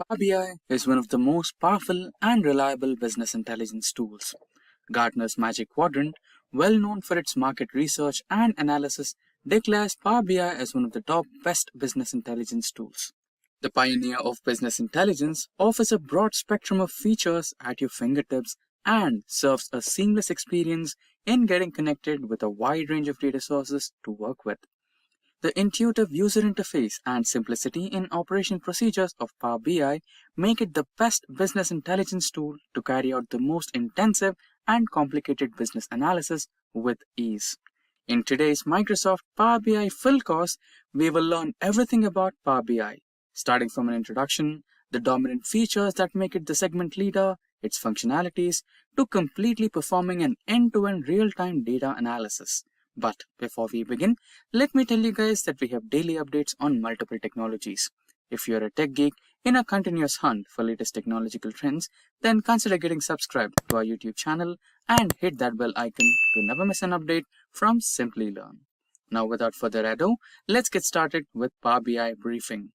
Power BI is one of the most powerful and reliable business intelligence tools. Gartner's Magic Quadrant, well known for its market research and analysis, declares Power BI as one of the top best business intelligence tools. The pioneer of business intelligence offers a broad spectrum of features at your fingertips and serves a seamless experience in getting connected with a wide range of data sources to work with. The intuitive user interface and simplicity in operation procedures of Power BI make it the best business intelligence tool to carry out the most intensive and complicated business analysis with ease. In today's Microsoft Power BI full course, we will learn everything about Power BI, starting from an introduction, the dominant features that make it the segment leader, its functionalities, to completely performing an end-to-end real-time data analysis. But before we begin, let me tell you guys that we have daily updates on multiple technologies. If you're a tech geek in a continuous hunt for latest technological trends, then consider getting subscribed to our YouTube channel and hit that bell icon to never miss an update from Simplilearn. Now without further ado, let's get started with Power BI briefing.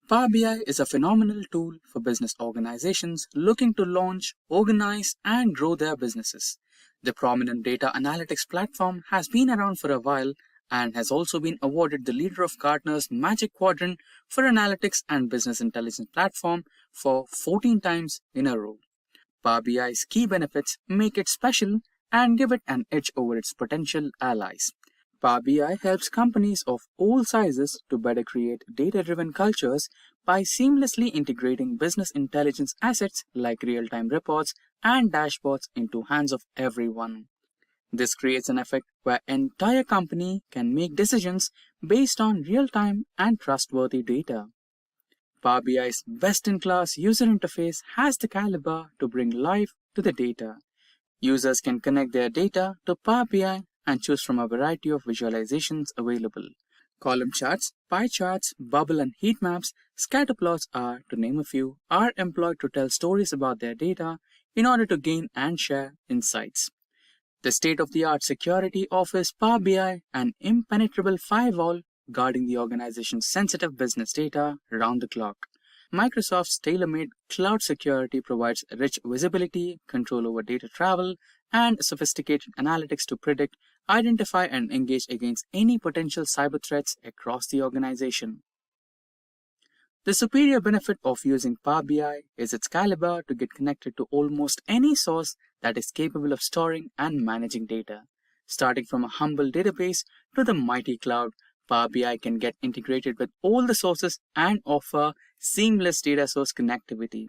Power BI is a phenomenal tool for business organizations looking to launch, organize, and grow their businesses. The prominent data analytics platform has been around for a while and has also been awarded the leader of Gartner's Magic Quadrant for Analytics and Business Intelligence Platform for 14 times in a row. Power BI's key benefits make it special and give it an edge over its potential allies. Power BI helps companies of all sizes to better create data-driven cultures by seamlessly integrating business intelligence assets like real-time reports and dashboards into hands of everyone. This creates an effect where an entire company can make decisions based on real-time and trustworthy data. Power BI's best-in-class user interface has the caliber to bring life to the data. Users can connect their data to Power BI and choose from a variety of visualizations available. Column charts, pie charts, bubble and heat maps, scatter plots are, to name a few, are employed to tell stories about their data in order to gain and share insights. The state-of-the-art security offers Power BI an impenetrable firewall guarding the organization's sensitive business data around the clock. Microsoft's tailor-made cloud security provides rich visibility, control over data travel, and sophisticated analytics to predict, identify, and engage against any potential cyber threats across the organization. The superior benefit of using Power BI is its caliber to get connected to almost any source that is capable of storing and managing data. Starting from a humble database to the mighty cloud, Power BI can get integrated with all the sources and offer seamless data source connectivity.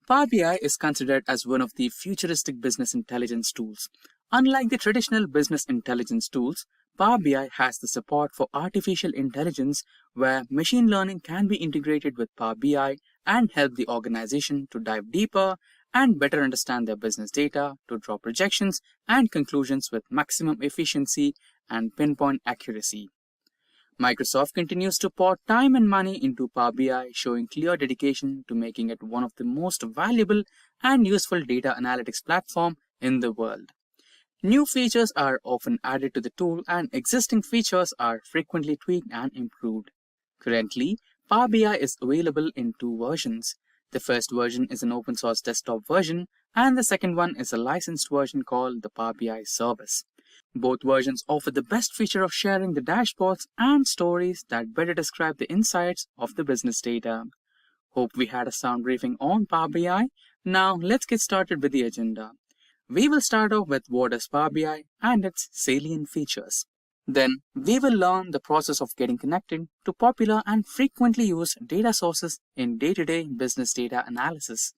Power BI is considered as one of the futuristic business intelligence tools. Unlike the traditional business intelligence tools, Power BI has the support for artificial intelligence where machine learning can be integrated with Power BI and help the organization to dive deeper and better understand their business data to draw projections and conclusions with maximum efficiency and pinpoint accuracy. Microsoft continues to pour time and money into Power BI, showing clear dedication to making it one of the most valuable and useful data analytics platform in the world. New features are often added to the tool and existing features are frequently tweaked and improved. Currently, Power BI is available in two versions. The first version is an open source desktop version and the second one is a licensed version called the Power BI Service. Both versions offer the best feature of sharing the dashboards and stories that better describe the insights of the business data. Hope we had a sound briefing on Power BI. Now let's get started with the agenda. We will start off with what is Power BI and its salient features. Then we will learn the process of getting connected to popular and frequently used data sources in day-to-day business data analysis.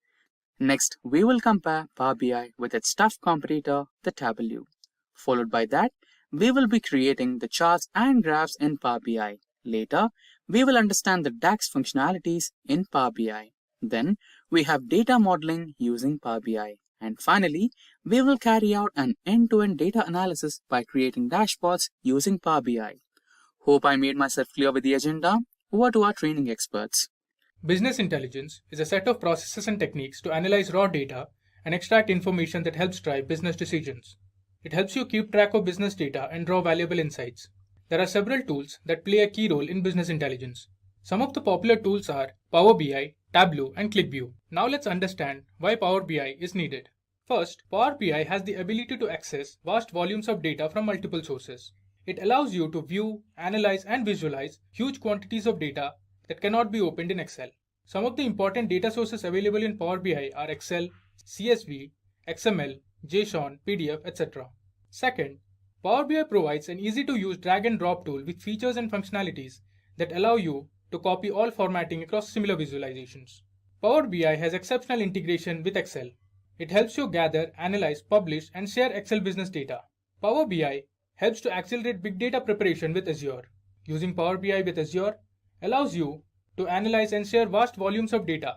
Next, we will compare Power BI with its tough competitor, the Tableau. Followed by that, we will be creating the charts and graphs in Power BI. Later, we will understand the DAX functionalities in Power BI. Then, we have data modeling using Power BI. And finally, we will carry out an end-to-end data analysis by creating dashboards using Power BI. Hope I made myself clear with the agenda. Over to our training experts. Business intelligence is a set of processes and techniques to analyze raw data and extract information that helps drive business decisions. It helps you keep track of business data and draw valuable insights. There are several tools that play a key role in business intelligence. Some of the popular tools are Power BI, Tableau, and ClickView. Now let's understand why Power BI is needed. First, Power BI has the ability to access vast volumes of data from multiple sources. It allows you to view, analyze, and visualize huge quantities of data that cannot be opened in Excel. Some of the important data sources available in Power BI are Excel, CSV, XML, JSON, PDF, etc. Second, Power BI provides an easy-to-use drag and drop tool with features and functionalities that allow you to copy all formatting across similar visualizations. Power BI has exceptional integration with Excel. It helps you gather, analyze, publish, and share Excel business data. Power BI helps to accelerate big data preparation with Azure. Using Power BI with Azure allows you to analyze and share vast volumes of data.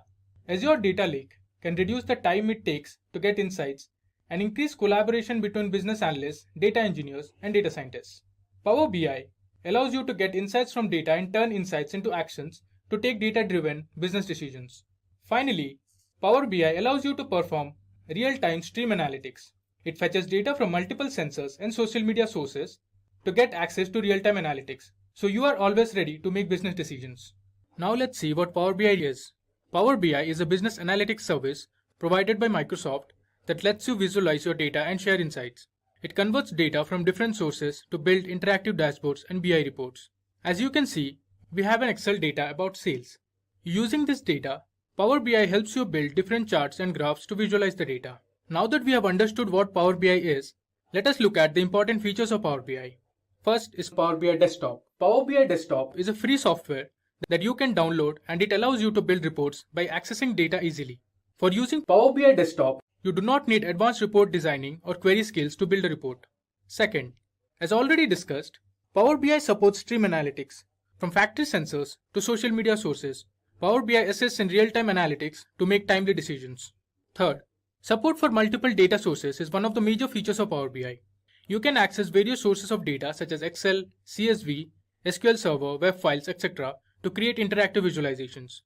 Azure Data Lake can reduce the time it takes to get insights and increase collaboration between business analysts, data engineers, and data scientists. Power BI allows you to get insights from data and turn insights into actions to take data-driven business decisions. Finally, Power BI allows you to perform real-time stream analytics. It fetches data from multiple sensors and social media sources to get access to real-time analytics, so you are always ready to make business decisions. Now let's see what Power BI is. Power BI is a business analytics service provided by Microsoft that lets you visualize your data and share insights. It converts data from different sources to build interactive dashboards and BI reports. As you can see, we have an Excel data about sales. Using this data, Power BI helps you build different charts and graphs to visualize the data. Now that we have understood what Power BI is, let us look at the important features of Power BI. First is Power BI Desktop. Power BI Desktop is a free software that you can download, and it allows you to build reports by accessing data easily. For using Power BI Desktop, you do not need advanced report designing or query skills to build a report. Second, as already discussed, Power BI supports stream analytics. From factory sensors to social media sources, Power BI assists in real-time analytics to make timely decisions. Third, support for multiple data sources is one of the major features of Power BI. You can access various sources of data such as Excel, CSV, SQL Server, web files, etc. to create interactive visualizations.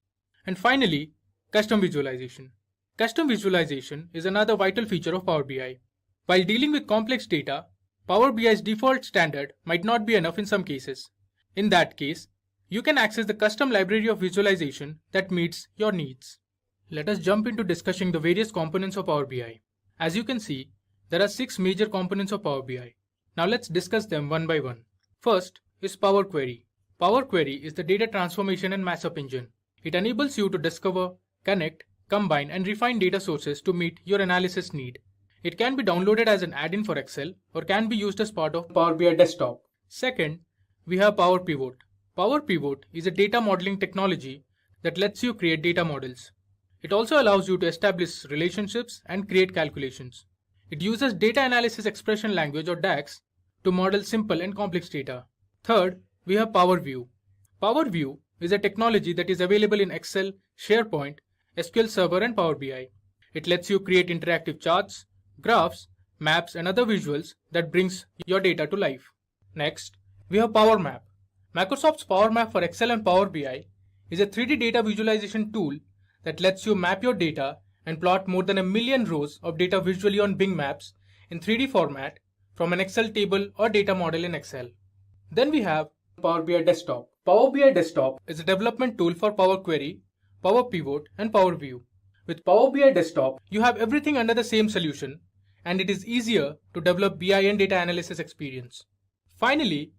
And finally, custom visualization. Custom visualization is another vital feature of Power BI. While dealing with complex data, Power BI's default standard might not be enough in some cases. In that case, you can access the custom library of visualization that meets your needs. Let us jump into discussing the various components of Power BI. As you can see, there are 6 major components of Power BI. Now let's discuss them one by one. First is Power Query. Power Query is the data transformation and mashup engine. It enables you to discover, connect, combine, and refine data sources to meet your analysis need. It can be downloaded as an add-in for Excel or can be used as part of Power BI Desktop. Second, we have Power Pivot. Power Pivot is a data modeling technology that lets you create data models. It also allows you to establish relationships and create calculations. It uses data analysis expression language or DAX to model simple and complex data. Third, we have Power View. Power View is a technology that is available in Excel, SharePoint, SQL Server, and Power BI. It lets you create interactive charts, graphs, maps, and other visuals that brings your data to life. Next, we have Power Map. Microsoft's Power Map for Excel and Power BI is a 3D data visualization tool that lets you map your data and plot more than 1 million rows of data visually on Bing Maps in 3D format from an Excel table or data model in Excel. Then we have Power BI Desktop. Power BI Desktop is a development tool for Power Query, Power Pivot, and Power View. With Power BI Desktop, you have everything under the same solution, and it is easier to develop BI and data analysis experience. Finally,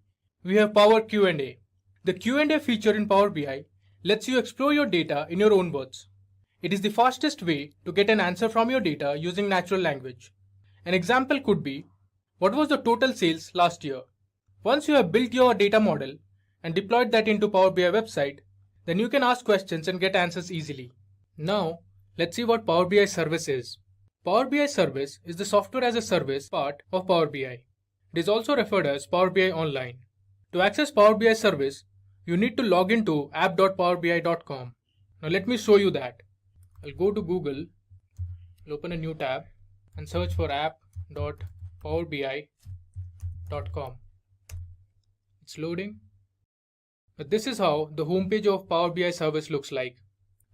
we have Power Q&A. The Q&A feature in Power BI lets you explore your data in your own words. It is the fastest way to get an answer from your data using natural language. An example could be, what was the total sales last year? Once you have built your data model and deployed that into Power BI website, then you can ask questions and get answers easily. Now, let's see what Power BI Service is. Power BI Service is the software as a service part of Power BI. It is also referred as Power BI Online. To access Power BI Service, you need to log into app.powerbi.com. Now let me show you that. I'll go to Google, I'll open a new tab and search for app.powerbi.com. It's loading. But this is how the homepage of Power BI Service looks like.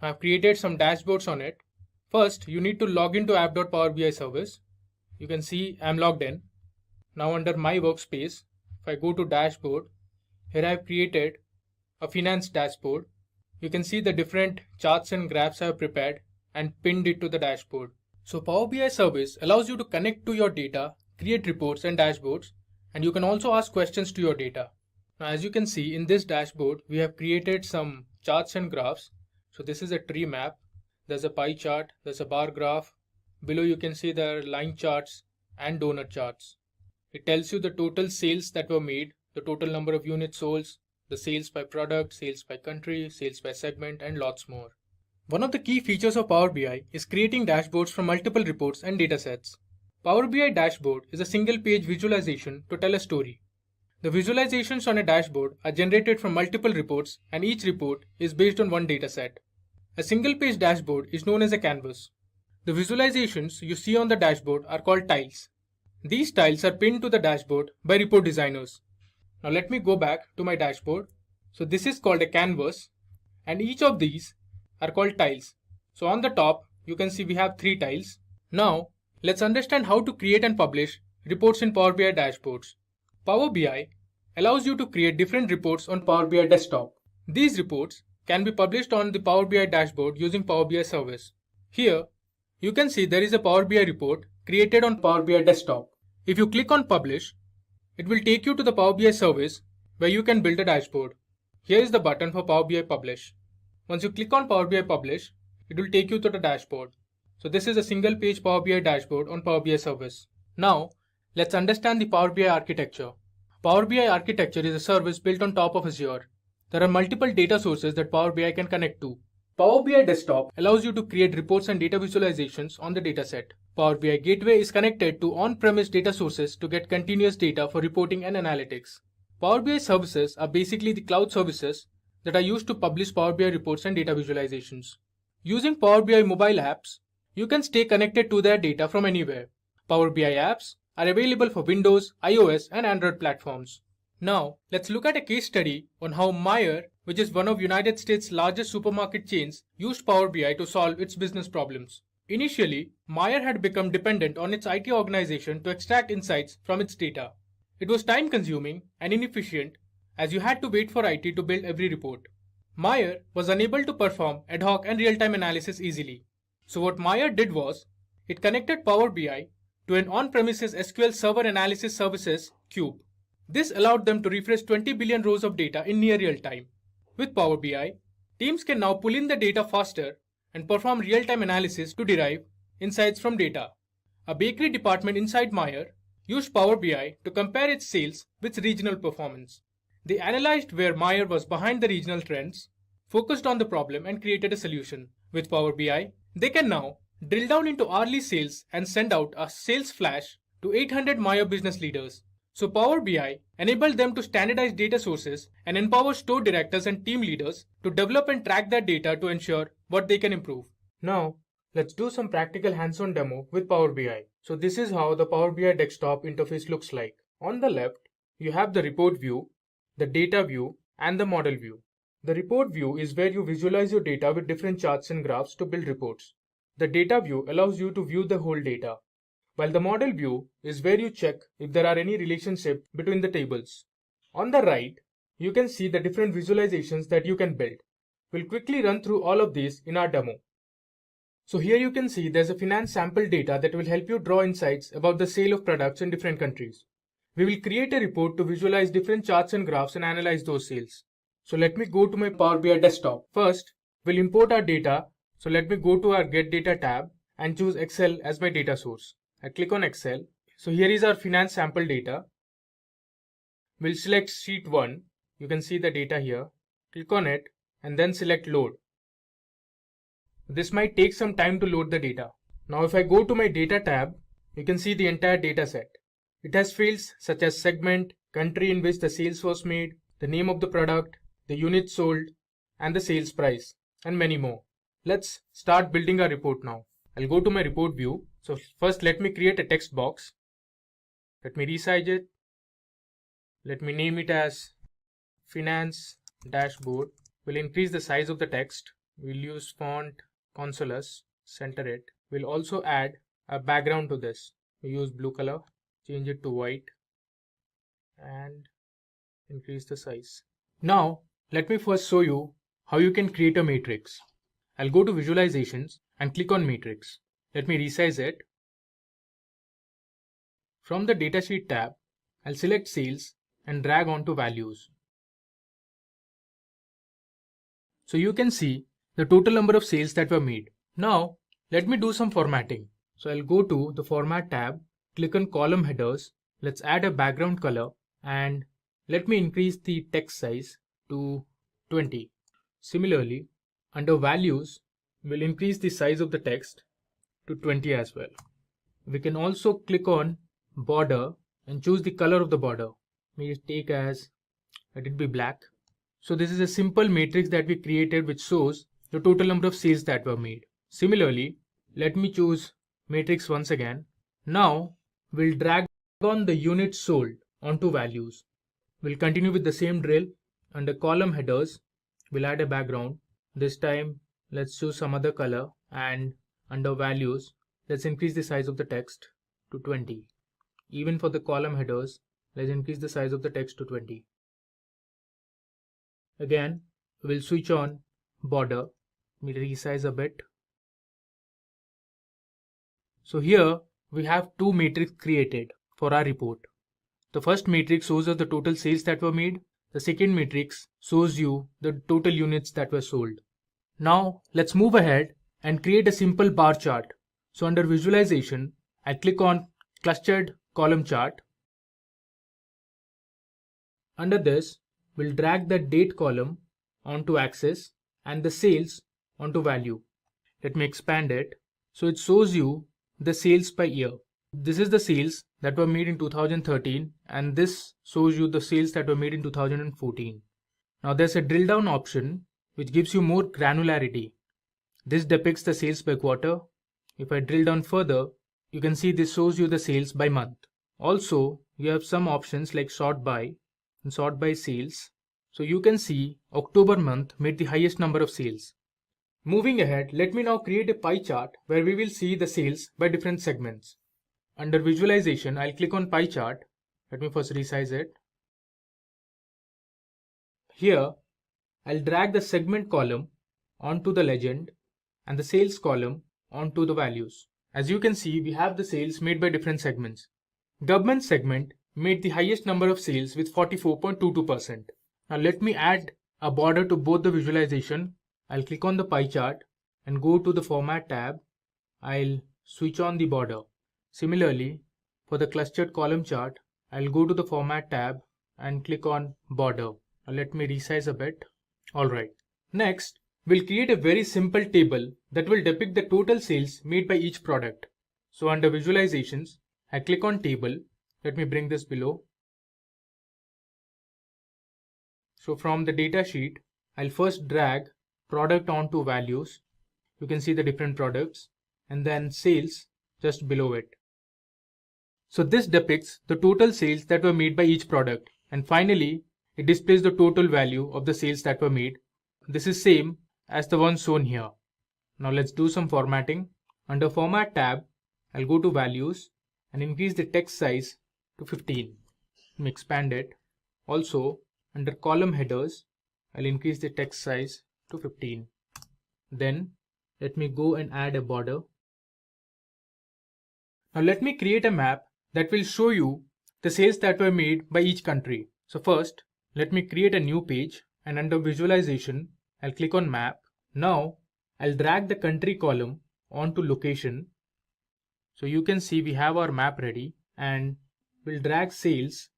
I've created some dashboards on it. First, you need to log into app.powerbi service. You can see I'm logged in. Now under my workspace, if I go to dashboard, here I've created a finance dashboard you can see the different charts and graphs I have prepared and pinned it to the dashboard. So Power BI service allows you to connect to your data, create reports and dashboards, and you can also ask questions to your data. Now, as you can see in this dashboard, we have created some charts and graphs. So this is a tree map. There's a pie chart, there's a bar graph. Below you can see there are line charts and donut charts. It tells you the total sales that were made, the total number of units sold, the sales by product, sales by country, sales by segment, and lots more. One of the key features of Power BI is creating dashboards from multiple reports and datasets. Power BI dashboard is a single page visualization to tell a story. The visualizations on a dashboard are generated from multiple reports, and each report is based on one dataset. A single page dashboard is known as a canvas. The visualizations you see on the dashboard are called tiles. These tiles are pinned to the dashboard by report designers. Now let me go back to my dashboard. So this is called a canvas, and each of these are called tiles. So on the top, you can see we have 3 tiles. Now let's understand how to create and publish reports in Power BI dashboards. Power BI allows you to create different reports on Power BI desktop. These reports can be published on the Power BI dashboard using Power BI service. Here, you can see there is a Power BI report created on Power BI desktop. If you click on Publish, it will take you to the Power BI service where you can build a dashboard. Here is the button for Power BI Publish. Once you click on Power BI Publish, it will take you to the dashboard. So this is a single page Power BI dashboard on Power BI service. Now, let's understand the Power BI architecture. Power BI architecture is a service built on top of Azure. There are multiple data sources that Power BI can connect to. Power BI Desktop allows you to create reports and data visualizations on the dataset. Power BI Gateway is connected to on-premise data sources to get continuous data for reporting and analytics. Power BI services are basically the cloud services that are used to publish Power BI reports and data visualizations. Using Power BI mobile apps, you can stay connected to their data from anywhere. Power BI apps are available for Windows, iOS, and Android platforms. Now, let's look at a case study on how Meijer, which is one of United States' largest supermarket chains, used Power BI to solve its business problems. Initially, Meijer had become dependent on its IT organization to extract insights from its data. It was time-consuming and inefficient, as you had to wait for IT to build every report. Meijer was unable to perform ad hoc and real-time analysis easily. So what Meijer did was, it connected Power BI to an on-premises SQL Server Analysis Services cube. This allowed them to refresh 20 billion rows of data in near real time. With Power BI, teams can now pull in the data faster and perform real-time analysis to derive insights from data. A bakery department inside Meijer used Power BI to compare its sales with regional performance. They analyzed where Meijer was behind the regional trends, focused on the problem, and created a solution. With Power BI, they can now drill down into hourly sales and send out a sales flash to 800 Meijer business leaders. So Power BI enabled them to standardize data sources and empower store directors and team leaders to develop and track their data to ensure what they can improve. Now, let's do some practical hands-on demo with Power BI. So this is how the Power BI desktop interface looks like. On the left, you have the report view, the data view, and the model view. The report view is where you visualize your data with different charts and graphs to build reports. The data view allows you to view the whole data, while the model view is where you check if there are any relationship between the tables. On the right, you can see the different visualizations that you can build. We'll quickly run through all of these in our demo. So here you can see there's a finance sample data that will help you draw insights about the sale of products in different countries. We will create a report to visualize different charts and graphs and analyze those sales. So let me go to my Power BI desktop. First, we'll import our data. So let me go to our Get Data tab and choose Excel as my data source. I click on Excel. So here is our finance sample data. We'll select sheet 1. You can see the data here. Click on it and then select load. This might take some time to load the data. Now if I go to my data tab, you can see the entire data set. It has fields such as segment, country in which the sales was made, the name of the product, the units sold, and the sales price, and many more. Let's start building our report now. I'll go to my report view. So first let me create a text box. Let me resize it. Let me name it as Finance Dashboard. We'll increase the size of the text. We'll use font Consolas, center it. We'll also add a background to this. We use blue color, change it to white, and increase the size. Now let me first show you how you can create a matrix. I'll go to visualizations and click on matrix. Let me resize it. From the datasheet tab, I'll select sales and drag onto values. So you can see the total number of sales that were made. Now let me do some formatting. So I'll go to the format tab, click on column headers. Let's add a background color and let me increase the text size to 20. Similarly, under values, we'll increase the size of the text to 20 as well. We can also click on border and choose the color of the border. May take as, let it be black. So this is a simple matrix that we created which shows the total number of sales that were made. Similarly, let me choose matrix once again. Now we'll drag on the units sold onto values. We'll continue with the same drill. Under column headers, we'll add a background. This time, let's choose some other color, and under values, let's increase the size of the text to 20. Even for the column headers, let's increase the size of the text to 20. Again, we'll switch on border. Let me resize a bit. So here we have two matrices created for our report. The first matrix shows us the total sales that were made. The second matrix shows you the total units that were sold. Now let's move ahead and create a simple bar chart. So under visualization, I click on clustered column chart. Under this, we'll drag the date column onto axis and the sales onto value. Let me expand it. So it shows you the sales by year. This is the sales that were made in 2013 and this shows you the sales that were made in 2014. Now there's a drill down option which gives you more granularity. This depicts the sales by quarter. If I drill down further, you can see this shows you the sales by month. Also, you have some options like sort by and sort by sales. So you can see October month made the highest number of sales. Moving ahead, let me now create a pie chart where we will see the sales by different segments. Under visualization, I'll click on pie chart. Let me first resize it. Here, I'll drag the segment column onto the legend and the sales column onto the values. As you can see, we have the sales made by different segments. Government segment made the highest number of sales with 44.22%. Now let me add a border to both the visualization. I'll click on the pie chart and go to the format tab. I'll switch on the border. Similarly, for the clustered column chart, I'll go to the format tab and click on border. Now let me resize a bit. Alright. Next, we'll create a very simple table that will depict the total sales made by each product. So under visualizations, I click on table. Let me bring this below. So from the data sheet, I'll first drag product onto values. You can see the different products and then sales just below it. So this depicts the total sales that were made by each product. And finally, it displays the total value of the sales that were made. This is same as the one shown here. Now let's do some formatting. Under format tab, I'll go to values and increase the text size to 15. Let me expand it. Also, under column headers, I'll increase the text size to 15. Then let me go and add a border. Now let me create a map that will show you the sales that were made by each country. So first, let me create a new page and under visualization, I'll click on map. Now I'll drag the country column onto location. So you can see we have our map ready and we'll drag sales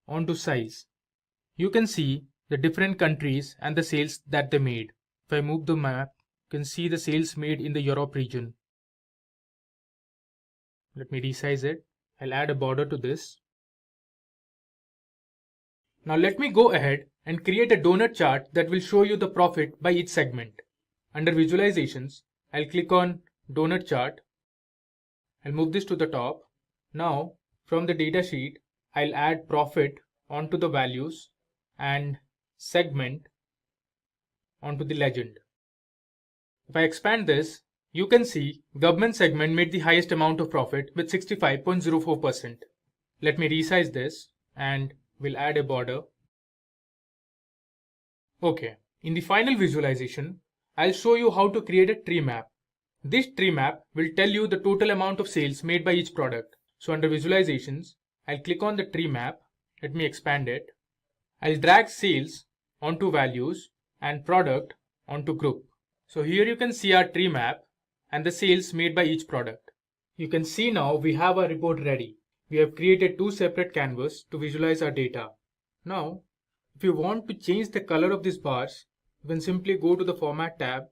onto size. You can see the different countries and the sales that they made. If I move the map, you can see the sales made in the Europe region. Let me resize it. I'll add a border to this. Now let me go ahead and create a donut chart that will show you the profit by each segment. Under visualizations, I'll click on donut chart. I'll move this to the top. Now from the data sheet, I'll add profit onto the values and segment onto the legend. If I expand this, you can see government segment made the highest amount of profit with 65.04%. Let me resize this and we'll add a border. Okay, In the final visualization, I'll show you how to create a tree map. This tree map will tell you the total amount of sales made by each product. So under visualizations, I'll click on the tree map. Let me expand it. I'll drag sales onto values and product onto group. So here you can see our tree map and the sales made by each product. You can see now we have our report ready. We have created two separate canvases to visualize our data. Now, if you want to change the color of these bars, you can simply go to the Format tab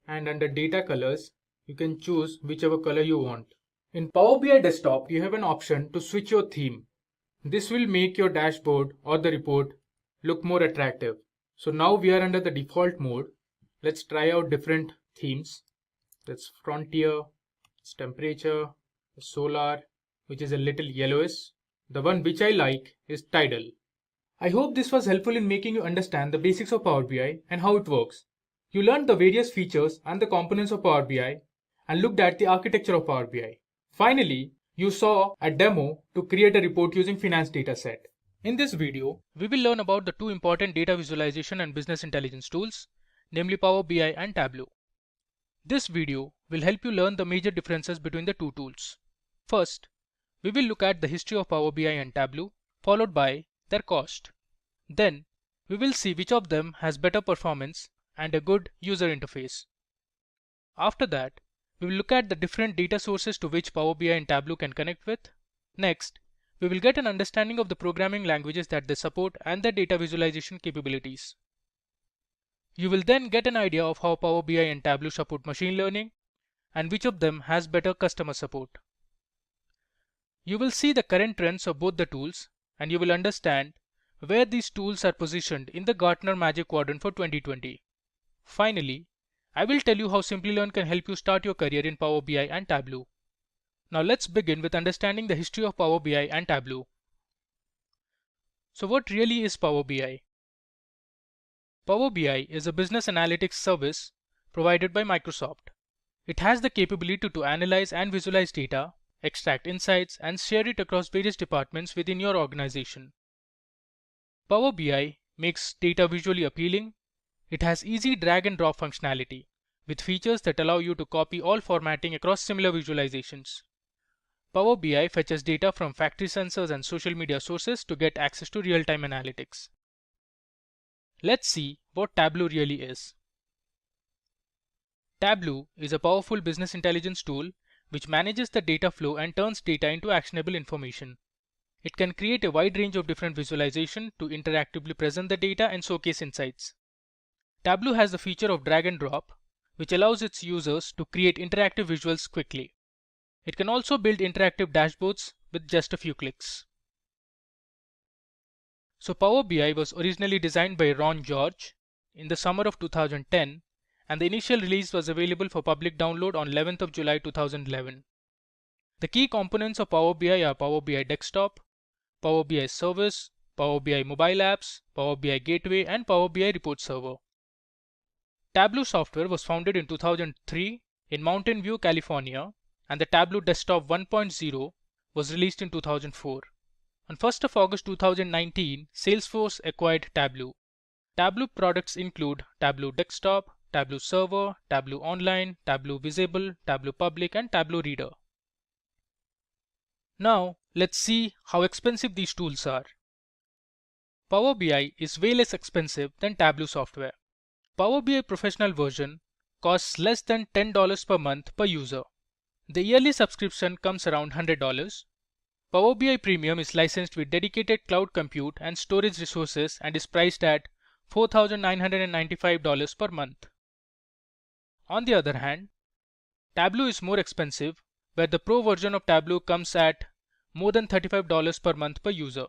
and under Data Colors, you can choose whichever color you want. In Power BI Desktop, you have an option to switch your theme. This will make your dashboard or the report look more attractive. So now we are under the default mode. Let's try out different themes. That's Frontier, it's Temperature, Solar, which is a little yellowish. The one which I like is Tidal. I hope this was helpful in making you understand the basics of Power BI and how it works. You learned the various features and the components of Power BI and looked at the architecture of Power BI. Finally, you saw a demo to create a report using finance dataset. In this video, we will learn about the two important data visualization and business intelligence tools, namely Power BI and Tableau. This video will help you learn the major differences between the two tools. First, we will look at the history of Power BI and Tableau, followed by their cost. Then, we will see which of them has better performance and a good user interface. After that, we will look at the different data sources to which Power BI and Tableau can connect with. Next, we will get an understanding of the programming languages that they support and their data visualization capabilities. You will then get an idea of how Power BI and Tableau support machine learning and which of them has better customer support. You will see the current trends of both the tools and you will understand where these tools are positioned in the Gartner Magic Quadrant for 2020. Finally, I will tell you how Simplilearn can help you start your career in Power BI and Tableau. Now let's begin with understanding the history of Power BI and Tableau. So what really is Power BI? Power BI is a business analytics service provided by Microsoft. It has the capability to analyze and visualize data, extract insights, and share it across various departments within your organization. Power BI makes data visually appealing. It has easy drag and drop functionality, with features that allow you to copy all formatting across similar visualizations. Power BI fetches data from factory sensors and social media sources to get access to real-time analytics. Let's see what Tableau really is. Tableau is a powerful business intelligence tool which manages the data flow and turns data into actionable information. It can create a wide range of different visualizations to interactively present the data and showcase insights. Tableau has the feature of drag and drop, which allows its users to create interactive visuals quickly. It can also build interactive dashboards with just a few clicks. So Power BI was originally designed by Ron George in the summer of 2010, and the initial release was available for public download on 11th of July 2011. The key components of Power BI are Power BI Desktop, Power BI Service, Power BI Mobile Apps, Power BI Gateway, and Power BI Report Server. Tableau software was founded in 2003 in Mountain View, California, and the Tableau Desktop 1.0 was released in 2004. On 1st of August 2019, Salesforce acquired Tableau. Tableau products include Tableau Desktop, Tableau Server, Tableau Online, Tableau Visible, Tableau Public, and Tableau Reader. Now, let's see how expensive these tools are. Power BI is way less expensive than Tableau software. Power BI Professional version costs less than $10 per month per user. The yearly subscription comes around $100. Power BI Premium is licensed with dedicated cloud compute and storage resources and is priced at $4,995 per month. On the other hand, Tableau is more expensive, where the Pro version of Tableau comes at more than $35 per month per user.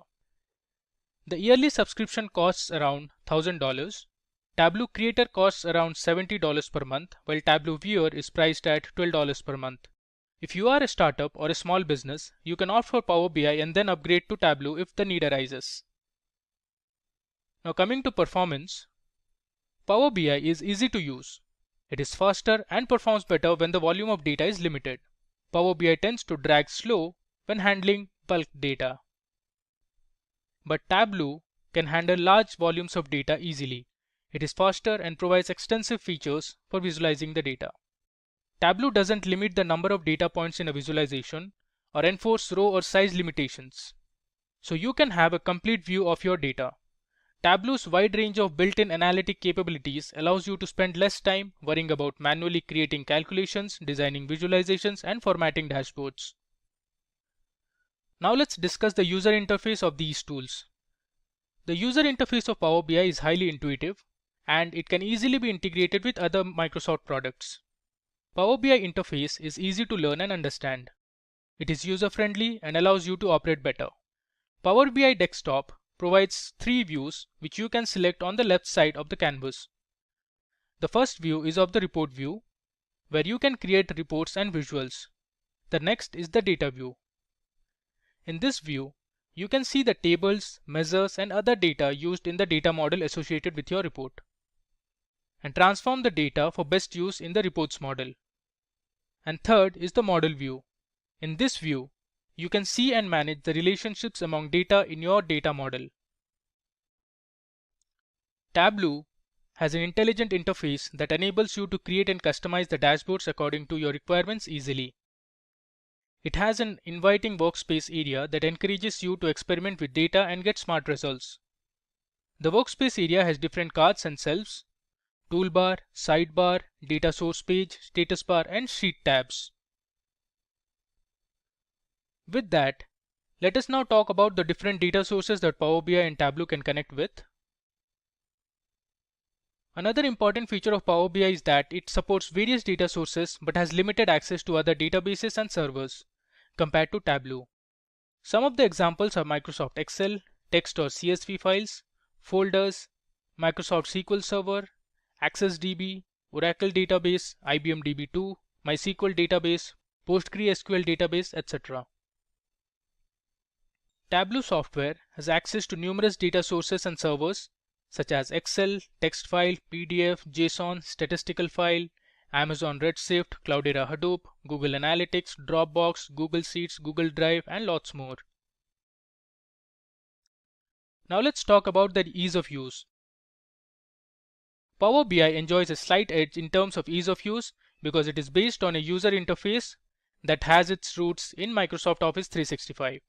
The yearly subscription costs around $1,000. Tableau Creator costs around $70 per month, while Tableau Viewer is priced at $12 per month. If you are a startup or a small business, you can opt for Power BI and then upgrade to Tableau if the need arises. Now coming to performance, Power BI is easy to use. It is faster and performs better when the volume of data is limited. Power BI tends to drag slow when handling bulk data. But Tableau can handle large volumes of data easily. It is faster and provides extensive features for visualizing the data. Tableau doesn't limit the number of data points in a visualization or enforce row or size limitations. So you can have a complete view of your data. Tableau's wide range of built-in analytic capabilities allows you to spend less time worrying about manually creating calculations, designing visualizations, and formatting dashboards. Now let's discuss the user interface of these tools. The user interface of Power BI is highly intuitive, and it can easily be integrated with other Microsoft products. Power BI interface is easy to learn and understand. It is user-friendly and allows you to operate better. Power BI Desktop provides 3 views which you can select on the left side of the canvas. The first view is of the report view, where you can create reports and visuals. The next is the data view. In this view, you can see the tables, measures, and other data used in the data model associated with your report, and transform the data for best use in the reports model. And third is the model view. In this view, you can see and manage the relationships among data in your data model. Tableau has an intelligent interface that enables you to create and customize the dashboards according to your requirements easily. It has an inviting workspace area that encourages you to experiment with data and get smart results. The workspace area has different cards and cells, toolbar, sidebar, data source page, status bar, and sheet tabs. With that, let us now talk about the different data sources that Power BI and Tableau can connect with. Another important feature of Power BI is that it supports various data sources but has limited access to other databases and servers compared to Tableau. Some of the examples are Microsoft Excel, text or CSV files, folders, Microsoft SQL Server, Access DB, Oracle Database, IBM DB2, MySQL Database, PostgreSQL Database, etc. Tableau software has access to numerous data sources and servers such as Excel, text file, PDF, JSON, statistical file, Amazon Redshift, Cloudera Hadoop, Google Analytics, Dropbox, Google Sheets, Google Drive, and lots more. Now let's talk about the ease of use. Power BI enjoys a slight edge in terms of ease of use because it is based on a user interface that has its roots in Microsoft Office 365,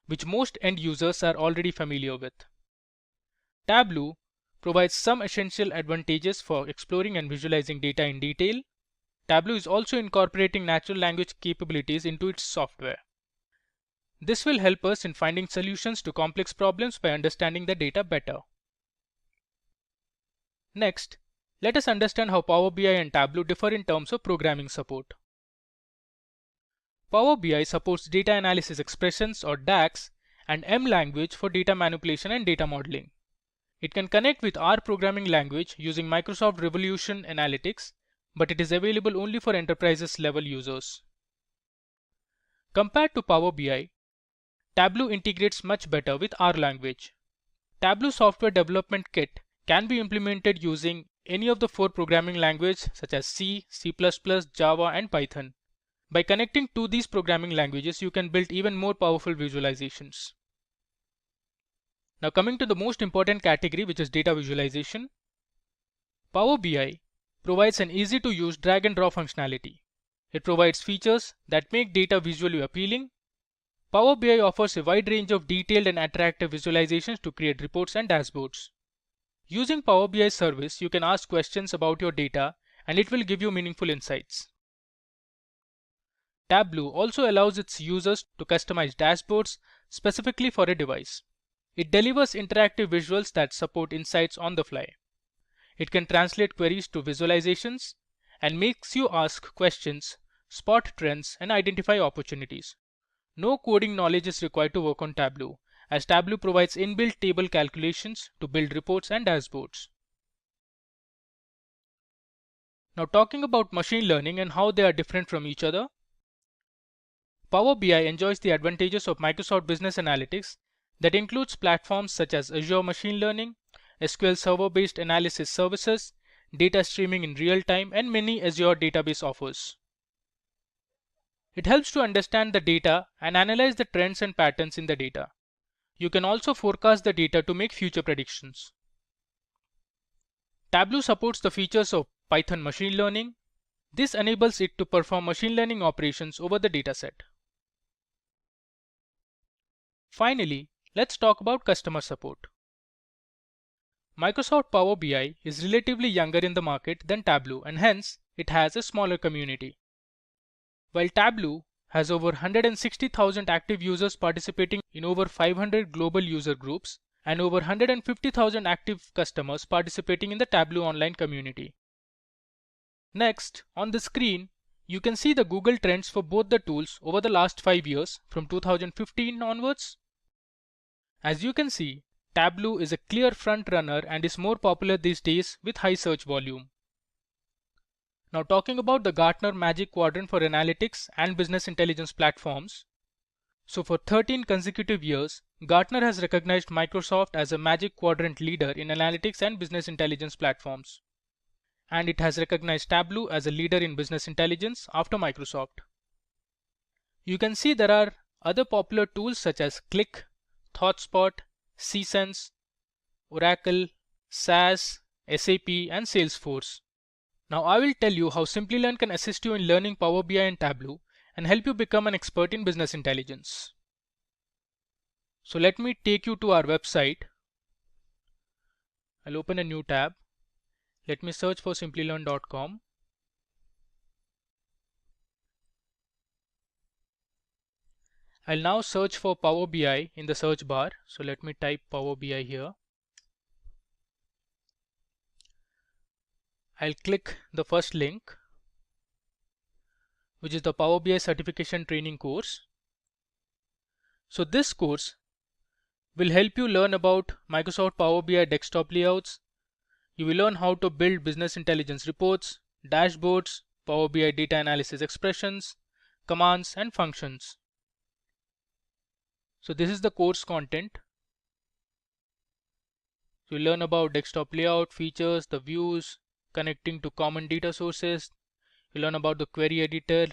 which most end users are already familiar with. Tableau provides some essential advantages for exploring and visualizing data in detail. Tableau is also incorporating natural language capabilities into its software. This will help us in finding solutions to complex problems by understanding the data better. Next, let us understand how Power BI and Tableau differ in terms of programming support. Power BI supports data analysis expressions or DAX and M language for data manipulation and data modeling. It can connect with R programming language using Microsoft Revolution Analytics, but it is available only for enterprises level users. Compared to Power BI, Tableau integrates much better with R language. Tableau Software Development Kit can be implemented using any of the 4 programming languages such as C, C++, Java, and Python. By connecting to these programming languages, you can build even more powerful visualizations. Now coming to the most important category, which is data visualization. Power BI provides an easy to use drag and draw functionality. It provides features that make data visually appealing. Power BI offers a wide range of detailed and attractive visualizations to create reports and dashboards. Using Power BI service, you can ask questions about your data and it will give you meaningful insights. Tableau also allows its users to customize dashboards specifically for a device. It delivers interactive visuals that support insights on the fly. It can translate queries to visualizations and makes you ask questions, spot trends, and identify opportunities. No coding knowledge is required to work on Tableau, as Tableau provides inbuilt table calculations to build reports and dashboards. Now talking about machine learning and how they are different from each other. Power BI enjoys the advantages of Microsoft Business Analytics that includes platforms such as Azure Machine Learning, SQL Server-based analysis services, data streaming in real time, and many Azure database offers. It helps to understand the data and analyze the trends and patterns in the data. You can also forecast the data to make future predictions. Tableau supports the features of Python machine learning. This enables it to perform machine learning operations over the dataset. Finally, let's talk about customer support. Microsoft Power BI is relatively younger in the market than Tableau, and hence it has a smaller community. While Tableau has over 160,000 active users participating in over 500 global user groups and over 150,000 active customers participating in the Tableau online community. Next, on the screen, you can see the Google Trends for both the tools over the last 5 years from 2015 onwards. As you can see, Tableau is a clear front runner and is more popular these days with high search volume. Now talking about the Gartner Magic Quadrant for Analytics and Business Intelligence Platforms. So for 13 consecutive years, Gartner has recognized Microsoft as a Magic Quadrant leader in analytics and business intelligence platforms. And it has recognized Tableau as a leader in business intelligence after Microsoft. You can see there are other popular tools such as Qlik, ThoughtSpot, cSense, Oracle, SAS, SAP, and Salesforce. Now I will tell you how Simplilearn can assist you in learning Power BI and Tableau and help you become an expert in business intelligence. So let me take you to our website. I'll open a new tab. Let me search for simplilearn.com. I'll now search for Power BI in the search bar. So let me type Power BI here. I'll click the first link, which is the Power BI certification training course. So this course will help you learn about Microsoft Power BI desktop layouts. You will learn how to build business intelligence reports, dashboards, Power BI data analysis expressions, commands, and functions. So this is the course content. You'll learn about desktop layout, features, the views, connecting to common data sources. You'll learn about the query editor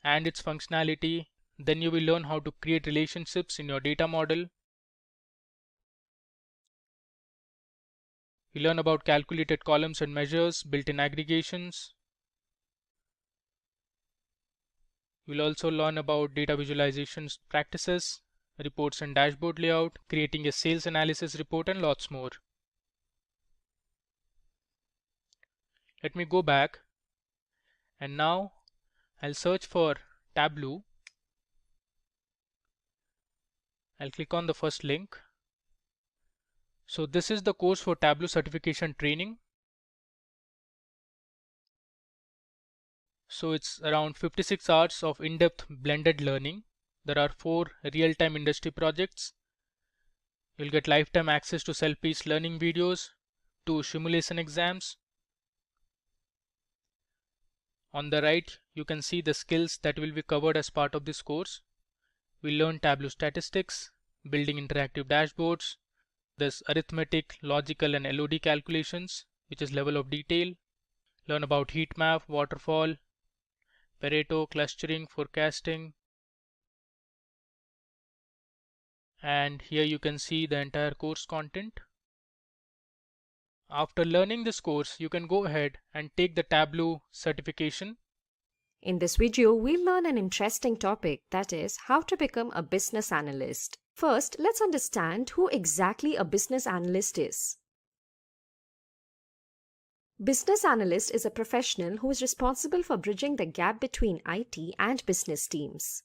and its functionality. Then you will learn how to create relationships in your data model. You learn about calculated columns and measures, built-in aggregations. You'll also learn about data visualization practices, reports and dashboard layout, creating a sales analysis report, and lots more. Let me go back, and now I'll search for Tableau. I'll click on the first link. So this is the course for Tableau certification training. So it's around 56 hours of in-depth blended learning. There are 4 real-time industry projects. You'll get lifetime access to self-paced learning videos, 2 simulation exams. On the right, you can see the skills that will be covered as part of this course. We'll learn Tableau statistics, building interactive dashboards. There's arithmetic, logical, and LOD calculations, which is level of detail. Learn about heat map, waterfall, Pareto, clustering, forecasting. And here you can see the entire course content. After learning this course, you can go ahead and take the Tableau certification. In this video, we'll learn an interesting topic, that is, how to become a business analyst. First, let's understand who exactly a business analyst is. Business analyst is a professional who is responsible for bridging the gap between IT and business teams.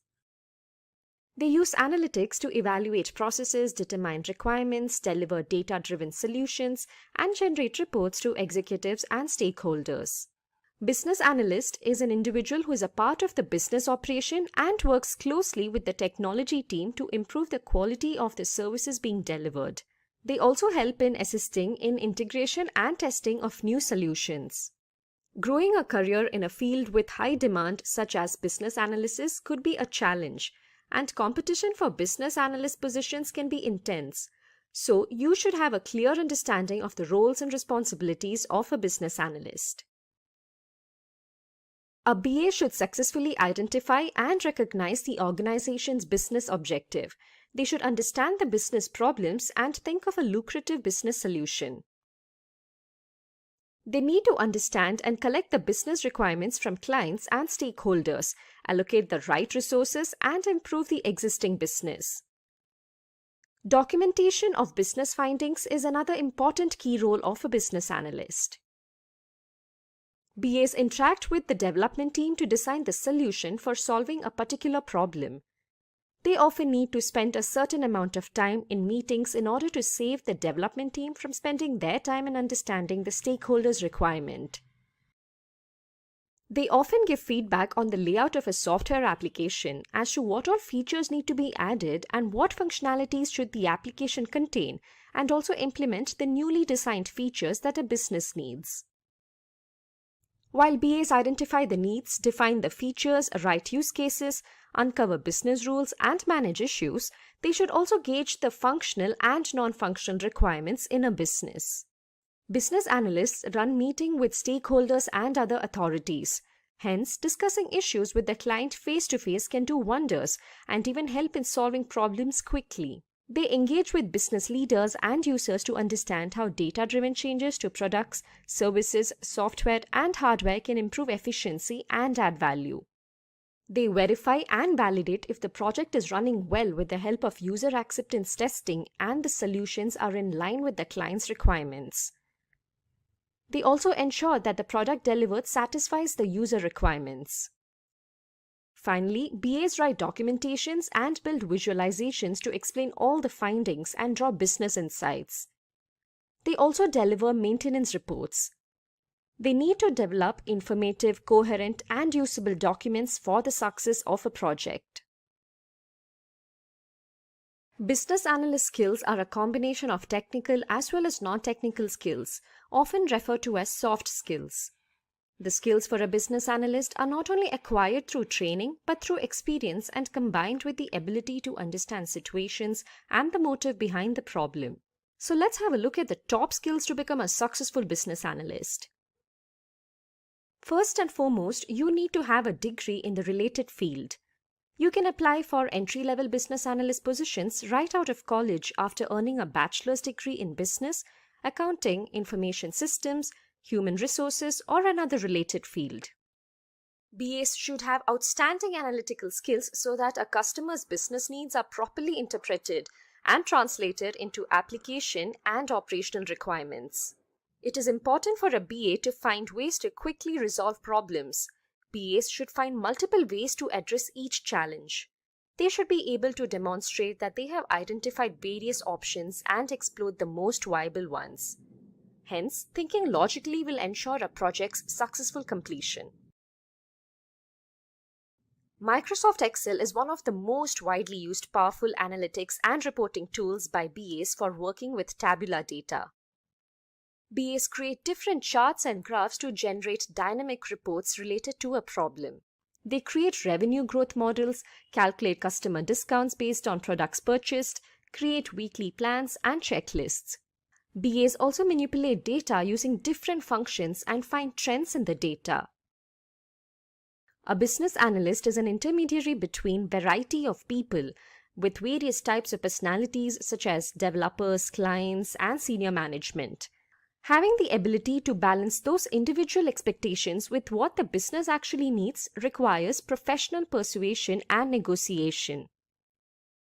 They use analytics to evaluate processes, determine requirements, deliver data-driven solutions, and generate reports to executives and stakeholders. Business analyst is an individual who is a part of the business operation and works closely with the technology team to improve the quality of the services being delivered. They also help in assisting in integration and testing of new solutions. Growing a career in a field with high demand, such as business analysis, could be a challenge, and competition for business analyst positions can be intense. So, you should have a clear understanding of the roles and responsibilities of a business analyst. A BA should successfully identify and recognize the organization's business objective. They should understand the business problems and think of a lucrative business solution. They need to understand and collect the business requirements from clients and stakeholders, allocate the right resources, and improve the existing business. Documentation of business findings is another important key role of a business analyst. BAs interact with the development team to design the solution for solving a particular problem. They often need to spend a certain amount of time in meetings in order to save the development team from spending their time in understanding the stakeholders' requirement. They often give feedback on the layout of a software application as to what all features need to be added and what functionalities should the application contain, and also implement the newly designed features that a business needs. While BAs identify the needs, define the features, write use cases, uncover business rules, and manage issues, they should also gauge the functional and non-functional requirements in a business. Business analysts run meetings with stakeholders and other authorities. Hence, discussing issues with the client face-to-face can do wonders and even help in solving problems quickly. They engage with business leaders and users to understand how data-driven changes to products, services, software, and hardware can improve efficiency and add value. They verify and validate if the project is running well with the help of user acceptance testing and the solutions are in line with the client's requirements. They also ensure that the product delivered satisfies the user requirements. Finally, BAs write documentations and build visualizations to explain all the findings and draw business insights. They also deliver maintenance reports. They need to develop informative, coherent, and usable documents for the success of a project. Business analyst skills are a combination of technical as well as non-technical skills, often referred to as soft skills. The skills for a business analyst are not only acquired through training, but through experience and combined with the ability to understand situations and the motive behind the problem. So let's have a look at the top skills to become a successful business analyst. First and foremost, you need to have a degree in the related field. You can apply for entry-level business analyst positions right out of college after earning a bachelor's degree in business, accounting, information systems, human resources, or another related field. BAs should have outstanding analytical skills so that a customer's business needs are properly interpreted and translated into application and operational requirements. It is important for a BA to find ways to quickly resolve problems. BAs should find multiple ways to address each challenge. They should be able to demonstrate that they have identified various options and explored the most viable ones. Hence, thinking logically will ensure a project's successful completion. Microsoft Excel is one of the most widely used powerful analytics and reporting tools by BAs for working with tabular data. BAs create different charts and graphs to generate dynamic reports related to a problem. They create revenue growth models, calculate customer discounts based on products purchased, create weekly plans and checklists. BAs also manipulate data using different functions and find trends in the data. A business analyst is an intermediary between a variety of people with various types of personalities such as developers, clients, and senior management. Having the ability to balance those individual expectations with what the business actually needs requires professional persuasion and negotiation.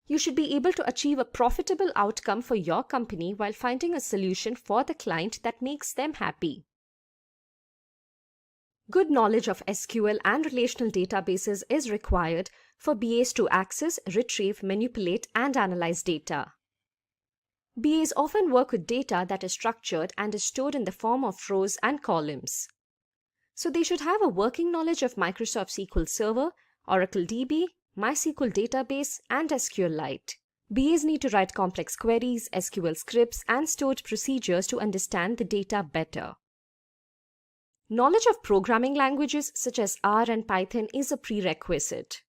You should be able to achieve a profitable outcome for your company while finding a solution for the client that makes them happy. Good knowledge of SQL and relational databases is required for BAs to access, retrieve, manipulate, and analyze data. BAs often work with data that is structured and is stored in the form of rows and columns. So they should have a working knowledge of Microsoft SQL Server, Oracle DB, MySQL database, and SQLite. BAs need to write complex queries, SQL scripts, and stored procedures to understand the data better. Knowledge of programming languages such as R and Python is a prerequisite.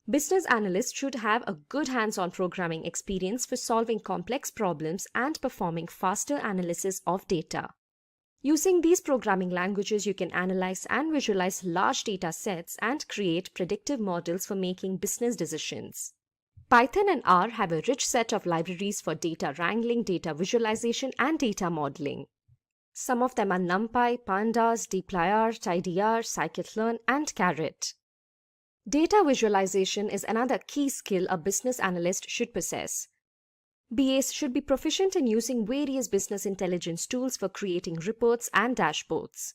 Business analysts should have a good hands-on programming experience for solving complex problems and performing faster analysis of data. Using these programming languages, you can analyze and visualize large data sets and create predictive models for making business decisions. Python and R have a rich set of libraries for data wrangling, data visualization, and data modeling. Some of them are NumPy, Pandas, dplyr, tidyr, scikit-learn, and Caret. Data visualization is another key skill a business analyst should possess. BAs should be proficient in using various business intelligence tools for creating reports and dashboards.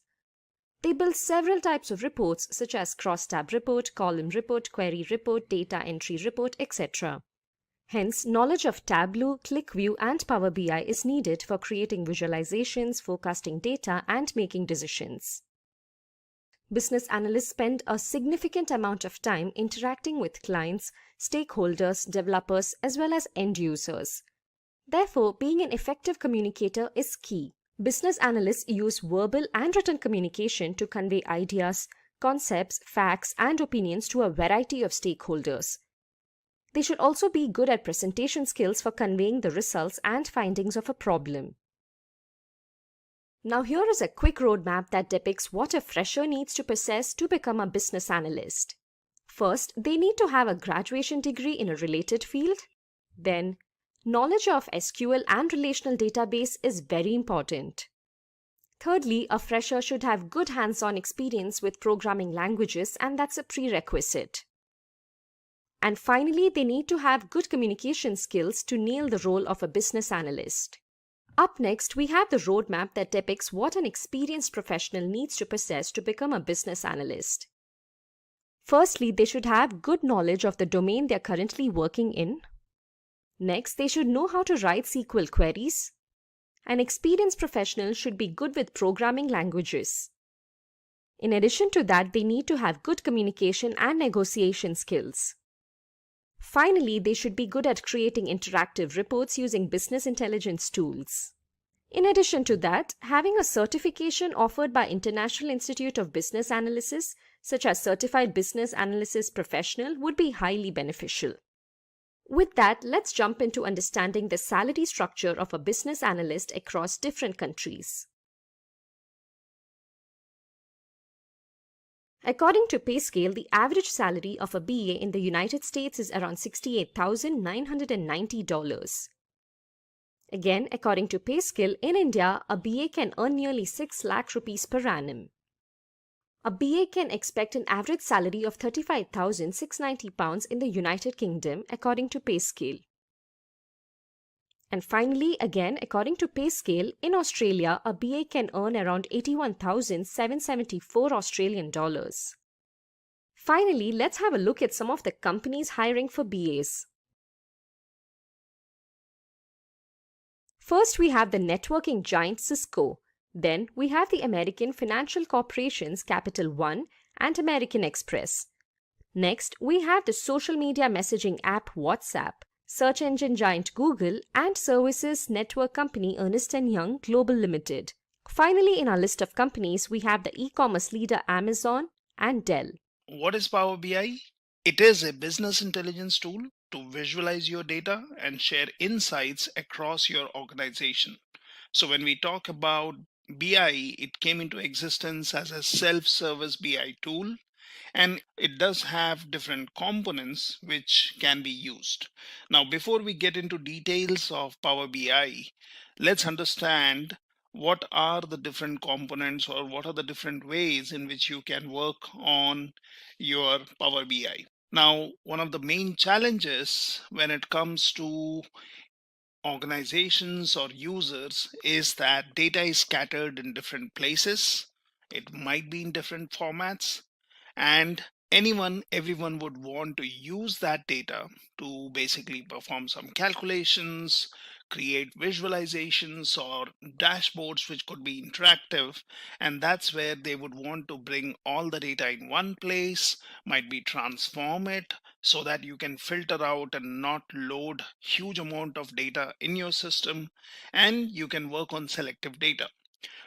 They build several types of reports such as cross-tab report, column report, query report, data entry report, etc. Hence, knowledge of Tableau, ClickView, and Power BI is needed for creating visualizations, forecasting data, and making decisions. Business analysts spend a significant amount of time interacting with clients, stakeholders, developers, as well as end users. Therefore, being an effective communicator is key. Business analysts use verbal and written communication to convey ideas, concepts, facts, and opinions to a variety of stakeholders. They should also be good at presentation skills for conveying the results and findings of a problem. Now here is a quick roadmap that depicts what a fresher needs to possess to become a business analyst. First, they need to have a graduation degree in a related field. Then, knowledge of SQL and relational database is very important. Thirdly, a fresher should have good hands-on experience with programming languages, and that's a prerequisite. And finally, they need to have good communication skills to nail the role of a business analyst. Up next, we have the roadmap that depicts what an experienced professional needs to possess to become a business analyst. Firstly, they should have good knowledge of the domain they are currently working in. Next, they should know how to write SQL queries. An experienced professional should be good with programming languages. In addition to that, they need to have good communication and negotiation skills. Finally, they should be good at creating interactive reports using business intelligence tools. In addition to that, having a certification offered by International Institute of Business Analysis, such as Certified Business Analysis Professional, would be highly beneficial. With that, let's jump into understanding the salary structure of a business analyst across different countries. According to PayScale, the average salary of a BA in the United States is around $68,990. Again, according to PayScale, in India, a BA can earn nearly 6 lakh rupees per annum. A BA can expect an average salary of £35,690 in the United Kingdom, according to PayScale. And finally, again, according to PayScale, in Australia, a BA can earn around 81,774 Australian dollars. Finally, let's have a look at some of the companies hiring for BAs. First, we have the networking giant Cisco. Then, we have the American financial corporations Capital One and American Express. Next, we have the social media messaging app WhatsApp, search engine giant Google, and services network company Ernst & Young Global Limited. Finally, in our list of companies, we have the e-commerce leader Amazon and Dell. What is Power BI? It is a business intelligence tool to visualize your data and share insights across your organization. So when we talk about BI, it came into existence as a self-service BI tool, and it does have different components which can be used. Now, before we get into details of Power BI, let's understand what are the different components or what are the different ways in which you can work on your Power BI. Now, one of the main challenges when it comes to organizations or users is that data is scattered in different places. It might be in different formats, and everyone would want to use that data to basically perform some calculations, create visualizations or dashboards which could be interactive, and that's where they would want to bring all the data in one place, might be transform it so that you can filter out and not load huge amount of data in your system, and you can work on selective data.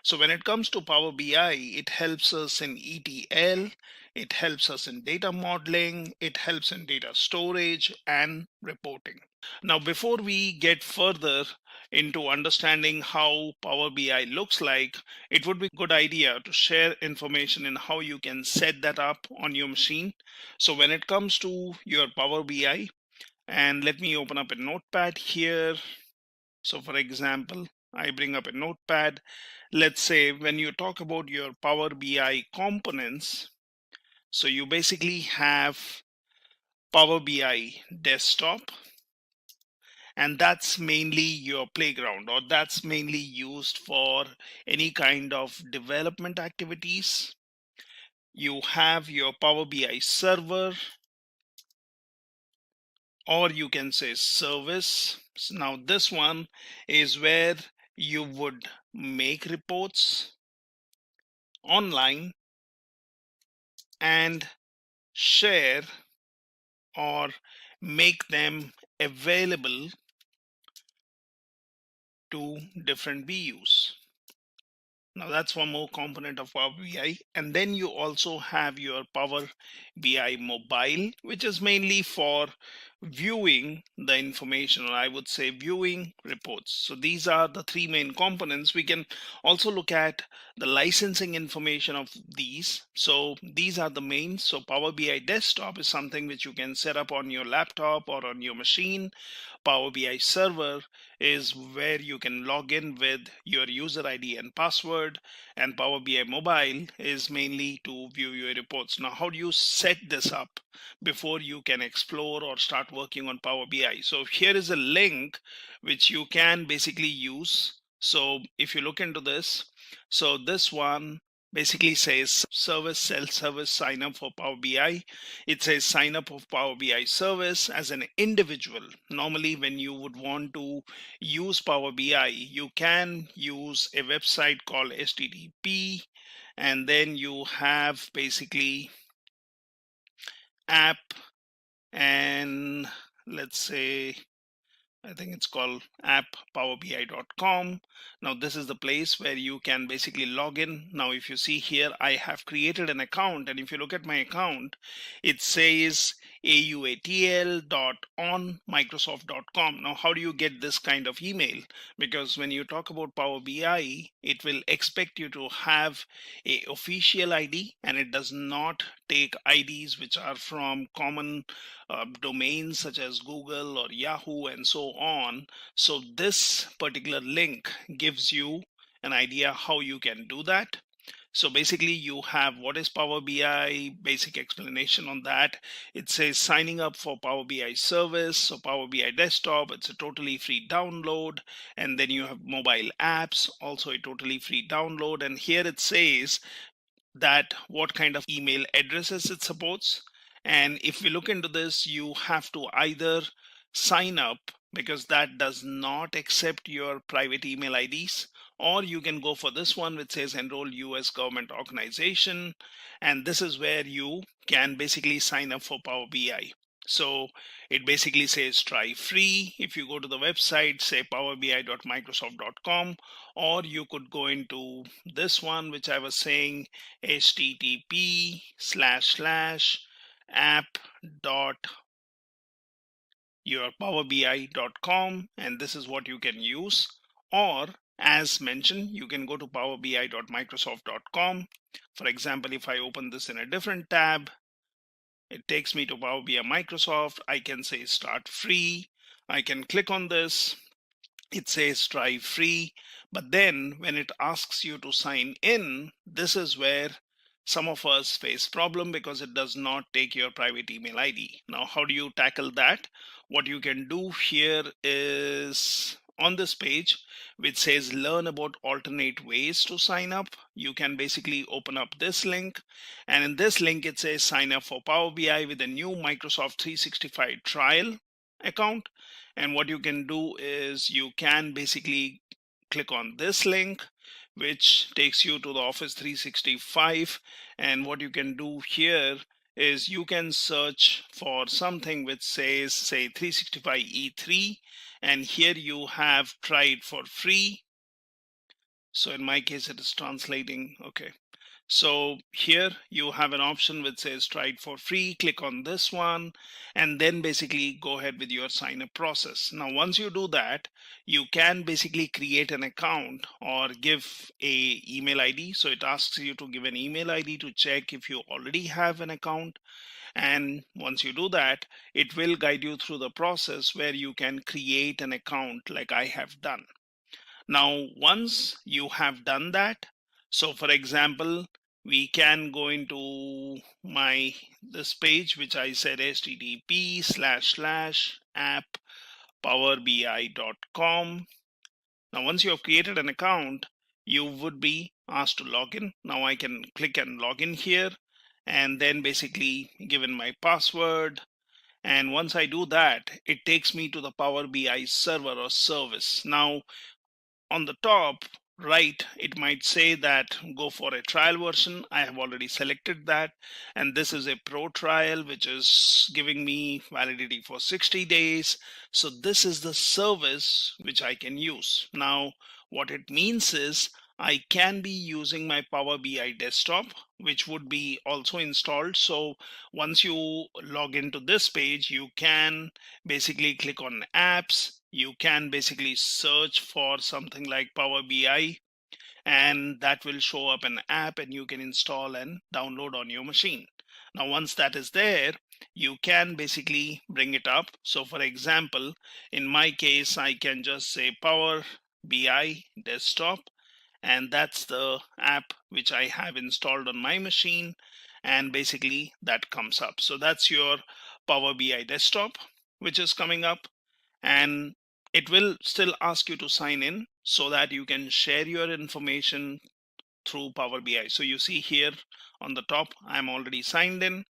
So when it comes to Power BI, it helps us in ETL, it helps us in data modeling, it helps in data storage and reporting. Now, before we get further into understanding how Power BI looks like, it would be a good idea to share information in how you can set that up on your machine. So when it comes to your Power BI, and let me open up a notepad here. So for example, I bring up a notepad. Let's say when you talk about your Power BI components, so you basically have Power BI desktop, and that's mainly your playground, or that's mainly used for any kind of development activities. You have your Power BI server, or you can say service. So now this one is where you would make reports online and share or make them available to different BUs. Now that's one more component of Power BI. And then you also have your Power BI mobile, which is mainly for viewing the information, or I would say viewing reports. So these are the three main components. We can also look at the licensing information of these. So these are the main. So Power BI desktop is something which you can set up on your laptop or on your machine. Power BI server is where you can log in with your user ID and password, and Power BI mobile is mainly to view your reports. Now, how do you set this up before you can explore or start working on Power BI? So here is a link which you can basically use. So if you look into this, so this one basically says service, self-service, sign up for Power BI. It says sign up of Power BI service as an individual. Normally when you would want to use Power BI, you can use a website called HTTP, and then you have basically app, and let's say I think it's called apppowerbi.com. Now this is the place where you can basically log in. Now if you see here, I have created an account, and if you look at my account, it says auatl.onmicrosoft.com. Now how do you get this kind of email? Because when you talk about Power BI, it will expect you to have a official ID, and it does not take IDs which are from common domains such as Google or Yahoo and so on. So this particular link gives you an idea how you can do that. So basically you have what is Power BI, basic explanation on that. It says signing up for Power BI service. So Power BI desktop, it's a totally free download. And then you have mobile apps, also a totally free download. And here it says that what kind of email addresses it supports. And if we look into this, you have to either sign up, because that does not accept your private email IDs, or you can go for this one which says enroll US government organization, and this is where you can basically sign up for Power BI. So it basically says try free. If you go to the website, say powerbi.microsoft.com, or you could go into this one which I was saying, http://app.yourpowerbi.com, and this is what you can use. Or as mentioned, you can go to powerbi.microsoft.com. For example, if I open this in a different tab, it takes me to Power BI Microsoft. I can say start free. I can click on this. It says try free. But then when it asks you to sign in, this is where some of us face problem, because it does not take your private email ID. Now, how do you tackle that? What you can do here is on this page, which says learn about alternate ways to sign up, you can basically open up this link. And in this link, it says sign up for Power BI with a new Microsoft 365 trial account. And what you can do is you can basically click on this link, which takes you to the Office 365. And what you can do here is you can search for something which says, say, 365 E3, and here you have try it for free. So in my case, it is translating. Okay. So here you have an option which says try it for free. Click on this one, and then basically go ahead with your sign up process. Now, once you do that, you can basically create an account or give a email ID. So it asks you to give an email ID to check if you already have an account. And once you do that, it will guide you through the process where you can create an account like I have done. Now, once you have done that, so for example, we can go into this page, which I said http://app.powerbi.com. Now, once you have created an account, you would be asked to log in. Now I can click and log in here, and then basically give in my password. And once I do that, it takes me to the Power BI server or service. Now, on the top right, it might say that go for a trial version. I have already selected that, and this is a pro trial, which is giving me validity for 60 days. So this is the service which I can use. Now, what it means is I can be using my Power BI desktop, which would be also installed. So once you log into this page, you can basically click on apps. You can basically search for something like Power BI, and that will show up an app, and you can install and download on your machine. Now, once that is there, you can basically bring it up. So for example, in my case, I can just say Power BI desktop, and that's the app which I have installed on my machine, and basically that comes up. So that's your Power BI desktop which is coming up, and it will still ask you to sign in so that you can share your information through Power BI. So you see here on the top, I'm already signed in,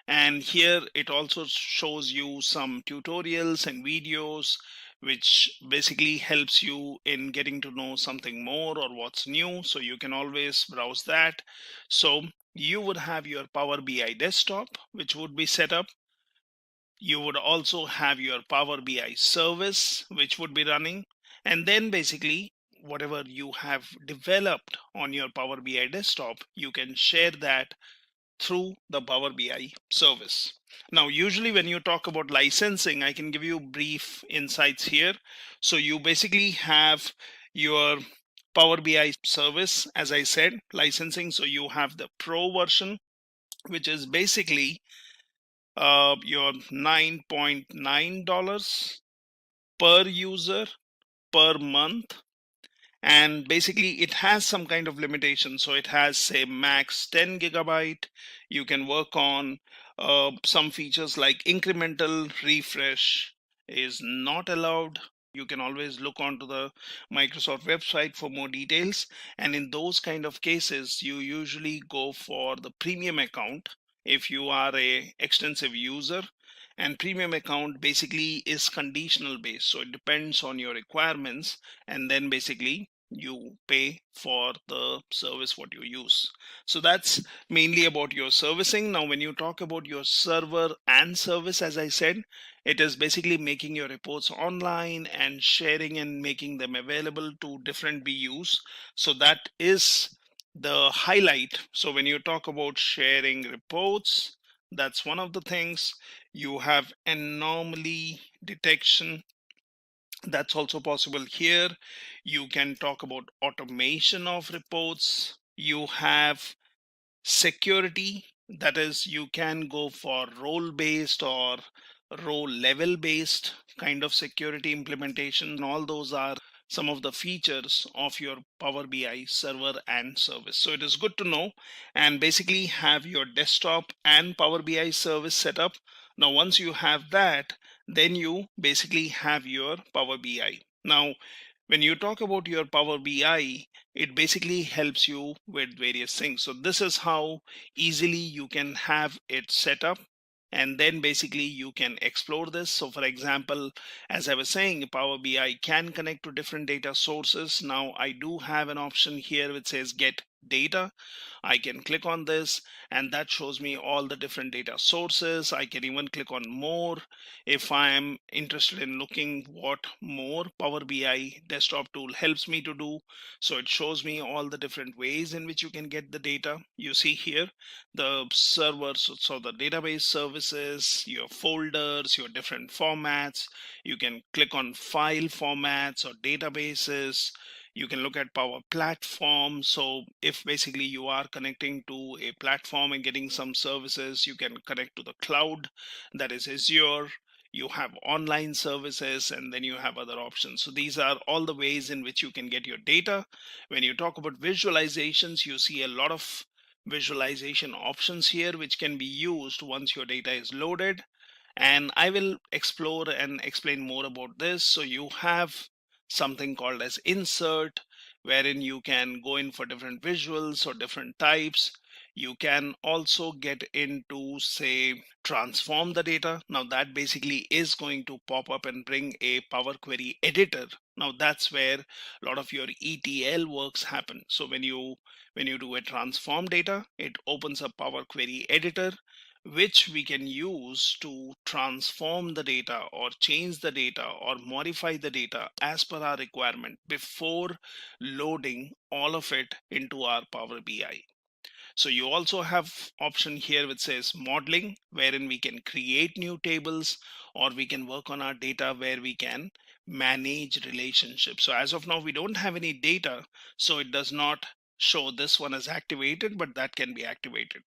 and here it also shows you some tutorials and videos which basically helps you in getting to know something more or what's new. So you can always browse that. So you would have your Power BI desktop which would be set up. You would also have your Power BI service which would be running, and then basically whatever you have developed on your Power BI desktop, you can share that through the Power BI service. Now, usually when you talk about licensing, I can give you brief insights here. So you basically have your Power BI service, as I said, licensing. So you have the pro version, which is basically your $9.9 per user per month, and basically it has some kind of limitation. So it has, say, max 10 gigabyte. You can work on some features like incremental refresh is not allowed. You can always look onto the Microsoft website for more details, and in those kind of cases you usually go for the premium account if you are a extensive user. And premium account basically is conditional based, so it depends on your requirements, and then basically you pay for the service what you use. So that's mainly about your servicing. Now, when you talk about your server and service, as I said, it is basically making your reports online and sharing and making them available to different BUs. So that is the highlight. So when you talk about sharing reports, that's one of the things. You have anomaly detection, that's also possible here. You can talk about automation of reports. You have security, that is, you can go for role based or role level based kind of security implementation. All those are some of the features of your Power BI server and service. So it is good to know and basically have your desktop and Power BI service set up. Now, once you have that, then you basically have your Power BI. Now, when you talk about your Power BI, it basically helps you with various things. So this is how easily you can have it set up, and then basically you can explore this. So for example, as I was saying, Power BI can connect to different data sources. Now I do have an option here which says get data. I can click on this, and that shows me all the different data sources. I can even click on more if I am interested in looking what more Power BI desktop tool helps me to do. So it shows me all the different ways in which you can get the data. You see here the servers, so the database services, your folders, your different formats. You can click on file formats or databases. You can look at Power Platform. So if basically you are connecting to a platform and getting some services, you can connect to the cloud, that is Azure. you have online services, and then you have other options. So these are all the ways in which you can get your data. When you talk about visualizations, you see a lot of visualization options here which can be used once your data is loaded, and I will explore and explain more about this. So you have something called as insert, wherein you can go in for different visuals or different types. You can also get into, say, transform the data. Now that basically is going to pop up and bring a Power Query editor. Now that's where a lot of your ETL works happen. So when you do a transform data, it opens up Power Query editor, which we can use to transform the data or change the data or modify the data as per our requirement before loading all of it into our Power BI. So you also have option here which says modeling, wherein we can create new tables, or we can work on our data where we can manage relationships. So as of now, we don't have any data, so it does not show this one as activated, but that can be activated.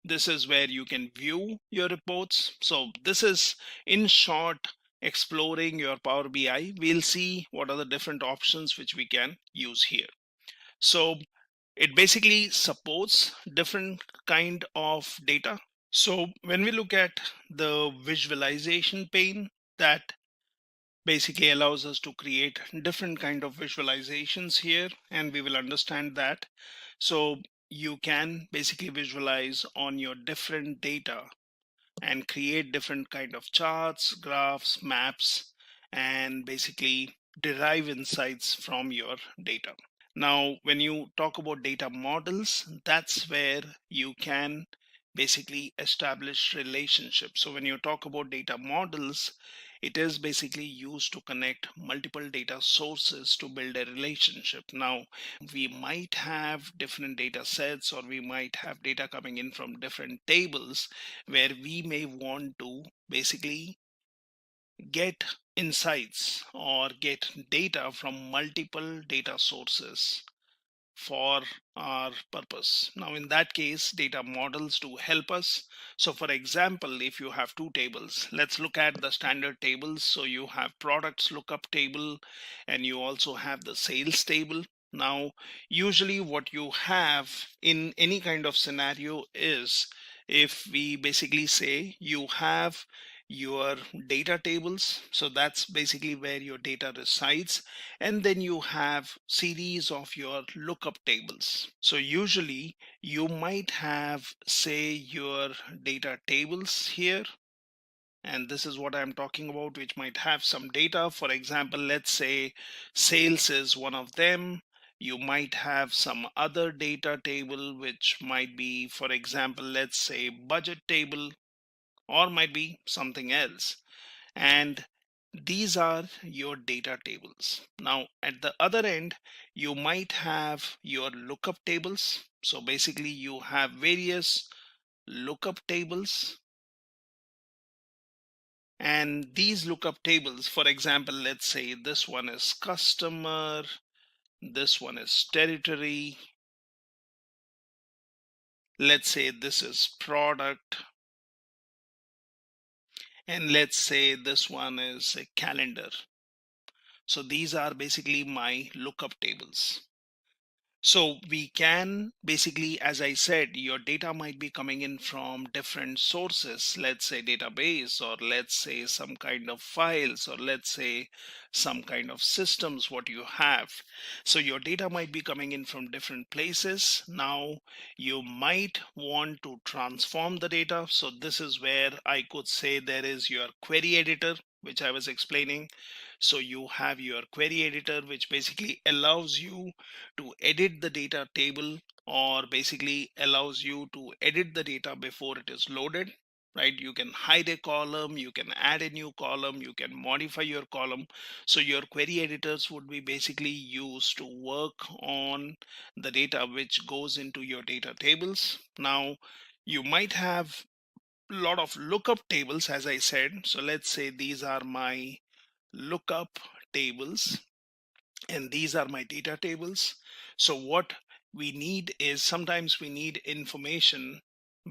This is where you can view your reports. So this is, in short, exploring your Power BI. We'll see what are the different options which we can use here. So it basically supports different kind of data. So when we look at the visualization pane, that basically allows us to create different kind of visualizations here, and we will understand that. So you can basically visualize on your different data and create different kind of charts, graphs, maps, and basically derive insights from your data. Now, when you talk about data models, that's where you can basically establish relationships. So when you talk about data models, it is basically used to connect multiple data sources to build a relationship. Now, we might have different data sets, or we might have data coming in from different tables, where we may want to basically get insights or get data from multiple data sources for our purpose. Now, in that case, data models do help us. So for example, if you have two tables, let's look at the standard tables. So you have products lookup table, and you also have the sales table. Now, usually what you have in any kind of scenario is, if we basically say you have your data tables, so that's basically where your data resides, and then you have series of your lookup tables. So usually you might have, say, your data tables here, and this is what I'm talking about, which might have some data. For example, let's say sales is one of them. You might have some other data table which might be, for example, let's say budget table, or might be something else. And these are your data tables. Now at the other end, you might have your lookup tables. So basically you have various lookup tables, and these lookup tables, for example, let's say this one is customer, this one is territory, let's say this is product, and let's say this one is a calendar. So these are basically my lookup tables. So we can basically, as I said, your data might be coming in from different sources, let's say database, or let's say some kind of files, or let's say some kind of systems what you have. So your data might be coming in from different places. Now you might want to transform the data. So this is where I could say there is your query editor, which I was explaining. So you have your query editor, which basically allows you to edit the data table, or basically allows you to edit the data before it is loaded, right? You can hide a column, you can add a new column, you can modify your column. So your query editors would be basically used to work on the data which goes into your data tables. Now you might have a lot of lookup tables, as I said. So let's say these are my lookup tables, and these are my data tables. So what we need is, sometimes we need information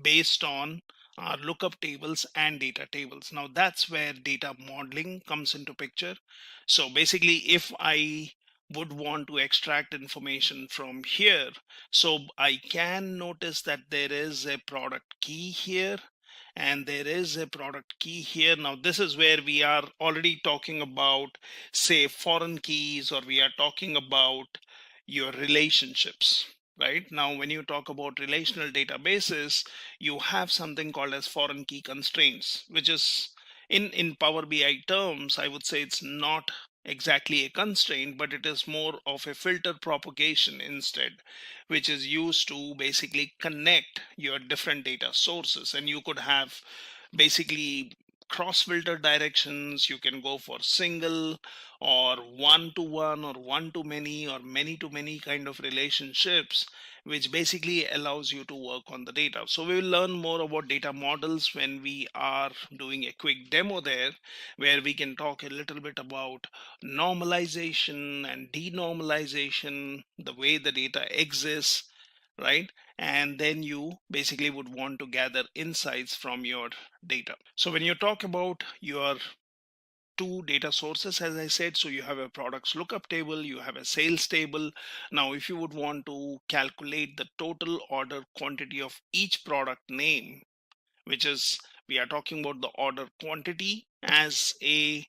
based on are lookup tables and data tables. Now that's where data modeling comes into picture. So basically, if I would want to extract information from here, so I can notice that there is a product key here and there is a product key here. Now this is where we are already talking about, say, foreign keys, or we are talking about your relationships. Right now, when you talk about relational databases, you have something called as foreign key constraints, which is in Power BI terms, I would say it's not exactly a constraint, but it is more of a filter propagation instead, which is used to basically connect your different data sources. And you could have basically cross filter directions. You can go for single or one to one or one to many or many to many kind of relationships, which basically allows you to work on the data. So we will learn more about data models when we are doing a quick demo there, where we can talk a little bit about normalization and denormalization, the way the data exists, right? And then you basically would want to gather insights from your data. So when you talk about your two data sources, as I said, so you have a products lookup table, you have a sales table. Now if you would want to calculate the total order quantity of each product name, which is, we are talking about the order quantity as a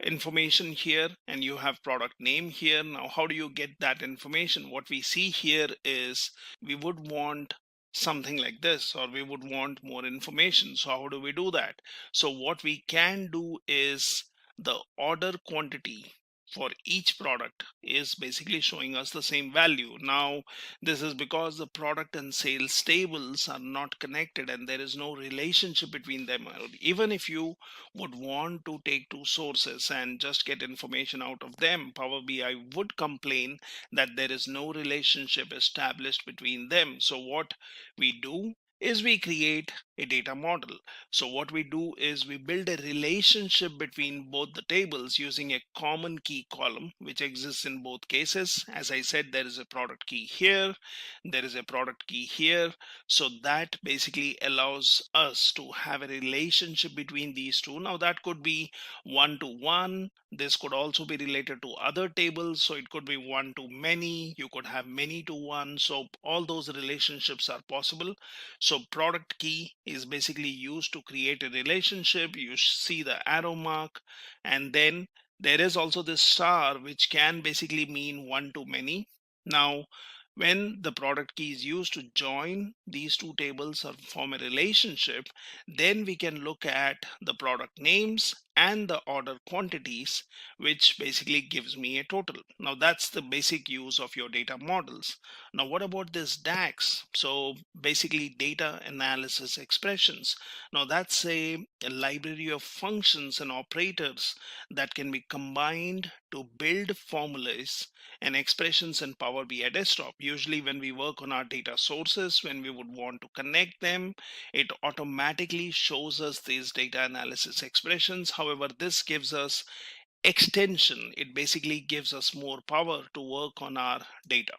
information here, and you have product name here. Now how do you get that information? What we see here is we would want something like this, or we would want more information. So how do we do that? So what we can do is the order quantity for each product is basically showing us the same value. Now this is because the product and sales tables are not connected and there is no relationship between them. Even if you would want to take two sources and just get information out of them, Power BI would complain that there is no relationship established between them. So what we do is we create a data model. So what we do is we build a relationship between both the tables using a common key column, which exists in both cases. As I said, there is a product key here, there is a product key here. So that basically allows us to have a relationship between these two. Now that could be one to one. This could also be related to other tables. So it could be one to many. You could have many to one. So all those relationships are possible. So product key is basically used to create a relationship. You see the arrow mark, and then there is also this star, which can basically mean one to many. Now when the product key is used to join these two tables or form a relationship, then we can look at the product names and the order quantities, which basically gives me a total. Now that's the basic use of your data models. Now what about this DAX? So basically data analysis expressions. Now that's a library of functions and operators that can be combined to build formulas and expressions in Power BI desktop. Usually when we work on our data sources, when we would want to connect them, it automatically shows us these data analysis expressions. However, this gives us extension. It basically gives us more power to work on our data.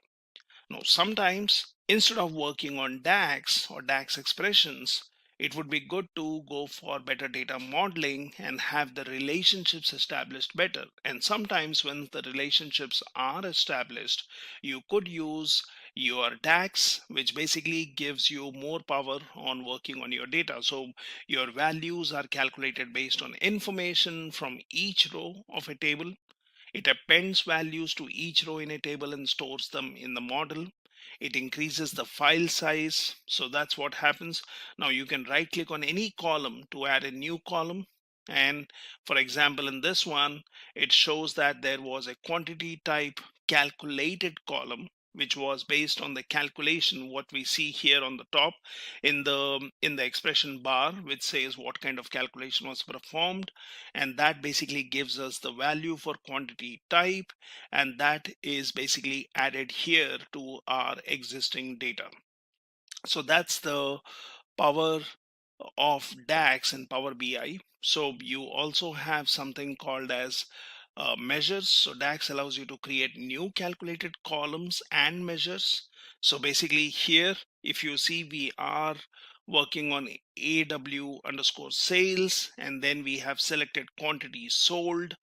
Now, sometimes instead of working on DAX or DAX expressions, it would be good to go for better data modeling and have the relationships established better. And sometimes when the relationships are established, you could use your DAX, which basically gives you more power on working on your data. So your values are calculated based on information from each row of a table. It appends values to each row in a table and stores them in the model. It increases the file size. So that's what happens. Now you can right click on any column to add a new column. And for example, in this one, it shows that there was a quantity type calculated column, which was based on the calculation what we see here on the top in the expression bar, which says what kind of calculation was performed. And that basically gives us the value for quantity type, and that is basically added here to our existing data. So that's the power of DAX and Power BI. So you also have something called as measures. So DAX allows you to create new calculated columns and measures. So basically here, if you see, we are working on AW underscore sales, and then we have selected quantities sold.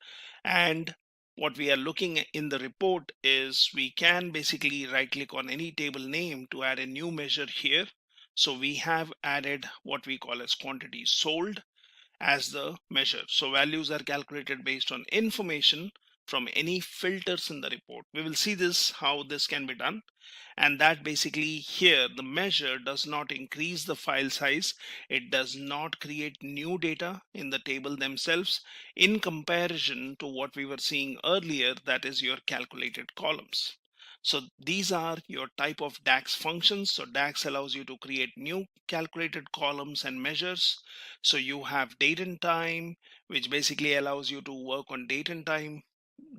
And what we are looking at in the report is we can basically right click on any table name to add a new measure here. So we have added what we call as quantities sold as the measure. So values are calculated based on information from any filters in the report. We will see this, how this can be done. And that basically here the measure does not increase the file size. It does not create new data in the table themselves in comparison to what we were seeing earlier, that is your calculated columns. So these are your type of DAX functions. So DAX allows you to create new calculated columns and measures. So you have date and time, which basically allows you to work on date and time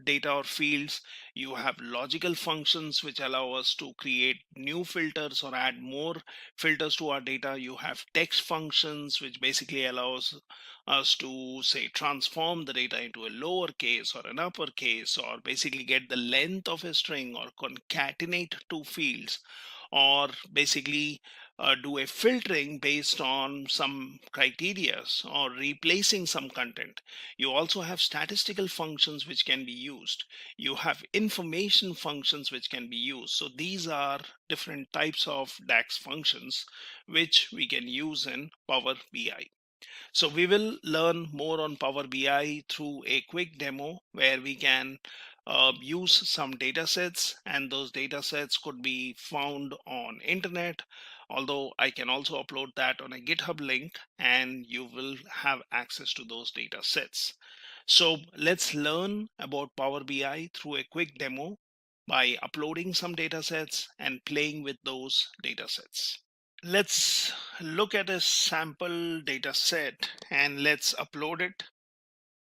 data or fields. You have logical functions which allow us to create new filters or add more filters to our data. You have text functions which basically allows us to say transform the data into a lowercase or an uppercase, or basically get the length of a string, or concatenate two fields, or basically do a filtering based on some criteria, or replacing some content. You also have statistical functions which can be used. You have information functions which can be used. So these are different types of DAX functions which we can use in Power BI. So we will learn more on Power BI through a quick demo where we can use some data sets, and those data sets could be found on internet, although I can also upload that on a GitHub link and you will have access to those data sets. So let's learn about Power BI through a quick demo by uploading some data sets and playing with those data sets. Let's look at a sample data set and let's upload it.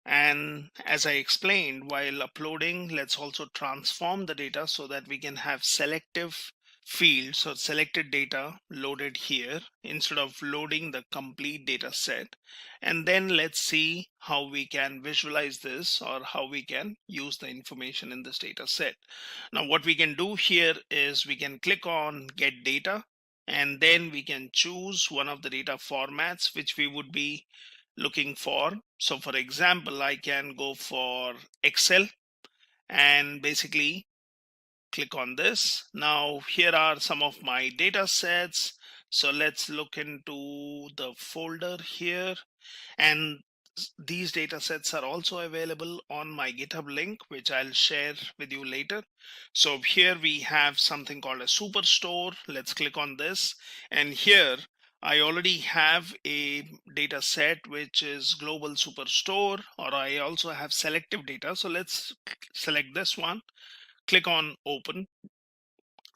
And as I explained, while uploading, let's also transform the data so that we can have selective fields or selected data loaded here instead of loading the complete data set. And then let's see how we can visualize this, or how we can use the information in this data set. Now what we can do here is we can click on get data, and then we can choose one of the data formats which we would be looking for. So for example, I can go for Excel and basically click on this. Now here are some of my data sets. So let's look into the folder here, and these data sets are also available on my GitHub link, which I'll share with you later. So here we have something called a superstore. Let's click on this, and here I already have a data set which is global superstore, or I also have selective data. So let's select this one, click on open.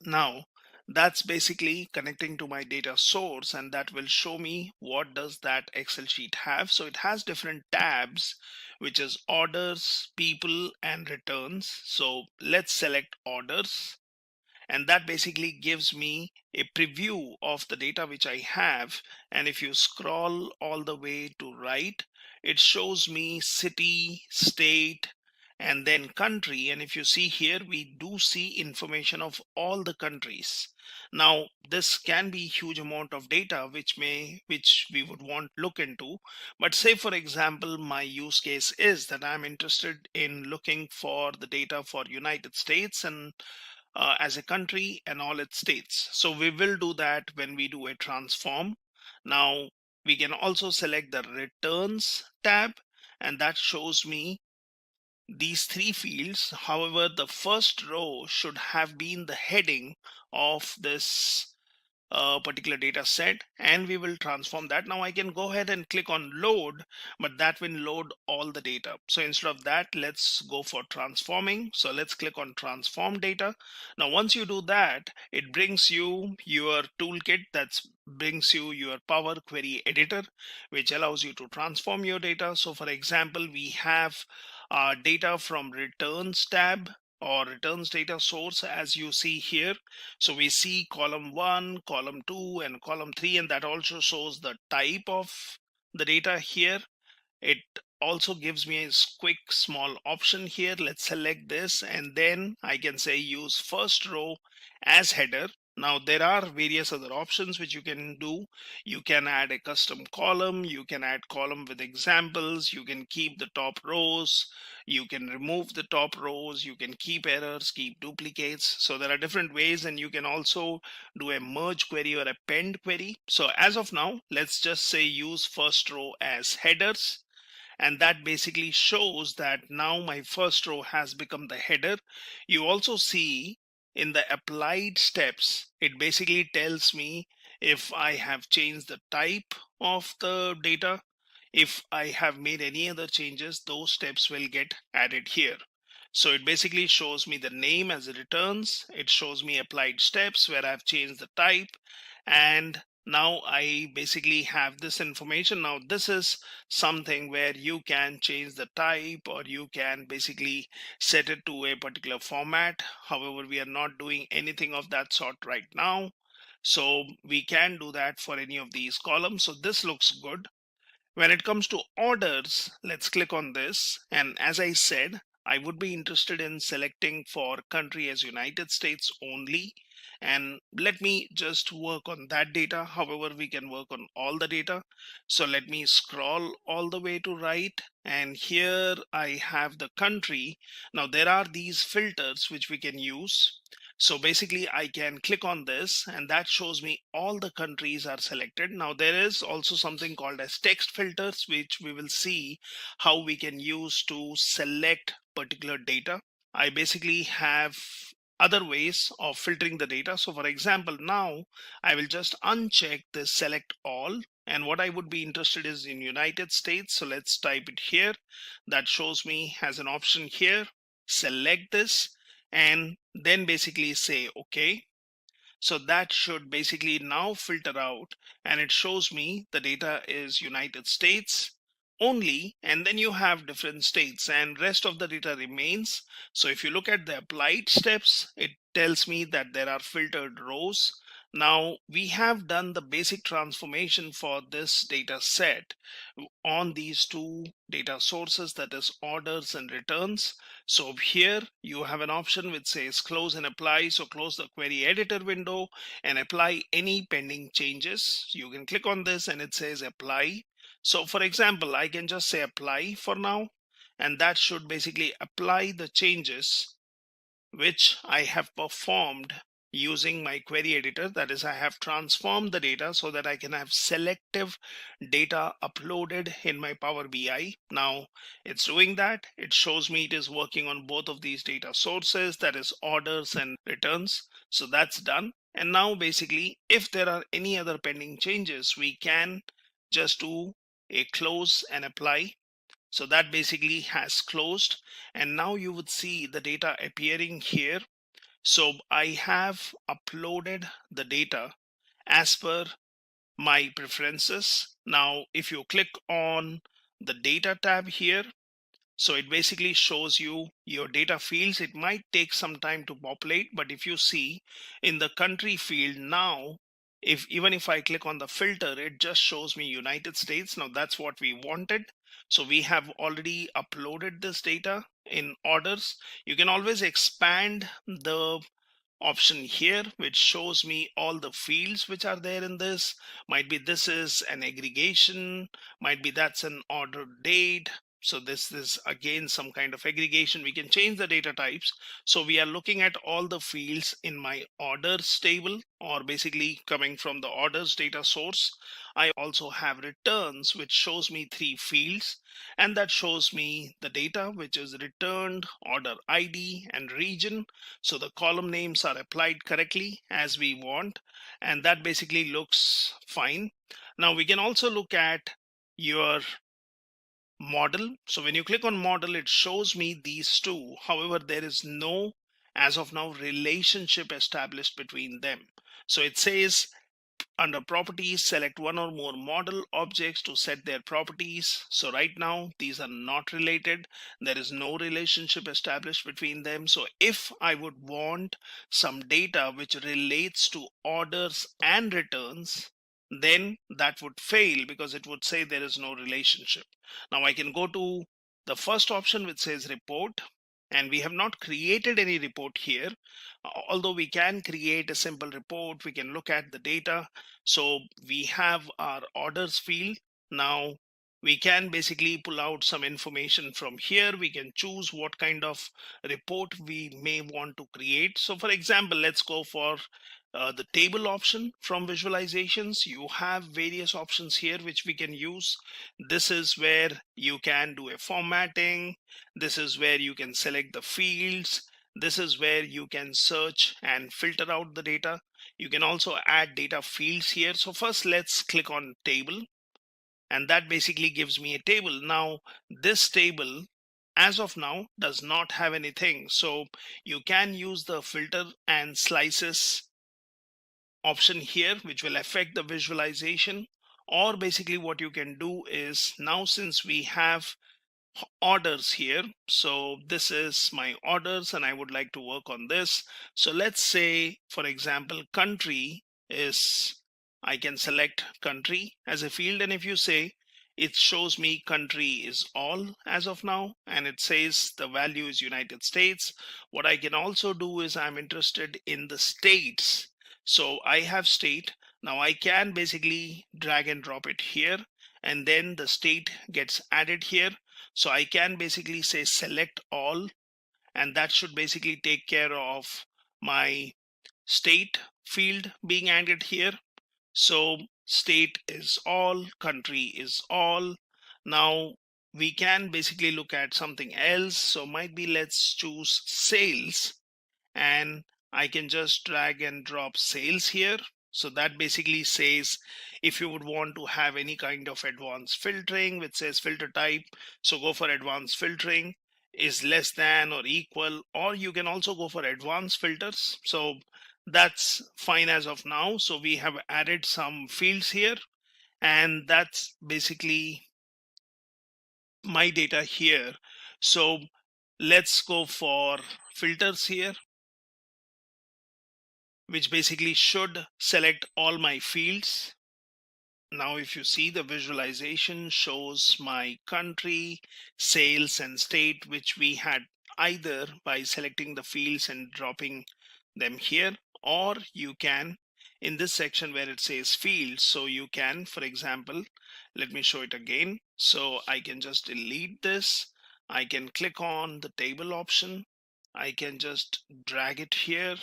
Now that's basically connecting to my data source, and that will show me what does that Excel sheet have. So it has different tabs, which is orders, people, and returns. So let's select orders, and that basically gives me a preview of the data which I have. And if you scroll all the way to right, it shows me city, state, and then country. And if you see here, we do see information of all the countries. Now this can be huge amount of data which we would want to look into. But say for example, my use case is that I'm interested in looking for the data for United States and as a country and all its states. So we will do that when we do a transform. Now we can also select the returns tab, and that shows me these three fields. However, the first row should have been the heading of this particular data set, and we will transform that. Now I can go ahead and click on load, but that will load all the data. So instead of that, let's go for transforming. So let's click on transform data. Now once you do that, it brings you your toolkit, that brings you your Power Query Editor, which allows you to transform your data. So for example, we have data from returns tab or returns data source, as you see here. So we see column 1, column 2, and column 3, and that also shows the type of the data here. It also gives me a quick small option here. Let's select this, and then I can say use first row as header. Now there are various other options which you can do. You can add a custom column, you can add column with examples, you can keep the top rows, you can remove the top rows, you can keep errors, keep duplicates. So there are different ways, and you can also do a merge query or append query. So as of now, let's just say use first row as headers, and that basically shows that now my first row has become the header. You also see in the applied steps, it basically tells me if I have changed the type of the data. If I have made any other changes, those steps will get added here. So it basically shows me the name as it returns. It shows me applied steps where I've changed the type, and now I basically have this information. Now this is something where you can change the type, or you can basically set it to a particular format. However, we are not doing anything of that sort right now, so we can do that for any of these columns. So this looks good. When it comes to orders, let's click on this. And as I said, I would be interested in selecting for country as United States only. And let me just work on that data. However, we can work on all the data. So let me scroll all the way to right. And here I have the country. Now there are these filters which we can use. So basically I can click on this, and that shows me all the countries are selected. Now there is also something called as text filters, which we will see how we can use to select particular data. I basically have other ways of filtering the data. So for example, now I will just uncheck this select all, and what I would be interested is in United States. So let's type it here. That shows me has an option here. Select this and then basically say OK. So that should basically now filter out, and it shows me the data is United States only, and then you have different states and rest of the data remains. So if you look at the applied steps, it tells me that there are filtered rows. Now we have done the basic transformation for this data set on these two data sources, that is orders and returns. So here you have an option which says close and apply. So close the query editor window and apply any pending changes. You can click on this and it says apply. So for example, I can just say apply for now, and that should basically apply the changes which I have performed using my query editor. That is, I have transformed the data so that I can have selective data uploaded in my Power BI. Now it's doing that. It shows me it is working on both of these data sources, that is orders and returns. So that's done. And now basically, if there are any other pending changes, we can just do a close and apply. So that basically has closed, and now you would see the data appearing here. So I have uploaded the data as per my preferences. Now if you click on the data tab here, so it basically shows you your data fields. It might take some time to populate, but if you see in the country field now, even if I click on the filter, it just shows me United States. Now that's what we wanted. So we have already uploaded this data in orders. You can always expand the option here, which shows me all the fields which are there in this. Might be this is an aggregation, might be that's an order date. So this is again some kind of aggregation. We can change the data types. So we are looking at all the fields in my orders table, or basically coming from the orders data source. I also have returns, which shows me 3 fields, and that shows me the data which is returned, order ID and region. So the column names are applied correctly as we want, and that basically looks fine. Now we can also look at your model. So when you click on model, it shows me these two. However, there is no, as of now, relationship established between them. So it says under properties, select one or more model objects to set their properties. So right now, these are not related. There is no relationship established between them. So if I would want some data which relates to orders and returns, then that would fail because it would say there is no relationship. Now I can go to the first option which says report. and we have not created any report here. Although we can create a simple report, we can look at the data. So we have our orders field. Now we can basically pull out some information from here. We can choose what kind of report we may want to create. So for example, let's go for the table option from visualizations. You have various options here which we can use. This is where you can do a formatting. This is where you can select the fields. This is where you can search and filter out the data. You can also add data fields here. So first let's click on table, and that basically gives me a table. Now this table as of now does not have anything, so you can use the filter and slices option here, which will affect the visualization. Or basically what you can do is, now since we have orders here, so this is my orders and I would like to work on this. So let's say, for example, country is, I can select country as a field, and if you say, it shows me country is all as of now, and it says the value is United States. What I can also do is, I'm interested in the states, so I have state. Now I can basically drag and drop it here, and then the state gets added here. So I can basically say select all, and that should basically take care of my state field being added here. So state is all, country is all. Now we can basically look at something else. So might be, let's choose sales, and I can just drag and drop sales here. So that basically says, if you would want to have any kind of advanced filtering, which says filter type, so go for advanced filtering is less than or equal, or you can also go for advanced filters. So that's fine as of now. So we have added some fields here, and that's basically my data here. So let's go for filters here, which basically should select all my fields. Now if you see, the visualization shows my country, sales, and state, which we had either by selecting the fields and dropping them here, or you can in this section where it says fields. So you can, for example, let me show it again. So I can just delete this. I can click on the table option. I can just drag it here.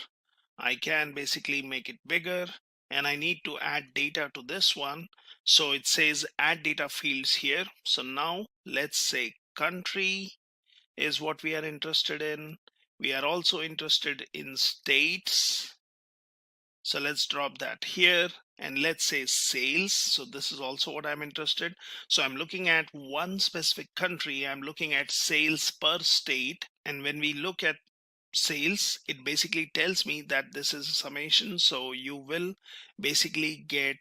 I can basically make it bigger, and I need to add data to this one. So it says add data fields here. So now let's say country is what we are interested in. We are also interested in states. So let's drop that here, and let's say sales. So this is also what I'm interested. So I'm looking at one specific country. I'm looking at sales per state. And when we look at sales, it basically tells me that this is a summation. So you will basically get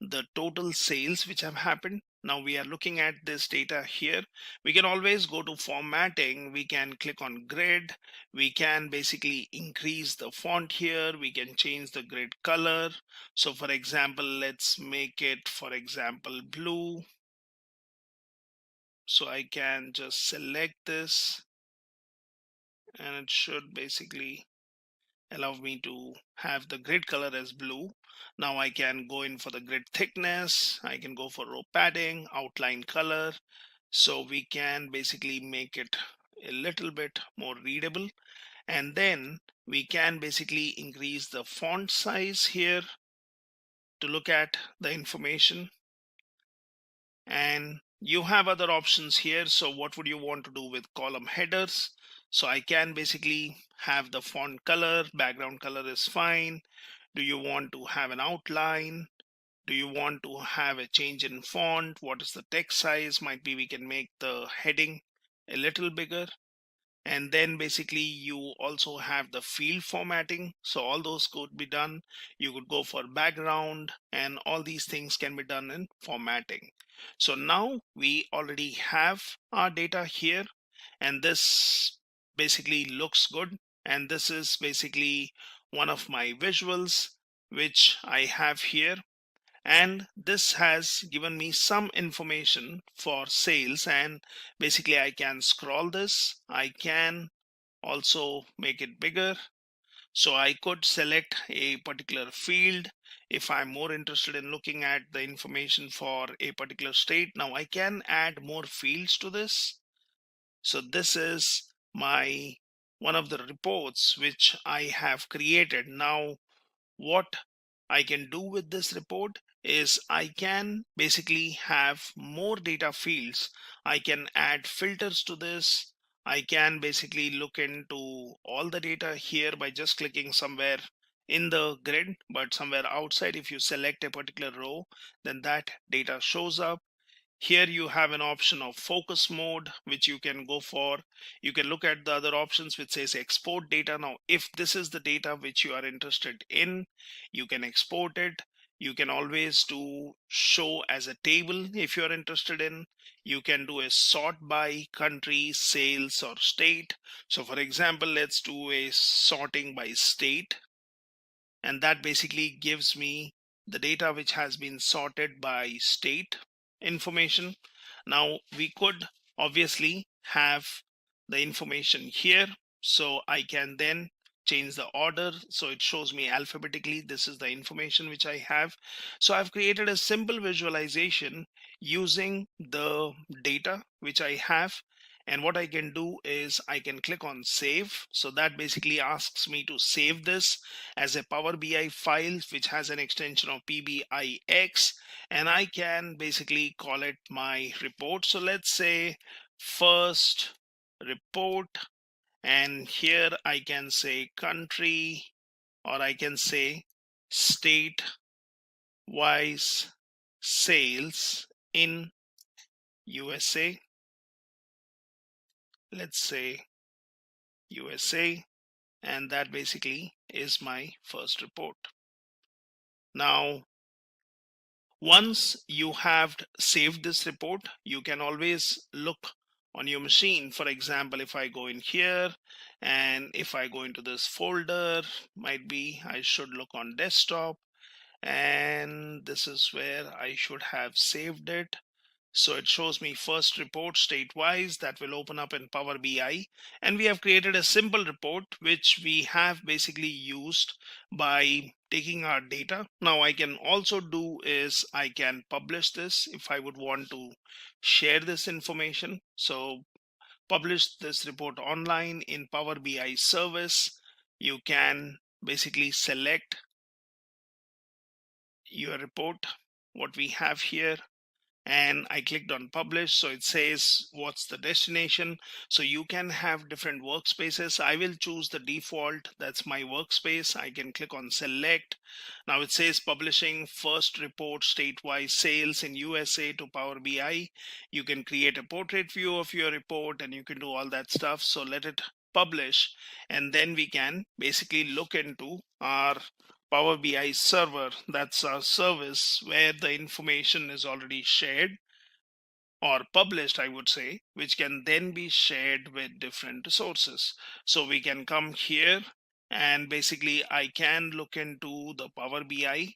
the total sales which have happened. Now we are looking at this data here. We can always go to formatting. We can click on grid. We can basically increase the font here. We can change the grid color. So for example, let's make it, for example, blue. So I can just select this, and it should basically allow me to have the grid color as blue. Now I can go in for the grid thickness. I can go for row padding, outline color. So we can basically make it a little bit more readable. And then we can basically increase the font size here to look at the information. And you have other options here. So what would you want to do with column headers? So I can basically have the font color, background color is fine. Do you want to have an outline? Do you want to have a change in font? What is the text size? Might be we can make the heading a little bigger. And then basically you also have the field formatting. So all those could be done. You could go for background, and all these things can be done in formatting. So now we already have our data here, and this basically looks good. And this is basically one of my visuals which I have here. And this has given me some information for sales, and basically I can scroll this. I can also make it bigger. So I could select a particular field if I'm more interested in looking at the information for a particular state. Now I can add more fields to this. So this is my one of the reports which I have created. Now what I can do with this report is I can basically have more data fields. I can add filters to this. I can basically look into all the data here by just clicking somewhere in the grid, but somewhere outside, if you select a particular row, then that data shows up. Here you have an option of focus mode, which you can go for. You can look at the other options which says export data. Now, if this is the data which you are interested in, you can export it. You can always do show as a table if you are interested in. You can do a sort by country, sales, or state. So for example, let's do a sorting by state. And that basically gives me the data which has been sorted by state information. Now we could obviously have the information here, so I can then change the order so it shows me alphabetically. This is the information which I have. So I've created a simple visualization using the data which I have. And what I can do is I can click on save. So that basically asks me to save this as a Power BI file which has an extension of PBIX, and I can basically call it my report. So let's say first report, and here I can say country, or I can say state wise sales in USA. Let's say USA, and that basically is my first report. Now once you have saved this report, you can always look on your machine. For example, if I go in here and if I go into this folder, might be I should look on desktop, and this is where I should have saved it. So it shows me first report state-wise. That will open up in Power BI. And we have created a simple report which we have basically used by taking our data. Now I can also do is I can publish this if I would want to share this information. So publish this report online in Power BI service. You can basically select your report, what we have here, and I clicked on publish. So it says what's the destination. So you can have different workspaces. I will choose the default, that's my workspace. I can click on select. Now it says publishing first report statewide sales in USA to Power BI. You can create a portrait view of your report and you can do all that stuff. So let it publish, and then we can basically look into our Power BI server. That's our service where the information is already shared or published, I would say, which can then be shared with different sources. So we can come here and basically I can look into the Power BI,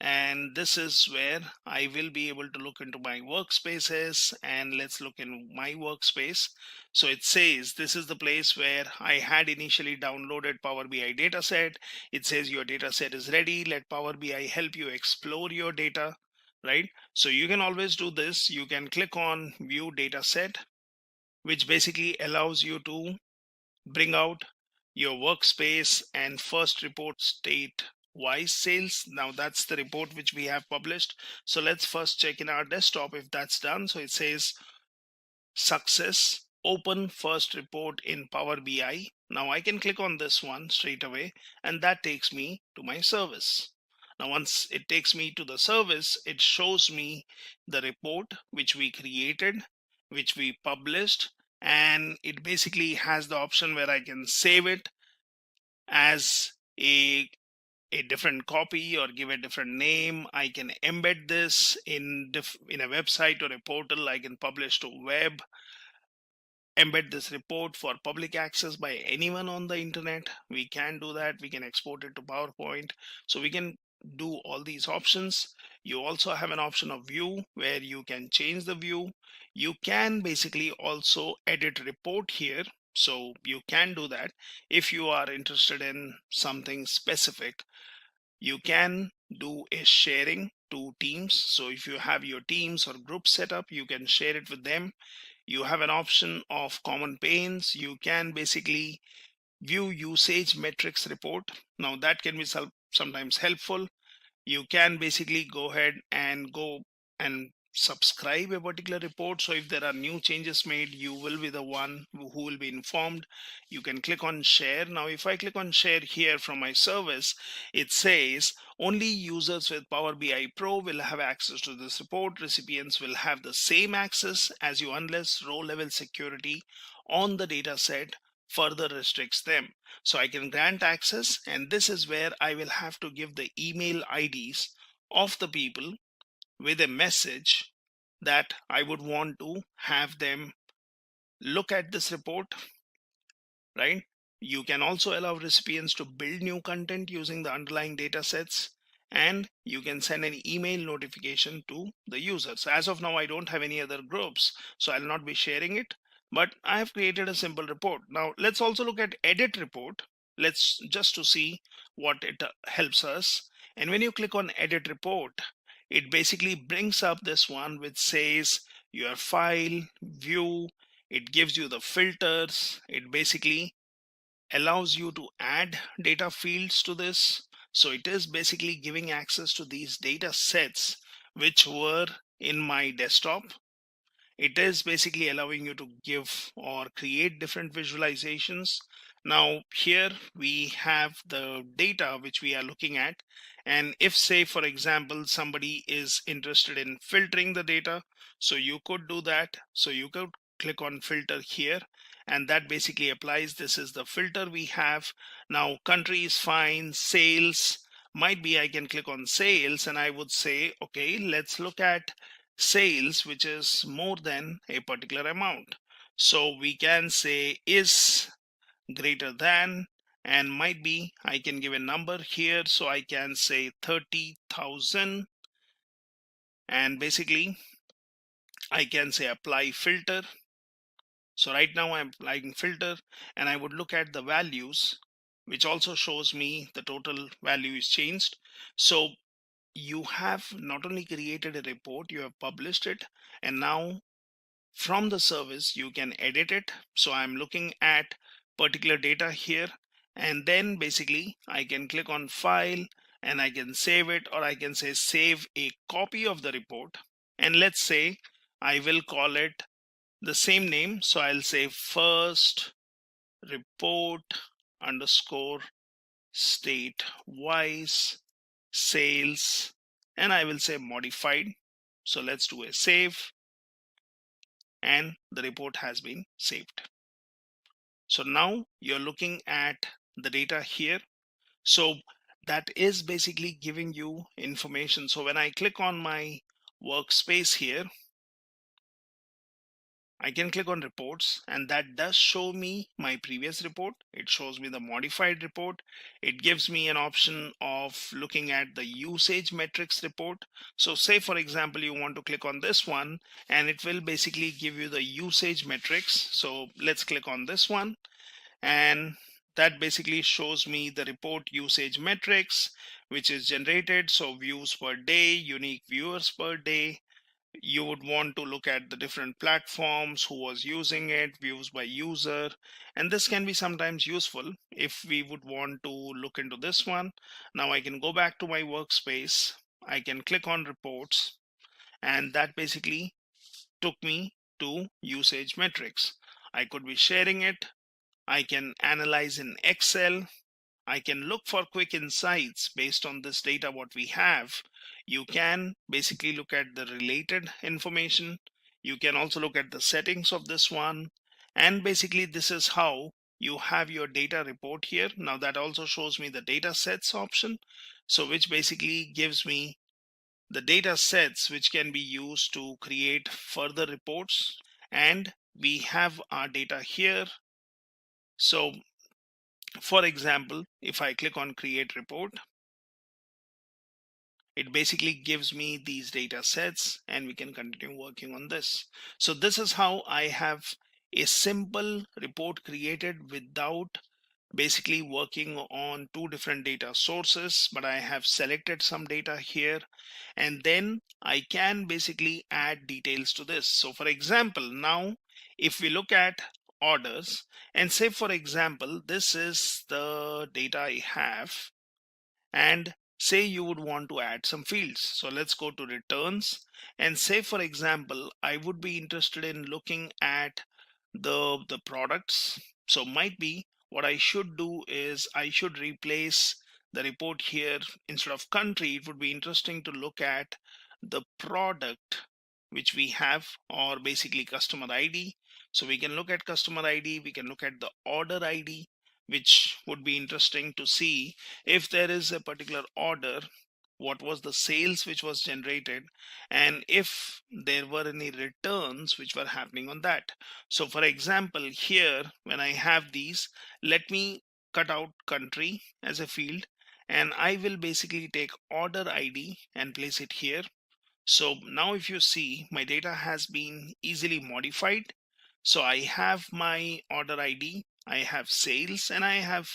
and this is where I will be able to look into my workspaces. And let's look in my workspace. So it says this is the place where I had initially downloaded Power BI dataset. It says your dataset is ready. Let Power BI help you explore your data, right? So you can always do this. You can click on view dataset, which basically allows you to bring out your workspace and first report state wise sales. Now that's the report which we have published. So let's first check in our desktop if that's done. So it says success, open first report in Power BI. Now I can click on this one straight away, and that takes me to my service. Now once it takes me to the service, it shows me the report which we created, which we published, and it basically has the option where I can save it as a different copy or give a different name. I can embed this in a website or a portal. I can publish to web, embed this report for public access by anyone on the internet. We can do that. We can export it to PowerPoint. So we can do all these options. You also have an option of view where you can change the view. You can basically also edit report here. So you can do that. If you are interested in something specific, you can do a sharing to teams. So if you have your teams or groups set up, you can share it with them. You have an option of common panes. You can basically view usage metrics report. Now that can be sometimes helpful. You can basically go ahead and go and subscribe a particular report. So if there are new changes made, you will be the one who will be informed. You can click on share. Now if I click on share here from my service, it says only users with Power BI Pro will have access to this report. Recipients will have the same access as you unless row level security on the data set further restricts them. So I can grant access, and this is where I will have to give the email IDs of the people with a message that I would want to have them look at this report, right? You can also allow recipients to build new content using the underlying data sets, and you can send an email notification to the users. As of now, I don't have any other groups, so I'll not be sharing it, but I have created a simple report. Now let's also look at edit report. Let's just to see what it helps us. And when you click on edit report, it basically brings up this one which says your file, view. It gives you the filters. It basically allows you to add data fields to this. So it is basically giving access to these data sets which were in my desktop. It is basically allowing you to give or create different visualizations. Now here we have the data which we are looking at, and if say for example somebody is interested in filtering the data, so you could do that. So you could click on filter here, and that basically applies. This is the filter we have. Now country is fine, sales might be. I can click on sales and I would say okay, let's look at sales which is more than a particular amount. So we can say is greater than, and might be I can give a number here. So I can say 30,000, and basically I can say apply filter. So right now I'm applying filter, and I would look at the values, which also shows me the total value is changed. So you have not only created a report, you have published it, and now from the service you can edit it. So I'm looking at particular data here, and then basically I can click on file and I can save it, or I can say save a copy of the report, and let's say I will call it the same name. So I'll say first report underscore state wise sales, and I will say modified. So let's do a save, and the report has been saved. So now you're looking at the data here. So that is basically giving you information. So when I click on my workspace here, I can click on reports, and that does show me my previous report. It shows me the modified report. It gives me an option of looking at the usage metrics report. So say for example you want to click on this one, and it will basically give you the usage metrics. So let's click on this one, and that basically shows me the report usage metrics which is generated. So views per day, unique viewers per day. You would want to look at the different platforms, who was using it, views by user, and this can be sometimes useful if we would want to look into this one. Now I can go back to my workspace, I can click on reports, and that basically took me to usage metrics. I could be sharing it, I can analyze in Excel, I can look for quick insights based on this data what we have. You can basically look at the related information. You can also look at the settings of this one. And basically this is how you have your data report here. Now that also shows me the data sets option. So which basically gives me the data sets which can be used to create further reports. And we have our data here. So for example, if I click on create report, it basically gives me these data sets, and we can continue working on this. So this is how I have a simple report created without basically working on two different data sources, but I have selected some data here, and then I can basically add details to this. So for example, now if we look at orders and say, for example, this is the data I have, and say you would want to add some fields. So let's go to returns and say, for example, I would be interested in looking at the products. So might be what I should do is I should replace the report here. Instead of country, it would be interesting to look at the product which we have, or basically customer ID. So we can look at customer ID, we can look at the order ID, which would be interesting to see if there is a particular order, what was the sales which was generated, and if there were any returns which were happening on that. So for example, here when I have these, let me cut out country as a field, and I will basically take order ID and place it here. So now if you see, my data has been easily modified. So I have my order ID, I have sales, and I have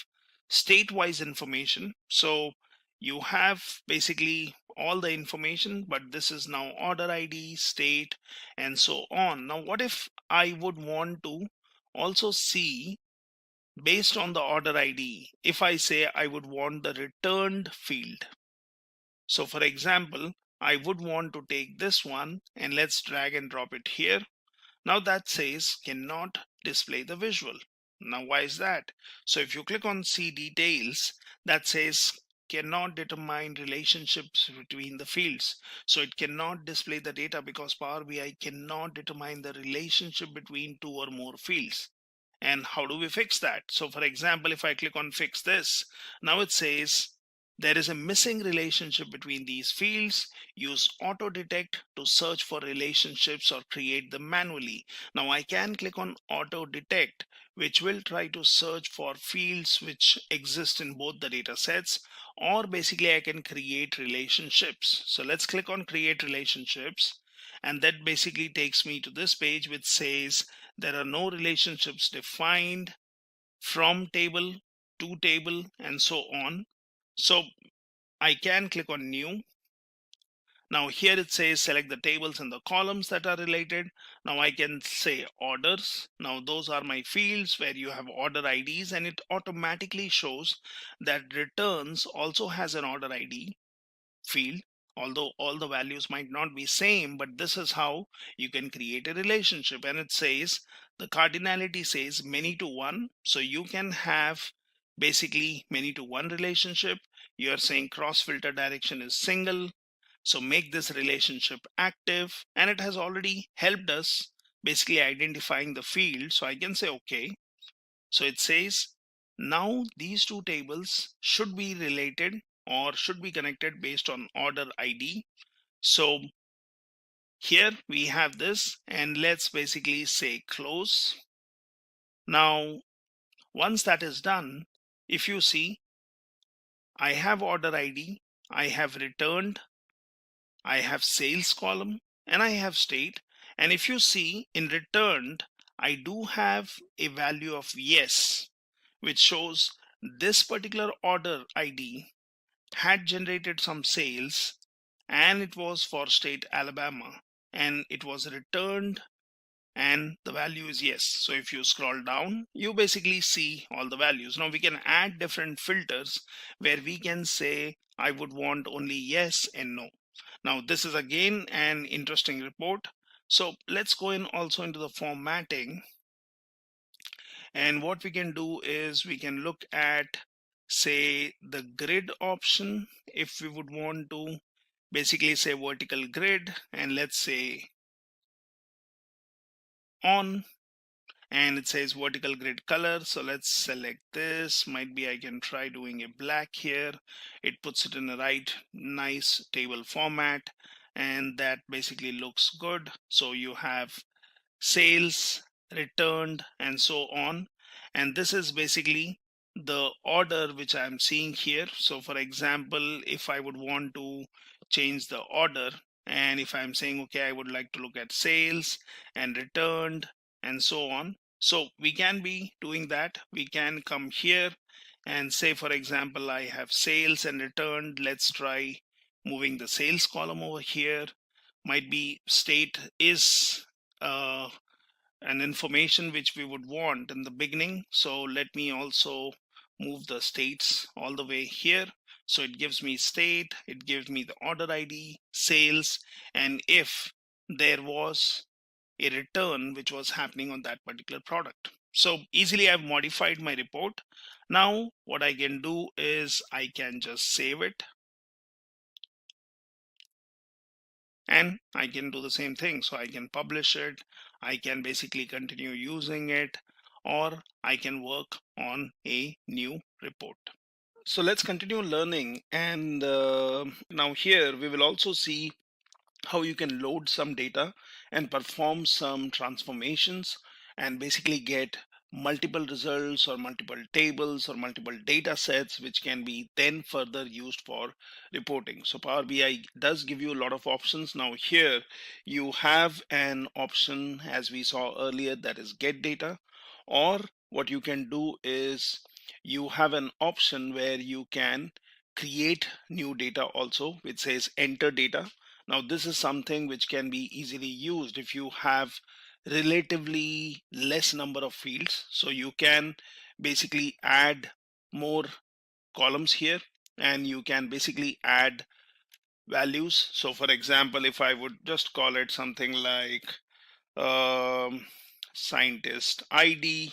state-wise information. So you have basically all the information, but this is now order ID, state, and so on. Now, what if I would want to also see based on the order ID, if I say I would want the returned field. So for example, I would want to take this one and let's drag and drop it here. Now that says cannot display the visual. Now why is that? So if you click on see details, that says cannot determine relationships between the fields. So it cannot display the data because Power BI cannot determine the relationship between two or more fields. And how do we fix that? So for example, if I click on fix this, now it says there is a missing relationship between these fields. Use auto detect to search for relationships or create them manually. Now I can click on auto detect, which will try to search for fields which exist in both the data sets, or basically I can create relationships. So let's click on create relationships, and that basically takes me to this page which says there are no relationships defined from table to table and so on. So I can click on new. Now here it says select the tables and the columns that are related. Now I can say orders. Now those are my fields where you have order IDs, and it automatically shows that returns also has an order ID field, although all the values might not be same, but this is how you can create a relationship. And it says the cardinality says many to one, so you can have basically many to one relationship. You are saying cross filter direction is single, so make this relationship active, and it has already helped us basically identifying the field. So I can say okay. So it says now these two tables should be related or should be connected based on order ID. So here we have this, and let's basically say close. Now once that is done, if you see, I have order ID, I have returned, I have sales column, and I have state. And if you see in returned, I do have a value of yes, which shows this particular order ID had generated some sales, and it was for state Alabama, and it was returned, and the value is yes. So if you scroll down, you basically see all the values. Now we can add different filters where we can say I would want only yes and no. Now this is again an interesting report. So let's go in also into the formatting, and what we can do is we can look at, say, the grid option. If we would want to basically say vertical grid, and let's say on, and it says vertical grid color. So let's select this. Might be I can try doing a black here. It puts it in the right nice table format, and that basically looks good. So you have sales, returned, and so on. And this is basically the order which I'm seeing here. So for example, if I would want to change the order, and if I'm saying, okay, I would like to look at sales and returned and so on, So we can be doing that. We can come here and say, for example, I have sales and returned. Let's try moving the sales column over here. Might be state is an information which we would want in the beginning. So let me also move the states all the way here. So it gives me state, it gives me the order ID, sales, and if there was a return which was happening on that particular product. So easily I've modified my report. Now what I can do is I can just save it, and I can do the same thing. So I can publish it, I can basically continue using it, or I can work on a new report. So let's continue learning, and now here we will also see how you can load some data and perform some transformations and basically get multiple results or multiple tables or multiple data sets which can be then further used for reporting. So Power BI does give you a lot of options. Now here you have an option, as we saw earlier, that is get data, or what you can do is you have an option where you can create new data also, which says enter data. Now this is something which can be easily used if you have relatively less number of fields. So you can basically add more columns here, and you can basically add values. So for example, if I would just call it something like scientist ID,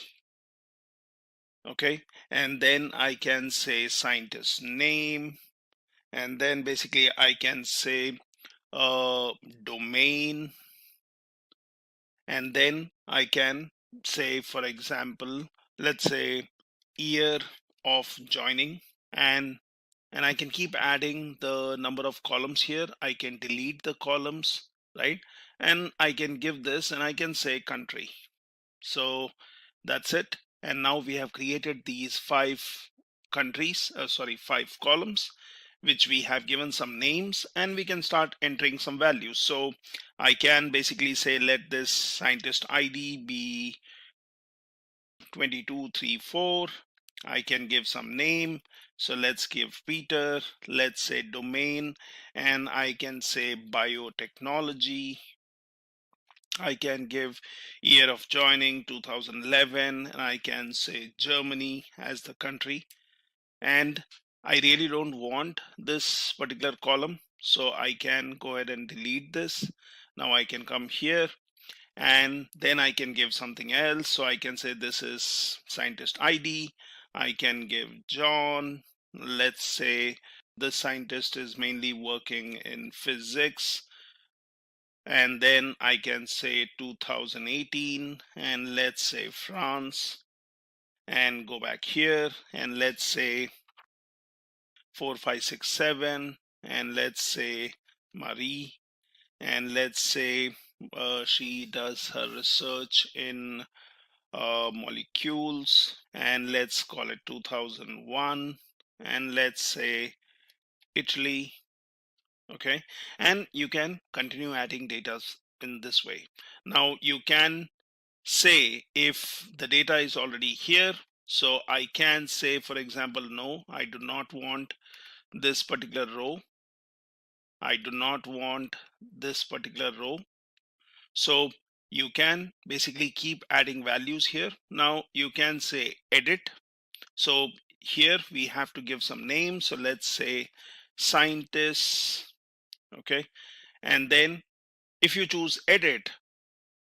okay, and then I can say scientist name, and then basically I can say domain, and then I can say, for example, let's say year of joining, and I can keep adding the number of columns here. I can delete the columns, right? And I can give this, and I can say country. So that's it. And now we have created these five columns, which we have given some names, and we can start entering some values. So I can basically say, let this scientist ID be 2234. I can give some name. So let's give Peter, let's say domain, and I can say biotechnology. I can give year of joining 2011, and I can say Germany as the country. And I really don't want this particular column, so I can go ahead and delete this. Now I can come here, and then I can give something else. So I can say this is scientist ID. I can give John. Let's say the scientist is mainly working in physics, and then I can say 2018, and let's say France, and go back here, and let's say 4567, and let's say Marie, and let's say she does her research in molecules, and let's call it 2001, and let's say Italy. Okay, and you can continue adding data in this way. Now you can say if the data is already here, so I can say, for example, no, I do not want this particular row. I do not want this particular row. So you can basically keep adding values here. Now you can say edit. So here we have to give some names. So let's say scientists. Okay, and then if you choose edit,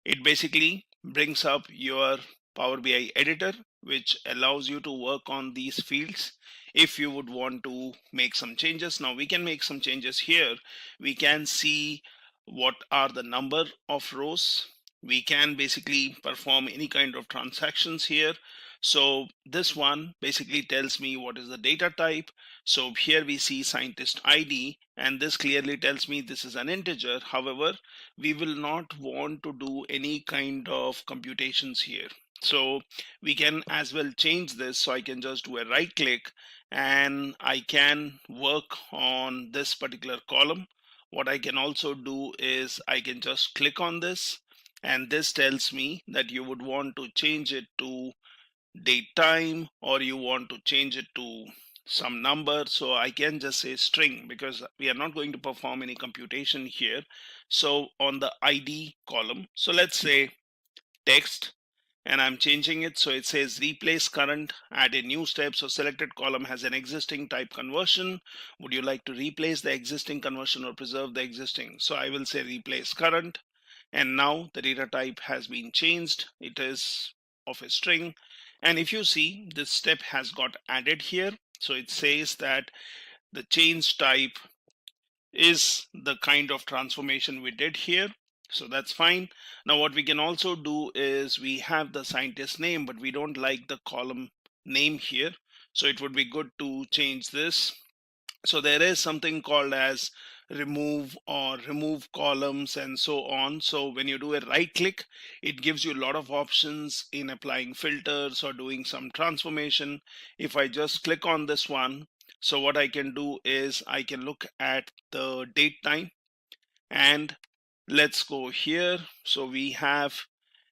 it basically brings up your Power BI editor, which allows you to work on these fields if you would want to make some changes. Now we can make some changes here. We can see what are the number of rows. We can basically perform any kind of transactions here. So this one basically tells me what is the data type. So here we see scientist ID, and this clearly tells me this is an integer. However, we will not want to do any kind of computations here. So we can as well change this. So I can just do a right click, and I can work on this particular column. What I can also do is I can just click on this, and this tells me that you would want to change it to date time, or you want to change it to some number. So I can just say string, because we are not going to perform any computation here. So on the ID column, so let's say text, and I'm changing it. So it says replace current, add a new step. So selected column has an existing type conversion. Would you like to replace the existing conversion or preserve the existing? So I will say replace current, and now the data type has been changed. It is of a string, and if you see, this step has got added here. So it says that the change type is the kind of transformation we did here. So that's fine. Now what we can also do is, we have the scientist name, but we don't like the column name here. So it would be good to change this. So there is something called as remove or remove columns and so on. So when you do a right click, it gives you a lot of options in applying filters or doing some transformation. If I just click on this one, so what I can do is I can look at the date time, and let's go here. So we have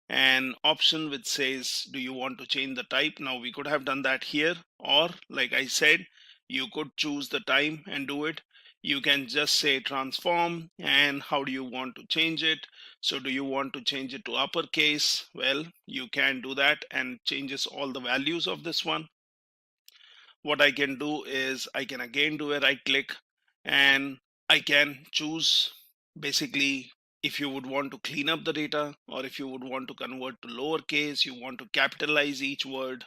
an option which says, do you want to change the type? Now we could have done that here, or like I said, you could choose the time and do it. You can just say transform, and how do you want to change it? So do you want to change it to uppercase? Well, you can do that, and changes all the values of this one. What I can do is, I can again do a right click, and I can choose, basically, if you would want to clean up the data, or if you would want to convert to lowercase, you want to capitalize each word.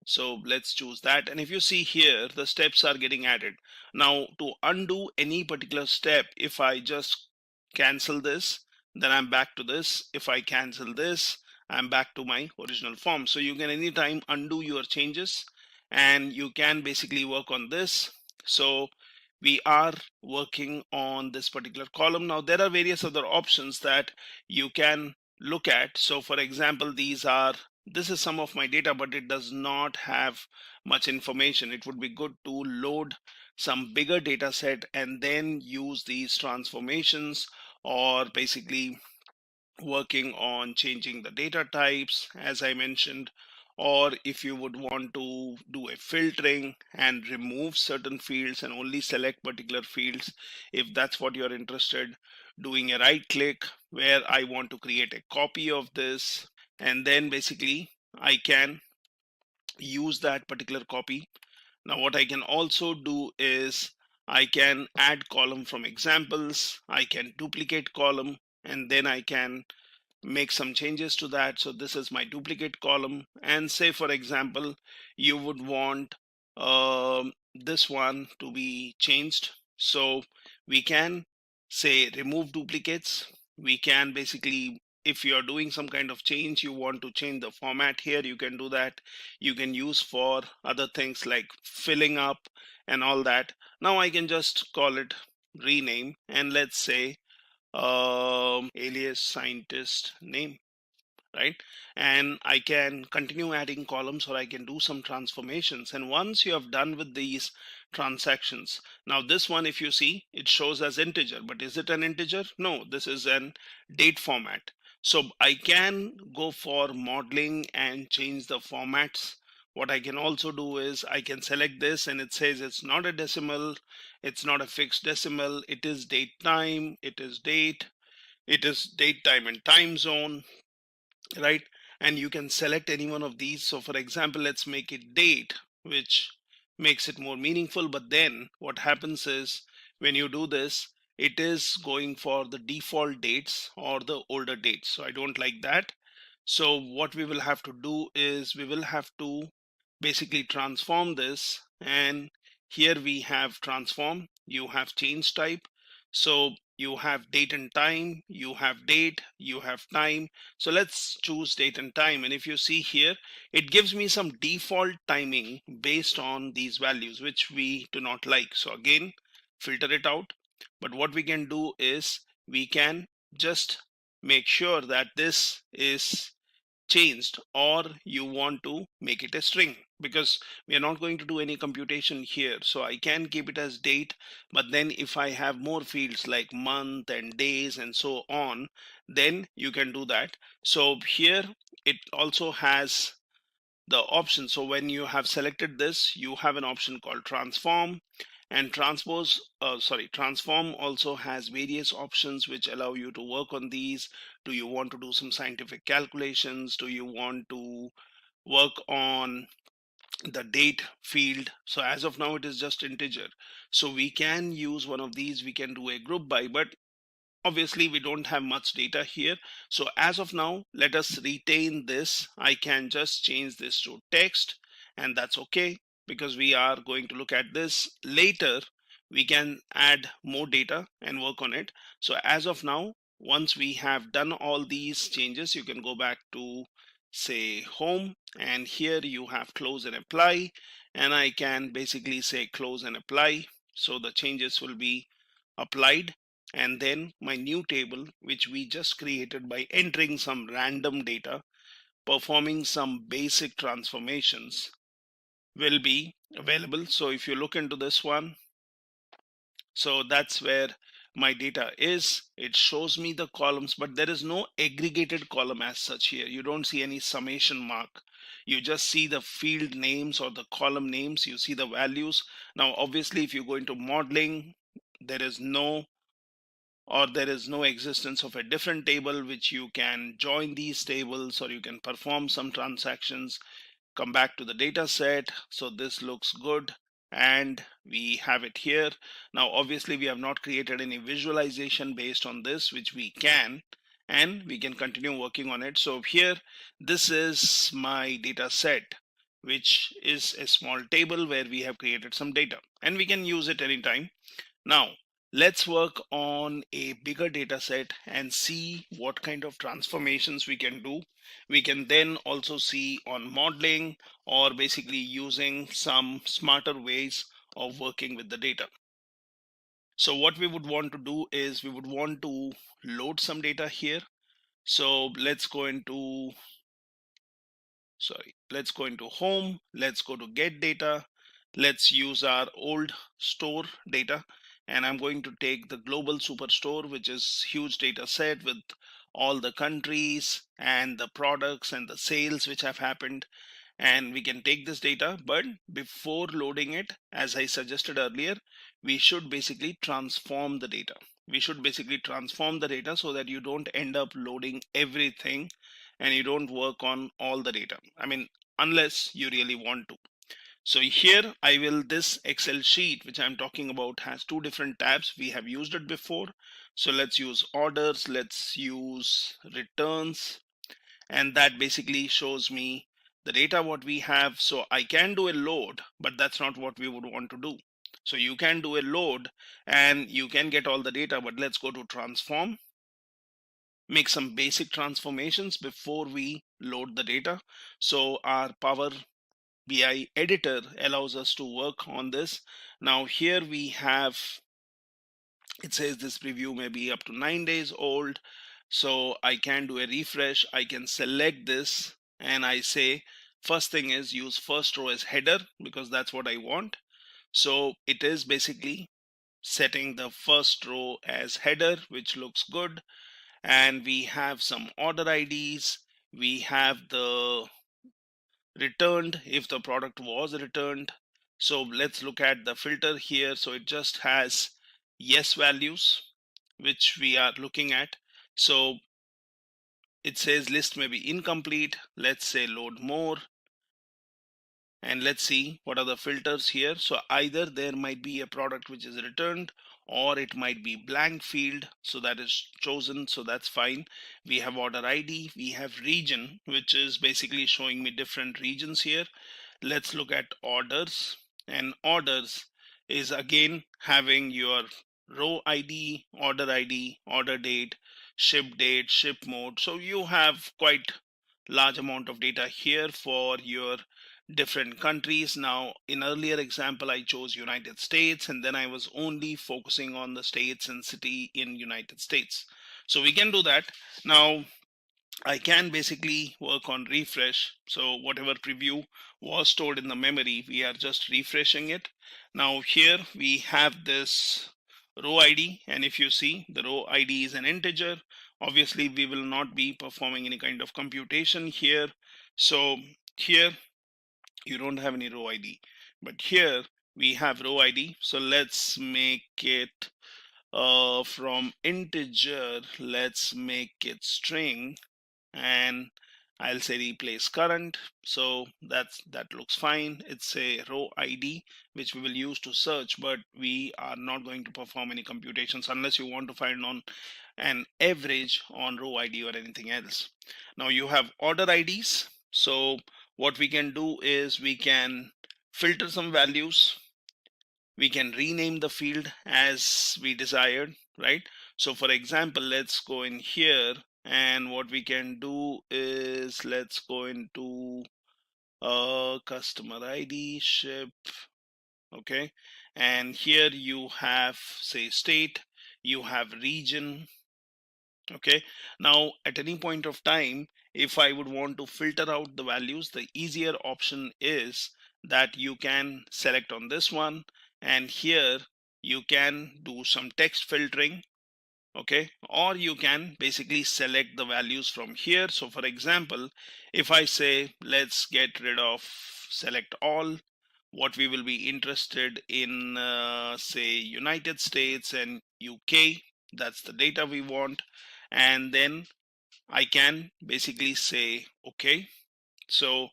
So let's choose that. And if you see here, the steps are getting added. Now to undo any particular step, if I just cancel this, then I'm back to this. If I cancel this, I'm back to my original form. So you can anytime undo your changes, and you can basically work on this. So we are working on this particular column. Now there are various other options that you can look at. So for example, this is some of my data, but it does not have much information. It would be good to load some bigger data set and then use these transformations, or basically working on changing the data types, as I mentioned. Or if you would want to do a filtering and remove certain fields and only select particular fields, if that's what you're interested, doing a right click where I want to create a copy of this, and then basically I can use that particular copy. Now what I can also do is, I can add column from examples, I can duplicate column, and then I can make some changes to that. So this is my duplicate column, and say for example, you would want this one to be changed. So we can say remove duplicates. We can basically, if you're doing some kind of change, you want to change the format here, you can do that. You can use for other things like filling up and all that. Now I can just call it rename, and let's say alias scientist name, right? And I can continue adding columns, or I can do some transformations. And once you have done with these transactions, now this one, if you see, it shows as integer, but is it an integer? No, this is an date format. So I can go for modeling and change the formats. What I can also do is, I can select this, and it says it's not a decimal, it's not a fixed decimal, it is date time, it is date, it is date time and time zone, right? And you can select any one of these. So for example, let's make it date, which makes it more meaningful. But then what happens is, when you do this, it is going for the default dates or the older dates. So I don't like that. So what we will have to do is, we will have to basically transform this. And here we have transform, you have change type. So you have date and time, you have date, you have time. So let's choose date and time. And if you see here, it gives me some default timing based on these values, which we do not like. So again, filter it out. But what we can do is, we can just make sure that this is changed, or you want to make it a string. because we are not going to do any computation here. So I can keep it as date, but then if I have more fields like month and days and so on, then you can do that. So here it also has the option. So when you have selected this, you have an option called transform, and transform also has various options which allow you to work on these. Do you want to do some scientific calculations? Do you want to work on the date field? So as of now it is just integer, so we can use one of these. We can do a group by, but obviously we don't have much data here. So as of now, let us retain this. I can just change this to text, and that's okay, because we are going to look at this later. We can add more data and work on it. So as of now, once we have done all these changes, you can go back to say home, and here you have close and apply, and I can basically say close and apply. So the changes will be applied, and then my new table, which we just created by entering some random data, performing some basic transformations, will be available. So if you look into this one, so that's where my data is. It shows me the columns, but there is no aggregated column as such here. You don't see any summation mark. You just see the field names or the column names. You see the values. Now obviously if you go into modeling, there is no existence of a different table which you can join these tables, or you can perform some transactions, come back to the data set. So this looks good, and we have it here. Now obviously we have not created any visualization based on this, which we can, and we can continue working on it. So here, this is my data set, which is a small table where we have created some data, and we can use it anytime. Now, let's work on a bigger data set and see what kind of transformations we can do. We can then also see on modeling, or basically using some smarter ways of working with the data. So what we would want to do is we would want to load some data here. So let's go into home. Let's go to get data. Let's use our old store data, and I'm going to take the global superstore, which is huge data set with all the countries and the products and the sales which have happened. And we can take this data, but before loading it, as I suggested earlier, we should basically transform the data. So that you don't end up loading everything and you don't work on all the data. I mean, unless you really want to. So here this Excel sheet which I'm talking about has two different tabs. We have used it before. So let's use orders, let's use returns, and that basically shows me the data what we have. So I can do a load, but that's not what we would want to do. So you can do a load and you can get all the data, but let's go to transform, make some basic transformations before we load the data. So our Power BI editor allows us to work on this. Now here we have, it says this preview may be up to 9 days old. So I can do a refresh. I can select this and I say, first thing is use first row as header, because that's what I want. So it is basically setting the first row as header, which looks good. And we have some order IDs. We have the returned if the product was returned. So let's look at the filter here. So it just has yes values, which we are looking at. So it says list may be incomplete. Let's say load more. And let's see what are the filters here. So either there might be a product which is returned, or it might be blank field, so that is chosen, so that's fine. We have order ID, we have region, which is basically showing me different regions here. Let's look at orders, and orders is again having your row ID, order date, ship mode. So you have quite large amount of data here for your different countries. Now in earlier example I chose United States, and then I was only focusing on the states and city in United States. So we can do that. Now I can basically work on refresh. So whatever preview was stored in the memory, we are just refreshing it. Now here we have this row ID, and if you see, the row ID is an integer. Obviously we will not be performing any kind of computation here. So here you don't have any row ID, but here we have row ID. So let's make it from integer, let's make it string, and I'll say replace current. So that looks fine. It's a row ID which we will use to search, but we are not going to perform any computations unless you want to find on an average on row ID or anything else. Now you have order IDs. So what we can do is we can filter some values. We can rename the field as we desired, right? So for example, let's go in here, and what we can do is let's go into customer ID ship. Okay, and here you have, say, state, you have region. Okay, now at any point of time, if I would want to filter out the values, the easier option is that you can select on this one, and here you can do some text filtering. Okay, or you can basically select the values from here. So for example, if I say let's get rid of select all, what we will be interested in, say United States and UK, that's the data we want, and then I can basically say okay. So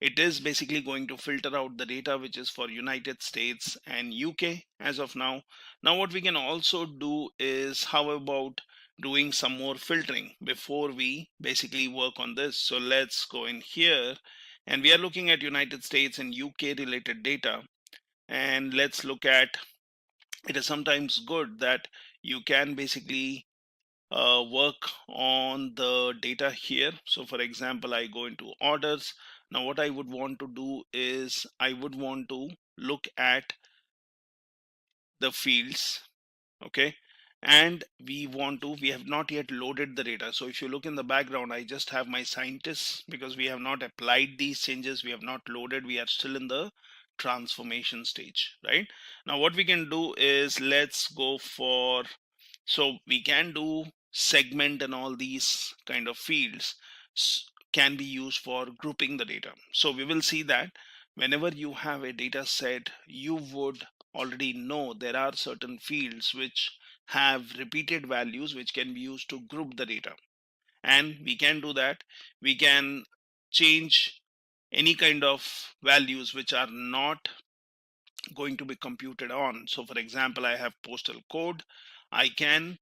it is basically going to filter out the data which is for United States and UK as of now. Now what we can also do is, how about doing some more filtering before we basically work on this. So let's go in here, and we are looking at United States and UK related data, and let's look at, it is sometimes good that you can basically work on the data here. So for example, I go into orders. Now what I would want to do is I would want to look at the fields. Okay, and we have not yet loaded the data. So if you look in the background, I just have my scientists, because we have not applied these changes, we have not loaded, we are still in the transformation stage, right? Now what we can do is let's go for, so we can do segment, and all these kind of fields can be used for grouping the data. So we will see that whenever you have a data set, you would already know there are certain fields which have repeated values which can be used to group the data. And we can do that. We can change any kind of values which are not going to be computed on. So for example, I have postal code. I can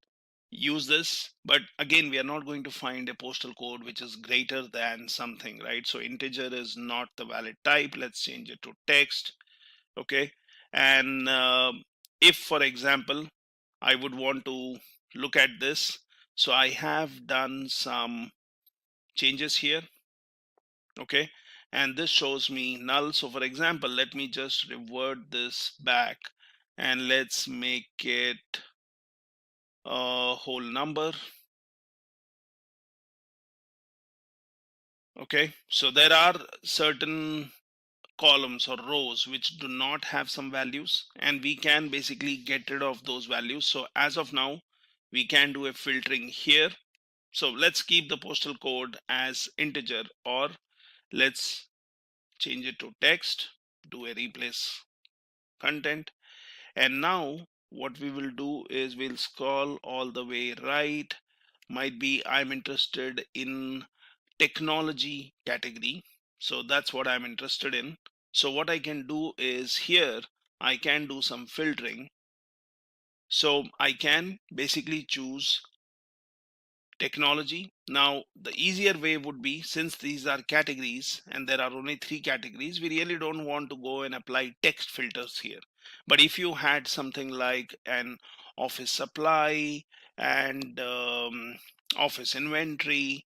use this, but again, we are not going to find a postal code which is greater than something, right? So integer is not the valid type. Let's change it to text. Okay, and if for example I would want to look at this, so I have done some changes here. Okay, and this shows me null. So for example, let me just revert this back, and let's make it a whole number. Okay, so there are certain columns or rows which do not have some values, and we can basically get rid of those values. So as of now, we can do a filtering here. So let's keep the postal code as integer, or let's change it to text, do a replace content. And now what we will do is we'll scroll all the way right. Might be I'm interested in technology category, so that's what I'm interested in. So what I can do is here I can do some filtering. So I can basically choose technology. Now the easier way would be, since these are categories and there are only 3 categories, we really don't want to go and apply text filters here. But if you had something like an office supply and office inventory,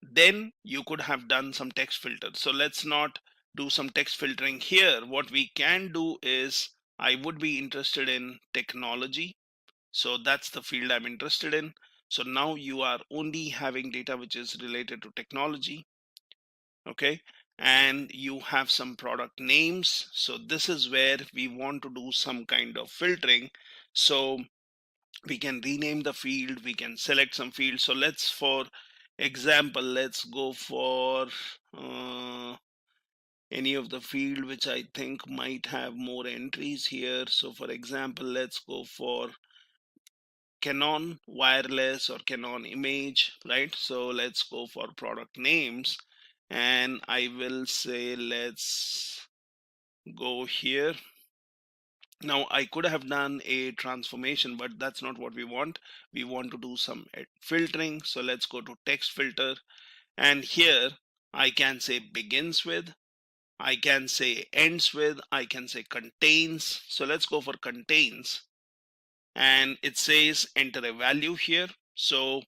then you could have done some text filters. So let's not do some text filtering here. What we can do is, I would be interested in technology, so that's the field I'm interested in. So now you are only having data which is related to technology. Okay, and you have some product names. So this is where we want to do some kind of filtering. So we can rename the field, we can select some fields. So let's, for example, let's go for any of the field which I think might have more entries here. So for example, let's go for Canon wireless or Canon image, right? So let's go for product names, and I will say let's go here. Now I could have done a transformation, but that's not what we want. We want to do some filtering. So let's go to text filter, and here I can say begins with, I can say ends with, I can say contains. So let's go for contains, and it says enter a value here. So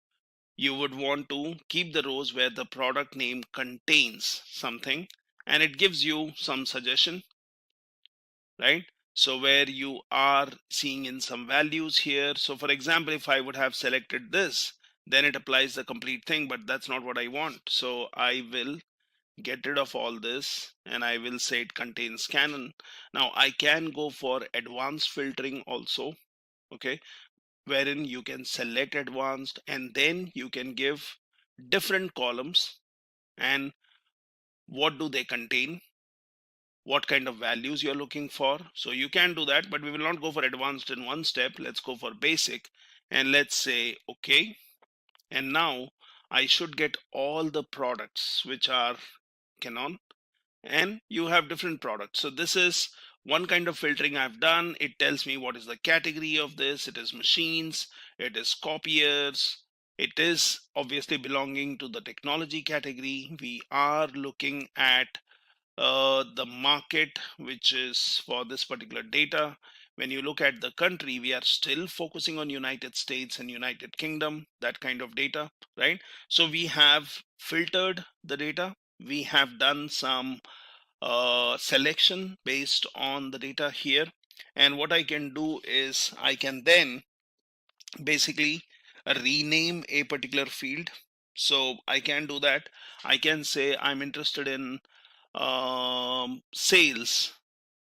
you would want to keep the rows where the product name contains something, and it gives you some suggestion, right? So where you are seeing in some values here. So for example, if I would have selected this, then it applies the complete thing, but that's not what I want. So I will get rid of all this, and I will say it contains Canon. Now I can go for advanced filtering also, okay, wherein you can select advanced, and then you can give different columns and what do they contain, what kind of values you're looking for. So you can do that, but we will not go for advanced in one step. Let's go for basic, and let's say okay. And now I should get all the products which are Canon, and you have different products. So this is one kind of filtering I've done. It tells me what is the category of this. It is machines, it is copiers, it is obviously belonging to the technology category. We are looking at the market which is for this particular data. When you look at the country, we are still focusing on United States and United Kingdom, that kind of data, right? So we have filtered the data, we have done some selection based on the data here, and what I can do is I can then basically rename a particular field. So I can do that. I can say I'm interested in sales,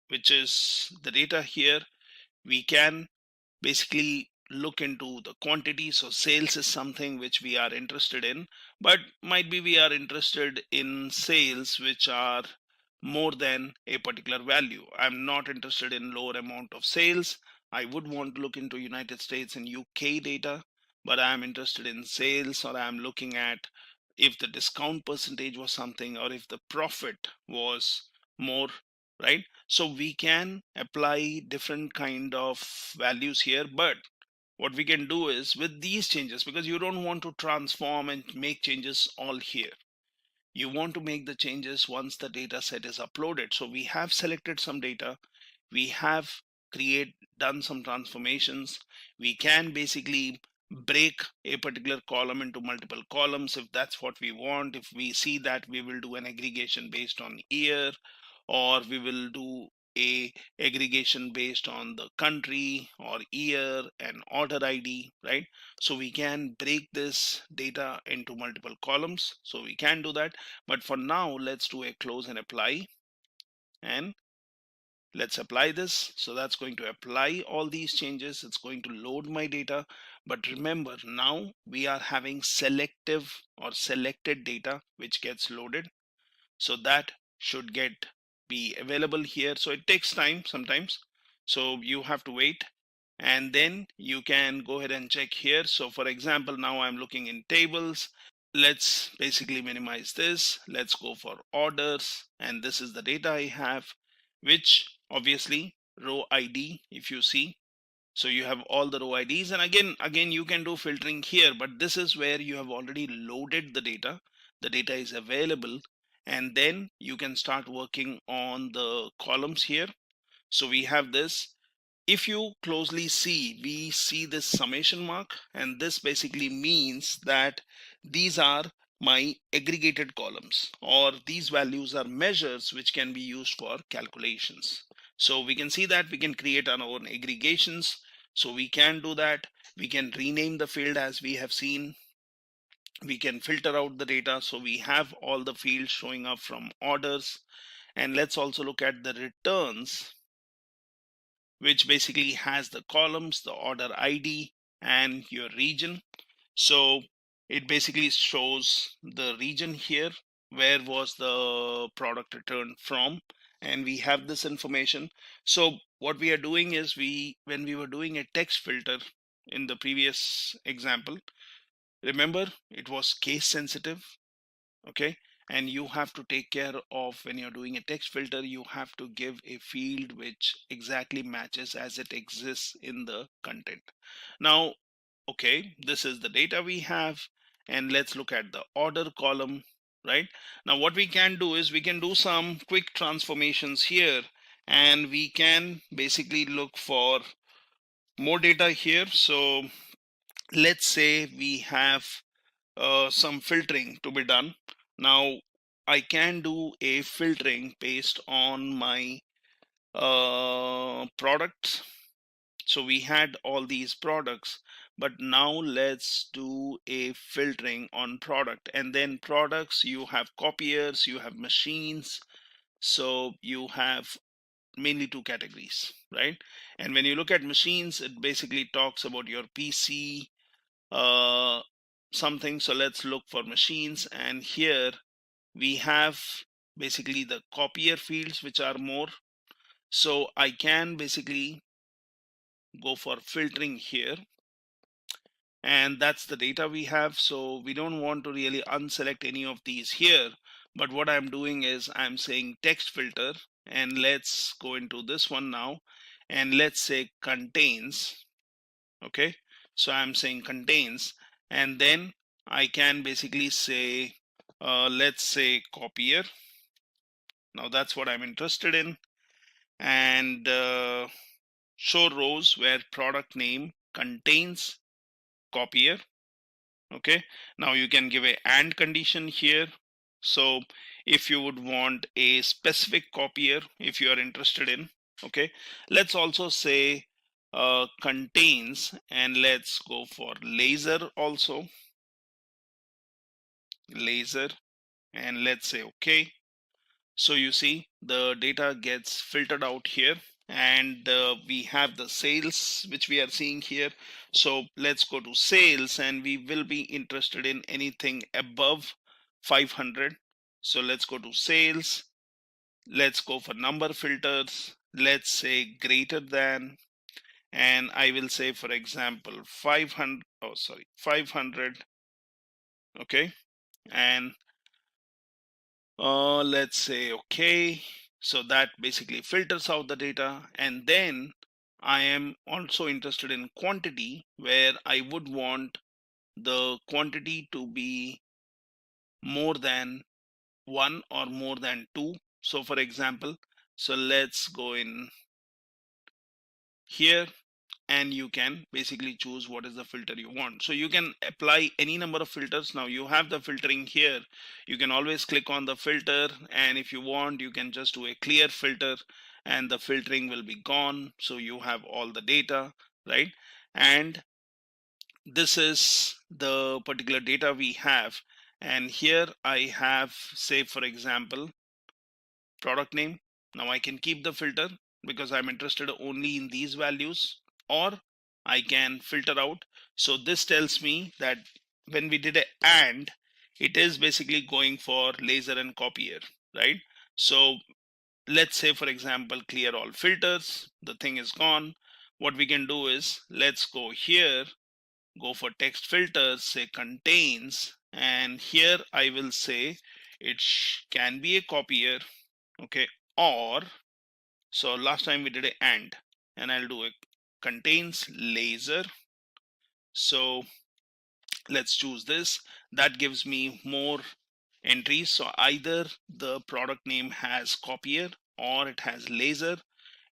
which is the data here. We can basically look into the quantity. So sales is something which we are interested in, but might be we are interested in sales which are more than a particular value. I'm not interested in lower amount of sales. I would want to look into United States and UK data, but I'm interested in sales, or I'm looking at if the discount percentage was something, or if the profit was more, right? So we can apply different kind of values here, but what we can do is with these changes, because you don't want to transform and make changes all here, you want to make the changes once the data set is uploaded. So we have selected some data, we have done some transformations. We can basically break a particular column into multiple columns if that's what we want. If we see that, we will do an aggregation based on year, or we will do a aggregation based on the country or year and order ID, right? So we can break this data into multiple columns. So we can do that, but for now let's do a close and apply, and let's apply this. So that's going to apply all these changes. It's going to load my data, but remember, now we are having selective or selected data which gets loaded. So that should be available here. So it takes time sometimes, so you have to wait, and then you can go ahead and check here. So for example, now I'm looking in tables. Let's basically minimize this. Let's go for orders, and this is the data I have, which obviously row ID, if you see. So you have all the row IDs, and again you can do filtering here, but this is where you have already loaded the data is available, and then you can start working on the columns here. So we have this. If you closely see, we see this summation mark, and this basically means that these are my aggregated columns, or these values are measures which can be used for calculations. So we can see that we can create our own aggregations. So we can do that, We can rename the field as we have seen. We can filter out the data, so we have all the fields showing up from orders. And let's also look at the returns, which basically has the columns, the order ID, and your region. So it basically shows the region here, where was the product returned from, and we have this information. So what we are doing is, when we were doing a text filter in the previous example, remember it was case sensitive. Okay, and you have to take care of, when you're doing a text filter, you have to give a field which exactly matches as it exists in the content. Now, okay, this is the data we have, and let's look at the order column. Right now, what we can do is we can do some quick transformations here, and we can basically look for more data here. So let's say we have some filtering to be done. Now I can do a filtering based on my products. So we had all these products, but now let's do a filtering on product. And then products, you have copiers, you have machines, so you have mainly two categories, right? And when you look at machines, it basically talks about your PC, uh, something. So let's look for machines, and here we have basically the copier fields, which are more. So I can basically go for filtering here, and that's the data we have. So we don't want to really unselect any of these here, but what I'm doing is I'm saying text filter, and let's go into this one now, and let's say contains. Okay, so I'm saying contains, and then I can basically say let's say copier. Now that's what I'm interested in. And show rows where product name contains copier. Okay, now you can give a and condition here. So if you would want a specific copier, if you are interested in, okay, let's also say contains, and let's go for laser also, laser, and let's say okay. So you see the data gets filtered out here, and we have the sales which we are seeing here. So let's go to sales, and we will be interested in anything above 500. So let's go to sales, let's go for number filters, let's say greater than, and I will say, for example, 500, oh sorry, 500. Okay, and let's say okay. So that basically filters out the data. And then I am also interested in quantity, where I would want the quantity to be more than 1 or more than 2. So for example, so let's go in here, and you can basically choose what is the filter you want. So you can apply any number of filters. Now you have the filtering here. You can always click on the filter, and if you want, you can just do a clear filter, and the filtering will be gone. So you have all the data, right? And this is the particular data we have. And here I have, say for example, product name. Now I can keep the filter because I'm interested only in these values, or I can filter out. So this tells me that when we did a and, it is basically going for laser and copier, right? So let's say, for example, clear all filters, the thing is gone. What we can do is, let's go here, go for text filters, say contains, and here I will say it can be a copier. Okay, or, so last time we did a and I'll do it contains laser. So let's choose this. That gives me more entries. So either the product name has copier, or it has laser,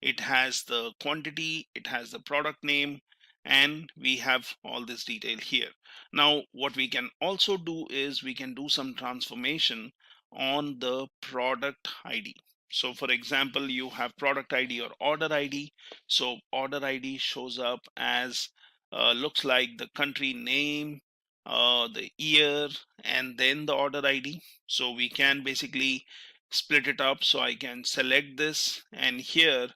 it has the quantity, it has the product name, and we have all this detail here. Now what we can also do is we can do some transformation on the product ID. So for example, you have product ID or order ID. So order ID shows up as looks like the country name, the year, and then the order ID. So we can basically split it up. So I can select this, and here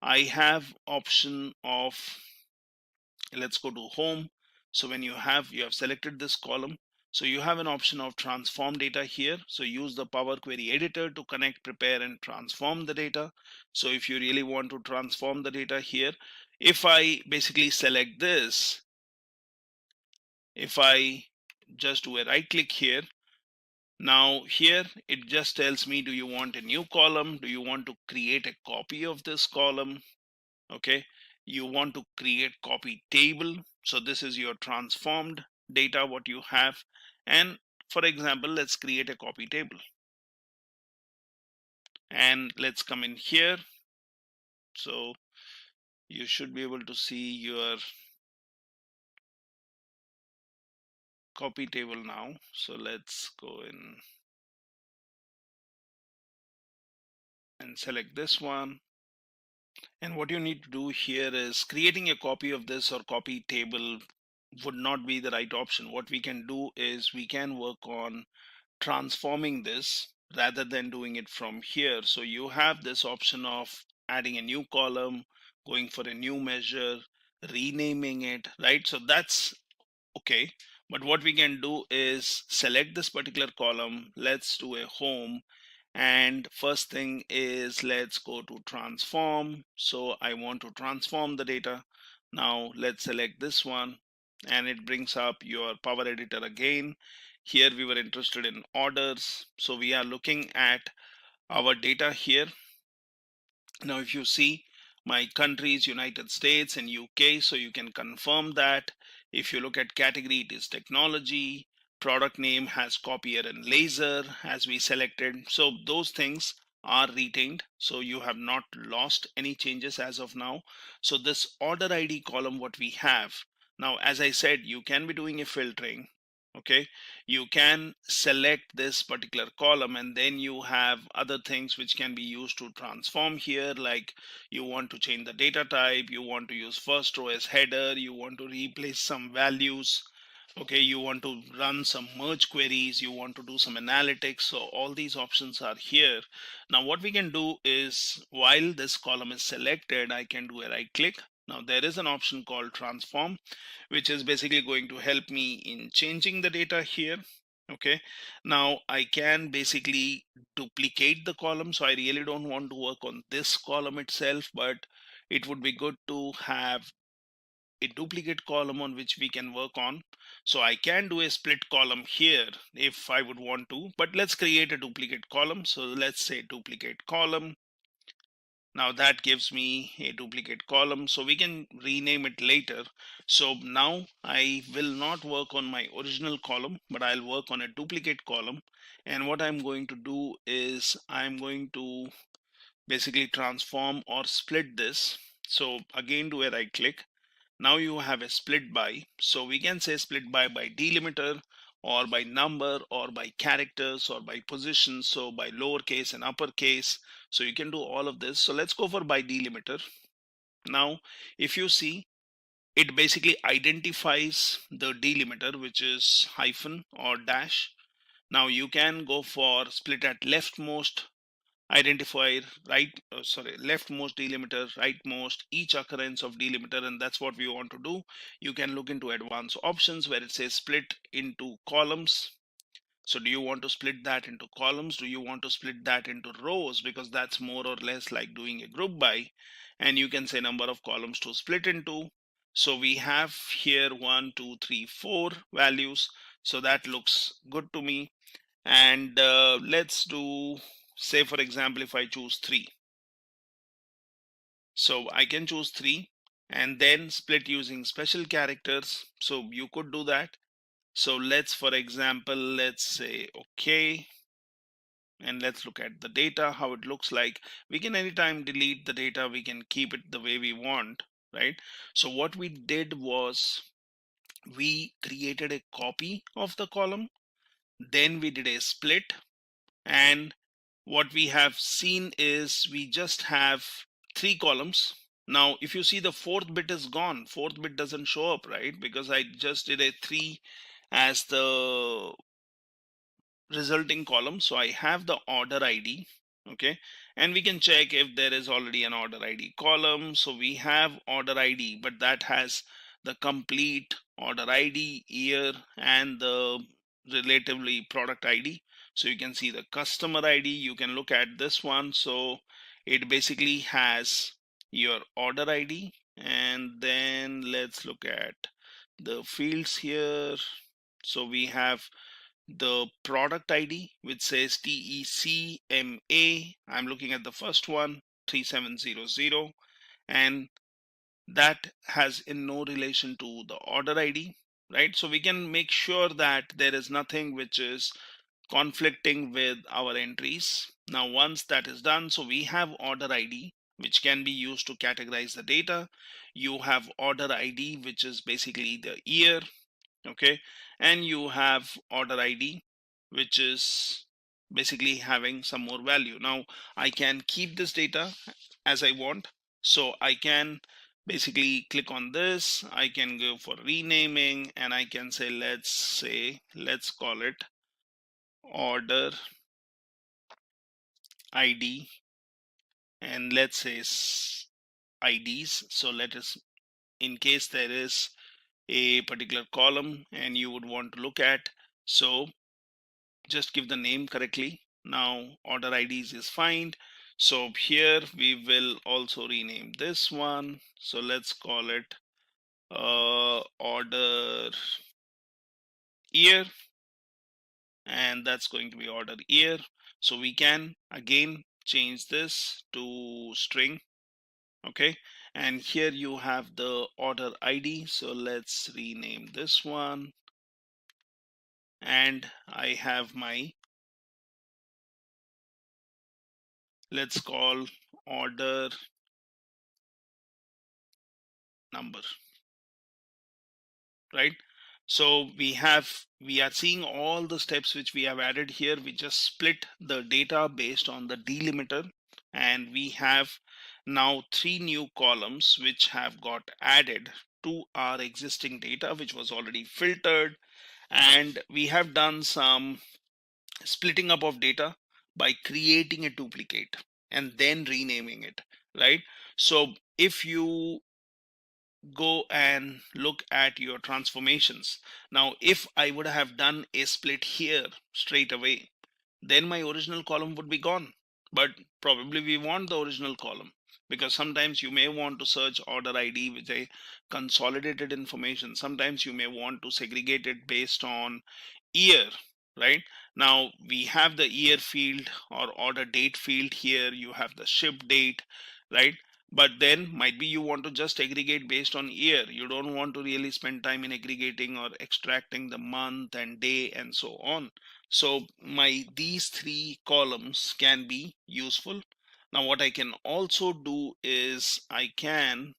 I have option of, let's go to home. So when you have selected this column, so you have an option of transform data here. So use the Power Query editor to connect, prepare, and transform the data. So if you really want to transform the data here, if I basically select this, if I just do a right click here, now here it just tells me, do you want a new column? Do you want to create a copy of this column? Okay, you want to create copy table. So this is your transformed data what you have. And for example, let's create a copy table, and let's come in here. So you should be able to see your copy table now. So let's go in and select this one. And what you need to do here is creating a copy of this or copy table would not be the right option. What we can do is we can work on transforming this rather than doing it from here. So you have this option of adding a new column, going for a new measure, renaming it, right? So that's okay. But what we can do is select this particular column. Let's do a home. And first thing is, let's go to transform. So I want to transform the data. Now let's select this one, and it brings up your Power Editor again. Here we were interested in orders. So we are looking at our data here. Now if you see, my country is United States and UK, so you can confirm that. If you look at category, it is technology. Product name has copier and laser as we selected. So those things are retained, so you have not lost any changes as of now. So this order ID column what we have now, as I said, you can be doing a filtering. Okay, you can select this particular column, and then you have other things which can be used to transform here, like you want to change the data type, you want to use first row as header, you want to replace some values, okay, you want to run some merge queries, you want to do some analytics. So all these options are here. Now what we can do is, while this column is selected, I can do a right click. Now there is an option called transform, which is basically going to help me in changing the data here. Okay, now I can basically duplicate the column. So I really don't want to work on this column itself, but it would be good to have a duplicate column on which we can work on. So I can do a split column here if I would want to, but let's create a duplicate column. So let's say duplicate column. Now that gives me a duplicate column, so we can rename it later. So now I will not work on my original column, but I'll work on a duplicate column. And what I'm going to do is I'm going to basically transform or split this. So again, do a right click. Now you have a split by. So we can say split by delimiter, or by number, or by characters, or by position. So by lowercase and uppercase. So you can do all of this. So let's go for by delimiter. Now, if you see, it basically identifies the delimiter, which is hyphen or dash. Now you can go for split at leftmost identifier, leftmost delimiter, rightmost, each occurrence of delimiter, and that's what we want to do. You can look into advanced options where it says split into columns. So do you want to split that into columns? Do you want to split that into rows? Because that's more or less like doing a group by. And you can say number of columns to split into. So we have here 1, 2, 3, 4 values. So that looks good to me. And let's do, say for example, if I choose 3. So I can choose 3 and then split using special characters. So you could do that. So let's, for example, let's say okay, and let's look at the data, how it looks like. We can anytime delete the data, we can keep it the way we want, right? So what we did was we created a copy of the column, then we did a split, and what we have seen is we just have 3 columns. Now if you see, the fourth bit is gone. Fourth bit doesn't show up, right? Because I just did a 3 as the resulting column. So I have the order ID. Okay, and we can check if there is already an order ID column. So we have order ID, but that has the complete order ID, year, and the relatively product ID. So you can see the customer ID. You can look at this one. So it basically has your order ID, and then let's look at the fields here. So we have the product ID, which says TECMA. I'm looking at the first one, 3700, and that has in no relation to the order ID, right? So we can make sure that there is nothing which is conflicting with our entries. Now once that is done, so we have order ID, which can be used to categorize the data. You have order ID, which is basically the year. Okay, and you have order ID, which is basically having some more value. Now I can keep this data as I want. So I can basically click on this. I can go for renaming, and I can say, let's call it order ID, and let's say IDs. So let us, in case there is a particular column and you would want to look at, so just give the name correctly. Now order IDs is fine. So here we will also rename this one. So let's call it order year, and that's going to be order year. So we can again change this to string. Okay, and here you have the order ID. So let's rename this one, and I have my, let's call order number, right? So we are seeing all the steps which we have added here. We just split the data based on the delimiter, and we have now 3 new columns which have got added to our existing data, which was already filtered. And we have done some splitting up of data by creating a duplicate and then renaming it, right? So if you go and look at your transformations, now if I would have done a split here straight away, then my original column would be gone. But probably we want the original column, because sometimes you may want to search order ID with a consolidated information. Sometimes you may want to segregate it based on year, right? Now we have the year field or order date field here. You have the ship date, right? But then might be you want to just aggregate based on year. You don't want to really spend time in aggregating or extracting the month and day and so on. So these 3 columns can be useful. Now what I can also do is I can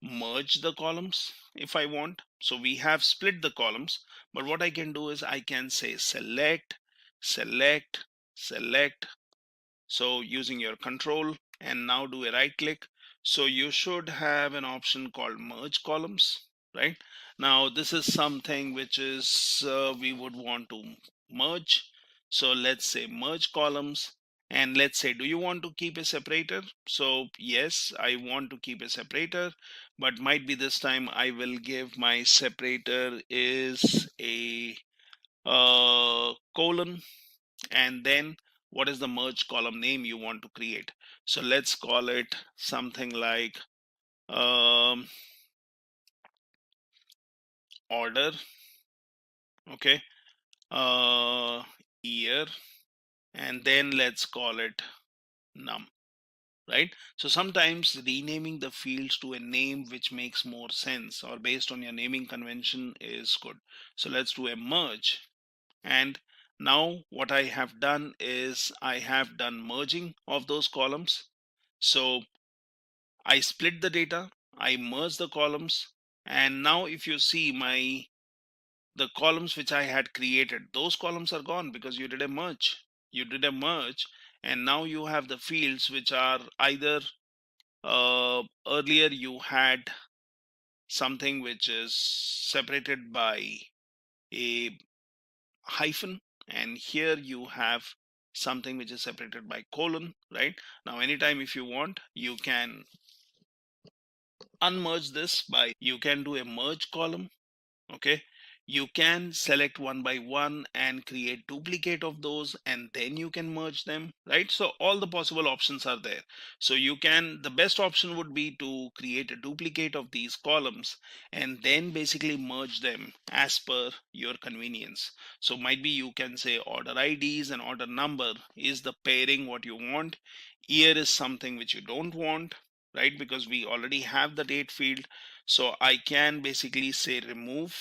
merge the columns if I want. So we have split the columns, but what I can do is I can say select, select, select. So using your control, and now do a right click. So you should have an option called merge columns, right? Now this is something which is we would want to merge. So let's say merge columns, and let's say, do you want to keep a separator? So yes, I want to keep a separator, but might be this time I will give my separator is a colon, and then what is the merge column name you want to create. So let's call it something like order, okay, year, and then let's call it num, right? So sometimes renaming the fields to a name which makes more sense or based on your naming convention is good. So let's do a merge, and now what I have done is I have done merging of those columns. So I split the data, I merged the columns, and now if you see the columns which I had created, those columns are gone because you did a merge. You did a merge, and now you have the fields which are either Earlier you had something which is separated by a hyphen, and here you have something which is separated by colon, right? Now anytime if you want, you can unmerge this by, you can do a merge column. Okay, you can select one by one and create duplicate of those, and then you can merge them, right? So all the possible options are there. So you can, the best option would be to create a duplicate of these columns and then basically merge them as per your convenience. So might be you can say order IDs and order number is the pairing what you want. Year is something which you don't want, right? Because we already have the date field. So I can basically say remove,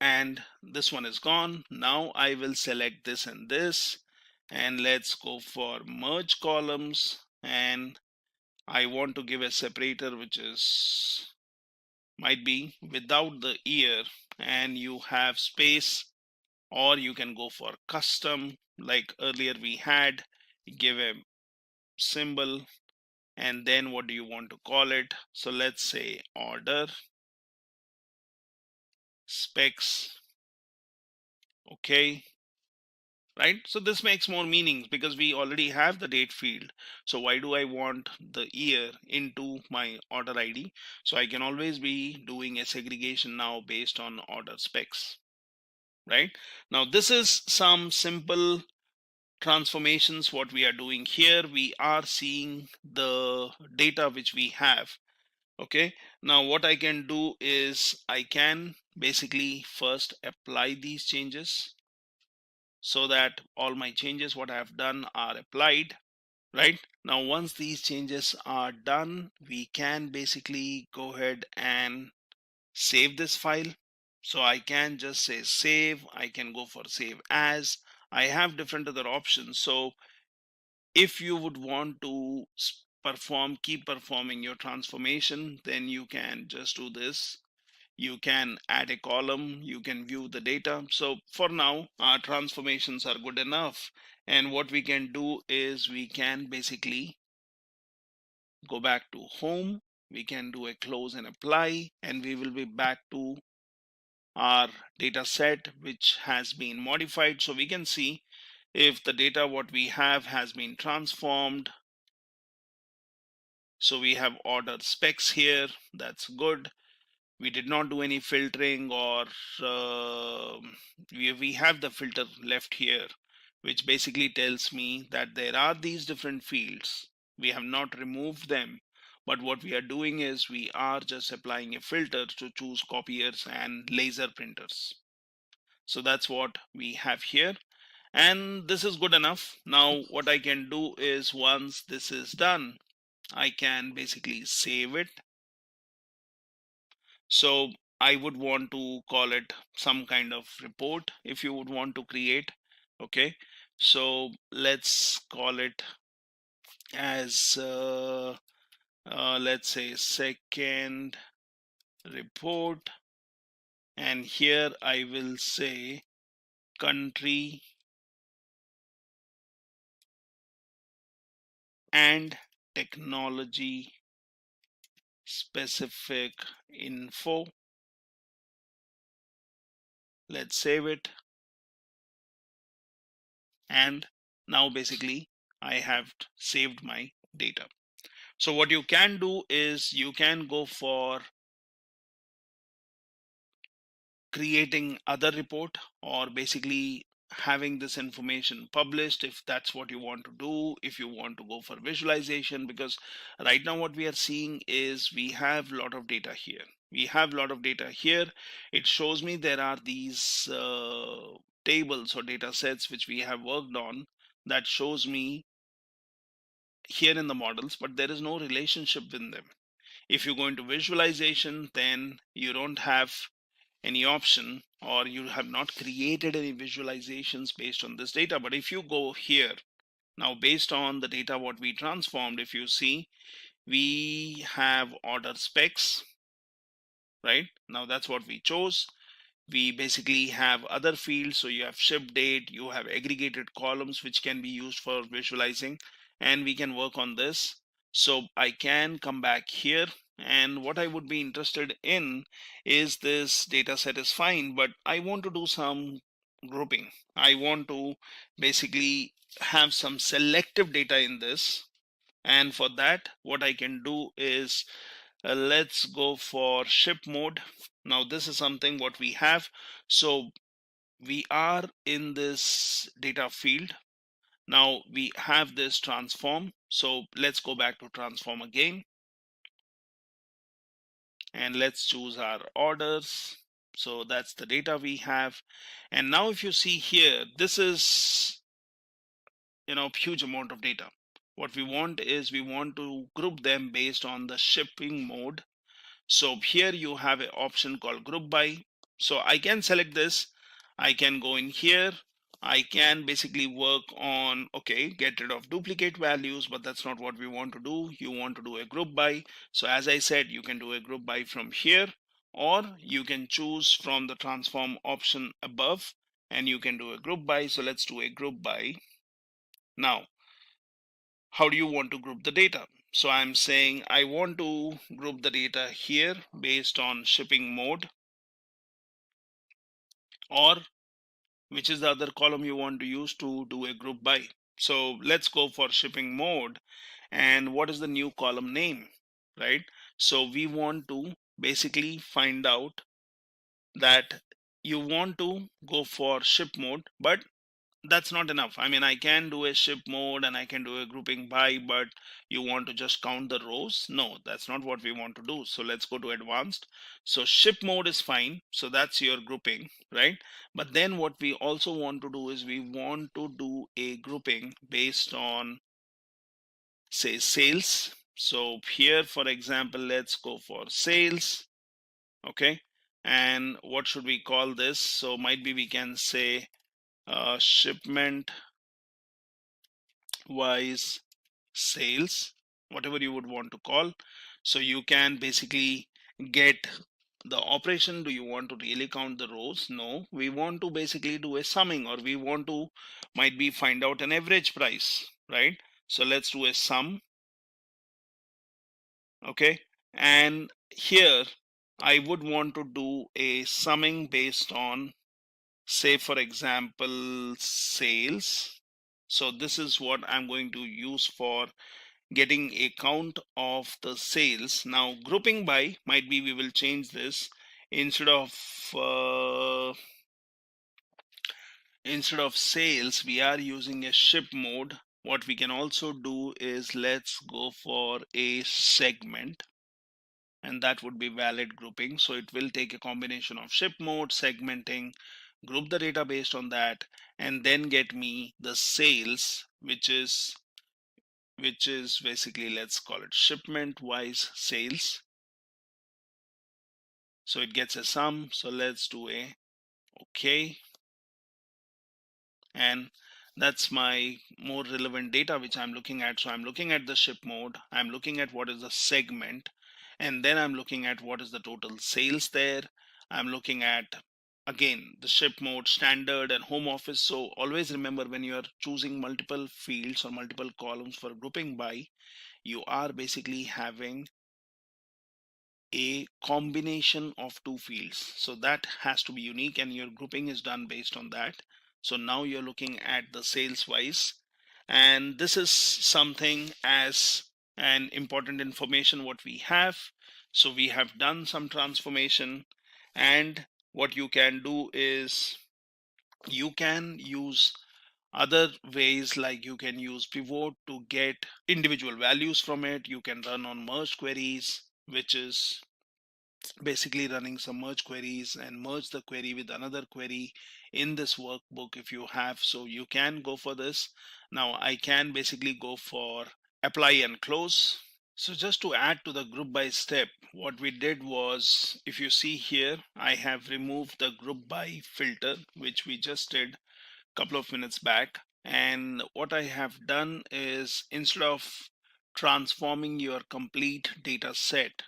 and this one is gone. Now I will select this and this, and let's go for merge columns, and I want to give a separator which is might be without the year, and you have space, or you can go for custom like earlier we had, give a symbol, and then what do you want to call it? So let's say order specs. Okay, right? So this makes more meanings because we already have the date field. So why do I want the year into my order ID? So I can always be doing a segregation now based on order specs, right? Now this is some simple transformations what we are doing here. We are seeing the data which we have. Okay, now what I can do is I can basically first apply these changes so that all my changes what I have done are applied, right? Now once these changes are done, we can basically go ahead and save this file. So I can just say save, I can go for save as. I have different other options. So if you would want to keep performing your transformation, then you can just do this. You can add a column, you can view the data. So for now our transformations are good enough, and what we can do is we can basically go back to home, we can do a close and apply, and we will be back to our data set which has been modified. So we can see if the data what we have has been transformed. So we have order specs here, that's good. We did not do any filtering, or we have the filter left here, which basically tells me that there are these different fields. We have not removed them, but what we are doing is we are just applying a filter to choose copiers and laser printers. So that's what we have here, and this is good enough. Now what I can do is once this is done, I can basically save it. So I would want to call it some kind of report if you would want to create. Okay, so let's call it as let's say second report, and here I will say country and technology specific info. Let's save it, and now basically I have saved my data. So what you can do is you can go for creating other report, or basically having this information published if that's what you want to do, if you want to go for visualization. Because right now what we are seeing is we have a lot of data here. It shows me there are these tables or data sets which we have worked on, that shows me here in the models, but there is no relationship in them. If you go into visualization, then you don't have any option, or you have not created any visualizations based on this data. But if you go here now, based on the data what we transformed, if you see, we have order specs, right? Now that's what we chose. We basically have other fields. So you have ship date, you have aggregated columns which can be used for visualizing, and we can work on this. So I can come back here, and what I would be interested in is this data set is fine, but I want to do some grouping. I want to basically have some selective data in this, and for that what I can do is let's go for ship mode. Now this is something what we have. So we are in this data field. Now we have this transform. So let's go back to transform again, and let's choose our orders. So that's the data we have. And now if you see here, this is huge amount of data. What we want is we want to group them based on the shipping mode. So here you have an option called group by. So I can select this, I can go in here, I can basically work on, okay, get rid of duplicate values, but that's not what we want to do. You want to do a group by. So as I said, you can do a group by from here, or you can choose from the transform option above and you can do a group by. So let's do a group by. Now, how do you want to group the data? So I'm saying I want to group the data here based on shipping mode, or which is the other column you want to use to do a group by. So let's go for shipping mode. And what is the new column name, right? So we want to basically find out that you want to go for ship mode, but that's not enough. I mean, I can do a ship mode and I can do a grouping by, but you want to just count the rows? No, that's not what we want to do. So let's go to advanced. So ship mode is fine. So that's your grouping, right? But then what we also want to do is we want to do a grouping based on, say, sales. So here, for example, let's go for sales. Okay. And what should we call this? So might be we can say shipment wise sales, whatever you would want to call. So you can basically get the operation. Do you want to really count the rows? No, we want to basically do a summing, or we want to might be find out an average price, right? So let's do a sum. Okay, and here I would want to do a summing based on, say, for example, sales. So this is what I'm going to use for getting a count of the sales. Now grouping by might be we will change this. Instead of sales, we are using a ship mode. What we can also do is let's go for a segment, and that would be valid grouping. So it will take a combination of ship mode, segmenting, group the data based on that, and then get me the sales, which is basically, let's call it shipment wise sales. So it gets a sum. So let's do a okay, and that's my more relevant data which I'm looking at. So I'm looking at the ship mode, I'm looking at what is the segment, and then I'm looking at what is the total sales there. I'm looking at again the ship mode, standard, and home office. So always remember, when you are choosing multiple fields or multiple columns for grouping by, you are basically having a combination of two fields. So that has to be unique, and your grouping is done based on that. So now you're looking at the sales wise, and this is something as an important information what we have. So we have done some transformation, and what you can do is you can use other ways, like you can use pivot to get individual values from it. You can run on merge queries, which is basically running some merge queries and merge the query with another query in this workbook if you have. So you can go for this. Now I can basically go for apply and close. So just to add to the group by step, what we did was, if you see here, I have removed the group by filter, which we just did a couple of minutes back. And what I have done is, instead of transforming your complete data set,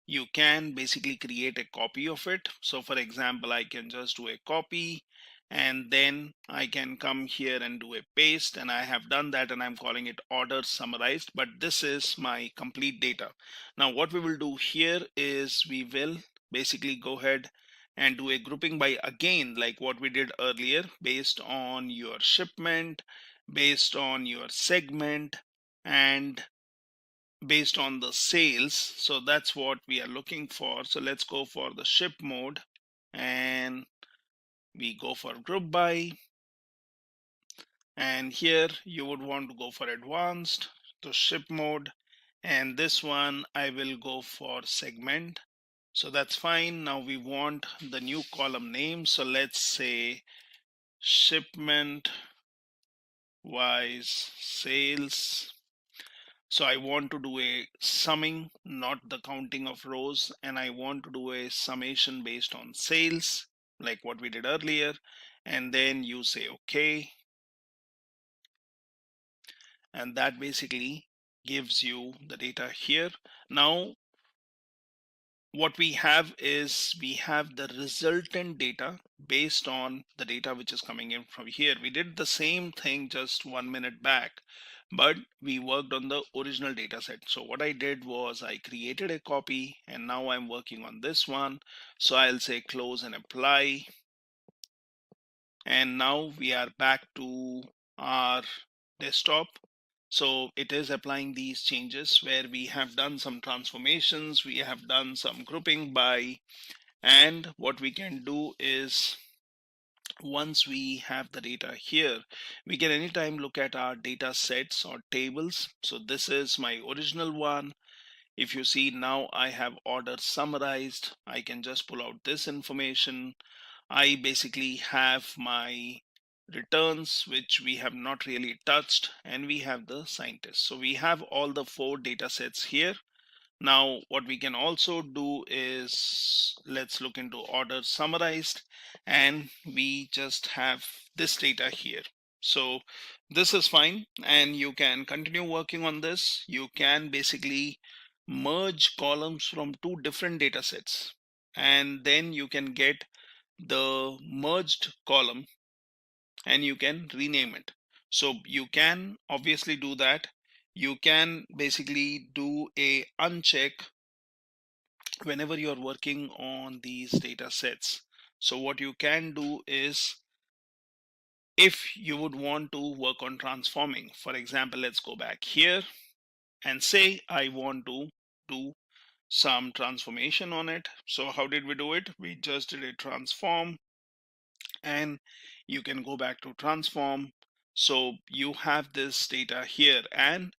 you can basically create a copy of it. So for example, I can just do a copy, and then I can come here and do a paste, and I have done that, and I'm calling it order summarized, but this is my complete data. Now what we will do here is we will basically go ahead and do a grouping by, again, like what we did earlier, based on your shipment, based on your segment, and based on the sales. So that's what we are looking for. So let's go for the ship mode, and we go for group by, and here you would want to go for advanced to ship mode, and this one I will go for segment. So that's fine. Now we want the new column name, so let's say shipment wise sales. So I want to do a summing, not the counting of rows, and I want to do a summation based on sales, like what we did earlier. And then you say okay, and that basically gives you the data here. Now what we have is we have the resultant data based on the data which is coming in from here. We did the same thing just 1 minute back, but we worked on the original data set. So what I did was I created a copy, and now I'm working on this one. So I'll say close and apply, and now we are back to our desktop. So it is applying these changes where we have done some transformations, we have done some grouping by, and what we can do is once we have the data here, we can anytime look at our data sets or tables. So this is my original one. If you see, now I have order summarized. I can just pull out this information. I basically have my returns, which we have not really touched, and we have the scientists. So we have all the 4 data sets here. Now what we can also do is let's look into order summarized, and we just have this data here. So this is fine, and you can continue working on this. You can basically merge columns from 2 different data sets, and then you can get the merged column and you can rename it. So you can obviously do that. You can basically do a uncheck whenever you're working on these data sets. So what you can do is, if you would want to work on transforming, for example, let's go back here and say I want to do some transformation on it. So how did we do it? We just did a transform, and you can go back to transform. So you have this data here, and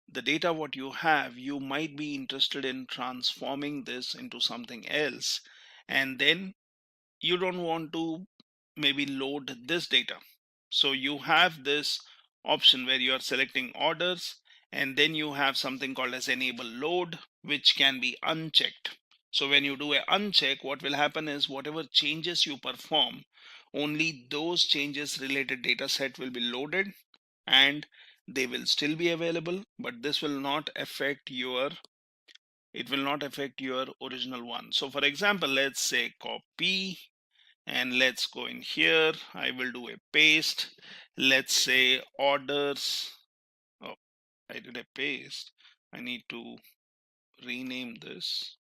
the data what you have, you might be interested in transforming this into something else, and then you don't want to maybe load this data. So you have this option where you are selecting orders, and then you have something called as enable load, which can be unchecked. So when you do a uncheck, what will happen is whatever changes you perform, only those changes related data set will be loaded, and they will still be available, but this will not affect your, it will not affect your original one. So for example, let's say copy, and let's go in here. I will do a paste. Let's say orders. Oh, I did a paste. I need to rename this.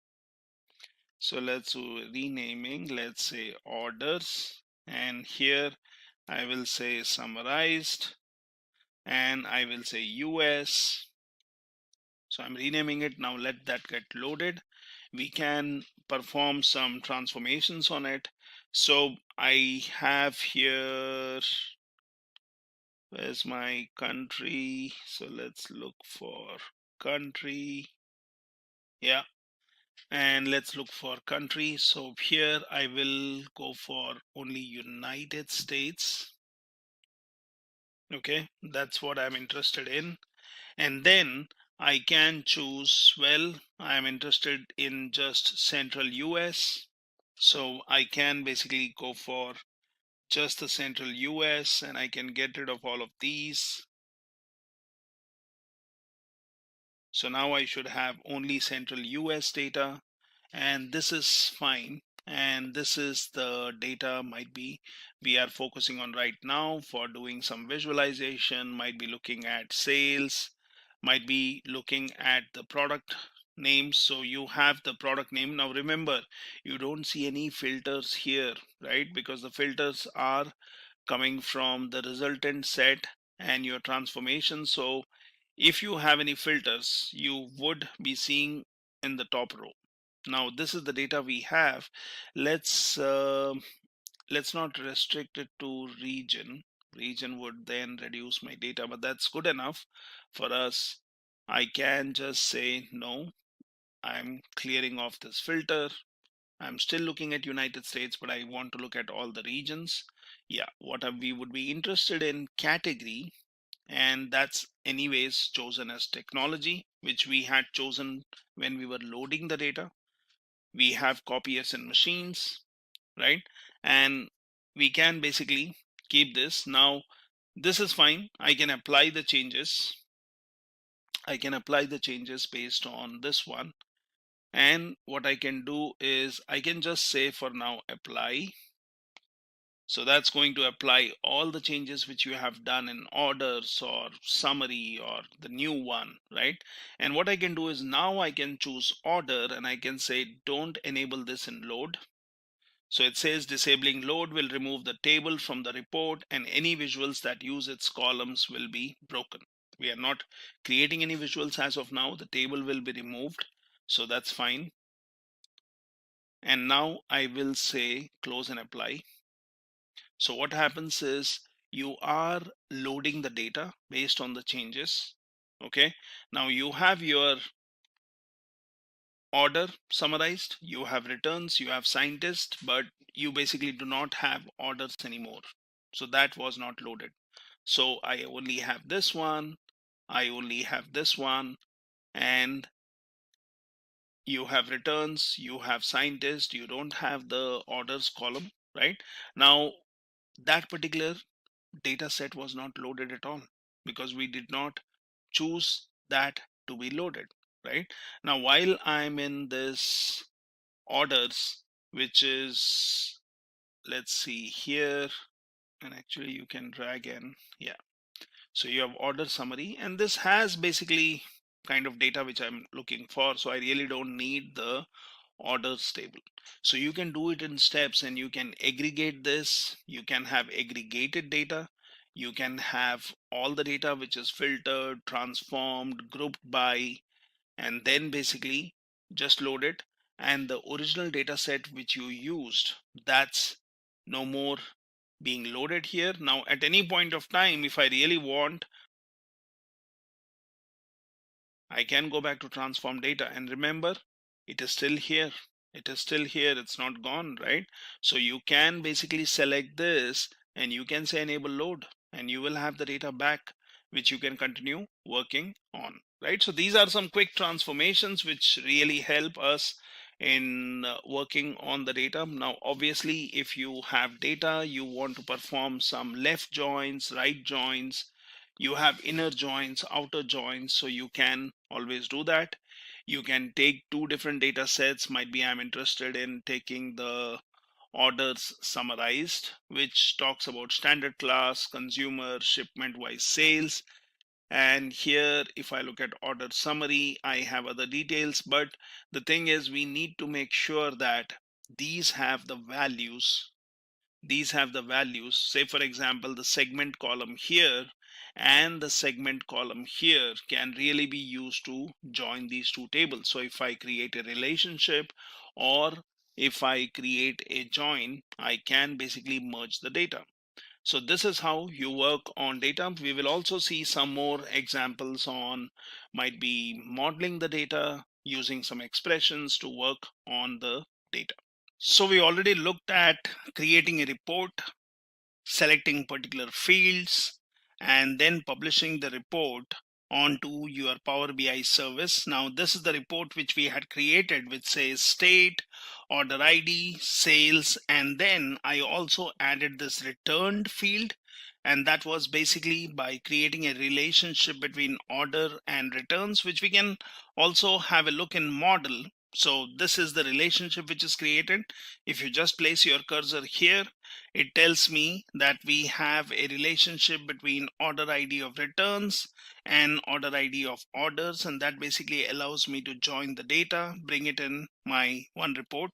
So let's do renaming. Let's say orders, and here I will say summarized, and I will say US. So I'm renaming it. Now let that get loaded. We can perform some transformations on it. So I have here, where's my country? So let's look for country. Yeah, and let's look for country. So here I will go for only United States. Okay, that's what I'm interested in. And then I can choose, well, I'm interested in just central US. So I can basically go for just the central US, and I can get rid of all of these. So now I should have only central US data, and this is fine. and this is the data might be we are focusing on right now for doing some visualization, might be looking at sales, might be looking at the product name. So you have the product name. Now remember, you don't see any filters here, right? Because the filters are coming from the resultant set and your transformation. So if you have any filters, you would be seeing in the top row. Now this is the data we have. Let's not restrict it to region. Region would then reduce my data, but that's good enough for us. I can just say no, I'm clearing off this filter. I'm still looking at United States, but I want to look at all the regions. Yeah, we would be interested in category, and that's anyways chosen as technology, which we had chosen when we were loading the data. We have copiers and machines, right? And we can basically keep this. Now this is fine. I can apply the changes. Based on this one. And what I can do is I can just say for now apply. So that's going to apply all the changes which you have done in orders or summary or the new one, right? And what I can do is now I can choose order and I can say don't enable this in load. So it says disabling load will remove the table from the report and any visuals that use its columns will be broken. We are not creating any visuals as of now. The table will be removed. So that's fine. And now I will say close and apply. So what happens is you are loading the data based on the changes. Okay. Now you have your order summarized, you have returns, you have scientist, but you basically do not have orders anymore. So that was not loaded. So I only have this one, I only have this one, and you have returns, you have scientist, you don't have the orders column, right? Now that particular data set was not loaded at all because we did not choose that to be loaded, right? Now while I'm in this orders, which is, let's see here, and actually you can drag in, yeah. So you have order summary, and this has basically kind of data which I'm looking for. So I really don't need the orders table. So you can do it in steps and you can aggregate this. You can have aggregated data. You can have all the data which is filtered, transformed, grouped by, and then basically just load it. And the original data set which you used, that's no more being loaded here. Now at any point of time, if I really want, I can go back to transform data, and remember, it is still here. It is still here. It's not gone, right? So you can basically select this and you can say enable load, and you will have the data back, which you can continue working on, right? So these are some quick transformations which really help us in working on the data. Now, obviously, if you have data, you want to perform some left joins, right joins, you have inner joins, outer joins, so you can always do that. You can take two different data sets. Might be I'm interested in taking the orders summarized, which talks about standard class, consumer, shipment wise sales. And here, if I look at order summary, I have other details, but the thing is we need to make sure that these have the values. Say for example, the segment column here and the segment column here can really be used to join these two tables. So if I create a relationship or if I create a join, I can basically merge the data. So this is how you work on data. We will also see some more examples on might be modeling the data using some expressions to work on the data. So we already looked at creating a report, selecting particular fields, and then publishing the report onto your Power BI service. Now this is the report which we had created, which says state, order ID, sales, and then I also added this returned field, and that was basically by creating a relationship between order and returns, which we can also have a look in model. So this is the relationship which is created. If you just place your cursor here, it tells me that we have a relationship between order ID of returns and order ID of orders, and that basically allows me to join the data, bring it in my one report.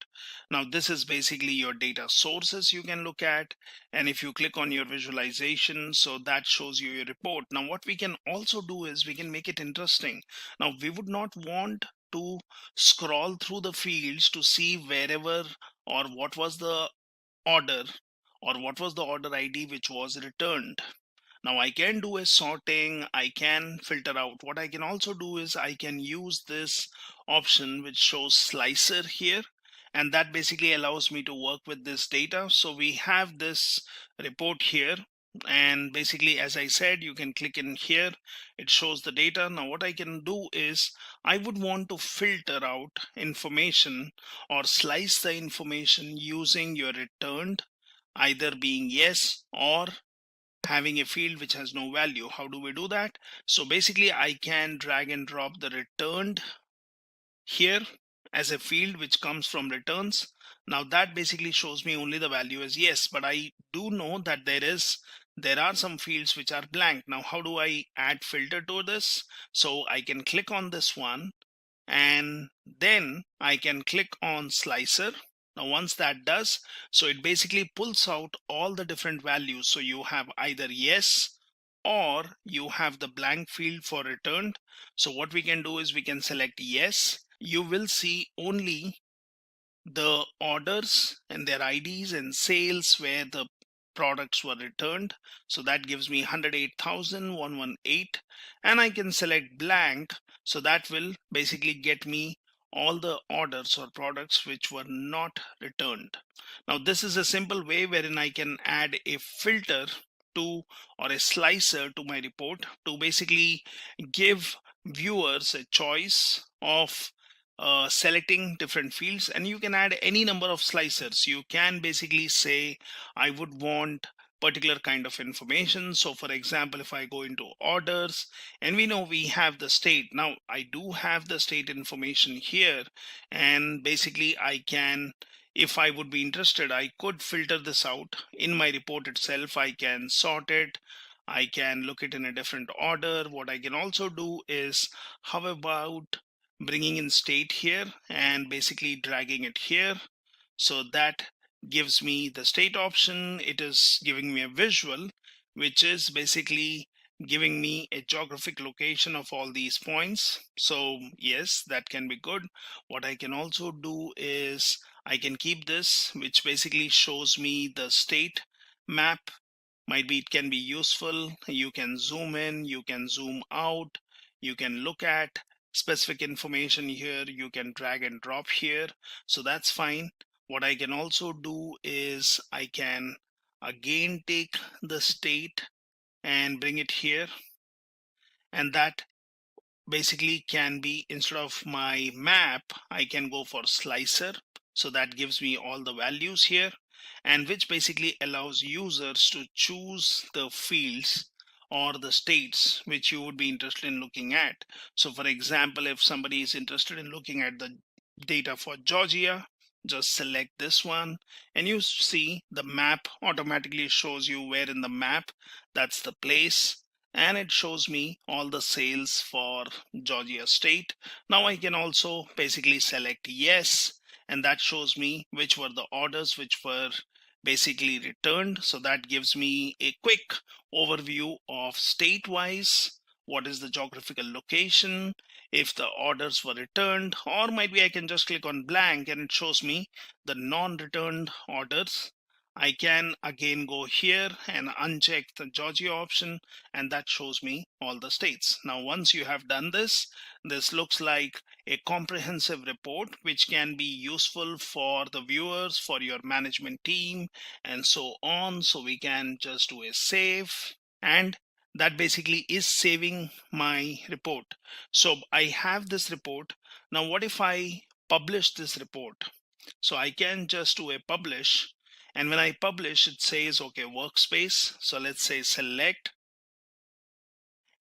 Now this is basically your data sources you can look at, and if you click on your visualization, so that shows you your report. Now what we can also do is we can make it interesting. Now we would not want to scroll through the fields to see wherever or what was the order or what was the order ID which was returned. Now I can do a sorting, I can filter out. What I can also do is I can use this option which shows slicer here, and that basically allows me to work with this data. So we have this report here, and basically, as I said, you can click in here, it shows the data. Now what I can do is I would want to filter out information or slice the information using your returned, either being yes or having a field which has no value. How do we do that? So basically I can drag and drop the returned here as a field which comes from returns. Now that basically shows me only the value as yes, but I do know that there are some fields which are blank. Now how do I add filter to this? So I can click on this one, and then I can click on slicer. Now once that does, so it basically pulls out all the different values. So you have either yes or you have the blank field for returned. So what we can do is we can select yes. You will see only the orders and their IDs and sales where the products were returned. So that gives me 108,118, and I can select blank. So that will basically get me all the orders or products which were not returned. Now this is a simple way wherein I can add a filter to or a slicer to my report to basically give viewers a choice of selecting different fields, and you can add any number of slicers. You can basically say I would want particular kind of information. So for example, if I go into orders, and we know we have the state. Now I do have the state information here, and basically I can, if I would be interested, I could filter this out in my report itself. I can sort it, I can look it in a different order. What I can also do is, how about bringing in state here and basically dragging it here? So that gives me the state option. It is giving me a visual, which is basically giving me a geographic location of all these points. So yes, that can be good. What I can also do is I can keep this, which basically shows me the state map. Might be it can be useful. You can zoom in, you can zoom out, you can look at specific information here, you can drag and drop here. So that's fine. What I can also do is I can again take the state and bring it here, and that basically can be, instead of my map, I can go for slicer. So that gives me all the values here, and which basically allows users to choose the fields or the states which you would be interested in looking at. So for example, if somebody is interested in looking at the data for Georgia, just select this one, and you see the map automatically shows you where in the map that's the place, and it shows me all the sales for Georgia state. Now I can also basically select yes, and that shows me which were the orders which were basically returned. So that gives me a quick overview of state wise what is the geographical location, if the orders were returned, or might be I can just click on blank and it shows me the non-returned orders. I can again go here and uncheck the Georgia option, and that shows me all the states. Now once you have done this, this looks like a comprehensive report which can be useful for the viewers, for your management team, and so on. So we can just do a save, and that basically is saving my report. So I have this report. Now what if I publish this report? So I can just do a publish, and when I publish, it says okay, workspace. So let's say select,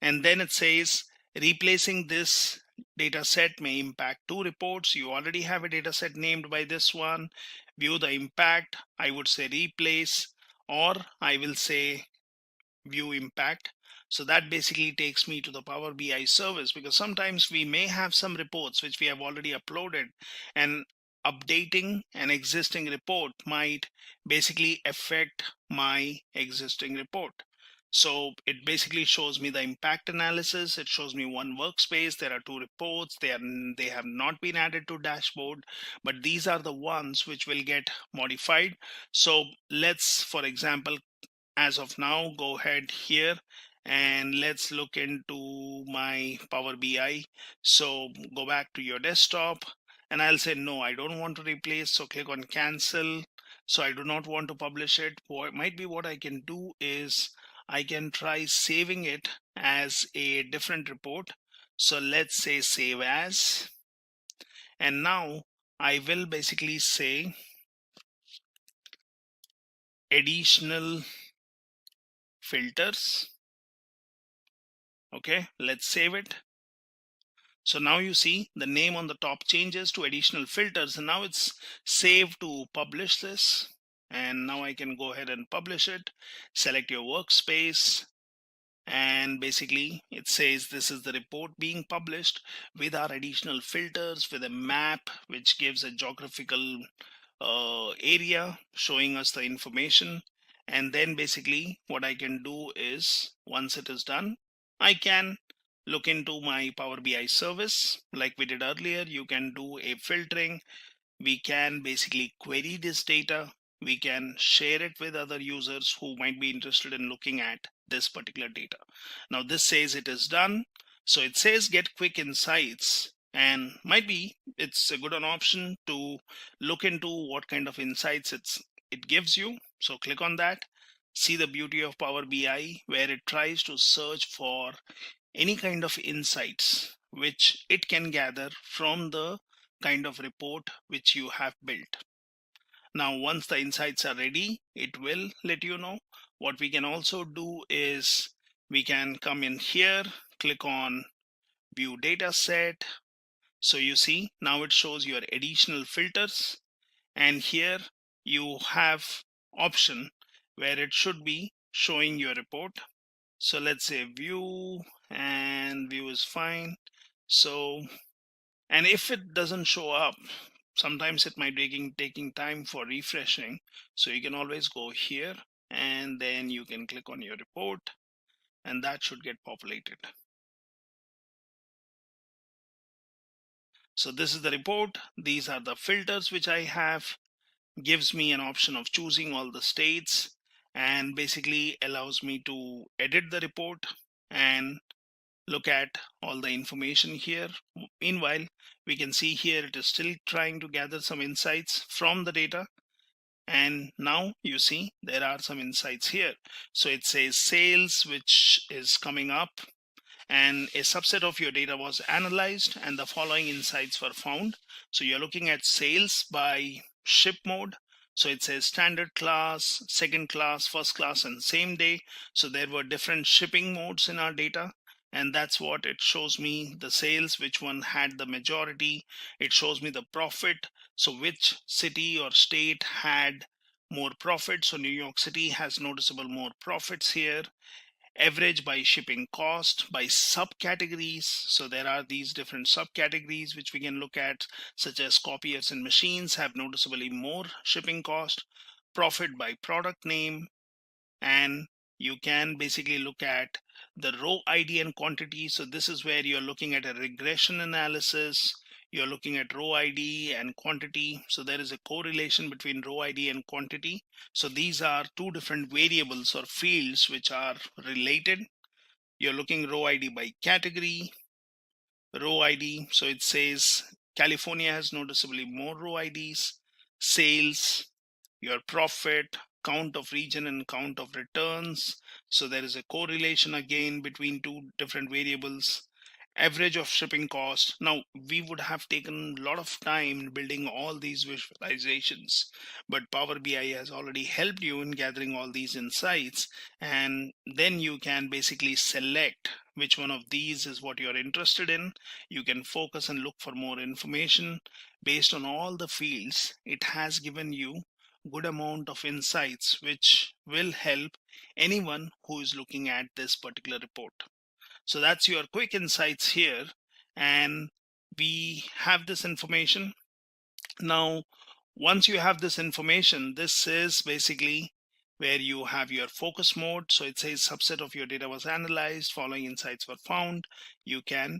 and then it says replacing this data set may impact two reports. You already have a data set named by this one. View the impact, I would say replace, or I will say view impact. So that basically takes me to the Power BI service, because sometimes we may have some reports which we have already uploaded, and updating an existing report might basically affect my existing report. So it basically shows me the impact analysis. It shows me one workspace. There are two reports. They have not been added to dashboard, but these are the ones which will get modified. So let's, for example, as of now, go ahead here and let's look into my Power BI. So go back to your desktop and I'll say, no, I don't want to replace. So click on cancel. So I do not want to publish it. What might be what I can do is I can try saving it as a different report. So let's say save as, and now I will basically say additional filters. Okay, let's save it. So now you see the name on the top changes to additional filters, and now it's saved to publish this. And now I can go ahead and publish it. Select your workspace, and basically it says this is the report being published with our additional filters, with a map which gives a geographical area showing us the information. And then basically what I can do is, once it is done, I can look into my Power BI service like we did earlier. You can do a filtering. We can basically query this data. We can share it with other users who might be interested in looking at this particular data. Now this says it is done. So it says get quick insights, and might be it's a good an option to look into what kind of insights it gives you. So click on that. See the beauty of Power BI, where it tries to search for any kind of insights which it can gather from the kind of report which you have built. Now once the insights are ready, it will let you know. What we can also do is we can come in here, click on view data set. So you see now it shows your additional filters, and here you have option where it should be showing your report. So let's say view, and view is fine. So, and if it doesn't show up, sometimes it might be taking time for refreshing. So you can always go here and then you can click on your report, and that should get populated. So this is the report. These are the filters which I have. Gives me an option of choosing all the states, and basically allows me to edit the report and look at all the information here. Meanwhile, we can see here it is still trying to gather some insights from the data. And now you see there are some insights here. So it says sales, which is coming up, and a subset of your data was analyzed and the following insights were found. So you're looking at sales by ship mode. So it says standard class, second class, first class, and same day. So there were different shipping modes in our data, and that's what it shows me: the sales, which one had the majority. It shows me the profit, so which city or state had more profit. So New York City has noticeable more profits here. Average by shipping cost, by subcategories. So there are these different subcategories which we can look at, such as copiers and machines have noticeably more shipping cost. Profit by product name, and you can basically look at the row ID and quantity. So this is where you're looking at a regression analysis. You're looking at row ID and quantity. So there is a correlation between row ID and quantity. So these are two different variables or fields which are related. You're looking row ID by category, row ID. So it says California has noticeably more row IDs. Sales, your profit, count of region, and count of returns. So there is a correlation again between two different variables. Average of shipping cost. Now we would have taken a lot of time building all these visualizations, but Power BI has already helped you in gathering all these insights, and then you can basically select which one of these is what you're interested in. You can focus and look for more information based on all the fields. It has given you good amount of insights which will help anyone who is looking at this particular report. So that's your quick insights here, and we have this information. Now, once you have this information, this is basically where you have your focus mode. So it says subset of your data was analyzed, following insights were found. You can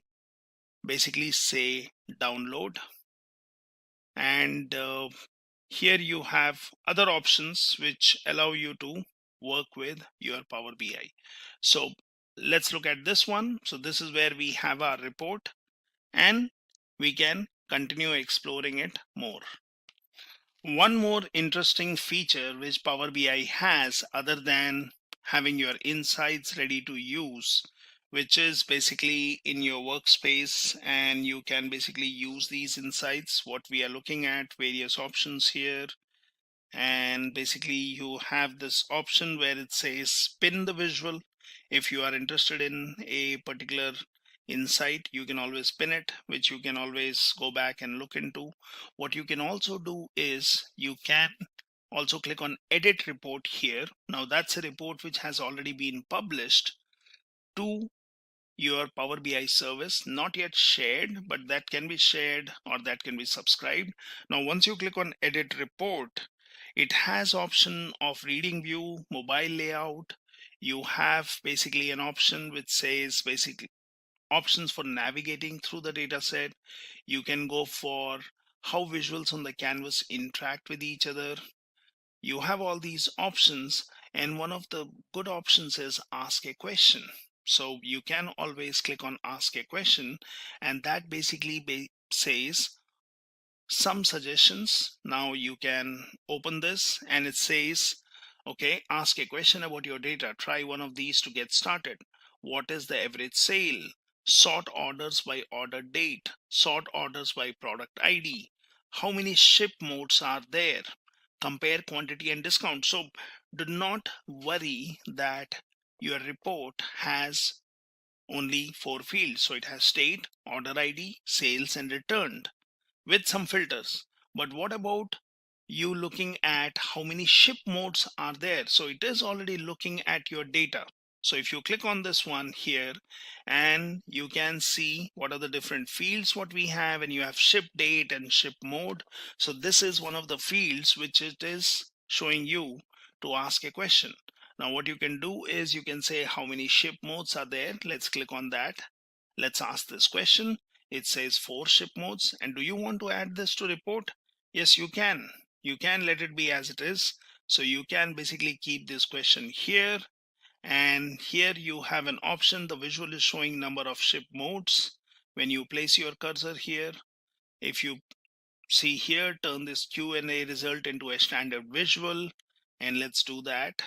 basically say download, and here you have other options which allow you to work with your Power BI. So let's look at this one. So this is where we have our report, and we can continue exploring it more. One more interesting feature which Power BI has, other than having your insights ready to use, which is basically in your workspace, and you can basically use these insights. What we are looking at, various options here, and basically you have this option where it says spin the visual. If you are interested in a particular insight, you can always pin it, which you can always go back and look into. What you can also do is you can also click on edit report here. Now that's a report which has already been published to your Power BI service, not yet shared, but that can be shared or that can be subscribed. Now once you click on edit report, it has option of reading view, mobile layout. You have basically an option which says basically options for navigating through the data set. You can go for how visuals on the canvas interact with each other. You have all these options, and one of the good options is ask a question. So you can always click on ask a question, and that basically says some suggestions. Now you can open this and it says, okay, ask a question about your data. Try one of these to get started. What is the average sale? Sort orders by order date. Sort orders by product ID. How many ship modes are there? Compare quantity and discount. So do not worry that your report has only 4 fields. So it has state, order ID, sales, and returned, with some filters. But what about you looking at how many ship modes are there? So it is already looking at your data. So if you click on this one here, and you can see what are the different fields what we have, and you have ship date and ship mode. So this is one of the fields which it is showing you to ask a question. Now what you can do is you can say how many ship modes are there. Let's click on that. Let's ask this question. It says 4 ship modes. And do you want to add this to report? Yes, you can. You can let it be as it is. So you can basically keep this question here. And here you have an option. The visual is showing number of ship modes. When you place your cursor here, if you see here, turn this Q&A result into a standard visual. And let's do that.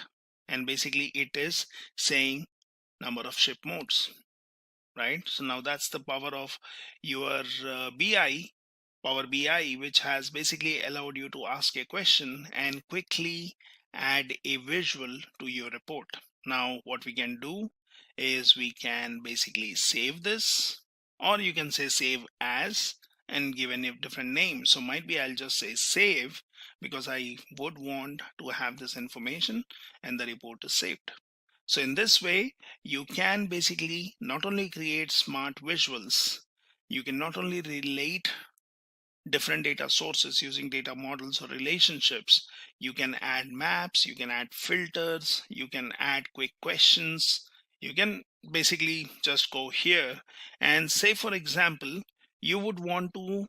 And basically it is saying number of ship modes. Right? So now that's the power of your Power BI, which has basically allowed you to ask a question and quickly add a visual to your report. Now what we can do is we can basically save this, or you can say save as and give a different name. So might be I'll just say save, because I would want to have this information and the report is saved. So in this way, you can basically not only create smart visuals, you can not only relate different data sources using data models or relationships, you can add maps, you can add filters, you can add quick questions. You can basically just go here and say, for example, you would want to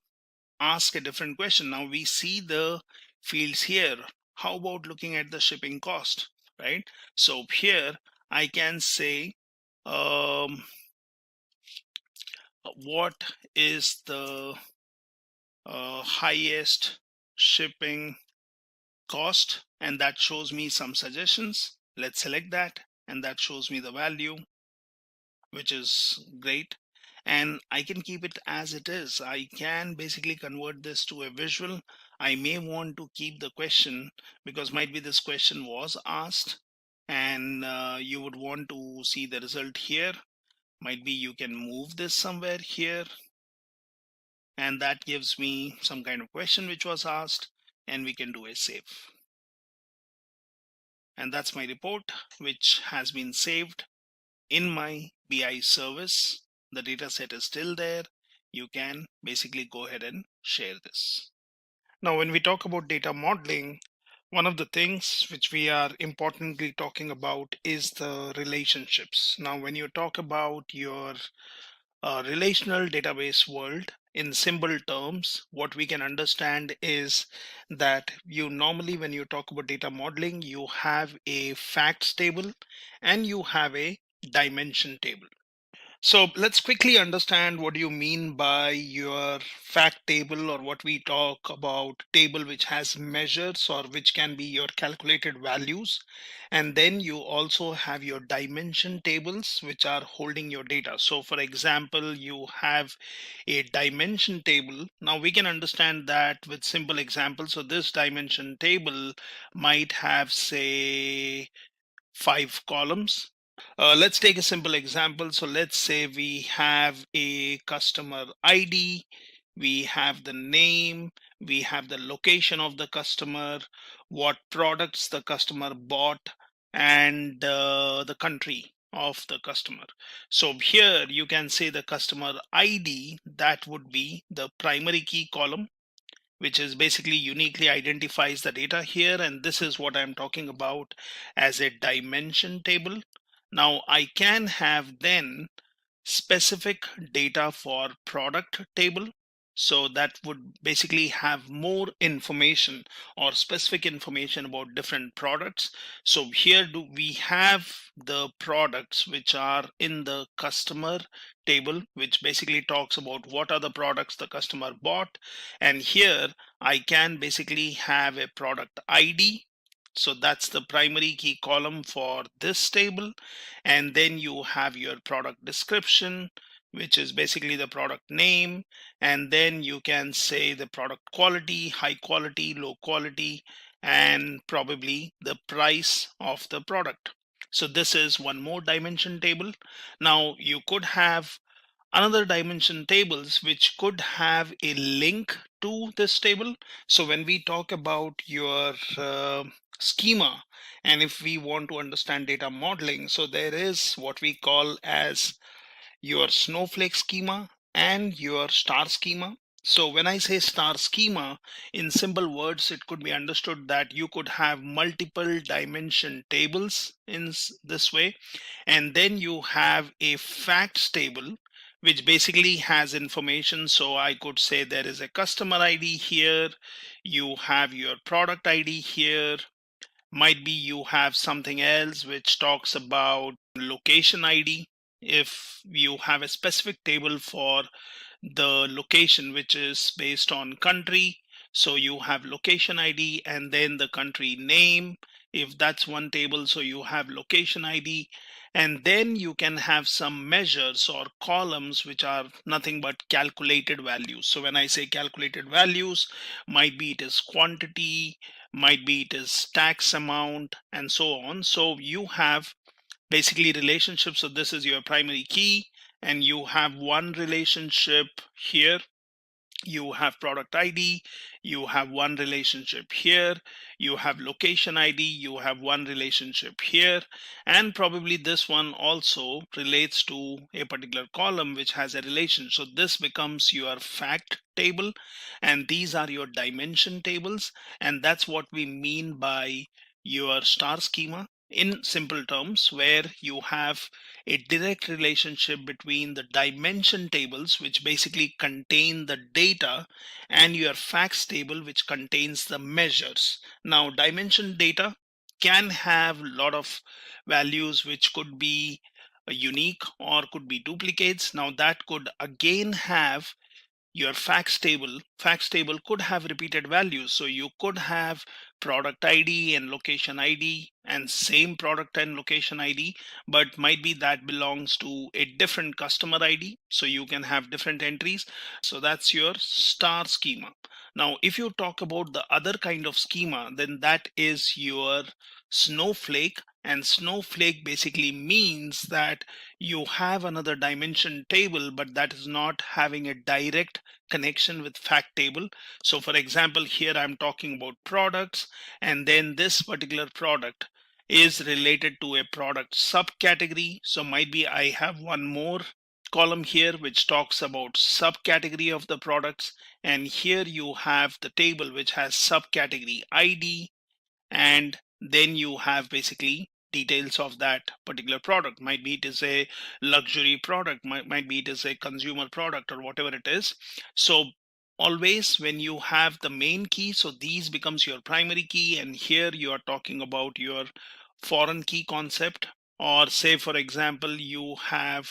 ask a different question. Now we see the fields here. How about looking at the shipping cost, right? So here I can say, what is the highest shipping cost? And that shows me some suggestions. Let's select that, and that shows me the value, which is great. And I can keep it as it is. I can basically convert this to a visual. I may want to keep the question, because might be this question was asked, and you would want to see the result here. Might be you can move this somewhere here, and that gives me some kind of question which was asked, and we can do a save. And that's my report, which has been saved in my BI service. The data set is still there. You can basically go ahead and share this. Now, when we talk about data modeling, one of the things which we are importantly talking about is the relationships. Now, when you talk about your relational database world, in simple terms, what we can understand is that you normally, when you talk about data modeling, you have a facts table and you have a dimension table. So let's quickly understand what you mean by your fact table, or what we talk about table which has measures or which can be your calculated values. And then you also have your dimension tables which are holding your data. So for example, you have a dimension table. Now we can understand that with simple examples. So this dimension table might have, say, 5 columns. Let's take a simple example. So let's say we have a customer ID, we have the name, we have the location of the customer, what products the customer bought, and the country of the customer. So here you can say the customer ID, that would be the primary key column, which is basically uniquely identifies the data here. And this is what I'm talking about as a dimension table. Now I can have then specific data for product table. So that would basically have more information or specific information about different products. So here we have the products which are in the customer table, which basically talks about what are the products the customer bought. And here I can basically have a product ID. So that's the primary key column for this table. And then you have your product description, which is basically the product name. And then you can say the product quality, high quality, low quality, and probably the price of the product. So this is one more dimension table. Now you could have another dimension tables which could have a link to this table. So when we talk about your schema, and if we want to understand data modeling, so there is what we call as your snowflake schema and your star schema. So when I say star schema, in simple words, it could be understood that you could have multiple dimension tables in this way. And then you have a facts table, which basically has information. So I could say there is a customer ID here, you have your product ID here, might be you have something else which talks about location ID. If you have a specific table for the location which is based on country, so you have location ID and then the country name. If that's one table, so you have location ID. And then you can have some measures or columns which are nothing but calculated values. So when I say calculated values, might be it is quantity, might be it is tax amount, and so on. So you have basically relationships. So this is your primary key, and you have one relationship here. You have product ID, you have one relationship here, you have location ID, you have one relationship here, and probably this one also relates to a particular column which has a relation. So this becomes your fact table, and these are your dimension tables, and that's what we mean by your star schema in simple terms, where you have a direct relationship between the dimension tables, which basically contain the data, and your facts table, which contains the measures. Now dimension data can have a lot of values which could be unique or could be duplicates. Now that could again have your facts table could have repeated values. So you could have product ID and location ID and same product and location ID, but might be that belongs to a different customer ID, so you can have different entries. So that's your star schema. Now if you talk about the other kind of schema, then that is your snowflake And snowflake basically means that you have another dimension table, but that is not having a direct connection with fact table. So for example, here I'm talking about products, and then this particular product is related to a product subcategory. So might be I have one more column here which talks about subcategory of the products, and here you have the table which has subcategory ID, and then you have basically details of that particular product. Might be it is a luxury product, might be it is a consumer product, or whatever it is. So always when you have the main key, so these becomes your primary key, and here you are talking about your foreign key concept. Or say for example, you have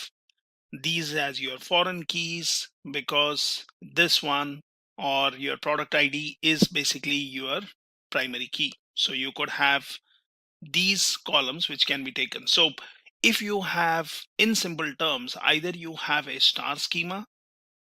these as your foreign keys because this one or your product ID is basically your primary key. So you could have these columns which can be taken. So if you have, in simple terms, either you have a star schema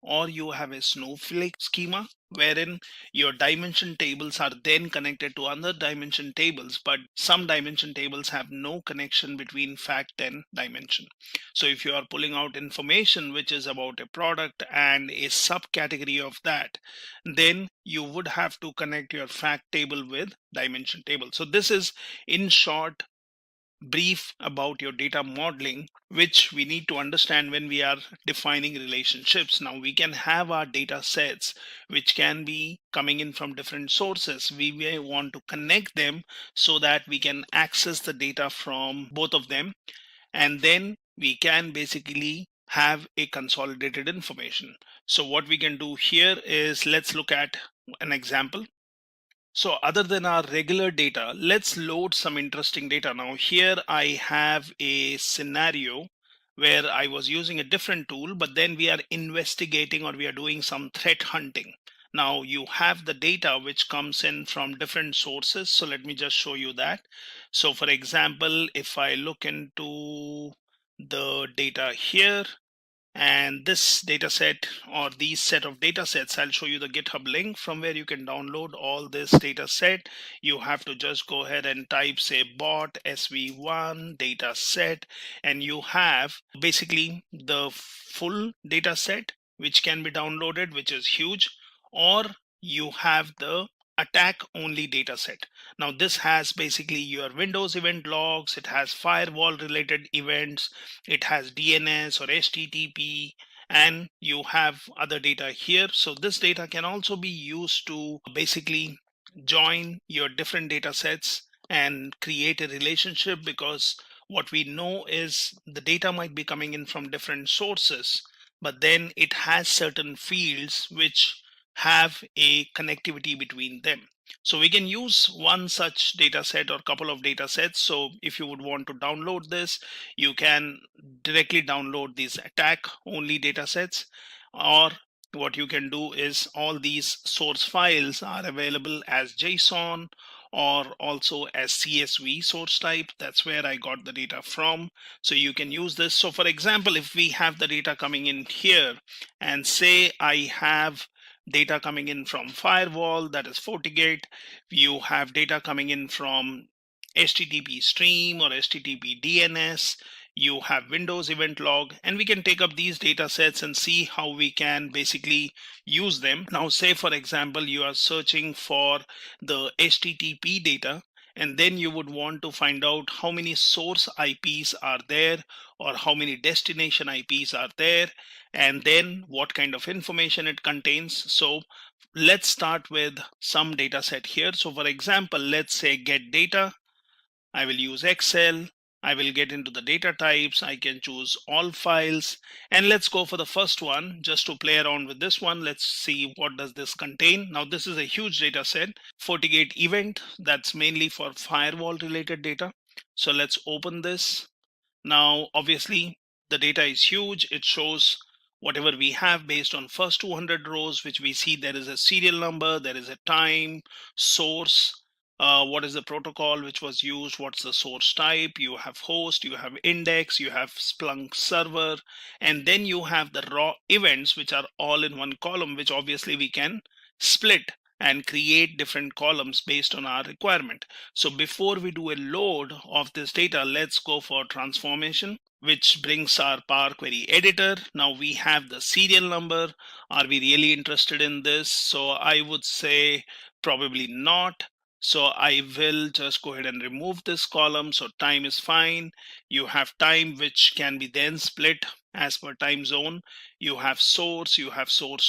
or you have a snowflake schema wherein your dimension tables are then connected to other dimension tables, but some dimension tables have no connection between fact and dimension. So if you are pulling out information which is about a product and a subcategory of that, then you would have to connect your fact table with dimension table. So this is in short brief about your data modeling, which we need to understand when we are defining relationships. Now we can have our data sets which can be coming in from different sources. We may want to connect them so that we can access the data from both of them, and then we can basically have a consolidated information. So what we can do here is, let's look at an example. So other than our regular data, let's load some interesting data. Now here I have a scenario where I was using a different tool, but then we are investigating or we are doing some threat hunting. Now you have the data which comes in from different sources. So let me just show you that. So for example, if I look into the data here, and this data set or these set of data sets, I'll show you the GitHub link from where you can download all this data set. You have to just go ahead and type say bot sv1 data set, and you have basically the full data set which can be downloaded, which is huge, or you have the attack only data set. Now this has basically your Windows event logs, it has firewall related events, it has DNS or HTTP, and you have other data here. So this data can also be used to basically join your different data sets and create a relationship, because what we know is the data might be coming in from different sources, but then it has certain fields which have a connectivity between them. So we can use one such data set or couple of data sets. So if you would want to download this, you can directly download these attack only data sets, or what you can do is all these source files are available as JSON or also as CSV source type. That's where I got the data from. So you can use this. So for example, if we have the data coming in here and say I have data coming in from firewall, that is FortiGate, you have data coming in from HTTP stream or HTTP DNS, you have Windows event log, and we can take up these data sets and see how we can basically use them. Now say for example you are searching for the HTTP data, and then you would want to find out how many source IPs are there or how many destination IPs are there, and then what kind of information it contains. So let's start with some data set here. So for example, let's say get data. I will use Excel. I will get into the data types. I can choose all files, and let's go for the first one just to play around with this one. Let's see what does this contain. Now this is a huge data set. FortiGate event, that's mainly for firewall related data. So let's open this. Now obviously the data is huge. It shows whatever we have based on first 200 rows, which we see there is a serial number, there is a time, source, what is the protocol which was used, what's the source type, you have host, you have index, you have Splunk server, and then you have the raw events which are all in one column, which obviously we can split and create different columns based on our requirement. So before we do a load of this data, let's go for transformation, which brings our Power Query editor. Now we have the serial number. Are we really interested in this? So I would say probably not. So I will just go ahead and remove this column. So time is fine. You have time, which can be then split as per time zone. You have source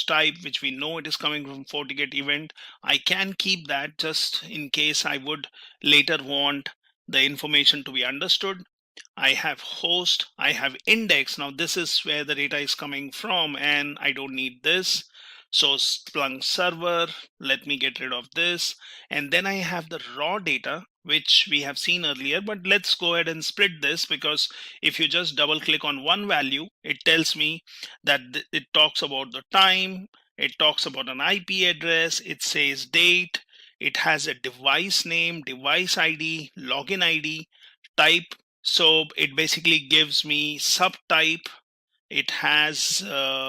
type, which we know it is coming from FortiGate event. I can keep that just in case I would later want the information to be understood. I have host, I have index. Now this is where the data is coming from, and I don't need this. So Splunk server, let me get rid of this. And then I have the raw data, which we have seen earlier, but let's go ahead and split this, because if you just double click on one value, it tells me that it talks about the time, it talks about an IP address, it says date, it has a device name, device ID, login ID, type. So it basically gives me subtype, it has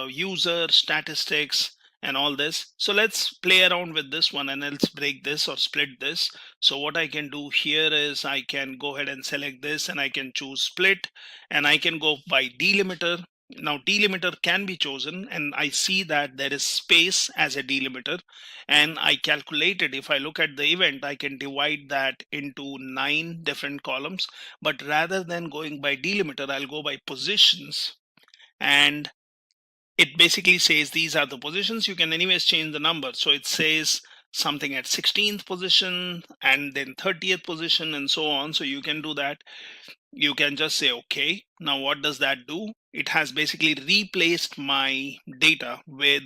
user statistics and all this. So let's play around with this one and let's break this or split this. So what I can do here is I can go ahead and select this and I can choose split, and I can go by delimiter. Now delimiter can be chosen, and I see that there is space as a delimiter, and I calculated, if I look at the event, I can divide that into 9 different columns. But rather than going by delimiter, I'll go by positions, and it basically says these are the positions. You can anyways change the number. So it says something at 16th position and then 30th position and so on. So you can do that. You can just say okay. Now what does that do? It has basically replaced my data with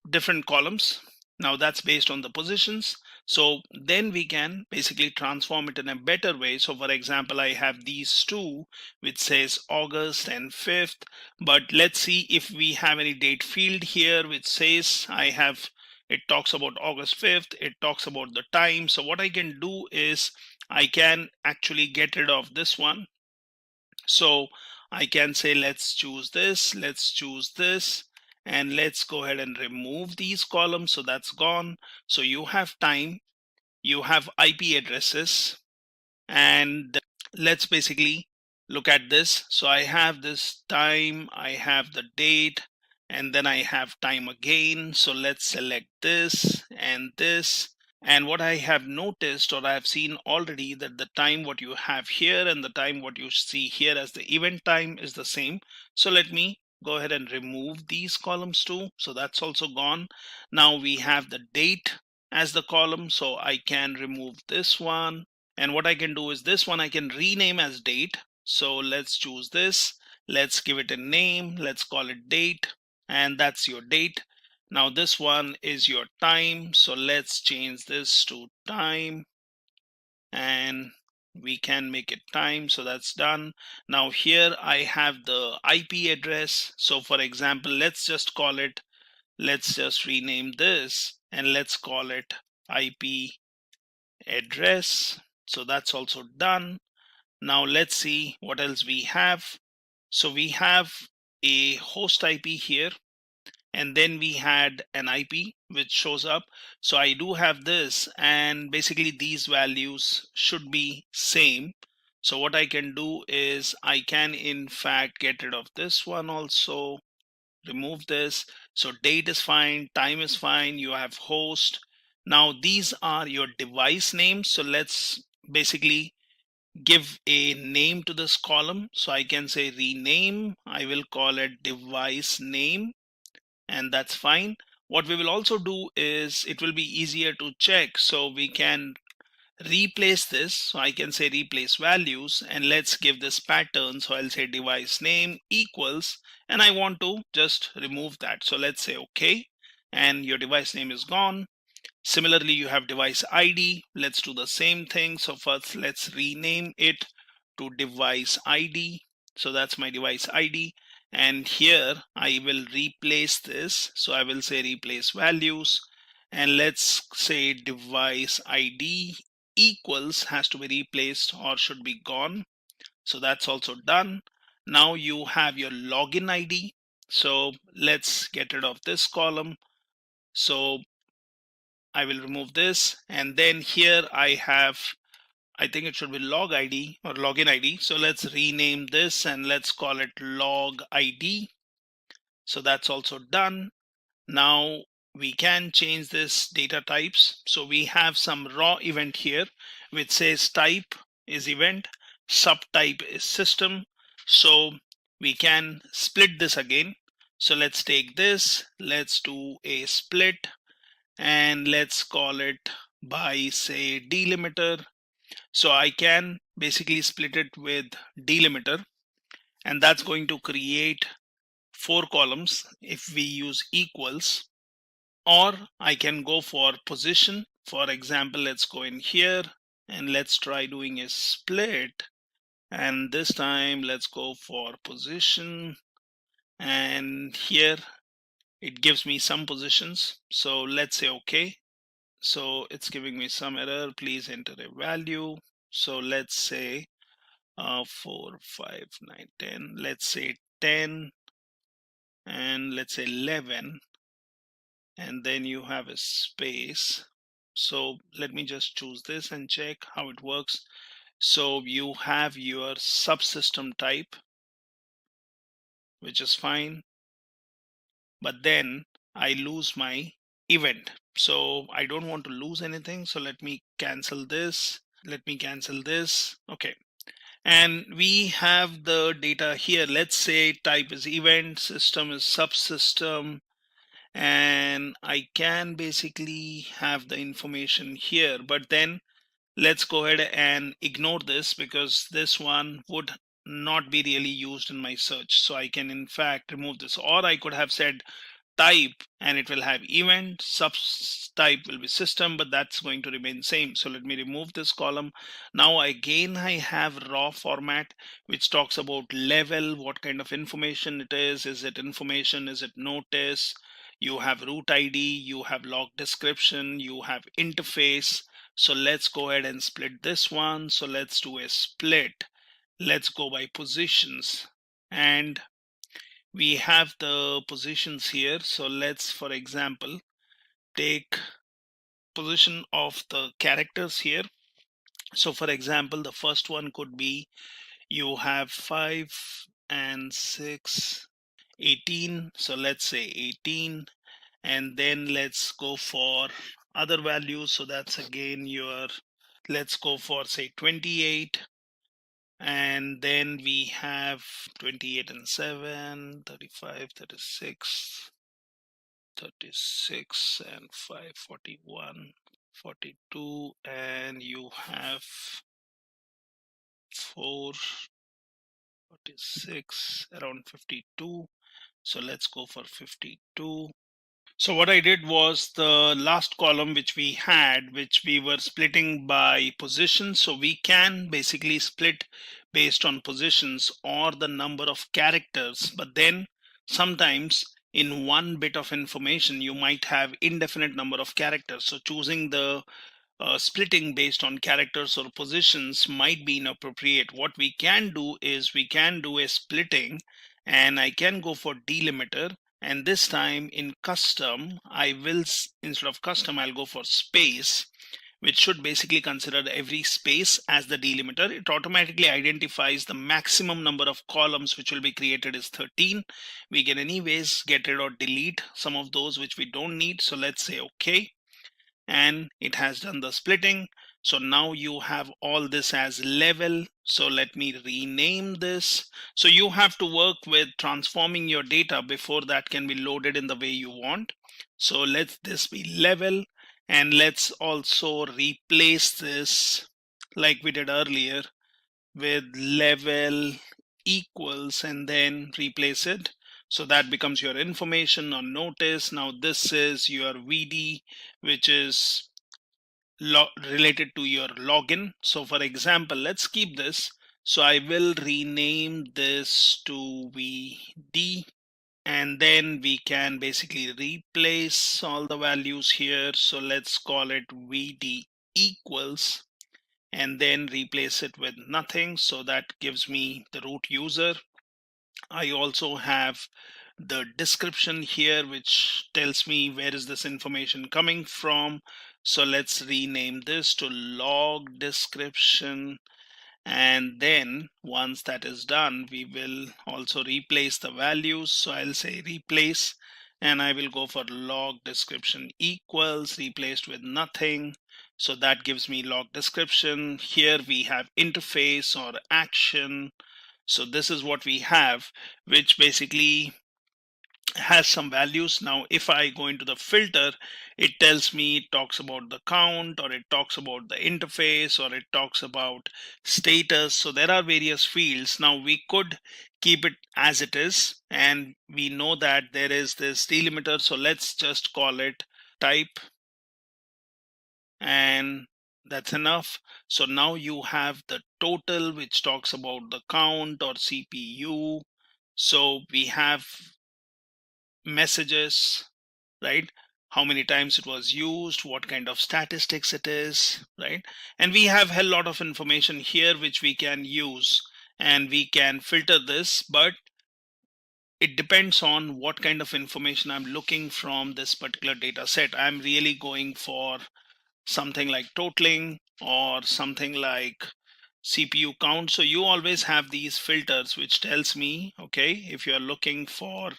different columns. Now that's based on the positions. So then we can basically transform it in a better way. So for example, I have these two which says August and 5th, but let's see if we have any date field here which says it talks about August 5th, it talks about the time. So what I can do is I can actually get rid of this one. So I can say let's choose this, and let's go ahead and remove these columns. So that's gone. So you have time, you have IP addresses, and let's basically look at this. So I have this time, I have the date, and then I have time again. So let's select this and this. And what I have noticed, or I have seen already, that the time what you have here and the time what you see here as the event time is the same. So let me go ahead and remove these columns too. So that's also gone. Now we have the date as the column. So I can remove this one. And what I can do is this one I can rename as date. So let's choose this. Let's give it a name. Let's call it date. And that's your date. Now this one is your time. So let's change this to time, and we can make it time. So that's done. Now here I have the IP address. So for example, let's just rename this and let's call it IP address. So that's also done. Now let's see what else we have. So we have a host IP here, and then we had an IP which shows up. So I do have this, and basically these values should be same. So what I can do is I can in fact get rid of this one also, remove this. So date is fine, time is fine, you have host. Now these are your device names. So let's basically give a name to this column. So I can say rename, I will call it device name, and that's fine. What we will also do is it will be easier to check, so we can replace this. So I can say replace values, and let's give this pattern. So I'll say device name equals, and I want to just remove that. So let's say okay, and your device name is gone. Similarly, you have device ID. Let's do the same thing. So first let's rename it to device ID. So that's my device ID. And here I will replace this. So I will say replace values, and let's say device ID equals has to be replaced or should be gone. So that's also done. Now you have your login ID. So let's get rid of this column. So I will remove this, and then here I have, I think it should be log ID or login ID. So let's rename this and let's call it log ID. So that's also done. Now we can change this data types. So we have some raw event here which says type is event, subtype is system. So we can split this again. So let's take this, let's do a split, and let's call it by, say, delimiter. So I can basically split it with delimiter, and that's going to create 4 columns if we use equals. Or I can go for position. For example, let's go in here and let's try doing a split, and this time let's go for position, and here it gives me some positions. So let's say okay. So it's giving me some error, please enter a value. So let's say 4, 5, 9, 10. Let's say 10, and let's say 11, and then you have a space. So let me just choose this and check how it works. So you have your subsystem type, which is fine, but then I lose my event. So I don't want to lose anything. So let me cancel this. Okay. And we have the data here. Let's say type is event, system is subsystem, and I can basically have the information here, but then let's go ahead and ignore this because this one would not be really used in my search. So I can in fact remove this, or I could have said type and it will have event, subtype will be system, but that's going to remain same. So let me remove this column. Now again I have raw format which talks about level, what kind of information it is it information, is it notice, you have root ID, you have log description, you have interface. So let's go ahead and split this one. So let's do a split. Let's go by positions, and we have the positions here. So let's, for example, take position of the characters here. So for example, the first one could be you have 5 and 6, 18. So let's say 18, and then let's go for other values. So that's again your, let's go for say 28, and then we have 28 and 7, 35, 36, 36 and 5, 41, 42, and you have 4, 46, around 52. So let's go for 52. So what I did was the last column which we had, which we were splitting by position. So we can basically split based on positions or the number of characters, but then sometimes in one bit of information you might have indefinite number of characters. So choosing the splitting based on characters or positions might be inappropriate. What we can do is we can do a splitting, and I can go for delimiter, and this time in custom I will, instead of custom, I'll go for space, which should basically consider every space as the delimiter. It automatically identifies the maximum number of columns which will be created is 13. We can anyways get rid or delete some of those which we don't need. So let's say okay, and it has done the splitting. So now you have all this as level. So let me rename this. So you have to work with transforming your data before that can be loaded in the way you want. So let this be level, and let's also replace this like we did earlier with level equals, and then replace it. So that becomes your information or notice. Now this is your VD, which is related to your login. So for example, let's keep this. So I will rename this to VD, and then we can basically replace all the values here. So let's call it VD equals, and then replace it with nothing. So that gives me the root user. I also have the description here, which tells me where is this information coming from. So let's rename this to log description. And then once that is done, we will also replace the values. So I'll say replace, and I will go for log description equals replaced with nothing. So that gives me log description. Here we have interface or action. So this is what we have, which basically has some values. Now if I go into the filter, it tells me, it talks about the count, or it talks about the interface, or it talks about status. So there are various fields. Now we could keep it as it is, and we know that there is this delimiter, so let's just call it type, and that's enough. So now you have the total, which talks about the count or CPU. So we have messages, right? How many times it was used, what kind of statistics it is, right? And we have a lot of information here which we can use, and we can filter this, but it depends on what kind of information I'm looking from this particular data set. I'm really going for something like totaling or something like CPU count. So you always have these filters which tells me, okay, if you're looking for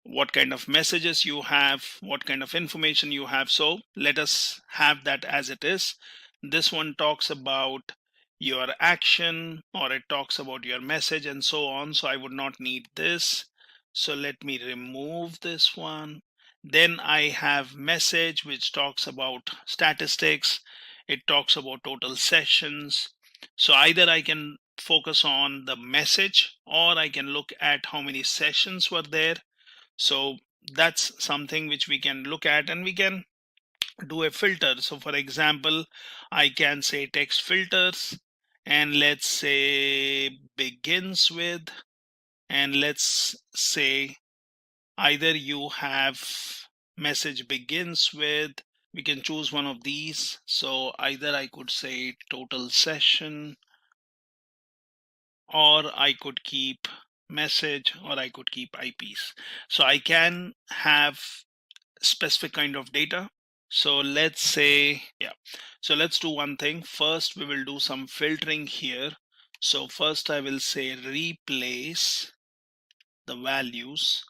what kind of messages you have, what kind of information you have. So let us have that as it is. This one talks about your action, or it talks about your message, and so on. So I would not need this. So let me remove this one. Then I have message, which talks about statistics. It talks about total sessions. So either I can focus on the message, or I can look at how many sessions were there. So that's something which we can look at, and we can do a filter. So for example, I can say text filters, and let's say begins with, and let's say either you have message begins with, we can choose one of these. So either I could say total session, or I could keep message, or I could keep IPs. So I can have specific kind of data. So let's say, yeah, so let's do one thing. First we will do some filtering here. So first I will say replace the values,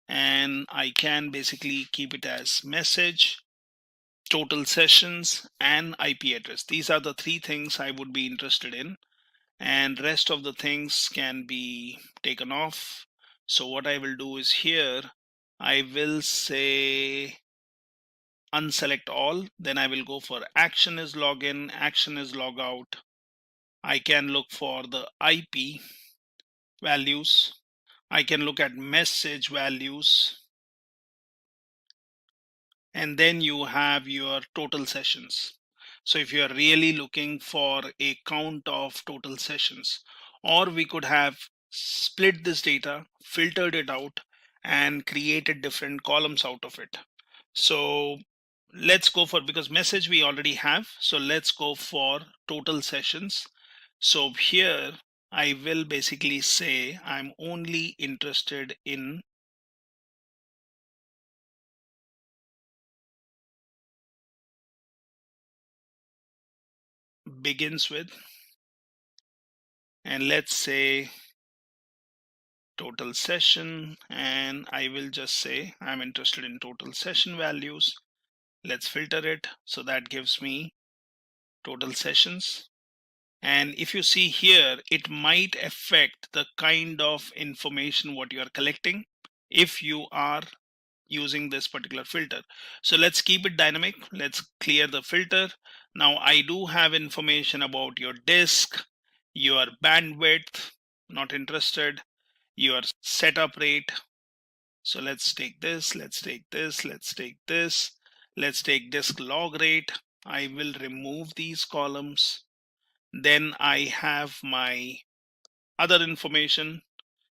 and I can basically keep it as message, total sessions, and IP address. These are the three things I would be interested in, and rest of the things can be taken off. So what I will do is here I will say unselect all. Then I will go for action is login, action is logout. I can look for the IP values. I can look at message values, and then you have your total sessions. So if you are really looking for a count of total sessions, or we could have split this data, filtered it out, and created different columns out of it. So let's go for, because message we already have, so let's go for total sessions. So here I will basically say I'm only interested in begins with, and let's say total session, and I will just say I'm interested in total session values. Let's filter it, so that gives me total sessions. And if you see here, it might affect the kind of information what you are collecting if you are using this particular filter. So let's keep it dynamic. Let's clear the filter. Now I do have information about your disk, your bandwidth, not interested, your setup rate. So let's take this, let's take this, let's take this, let's take disk log rate. I will remove these columns. Then I have my other information,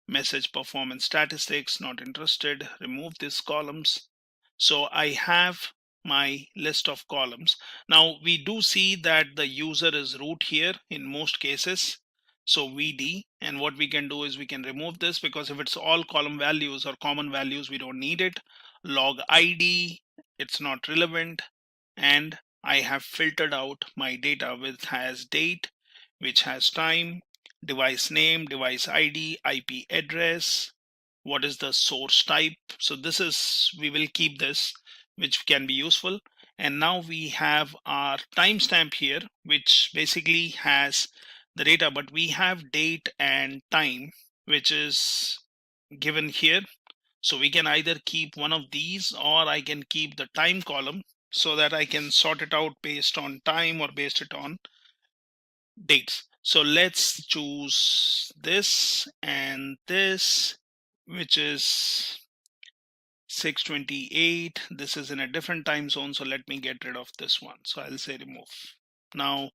message performance statistics, not interested, remove these columns. So I have my list of columns. Now we do see that the user is root here in most cases. So VD, and what we can do is we can remove this, because if it's all column values or common values, we don't need it. Log ID, it's not relevant. And I have filtered out my data which has date, which has time, device name, device ID, IP address, what is the source type. So this is, we will keep this, which can be useful. And now we have our timestamp here, which basically has the data, but we have date and time, which is given here. So we can either keep one of these, or I can keep the time column so that I can sort it out based on time or based it on dates. So let's choose this and this, which is 6:28. This is in a different time zone, so let me get rid of this one. So I'll say remove. Now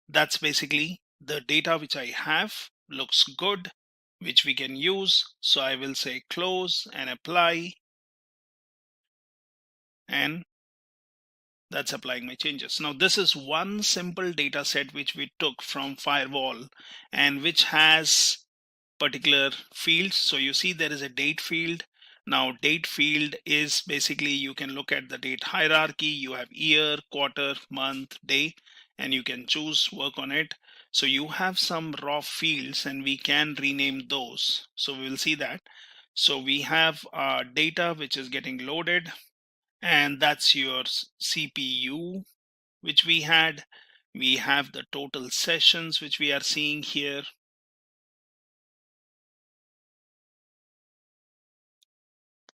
that's basically the data which I have. Looks good, which we can use. So I will say close and apply, and that's applying my changes. Now this is one simple data set which we took from Firewall and which has particular fields. So you see there is a date field. Now date field is basically, you can look at the date hierarchy. You have year, quarter, month, day, and you can choose, work on it. So you have some raw fields and we can rename those. So we will see that. So we have data which is getting loaded, and that's your CPU which we had. We have the total sessions which we are seeing here.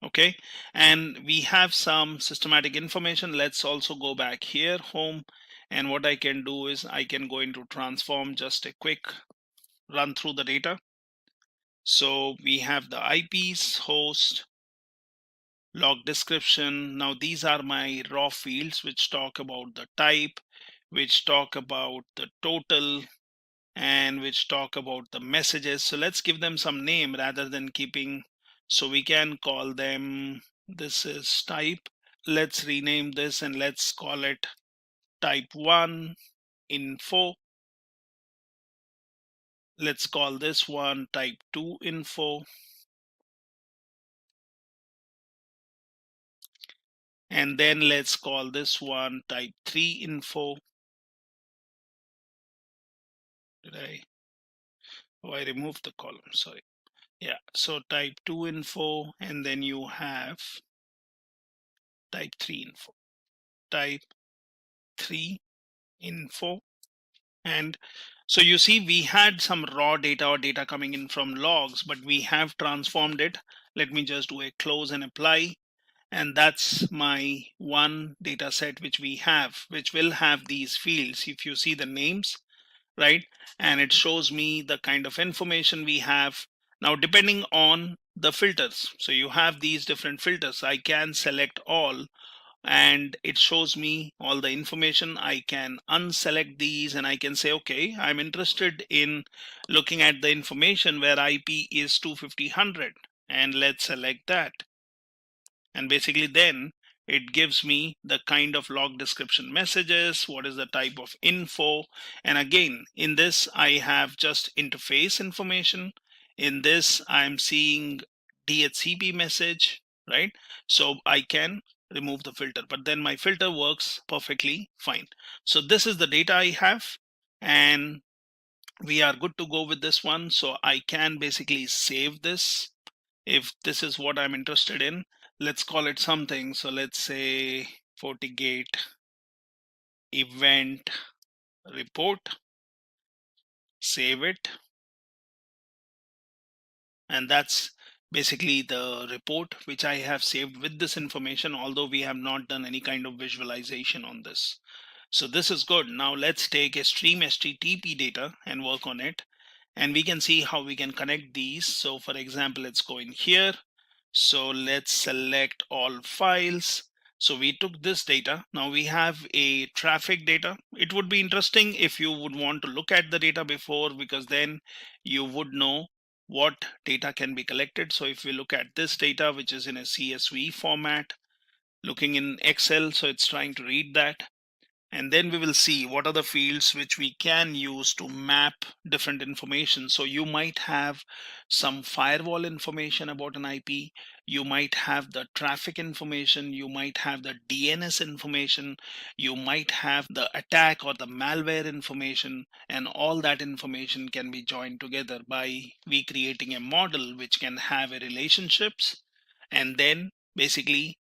Okay, and we have some systematic information. Let's also go back here, home, and what I can do is I can go into transform, just a quick run through the data. So we have the IPs, host, log description. Now these are my raw fields which talk about the type, which talk about the total, and which talk about the messages. So let's give them some name rather than keeping, so we can call them, this is type. Let's rename this and let's call it type 1 info. Let's call this one type 2 info. And then let's call this one type 3 info. I removed the column, sorry. Yeah, so type 2 info, and then you have type 3 info, type 3 info. And so you see we had some raw data or data coming in from logs, but we have transformed it. Let me just do a close and apply. And that's my one data set which we have, which will have these fields. If you see the names, right? And it shows me the kind of information we have. Now, depending on the filters, so you have these different filters. I can select all, and it shows me all the information. I can unselect these and I can say, okay, I'm interested in looking at the information where IP is 250, and let's select that. And basically then it gives me the kind of log description messages, what is the type of info. And again, in this I have just interface information. In this I'm seeing DHCP message, right? So I can remove the filter, but then my filter works perfectly fine. So this is the data I have, and we are good to go with this one. So I can basically save this if this is what I'm interested in. Let's call it something. So let's say FortiGate event report, save it. And that's basically the report which I have saved with this information, although we have not done any kind of visualization on this. So this is good. Now let's take a stream HTTP data and work on it. And we can see how we can connect these. So for example, let's go in here. So let's select all files. So we took this data. Now we have a traffic data. It would be interesting if you would want to look at the data before, because then you would know what data can be collected. So if we look at this data, which is in a CSV format, looking in Excel, so it's trying to read that. And then we will see what are the fields which we can use to map different information. So you might have some firewall information about an IP, you might have the traffic information, you might have the DNS information, you might have the attack or the malware information, and all that information can be joined together by we creating a model which can have a relationships and then basically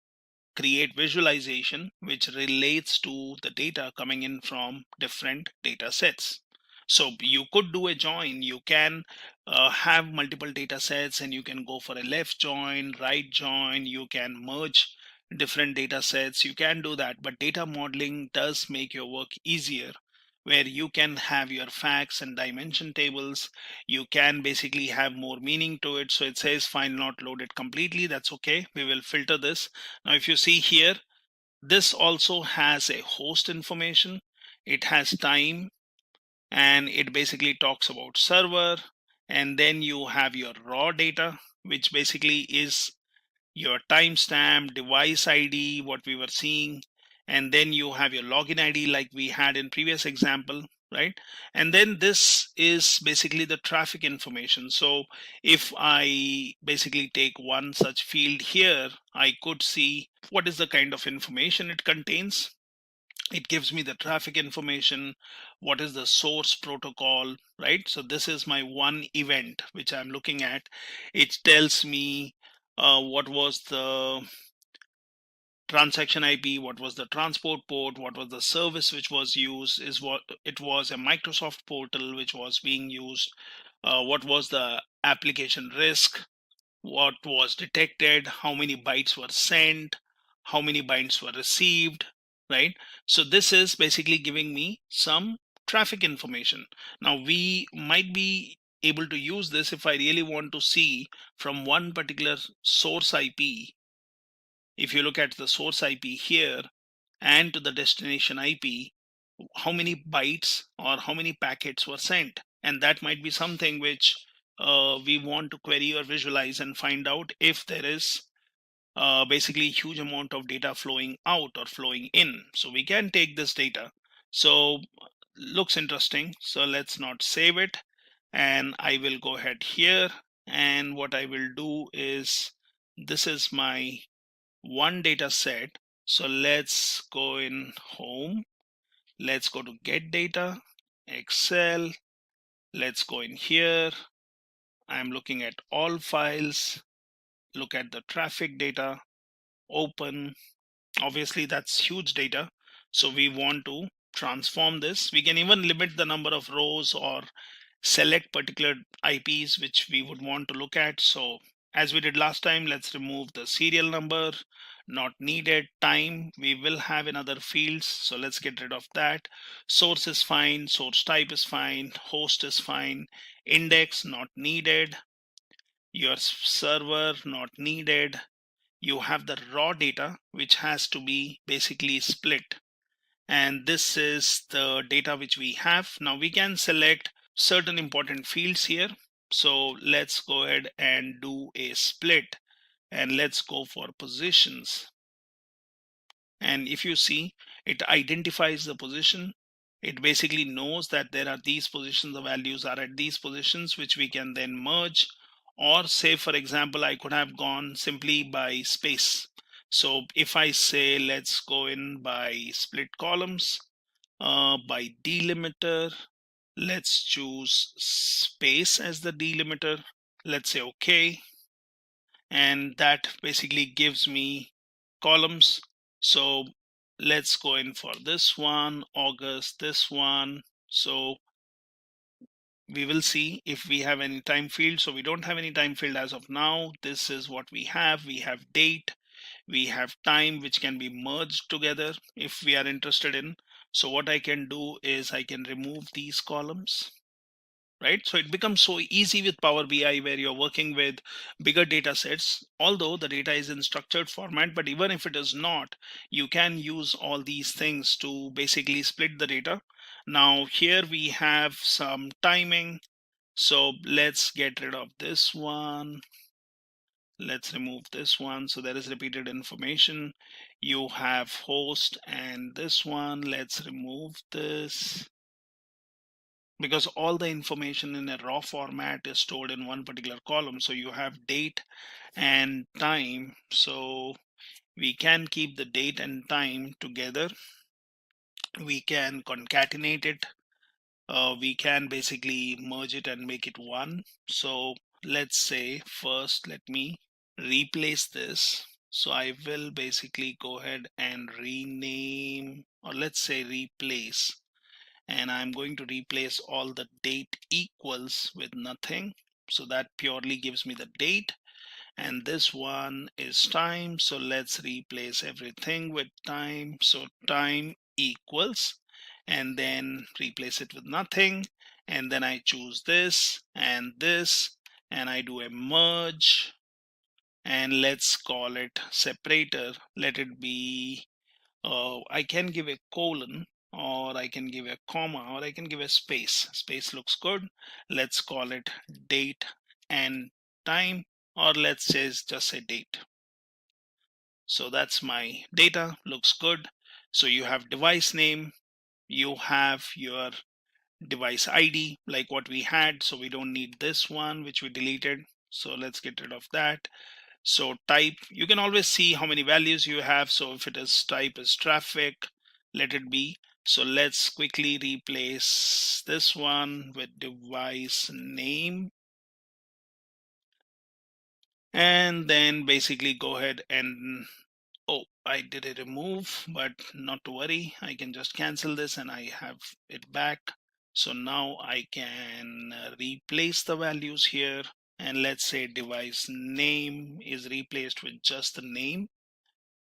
create visualization which relates to the data coming in from different data sets. So you could do a join, you can have multiple data sets and you can go for a left join, right join, you can merge different data sets, you can do that. But data modeling does make your work easier, where you can have your facts and dimension tables, you can basically have more meaning to it. So it says file not loaded completely, that's okay, we will filter this. Now if you see here, this also has a host information, it has time, and it basically talks about server, and then you have your raw data, which basically is your timestamp, device ID, what we were seeing, and then you have your login ID like we had in previous example, right? And then this is basically the traffic information. So if I basically take one such field here, I could see what is the kind of information it contains. It gives me the traffic information, what is the source protocol, right? So this is my one event which I'm looking at. It tells me what was the transaction IP, what was the transport port, what was the service which was used, is what it was a Microsoft portal which was being used, what was the application risk, what was detected, how many bytes were sent, how many bytes were received, right? So this is basically giving me some traffic information. Now we might be able to use this if I really want to see from one particular source IP. If you look at the source IP here and to the destination IP, how many bytes or how many packets were sent, and that might be something which we want to query or visualize and find out if there is basically huge amount of data flowing out or flowing in. So we can take this data. So looks interesting, so let's not save it, and I will go ahead here, and what I will do is, this is my one data set. So let's go in home, let's go to get data, Excel, let's go in here, I'm looking at all files, look at the traffic data, open. Obviously that's huge data, so we want to transform this. We can even limit the number of rows or select particular IPs which we would want to look at. So as we did last time, let's remove the serial number, not needed. Time, we will have in other fields, so let's get rid of that. Source is fine, source type is fine, host is fine, index not needed, your server not needed. You have the raw data which has to be basically split, and this is the data which we have. Now we can select certain important fields here, so let's go ahead and do a split, and let's go for positions. And if you see, it identifies the position. It basically knows that there are these positions, the values are at these positions, which we can then merge. Or say, for example, I could have gone simply by space. So if I say, let's go in by split columns, by delimiter, let's choose space as the delimiter. Let's say OK. And that basically gives me columns. So let's go in for this one, August, this one. So we will see if we have any time field. So we don't have any time field as of now. This is what we have. We have date, we have time, which can be merged together if we are interested in. So what I can do is I can remove these columns, right? So it becomes so easy with Power BI, where you're working with bigger data sets, although the data is in structured format. But even if it is not, you can use all these things to basically split the data. Now here we have some timing, so let's get rid of this one. let's remove this one. So there is repeated information. You have host and this one. Let's remove this, because all the information in a raw format is stored in one particular column. So you have date and time. So we can keep the date and time together. We can concatenate it. We can basically merge it and make it one. So let's say first, let me replace this. So I will basically go ahead and rename, or let's say replace, and I'm going to replace all the date equals with nothing. So that purely gives me the date, and this one is time. So let's replace everything with time. So time equals, and then replace it with nothing, and then I choose this, and I do a merge, and let's call it separator. Let it be, I can give a colon, or I can give a comma, or I can give a space. Space looks good. Let's call it date and time, or let's just say date. So that's my data, looks good. So you have device name, you have your device ID like what we had. So we don't need this one, which we deleted. So let's get rid of that. So type, you can always see how many values you have. So if it is type is traffic, let it be. So let's quickly replace this one with device name, and then basically go ahead and, oh, I did a remove, but not to worry, I can just cancel this and I have it back. So now I can replace the values here, and let's say device name is replaced with just the name.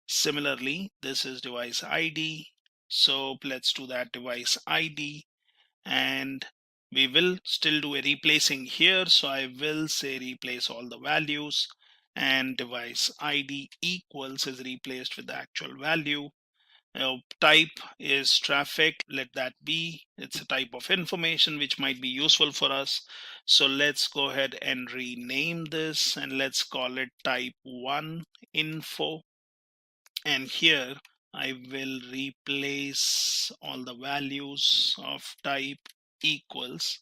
Similarly, this is device ID. So let's do that, device ID, and we will still do a replacing here. So I will say replace all the values, and device ID equals is replaced with the actual value. Type is traffic, let that be. It's a type of information which might be useful for us. So let's go ahead and rename this, and let's call it type 1 info. And here I will replace all the values of type equals.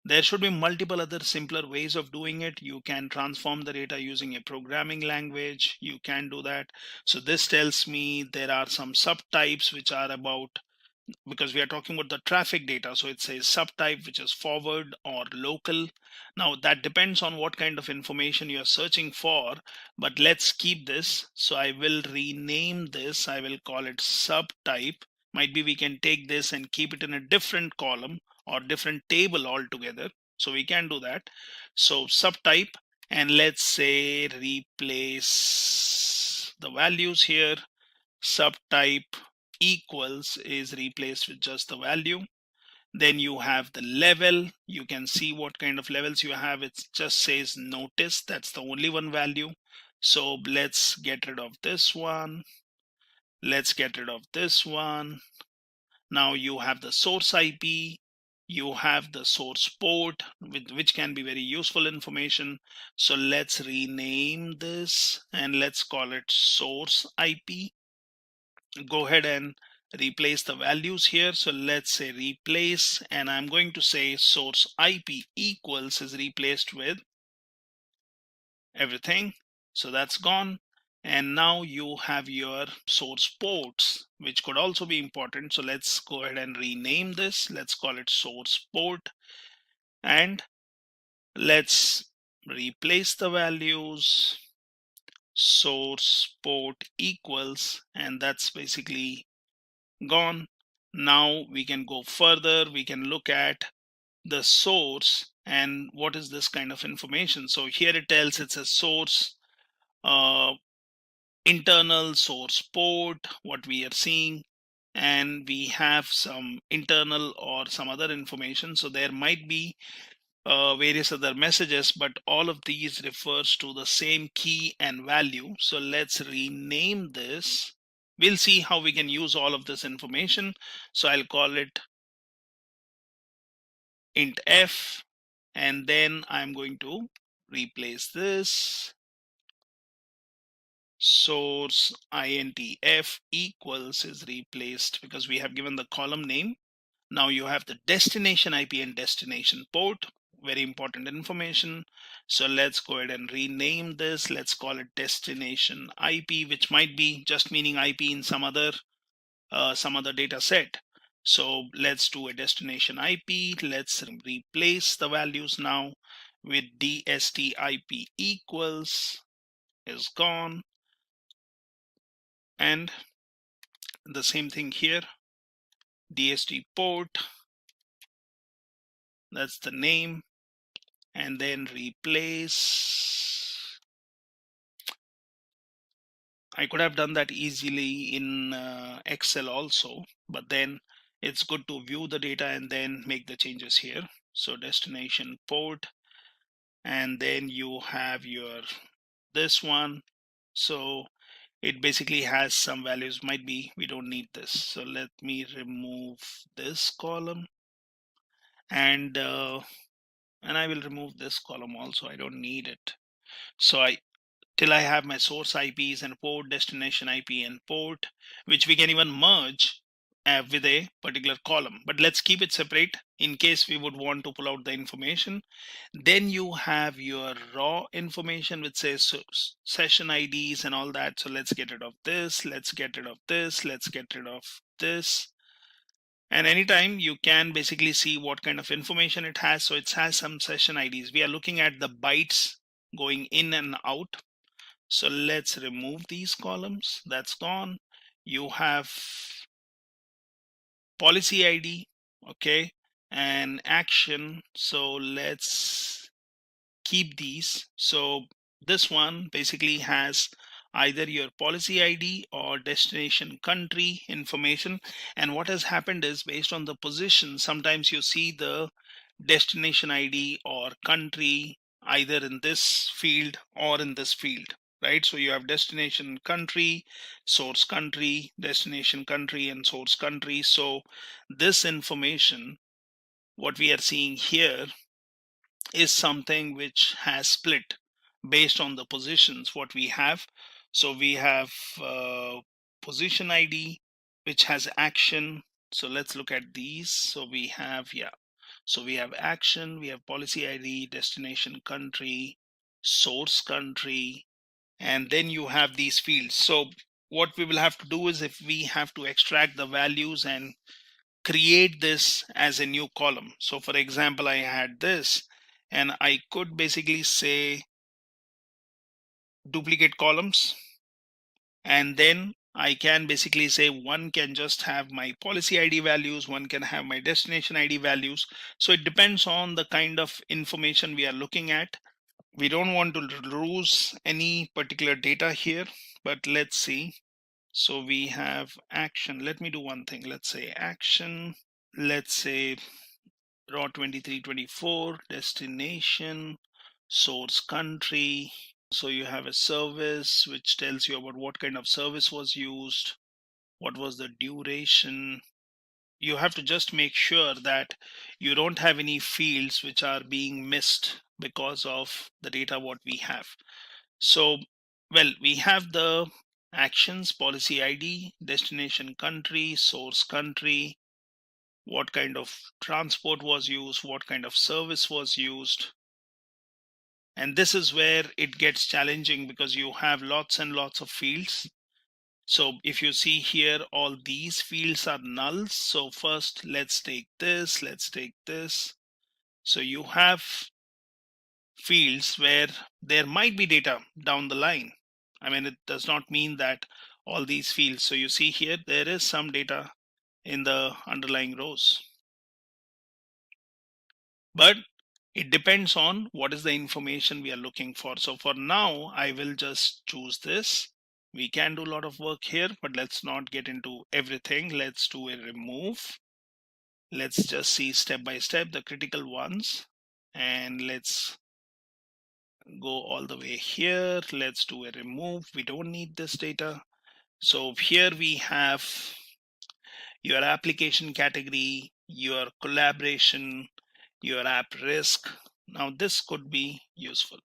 There should be multiple other simpler ways of doing it. You can transform the data using a programming language. You can do that. So this tells me there are some subtypes which are about, because we are talking about the traffic data, so it says subtype, which is forward or local. Now that depends on what kind of information you're searching for, but let's keep this. So I will rename this, I will call it subtype. Might be we can take this and keep it in a different column or different table altogether, so we can do that. So subtype, and let's say replace the values here. Subtype equals is replaced with just the value. Then you have the level. You can see what kind of levels you have. It just says notice. That's the only one value. So let's get rid of this one. Let's get rid of this one. Now you have the source IP. You have the source port, which can be very useful information. So let's rename this, and let's call it source IP. Go ahead and replace the values here. So let's say replace, and I'm going to say source IP equals is replaced with everything. So that's gone. And now you have your source ports, which could also be important. So let's go ahead and rename this. Let's call it source port, and let's replace the values. Source port equals, and that's basically gone. Now we can go further. We can look at the source and what is this kind of information. So here it tells it's a source, internal source port, what we are seeing, and we have some internal or some other information. So there might be various other messages, but all of these refers to the same key and value. So let's rename this. We'll see how we can use all of this information. So I'll call it int f, and then I'm going to replace this. Source intf equals is replaced because we have given the column name. Now you have the destination IP and destination port, very important information. So let's go ahead and rename this. Let's call it destination IP, which might be just meaning IP in some other data set. So let's do a destination IP. Let's replace the values now with DST IP equals is gone. And the same thing here, DST port, that's the name, and then replace. I could have done that easily in Excel also, but then it's good to view the data and then make the changes here. So destination port, and then you have your this one. So it basically has some values, might be we don't need this. So let me remove this column, and I will remove this column also. I don't need it. So till I have my source IPs and port, destination IP and port, which we can even merge with a particular column. But let's keep it separate in case we would want to pull out the information. Then you have your raw information which says session IDs and all that. So let's get rid of this. Let's get rid of this. Let's get rid of this. And anytime you can basically see what kind of information it has. So it has some session IDs. We are looking at the bytes going in and out. So let's remove these columns. That's gone. You have policy ID, okay, and action. So let's keep these. So this one basically has either your policy ID or destination country information. And what has happened is based on the position, sometimes you see the destination ID or country either in this field or in this field, right? So you have destination country, source country, destination country, and source country. So this information, what we are seeing here, is something which has split based on the positions what we have. So we have position ID which has action. So let's look at these. So we have, yeah, so we have action, we have policy ID, destination country, source country, and then you have these fields. So what we will have to do is, if we have to extract the values and create this as a new column. So for example, I had this, and I could basically say duplicate columns, and then I can basically say one can just have my policy ID values, one can have my destination ID values. So it depends on the kind of information we are looking at. We don't want to lose any particular data here, but let's see. So we have action. Let me do one thing. Let's say action. Let's say raw 2324, destination, source country. So you have a service which tells you about what kind of service was used, what was the duration. You have to just make sure that you don't have any fields which are being missed because of the data what we have. So, well, we have the actions, policy ID, destination country, source country, what kind of transport was used, what kind of service was used. And this is where it gets challenging because you have lots and lots of fields. So if you see here, all these fields are nulls. So first, let's take this, let's take this. So you have fields where there might be data down the line. I mean, it does not mean that all these fields. So you see here, there is some data in the underlying rows. But it depends on what is the information we are looking for. So for now, I will just choose this. We can do a lot of work here, but let's not get into everything. Let's do a remove. Let's just see step by step the critical ones. And let's go all the way here. Let's do a remove. We don't need this data. So here we have your application category, your collaboration, your app risk. Now this could be useful.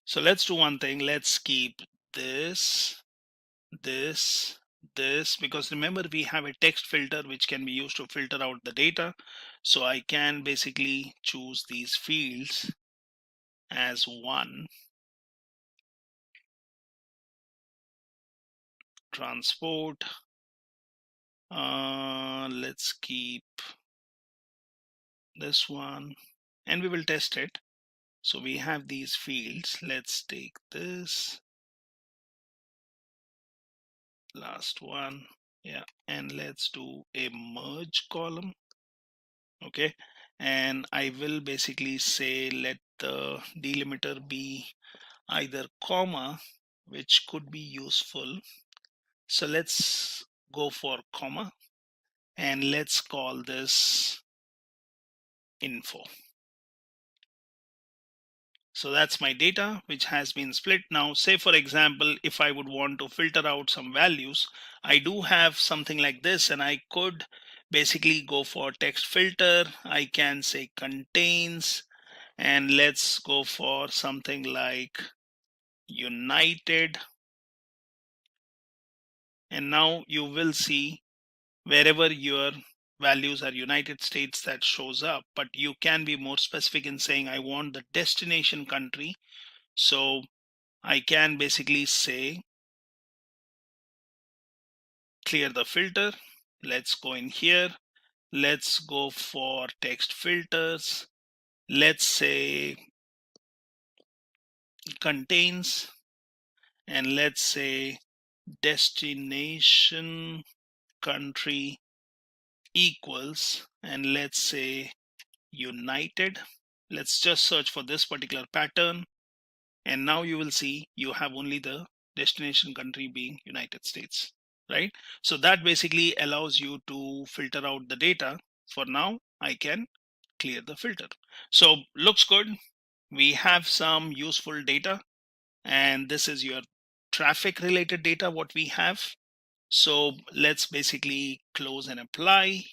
So let's do one thing. Let's keep this, because remember we have a text filter which can be used to filter out the data. So I can basically choose these fields as one. Transport. Let's keep this one and we will test it. So we have these fields. Let's take this last one. Yeah, and let's do a merge column. Okay, and I will basically say let the delimiter be either comma, which could be useful. So let's go for comma and let's call this info. So that's my data which has been split. Now say for example, if I would want to filter out some values, I do have something like this and I could basically go for text filter. I can say contains and let's go for something like United. And now you will see wherever your values are United States that shows up, but you can be more specific in saying I want the destination country. So I can basically say clear the filter. Let's go in here. Let's go for text filters. Let's say contains and let's say destination country equals and let's say United. Let's just search for this particular pattern and now you will see you have only the destination country being United States, right? So that basically allows you to filter out the data. For now I can clear the filter. So looks good. We have some useful data and this is your traffic related data what we have. So let's basically close and apply.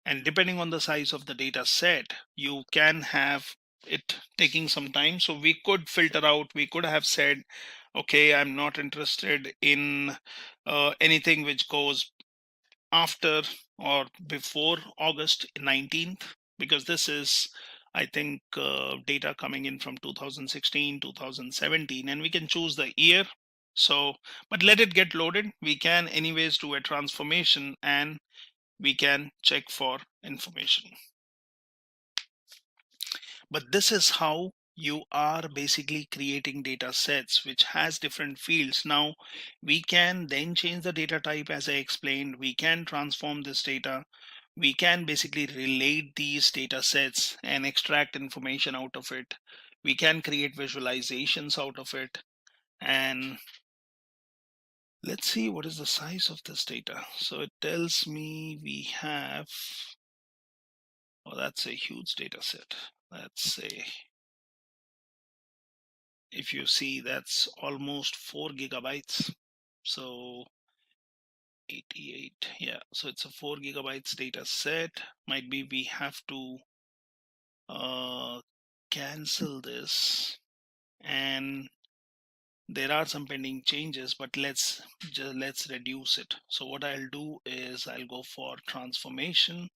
And depending on the size of the data set, you can have it taking some time. So we could filter out, we could have said, okay, I'm not interested in anything which goes after or before August 19th, because this is, I think, data coming in from 2016, 2017, and we can choose the year. So, but let it get loaded. We can anyways do a transformation and we can check for information. But this is how you are basically creating data sets which has different fields. Now we can then change the data type as I explained. We can transform this data. We can basically relate these data sets and extract information out of it. We can create visualizations out of it. And let's see what is the size of this data. So it tells me we have, oh, that's a huge data set. Let's say, if you see, that's almost 4 gigabytes. So 88, yeah. So it's a 4 gigabytes data set. Might be we have to cancel this, and there are some pending changes, but let's reduce it. So what I'll do is I'll go for transformation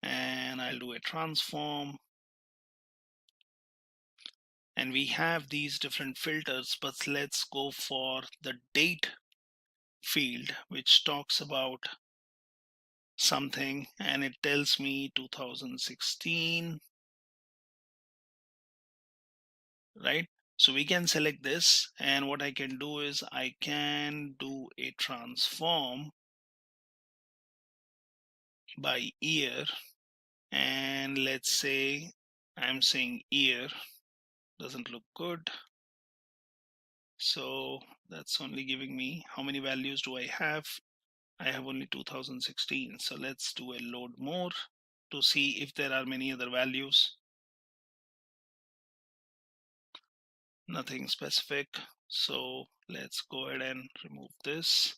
and I'll do a transform. And we have these different filters, but let's go for the date field, which talks about something, and it tells me 2016, right? So we can select this, and what I can do is I can do a transform by year, and let's say I'm saying year doesn't look good. So that's only giving me how many values do I have? I have only 2016. So let's do a load more to see if there are many other values. Nothing specific. So let's go ahead and remove this.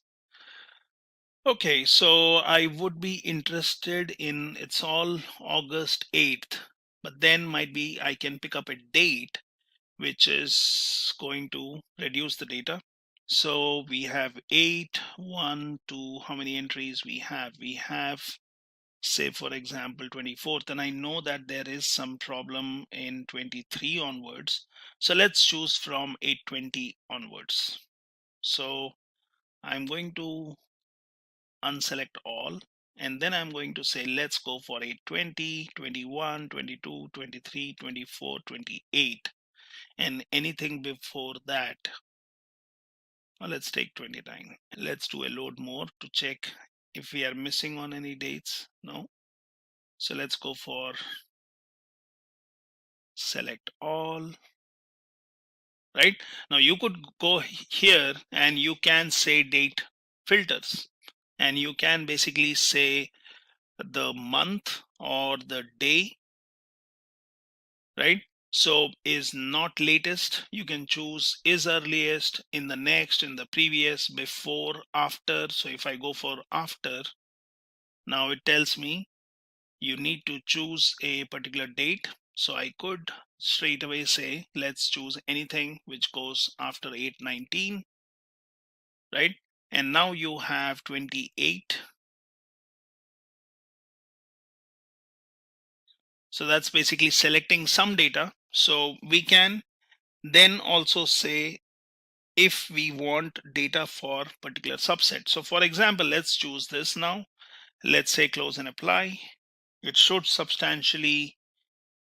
Okay, so I would be interested in, it's all August 8th, but then might be I can pick up a date which is going to reduce the data. So we have 8, 1, 2, how many entries we have? We have, say for example, 24th, and I know that there is some problem in 23 onwards. So let's choose from 820 onwards. So I'm going to unselect all, and then I'm going to say let's go for 820, 21, 22, 23, 24, 28, and anything before that. Well, let's take 29. Let's do a load more to check if we are missing on any dates. No. So let's go for select all. Right now you could go here and you can say date filters, and you can basically say the month or the day, right? So is not latest, you can choose is earliest, in the next, in the previous, before, after. So if I go for after, now it tells me you need to choose a particular date. So I could straight away say let's choose anything which goes after 819, right? And now you have 28. So that's basically selecting some data. So we can then also say if we want data for particular subset. So for example, let's choose this now. Let's say close and apply. It should substantially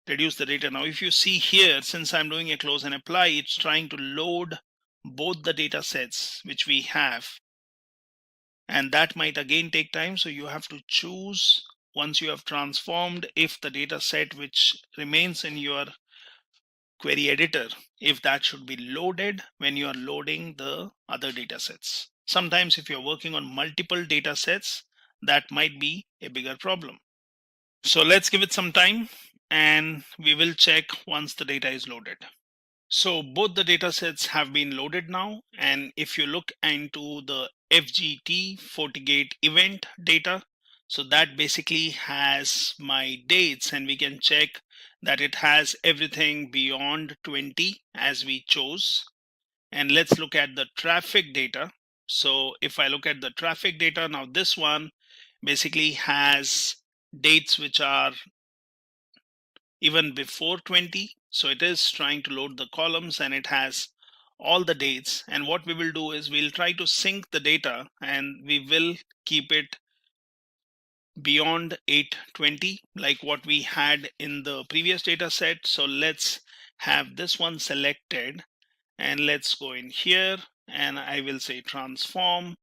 reduce the data. Now if you see here, since I'm doing a close and apply, it's trying to load both the data sets which we have, and that might again take time. So you have to choose, once you have transformed, if the data set which remains in your query editor, if that should be loaded when you are loading the other data sets. Sometimes if you're working on multiple data sets, that might be a bigger problem. So let's give it some time and we will check once the data is loaded. So both the data sets have been loaded now, and if you look into the FGT FortiGate event data, so that basically has my dates, and we can check that it has everything beyond 20 as we chose. And let's look at the traffic data. So if I look at the traffic data, now this one basically has dates which are even before 20. So it is trying to load the columns and it has all the dates. And what we will do is we'll try to sync the data and we will keep it beyond 820 like what we had in the previous data set. So let's have this one selected and let's go in here and I will say transform,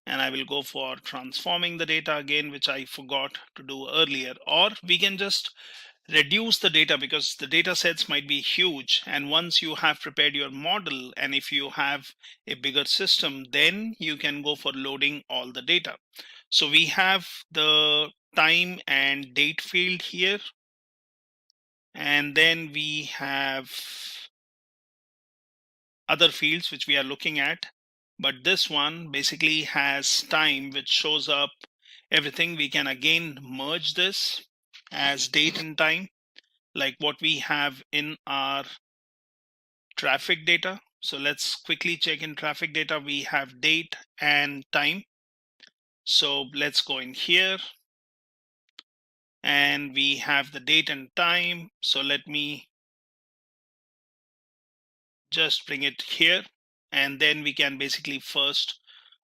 and I will go for transforming the data again, which I forgot to do earlier. Or we can just reduce the data because the data sets might be huge, and once you have prepared your model and if you have a bigger system, then you can go for loading all the data. So we have the time and date field here, and then we have other fields which we are looking at, but this one basically has time which shows up everything. We can again merge this as date and time like what we have in our traffic data. So let's quickly check in traffic data. We have date and time. So let's go in here and we have the date and time. So let me just bring it here and then we can basically first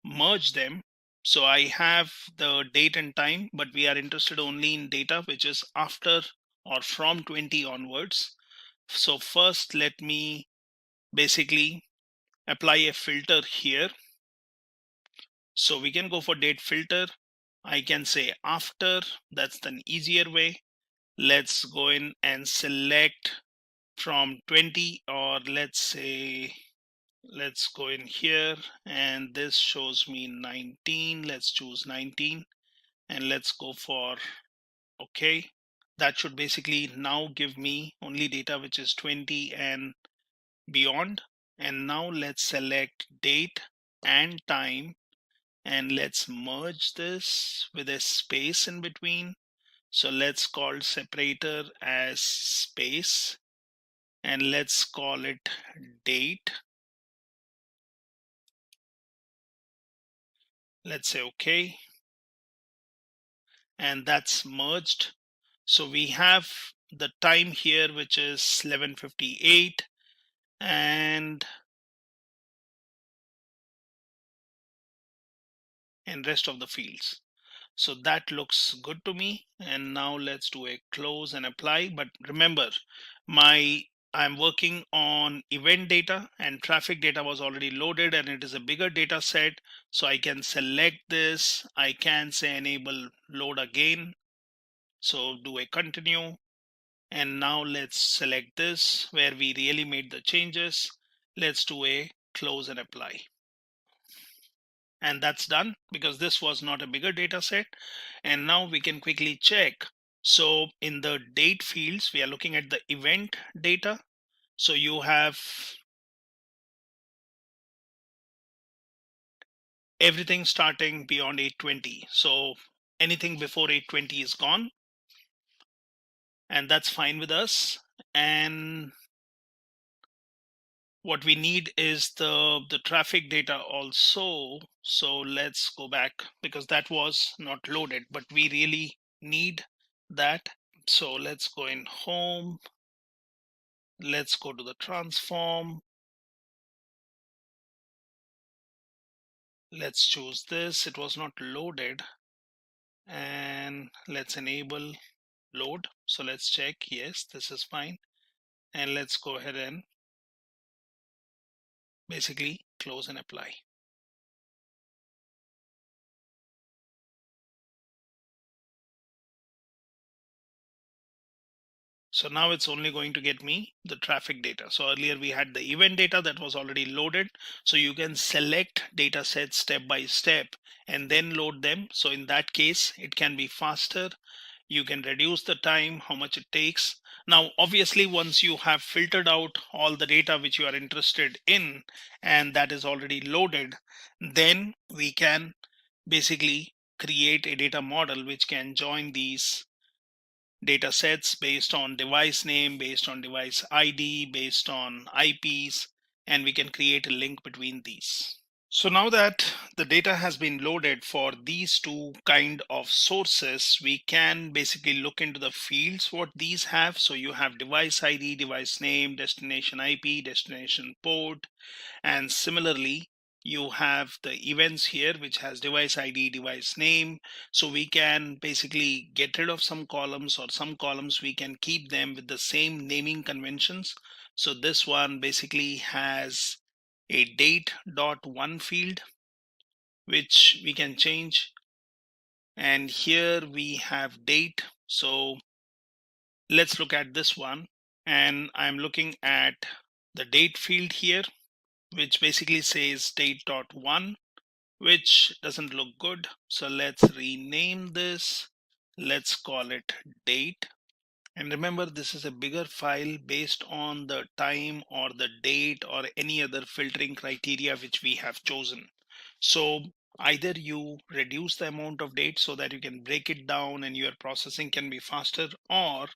merge them. So I have the date and time, but we are interested only in data which is after or from 20 onwards. So first let me basically apply a filter here. So we can go for date filter. I can say after, that's the easier way. Let's go in and select from 20, or let's say, let's go in here and this shows me 19. Let's choose 19 and let's go for okay. That should basically now give me only data which is 20 and beyond. And now let's select date and time and let's merge this with a space in between. So let's call separator as space and let's call it date. Let's say OK, and that's merged. So we have the time here, which is 11:58, and rest of the fields. So that looks good to me. And now let's do a close and apply. But remember, I'm working on event data, and traffic data was already loaded, and it is a bigger data set. So I can select this. I can say enable load again. So do a continue. And now let's select this where we really made the changes. Let's do a close and apply. And that's done because this was not a bigger data set. And now we can quickly check. So in the date fields, we are looking at the event data. So you have everything starting beyond 820. So anything before 820 is gone. And that's fine with us. And what we need is the traffic data also. So let's go back because that was not loaded, but we really need that. So let's go in home. Let's go to the transform. Let's choose this. It was not loaded. And let's enable load. So let's check. Yes, this is fine. And let's go ahead and basically close and apply. So now it's only going to get me the traffic data. So earlier we had the event data that was already loaded. So you can select data sets step by step and then load them. So in that case, it can be faster. You can reduce the time, how much it takes. Now, obviously, once you have filtered out all the data which you are interested in, and that is already loaded, then we can basically create a data model which can join these data sets based on device name, based on device ID, based on IPs, and we can create a link between these. So now that the data has been loaded for these two kind of sources, we can basically look into the fields what these have. So you have device ID, device name, destination IP, destination port, and similarly you have the events here which has device ID, device name. So we can basically get rid of some columns, or some columns we can keep them with the same naming conventions. So this one basically has a date.1 field which we can change, and here we have date. So let's look at this one, and I'm looking at the date field here which basically says date.1, which doesn't look good. So let's rename this. Let's call it date. And remember, this is a bigger file based on the time or the date or any other filtering criteria which we have chosen. So either you reduce the amount of date so that you can break it down and your processing can be faster, or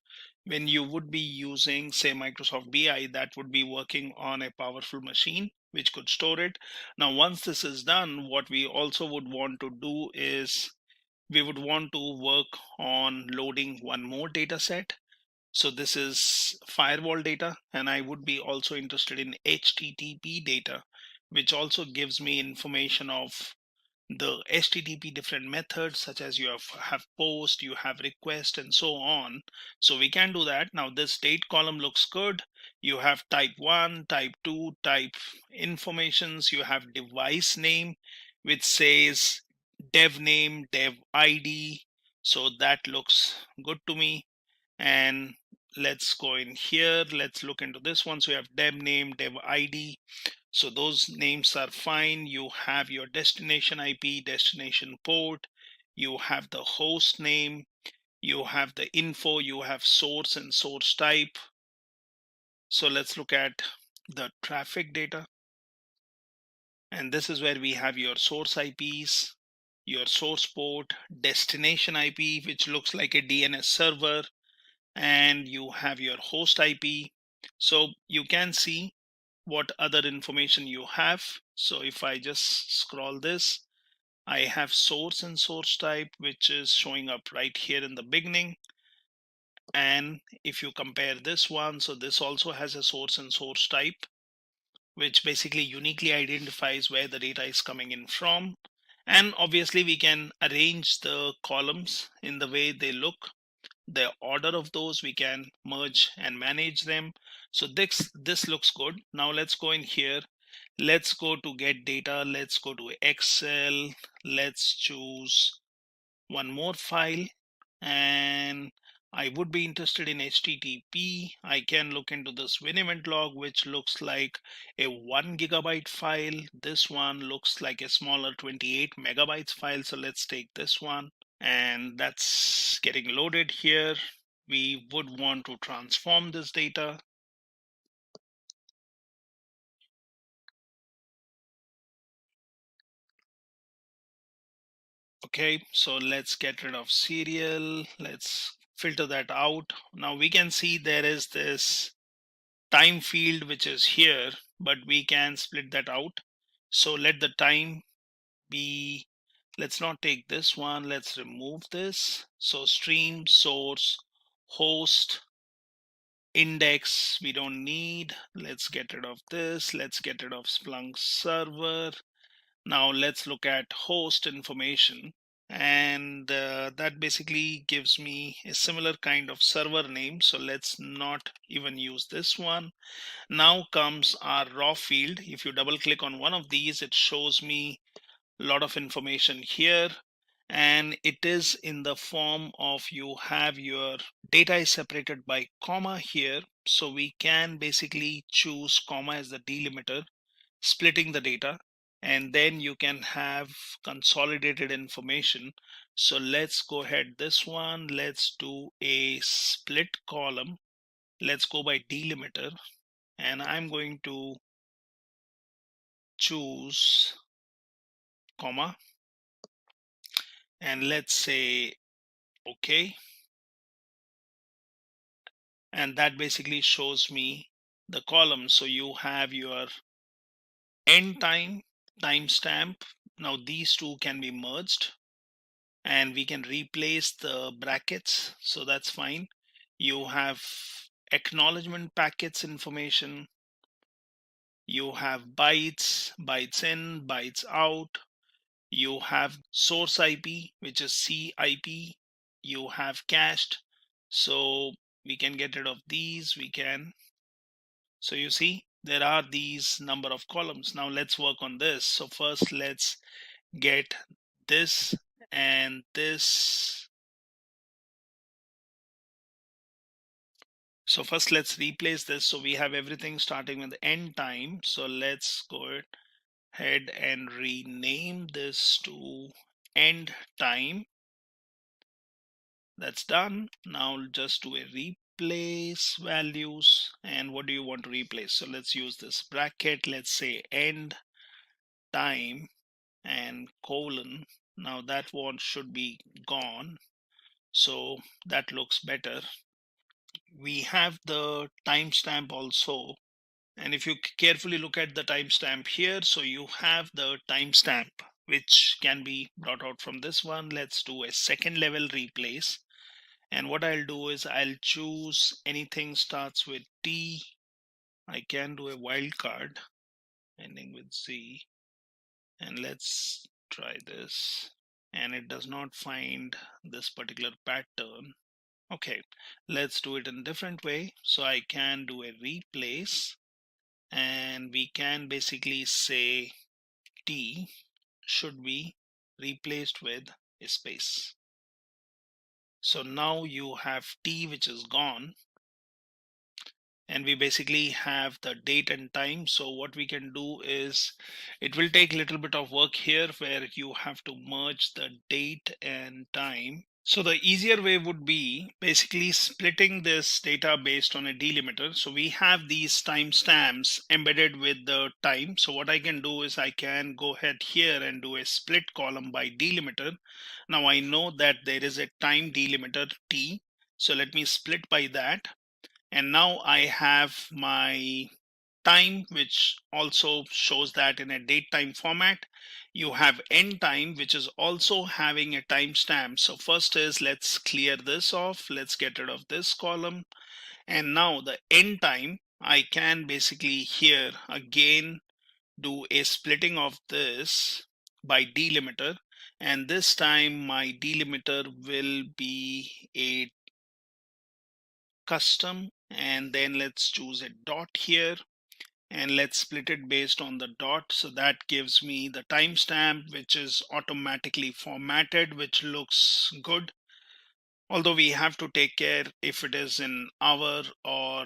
when you would be using, say, Microsoft BI, that would be working on a powerful machine which could store it. Now, once this is done, what we also would want to do is we would want to work on loading one more data set. So this is firewall data, and I would be also interested in HTTP data, which also gives me information of the HTTP different methods, such as you have post, you have request, and so on. So we can do that. Now this date column looks good. You have type 1, type 2, type informations. You have device name, which says dev name, dev ID. So that looks good to me. And let's go in here. Let's look into this one. So you have dev name, dev ID. So those names are fine. You have your destination IP, destination port. You have the host name. You have the info. You have source and source type. So let's look at the traffic data. And this is where we have your source IPs, your source port, destination IP, which looks like a DNS server, and you have your host IP. So you can see what other information you have. So if I just scroll this, I have source and source type, which is showing up right here in the beginning. And if you compare this one, so this also has a source and source type, which basically uniquely identifies where the data is coming in from. And obviously we can arrange the columns in the way they look. The order of those we can merge and manage them. So this looks good. Now let's go in here. Let's go to get data. Let's go to Excel. Let's choose one more file, and I would be interested in HTTP. I can look into this win event log, which looks like a 1 GB file. This one looks like a smaller 28 megabytes file. So let's take this one, and that's getting loaded here. We would want to transform this data. Okay, so let's get rid of serial. Let's filter that out. Now we can see there is this time field which is here, but we can split that out. So let the time be, let's not take this one, let's remove this. So stream, source, host, index we don't need. Let's get rid of this. Let's get rid of Splunk server. Now let's look at host information, and that basically gives me a similar kind of server name. So let's not even use this one. Now comes our raw field. If you double click on one of these, it shows me a lot of information here, and it is in the form of you have your data is separated by comma here. So we can basically choose comma as the delimiter, splitting the data, and then you can have consolidated information. So let's go ahead this one, let's do a split column. Let's go by delimiter, and I'm going to choose comma, and let's say okay, and that basically shows me the column. So you have your end time, timestamp. Now these two can be merged, and we can replace the brackets, so that's fine. You have acknowledgement packets information, you have bytes, bytes in, bytes out, you have source IP, which is CIP, you have cached. So we can get rid of these, we can. So you see there are these number of columns. Now let's work on this. So first let's get this and this. So first let's replace this. So we have everything starting with end time. So let's go ahead and rename this to end time. That's done. Now just do a replace values. And what do you want to replace? So let's use this bracket. Let's say end time and colon. Now that one should be gone. So that looks better. We have the timestamp also. And if you carefully look at the timestamp here, so you have the timestamp which can be brought out from this one. Let's do a second level replace. And what I'll do is I'll choose anything starts with T. I can do a wildcard ending with Z. And let's try this. And it does not find this particular pattern. Okay, let's do it in a different way. So I can do a replace, and we can basically say T should be replaced with a space. So now you have T which is gone, and we basically have the date and time. So what we can do is, it will take a little bit of work here where you have to merge the date and time. So the easier way would be basically splitting this data based on a delimiter. So we have these timestamps embedded with the time. So what I can do is I can go ahead here and do a split column by delimiter. Now I know that there is a time delimiter T. So let me split by that. And now I have my time, which also shows that in a date time format. You have end time, which is also having a timestamp. So first is, let's clear this off. Let's get rid of this column. And now the end time, I can basically here again do a splitting of this by delimiter. And this time my delimiter will be a custom, and then let's choose a dot here, and let's split it based on the dot. So that gives me the timestamp, which is automatically formatted, which looks good. Although we have to take care if it is in hour or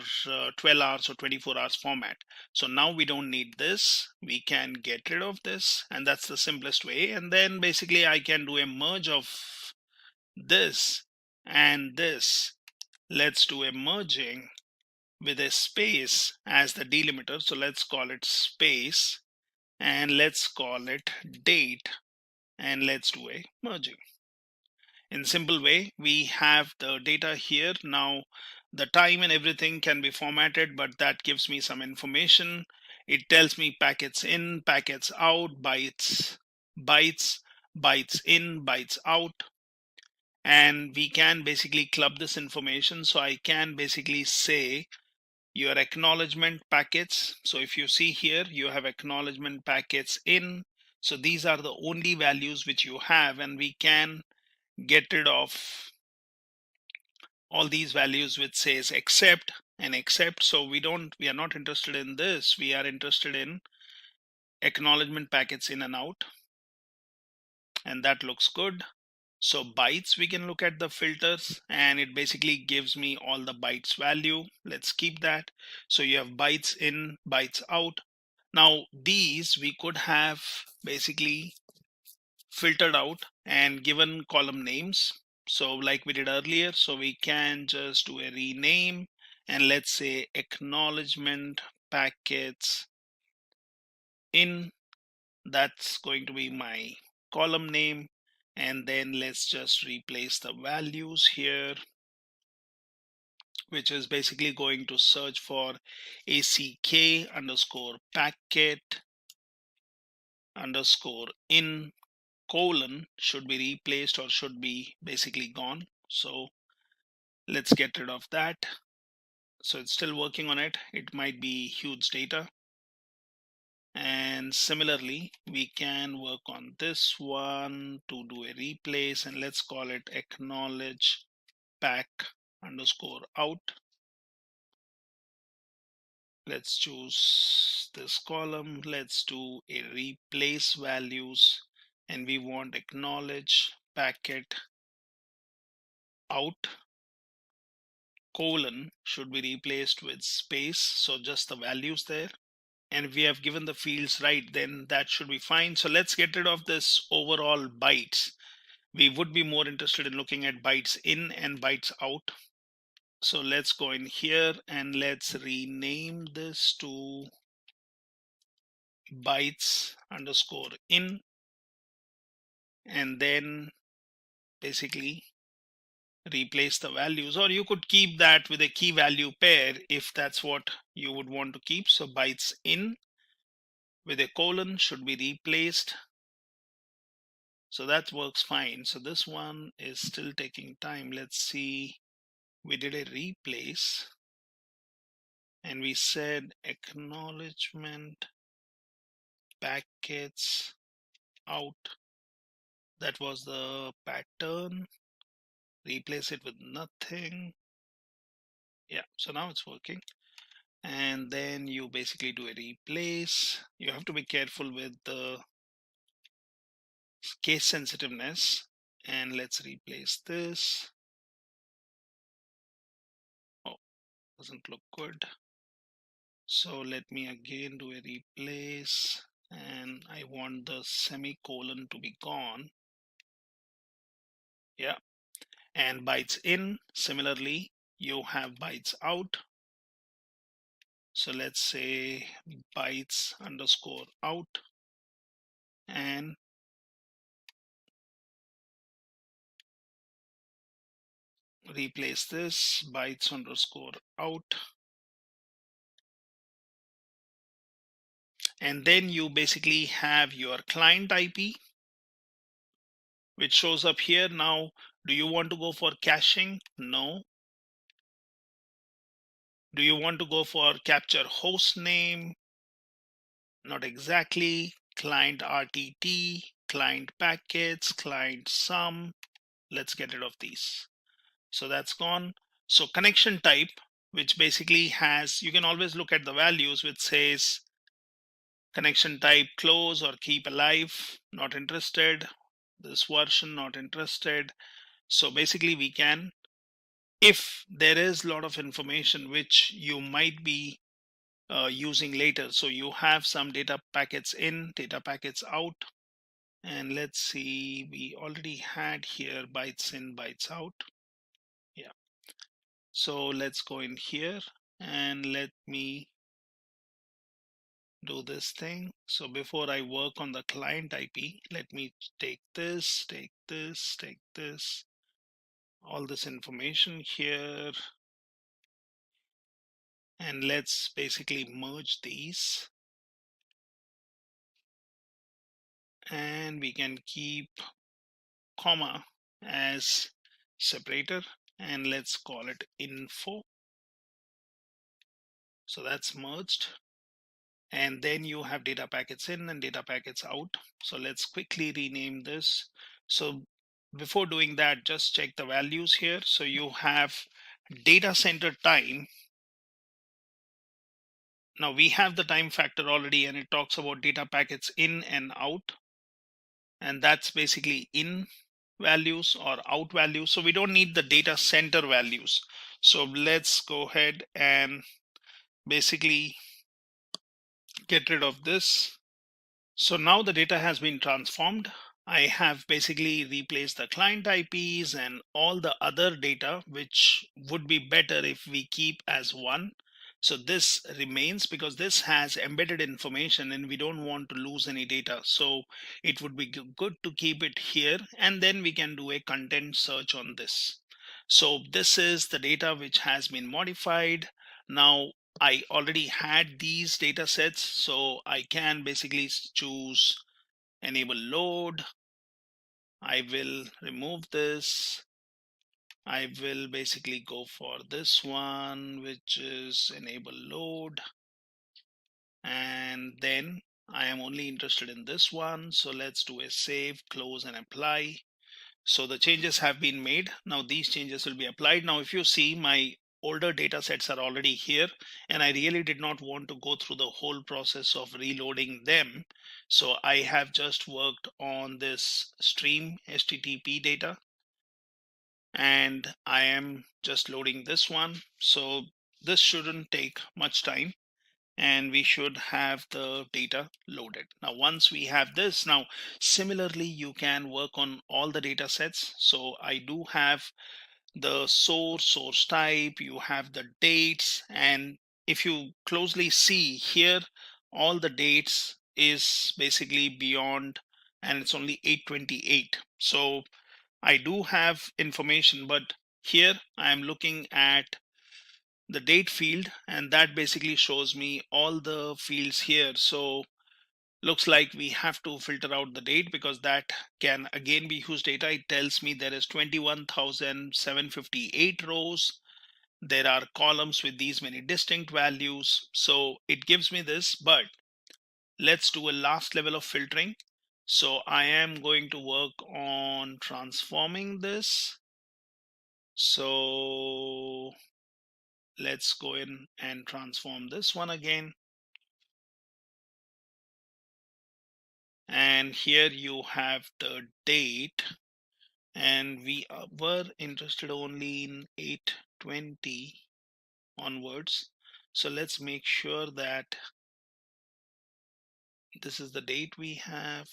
12 hours or 24 hours format. So now we don't need this. We can get rid of this, and that's the simplest way. And then basically I can do a merge of this and this. Let's do a merging with a space as the delimiter. So let's call it space, and let's call it date, and let's do a merging. In simple way, we have the data here. Now the time and everything can be formatted, but that gives me some information. It tells me packets in, packets out, bytes, bytes, bytes in, bytes out. And we can basically club this information. So I can basically say your acknowledgement packets. So if you see here, you have acknowledgement packets in. So these are the only values which you have, and we can get rid of all these values which says accept and accept. So we are not interested in this. We are interested in acknowledgement packets in and out, and that looks good. So bytes, we can look at the filters, and it basically gives me all the bytes value. Let's keep that. So you have bytes in, bytes out. Now these we could have basically filtered out and given column names. So like we did earlier, so we can just do a rename, and let's say acknowledgement packets in. That's going to be my column name. And then let's just replace the values here, which is basically going to search for ACK underscore packet underscore in colon should be replaced or should be basically gone. So let's get rid of that. So it's still working on it. It might be huge data. And similarly, we can work on this one to do a replace, and let's call it acknowledge pack underscore out. Let's choose this column. Let's do a replace values, and we want acknowledge packet out colon should be replaced with space, so just the values there. And if we have given the fields right, then that should be fine. So let's get rid of this overall bytes. We would be more interested in looking at bytes in and bytes out. So let's go in here and let's rename this to bytes underscore in, and then basically replace the values, or you could keep that with a key value pair if that's what you would want to keep. So bytes in with a colon should be replaced. So that works fine. So this one is still taking time. Let's see, we did a replace and we said acknowledgement packets out. That was the pattern. Replace it with nothing. Yeah, so now it's working. And then you basically do a replace. You have to be careful with the case sensitiveness. And let's replace this. Oh, doesn't look good. So let me again do a replace, and I want the semicolon to be gone. Yeah, and bytes in, similarly, you have bytes out. So let's say bytes underscore out, and replace this bytes underscore out. And then you basically have your client IP, which shows up here. Now, do you want to go for caching? No. Do you want to go for capture host name? Not exactly. Client RTT, client packets, client sum. Let's get rid of these. So that's gone. So connection type, which basically has, you can always look at the values which says connection type close or keep alive, not interested. This version, not interested. So basically we can, if there is a lot of information which you might be using later. So you have some data packets in, data packets out. And let's see, we already had here bytes in, bytes out. Yeah. So let's go in here and let me do this thing. So before I work on the client IP, let me take this, take this, take this, all this information here. And let's basically merge these. And we can keep comma as separator, and let's call it info. So that's merged. And then you have data packets in and data packets out. So let's quickly rename this. So before doing that, just check the values here. So you have data center time. Now we have the time factor already, and it talks about data packets in and out. And that's basically in values or out values. So we don't need the data center values. So let's go ahead and basically get rid of this. So now the data has been transformed. I have basically replaced the client IPs and all the other data, which would be better if we keep as one. So this remains because this has embedded information and we don't want to lose any data. So it would be good to keep it here, and then we can do a content search on this. So this is the data which has been modified. Now I already had these data sets, so I can basically choose enable load. I will remove this. I will basically go for this one, which is enable load. And then I am only interested in this one. So let's do a save, close, and apply. So the changes have been made. Now these changes will be applied. Now if you see, my older data sets are already here, and I really did not want to go through the whole process of reloading them. So I have just worked on this stream HTTP data, and I am just loading this one. So this shouldn't take much time, and we should have the data loaded. Now once we have this, now similarly you can work on all the data sets. So I do have the source type, you have the dates, and if you closely see here, all the dates is basically beyond, and it's only 828. So I do have information, but here I am looking at the date field, and that basically shows me all the fields here. So looks like we have to filter out the date because that can again be whose data. It tells me there is 21,758 rows. There are columns with these many distinct values. So it gives me this, but let's do a last level of filtering. So I am going to work on transforming this. So let's go in and transform this one again. And here you have the date, and we were interested only in 820 onwards. So let's make sure that this is the date we have.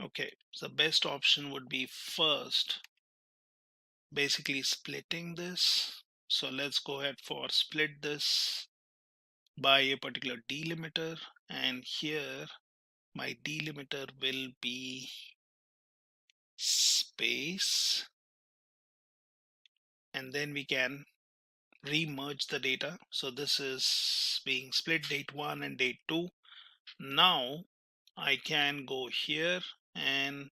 Okay, so the best option would be first basically splitting this. So let's go ahead for split this. by a particular delimiter, and here my delimiter will be space, and then we can re-merge the data. So this is being split date 1 and date 2. Now I can go here and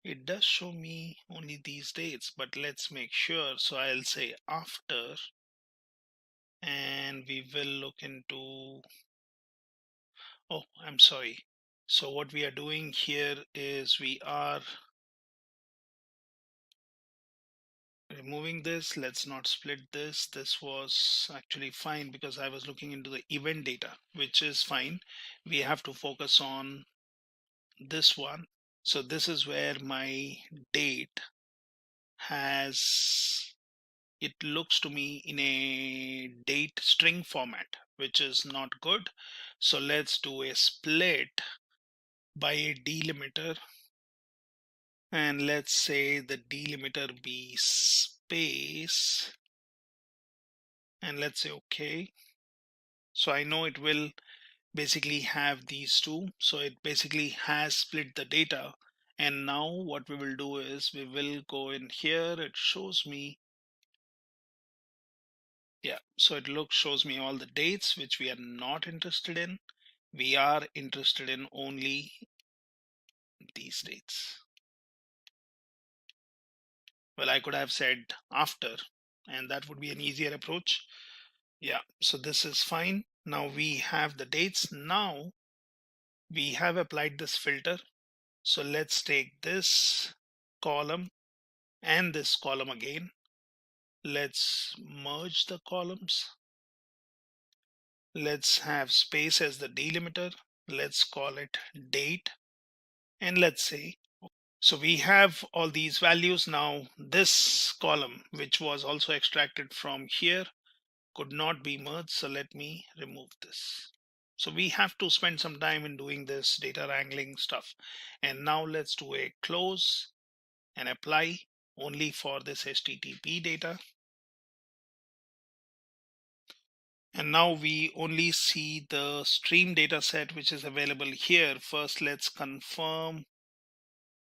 it does show me only these dates, but let's make sure. So I'll say after, and we will look into, oh, I'm sorry. So what we are doing here is we are removing this. Let's not split this. This was actually fine because I was looking into the event data, which is fine. We have to focus on this one. So this is where my date has, it looks to me in a date string format, which is not good. So let's do a split by a delimiter, and let's say the delimiter be space, and let's say okay. So I know it will basically have these two, so it basically has split the data. And now what we will do is we will go in here. It shows me, yeah, so it shows me all the dates which we are not interested in. We are interested in only these dates. Well, I could have said after, and that would be an easier approach. Yeah, so this is fine. Now we have the dates. Now we have applied this filter. So let's take this column and this column again. Let's merge the columns. Let's have space as the delimiter. Let's call it date. And let's say, so we have all these values. Now this column, which was also extracted from here, could not be merged. So let me remove this. So we have to spend some time in doing this data wrangling stuff. And now let's do a close and apply only for this HTTP data. And now we only see the stream data set which is available here. First, let's confirm.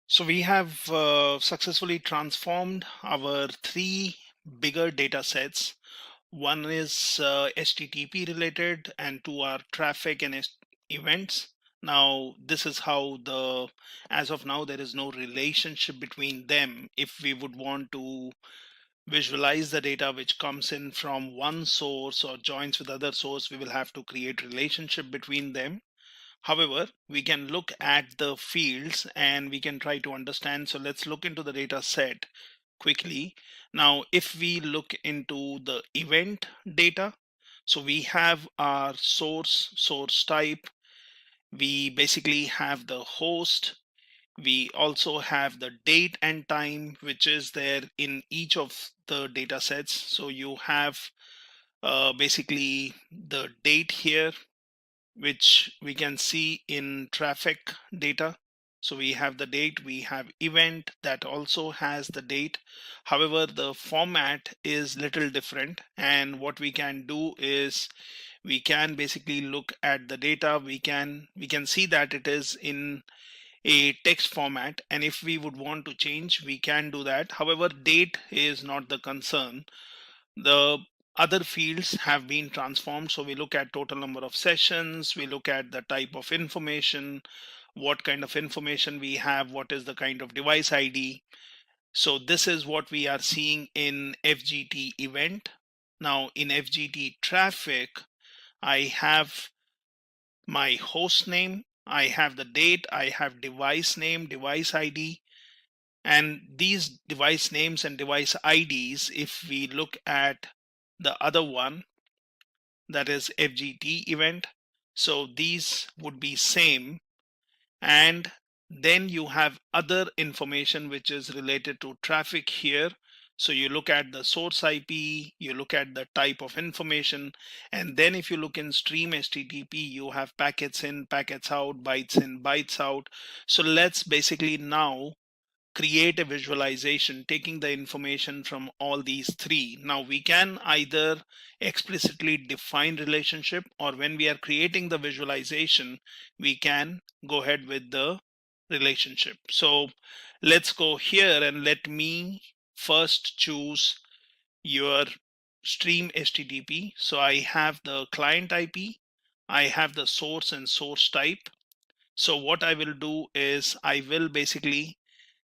So we have successfully transformed our three bigger data sets. One is HTTP related and two are traffic and events. Now this is how as of now, there is no relationship between them. If we would want to visualize the data which comes in from one source or joins with other source, we will have to create relationship between them. However, we can look at the fields and we can try to understand. So let's look into the data set quickly. Now, if we look into the event data, so we have our source type. We basically have the host. We also have the date and time, which is there in each of the data sets. So you have basically the date here, which we can see in traffic data. So we have the date, we have event that also has the date. However, the format is little different. And what we can do is we can basically look at the data. We can see that it is in a text format, and if we would want to change, we can do that. However, date is not the concern. The other fields have been transformed. So we look at total number of sessions, we look at the type of information, what kind of information we have, what is the kind of device ID. So this is what we are seeing in FGT event. Now in FGT traffic, I have my host name, I have the date, I have device name, device ID. And these device names and device IDs, if we look at the other one, that is FGT event, so these would be same. And then you have other information which is related to traffic here. So you look at the source IP, you look at the type of information, and then if you look in stream HTTP, you have packets in, packets out, bytes in, bytes out. So let's basically now create a visualization taking the information from all these three. Now we can either explicitly define relationship, or when we are creating the visualization, we can go ahead with the relationship. So let's go here and let me first choose your stream HTTP. So I have the client IP, I have the source and source type. So what I will do is I will basically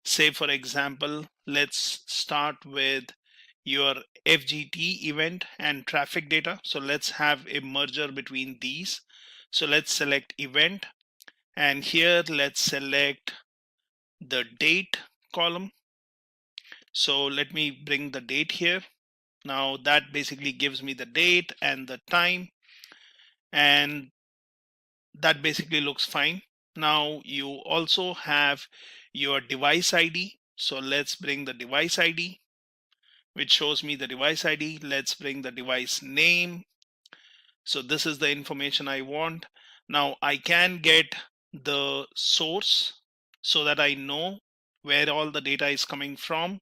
say, for example, let's start with your FGT event and traffic data. So let's have a merger between these. So let's select event, and here let's select the date column. So let me bring the date here. Now that basically gives me the date and the time, and that basically looks fine. Now you also have your device ID. So let's bring the device ID, which shows me the device ID. Let's bring the device name. So this is the information I want. Now I can get the source so that I know where all the data is coming from.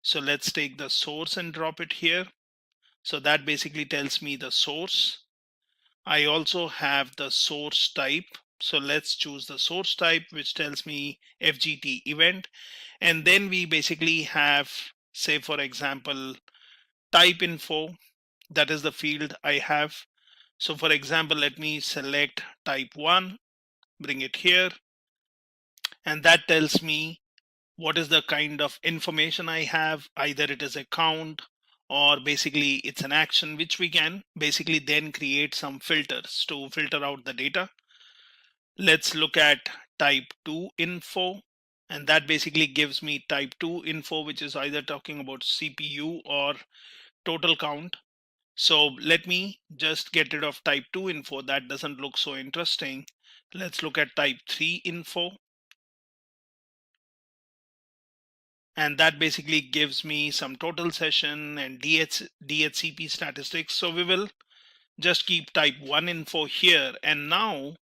So let's take the source and drop it here. So that basically tells me the source. I also have the source type. So let's choose the source type, which tells me FGT event. And then we basically have, say, for example, type info. That is the field I have. So for example, let me select type 1, bring it here, and that tells me what is the kind of information I have. Either it is a count, or basically it's an action, which we can basically then create some filters to filter out the data. Let's look at type 2 info, and that basically gives me type 2 info, which is either talking about CPU or total count. So let me just get rid of type 2 info. That doesn't look so interesting. Let's look at type 3 info. And that basically gives me some total session and DHCP statistics. So we will just keep type 1 info here. And now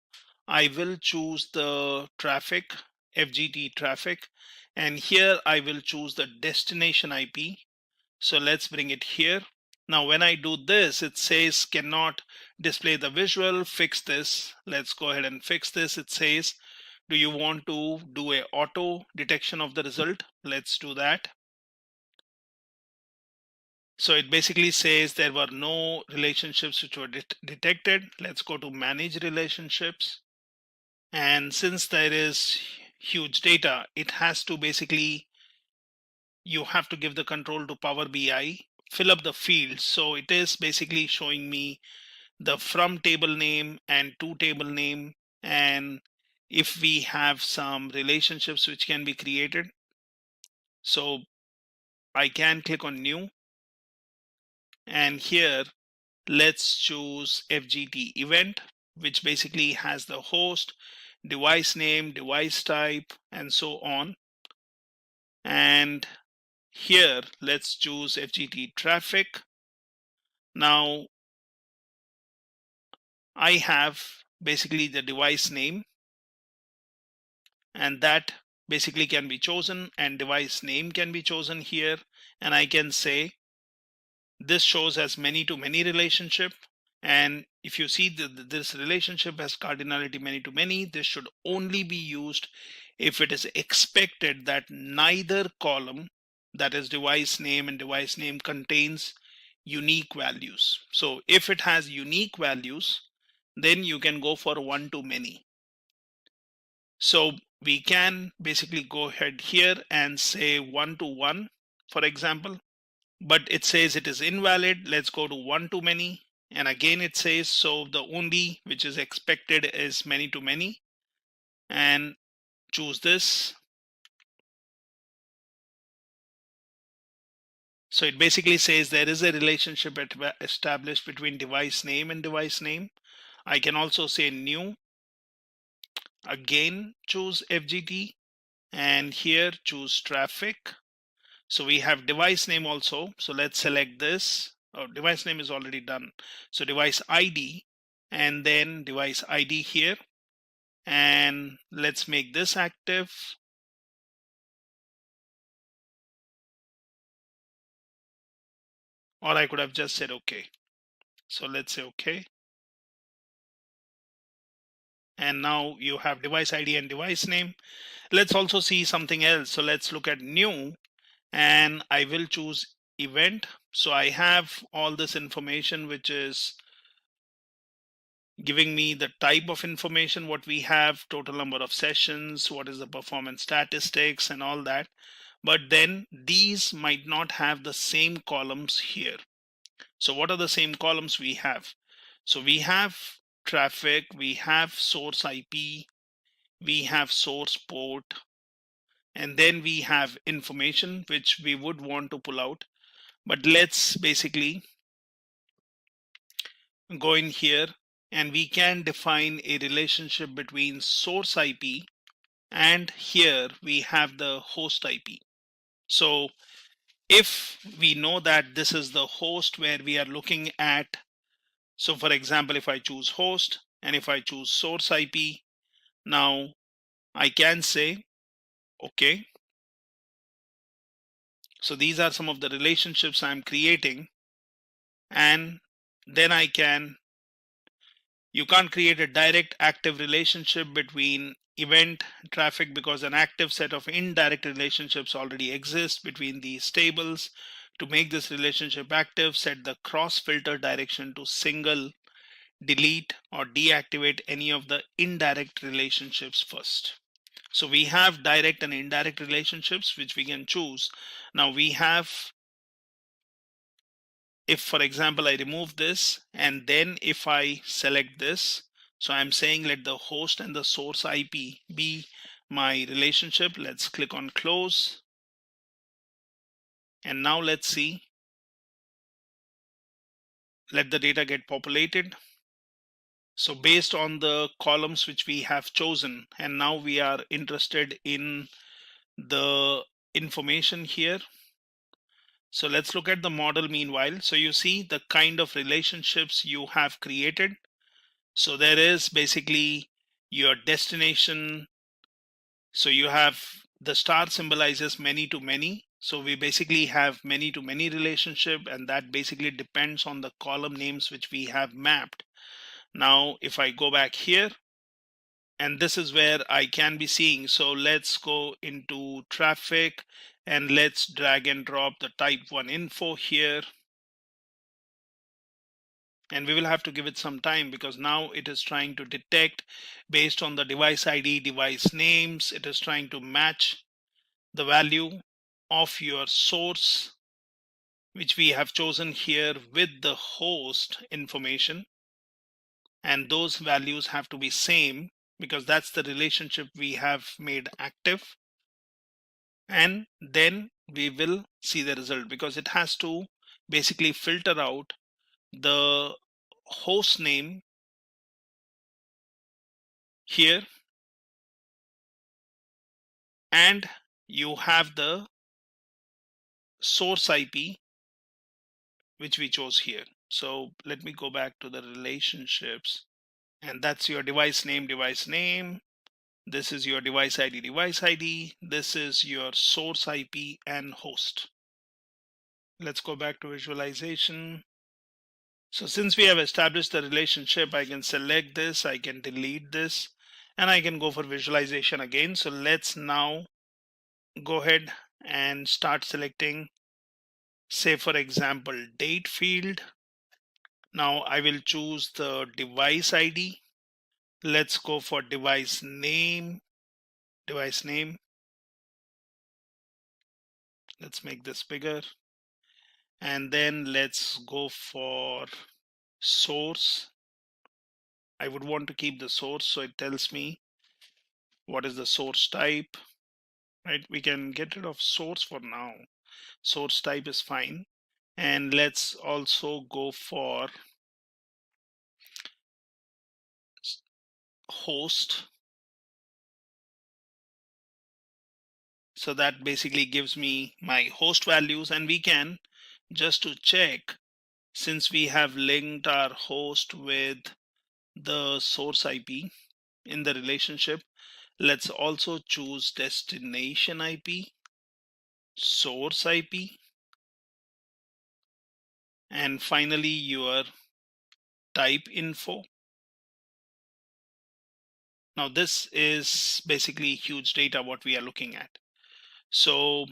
I will choose the traffic, FGT traffic. And here I will choose the destination IP. So let's bring it here. Now when I do this, it says cannot display the visual. Fix this. Let's go ahead and fix this. It says, do you want to do a auto detection of the result? Let's do that. So it basically says there were no relationships which were detected. Let's go to manage relationships. And since there is huge data, it has to basically, you have to give the control to Power BI, fill up the fields. So it is basically showing me the from table name and to table name, and if we have some relationships which can be created. So I can click on new, and here let's choose FGT event, which basically has the host, device name, device type, and so on. And here let's choose FGT traffic. Now I have basically the device name, and that basically can be chosen, and device name can be chosen here. And I can say this shows as many to many relationship. And if you see that this relationship has cardinality many to many, this should only be used if it is expected that neither column, that is device name and device name, contains unique values. So if it has unique values, then you can go for one to many. So we can basically go ahead here and say 1 to 1, for example, but it says it is invalid. Let's go to 1 to many. And again, it says, so the only which is expected is many to many, and choose this. So it basically says there is a relationship established between device name and device name. I can also say new, again choose FGT, and here choose traffic. So we have device name also. So let's select this. Oh, device name is already done. So device ID, and then device ID here. And let's make this active. or I could have just said okay. So let's say okay. And now you have device ID and device name. Let's also see something else. So let's look at new, and I will choose event. So I have all this information which is giving me the type of information what we have, total number of sessions, what is the performance statistics and all that. But then these might not have the same columns here. So what are the same columns we have? So we have traffic, we have source IP, we have source port, and then we have information which we would want to pull out. But let's basically go in here, and we can define a relationship between source IP and here we have the host IP. So if we know that this is the host where we are looking at, so for example, if I choose host and if I choose source IP, now I can say okay. So these are some of the relationships I'm creating, and then I can, you can't create a direct active relationship between event traffic because an active set of indirect relationships already exist between these tables. To make this relationship active, set the cross filter direction to single, delete or deactivate any of the indirect relationships first. So we have direct and indirect relationships which we can choose. Now we have, if for example I remove this and then if I select this, so I'm saying let the host and the source IP be my relationship. Let's click on close, and now let's see, let the data get populated. So based on the columns which we have chosen, and now we are interested in the information here. So let's look at the model meanwhile. So you see the kind of relationships you have created. So there is basically your destination. So you have the star symbolizes many to many. So we basically have many to many relationship, and that basically depends on the column names which we have mapped. Now, if I go back here, and this is where I can be seeing. So let's go into traffic and let's drag and drop the type 1 info here. And we will have to give it some time because now it is trying to detect based on the device ID, device names. It is trying to match the value of your source, which we have chosen here, with the host information. And those values have to be same because that's the relationship we have made active. And then we will see the result because it has to basically filter out the host name here, and you have the source IP which we chose here. So let me go back to the relationships, and that's your device name, device name. This is your device ID, device ID. This is your source IP and host. Let's go back to visualization. So since we have established the relationship, I can select this, I can delete this, and I can go for visualization again. So let's now go ahead and start selecting, say for example, date field. Now I will choose the device ID. Let's go for device name. Device name. Let's make this bigger. And then let's go for source. I would want to keep the source, so it tells me what is the source type. Right? We can get rid of source for now. Source type is fine. And let's also go for host. So that basically gives me my host values, and we can, just to check, since we have linked our host with the source IP in the relationship, let's also choose destination IP, source IP, and finally your type info. Now this is basically huge data what we are looking at. So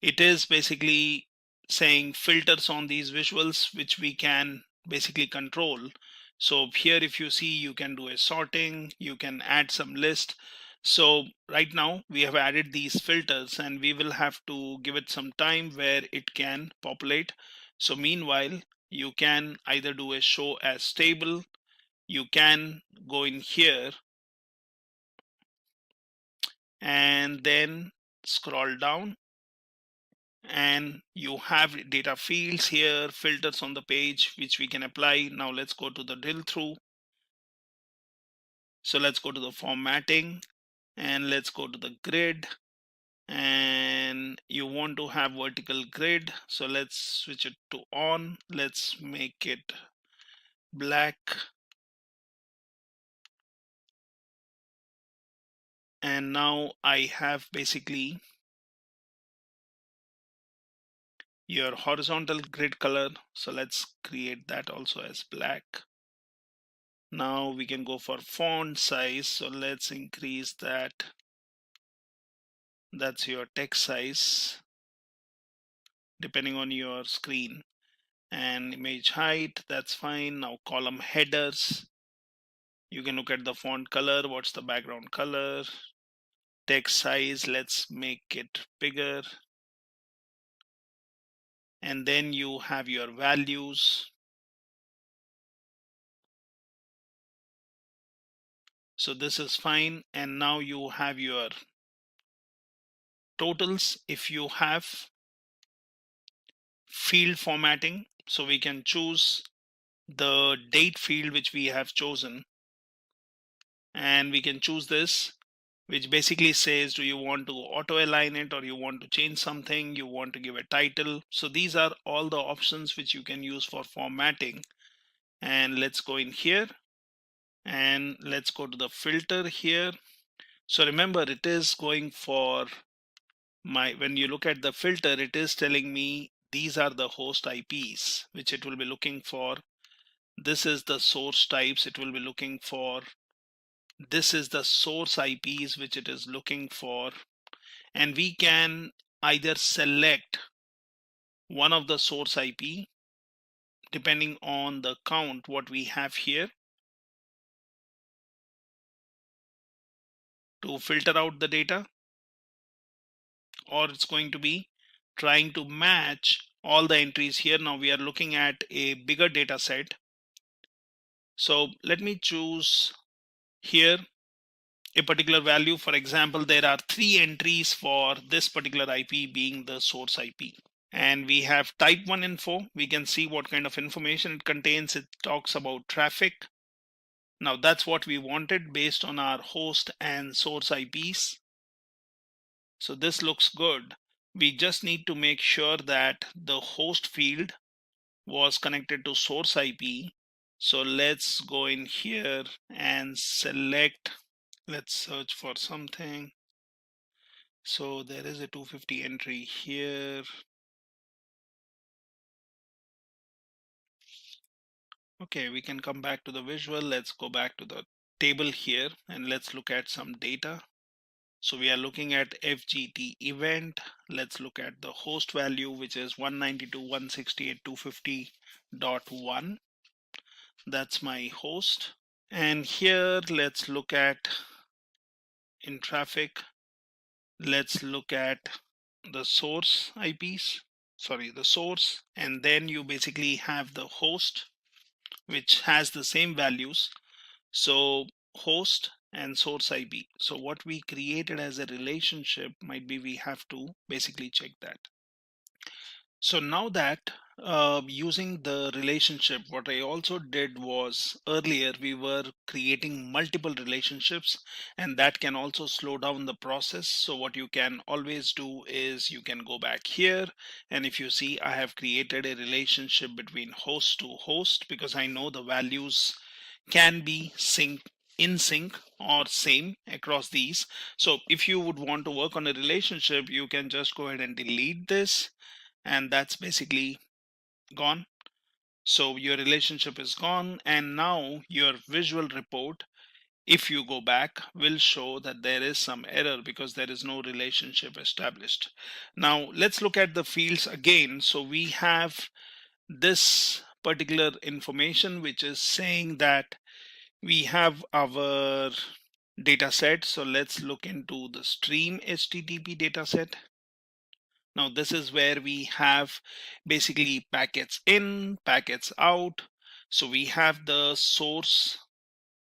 it is basically saying filters on these visuals which we can basically control. So here if you see, you can do a sorting, you can add some list. So right now we have added these filters and we will have to give it some time where it can populate. So meanwhile you can either do a show as table, you can go in here and then scroll down and you have data fields here, filters on the page which we can apply. Now let's go to the drill through. So let's go to the formatting and let's go to the grid, and you want to have vertical grid, so let's switch it to on. Let's make it black, and now I have basically your horizontal grid color, so let's create that also as black. Now we can go for font size, so let's increase that. That's your text size depending on your screen. And image height, that's fine. Now column headers, you can look at the font color, what's the background color. Text size, let's make it bigger. And then you have your values. So this is fine. And now you have your totals. If you have field formatting, so we can choose the date field which we have chosen, and we can choose this, which basically says, do you want to auto align it, or you want to change something, you want to give a title. So these are all the options which you can use for formatting. And let's go in here and let's go to the filter here. So remember, it is going for when you look at the filter, it is telling me these are the host IPs which it will be looking for. This is the source types it will be looking for. This is the source IPs which it is looking for. And we can either select one of the source IP depending on the count what we have here to filter out the data, or it's going to be trying to match all the entries here. Now we are looking at a bigger data set. So let me choose here a particular value. For example, there are 3 entries for this particular IP being the source IP. And we have type 1 info. We can see what kind of information it contains. It talks about traffic. Now that's what we wanted based on our host and source IPs. So this looks good. We just need to make sure that the host field was connected to source IP. So let's go in here and select, let's search for something. So there is a 250 entry here. Okay, we can come back to the visual. Let's go back to the table here and let's look at some data. So we are looking at FGT event. Let's look at the host value, which is 192.168.250.1. That's my host. And here, let's look at in traffic. Let's look at the source IPs, the source, and then you basically have the host, which has the same values. So host and source IP. So what we created as a relationship might be we have to basically check that. So now that using the relationship, what I also did was earlier we were creating multiple relationships, and that can also slow down the process. So what you can always do is you can go back here, and if you see, I have created a relationship between host to host because I know the values can be in sync or same across these. So if you would want to work on a relationship, you can just go ahead and delete this, and that's basically gone. So your relationship is gone, and now your visual report, if you go back, will show that there is some error because there is no relationship established. Now let's look at the fields again. So we have this particular information which is saying that we have our data set. So let's look into the stream HTTP data set. Now this is where we have basically packets in, packets out. So we have the source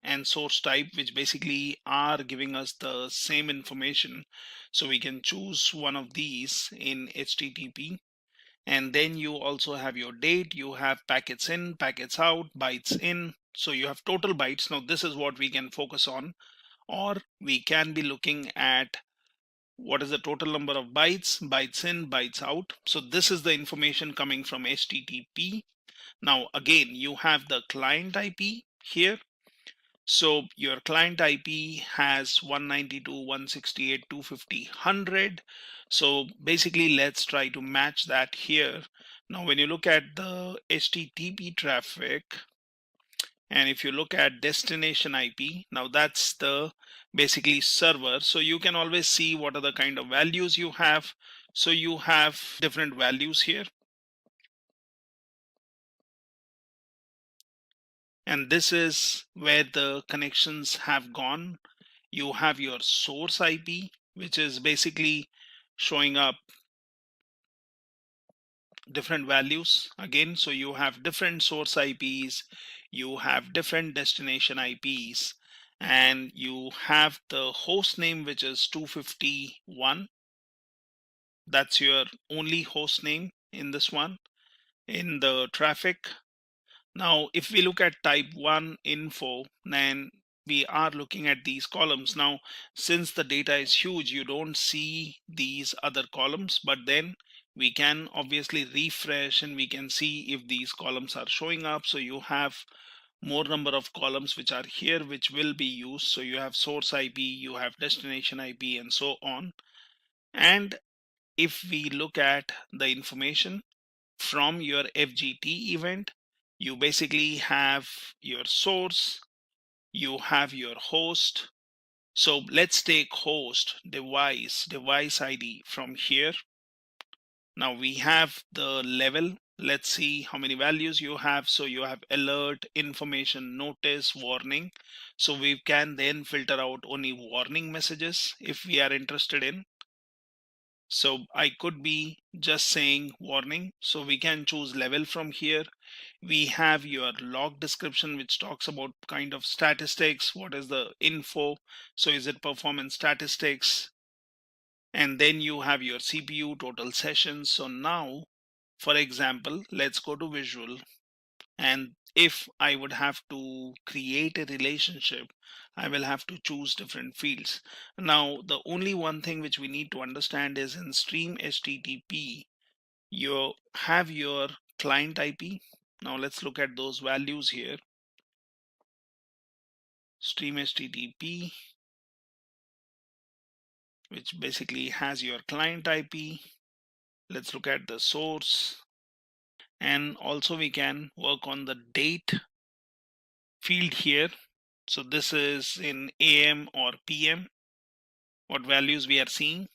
and source type, which basically are giving us the same information. So we can choose one of these in HTTP. And then you also have your date, you have packets in, packets out, bytes in. So you have total bytes. Now this is what we can focus on, or we can be looking at what is the total number of bytes, bytes in, bytes out. So this is the information coming from HTTP. Now again, you have the client IP here. So your client IP has 192.168.250.100. So basically let's try to match that here. Now when you look at the HTTP traffic, and if you look at destination IP, now that's the basically server. So you can always see what are the kind of values you have. So you have different values here. And this is where the connections have gone. You have your source IP, which is basically showing up different values again. So you have different source IPs, you have different destination IPs, and you have the host name, which is 251. That's your only host name in this one in the traffic. Now if we look at type 1 info, then we are looking at these columns. Now since the data is huge, you don't see these other columns, but then we can obviously refresh and we can see if these columns are showing up. So you have more number of columns which are here which will be used. So you have source IP, you have destination IP, and so on. And if we look at the information from your FGT event, you basically have your source, you have your host. So let's take host, device ID from here. Now we have the level. Let's see how many values you have. So you have alert, information, notice, warning. So we can then filter out only warning messages if we are interested in. So I could be just saying warning. So we can choose level from here. We have your log description, which talks about kind of statistics. What is the info? So is it performance statistics? And then you have your CPU total sessions. So now, for example, let's go to visual. And if I would have to create a relationship, I will have to choose different fields. Now, the only one thing which we need to understand is in stream HTTP, you have your client IP. Now let's look at those values here. Stream HTTP, which basically has your client IP. Let's look at the source. And also we can work on the date field here. So this is in AM or PM, what values we are seeing.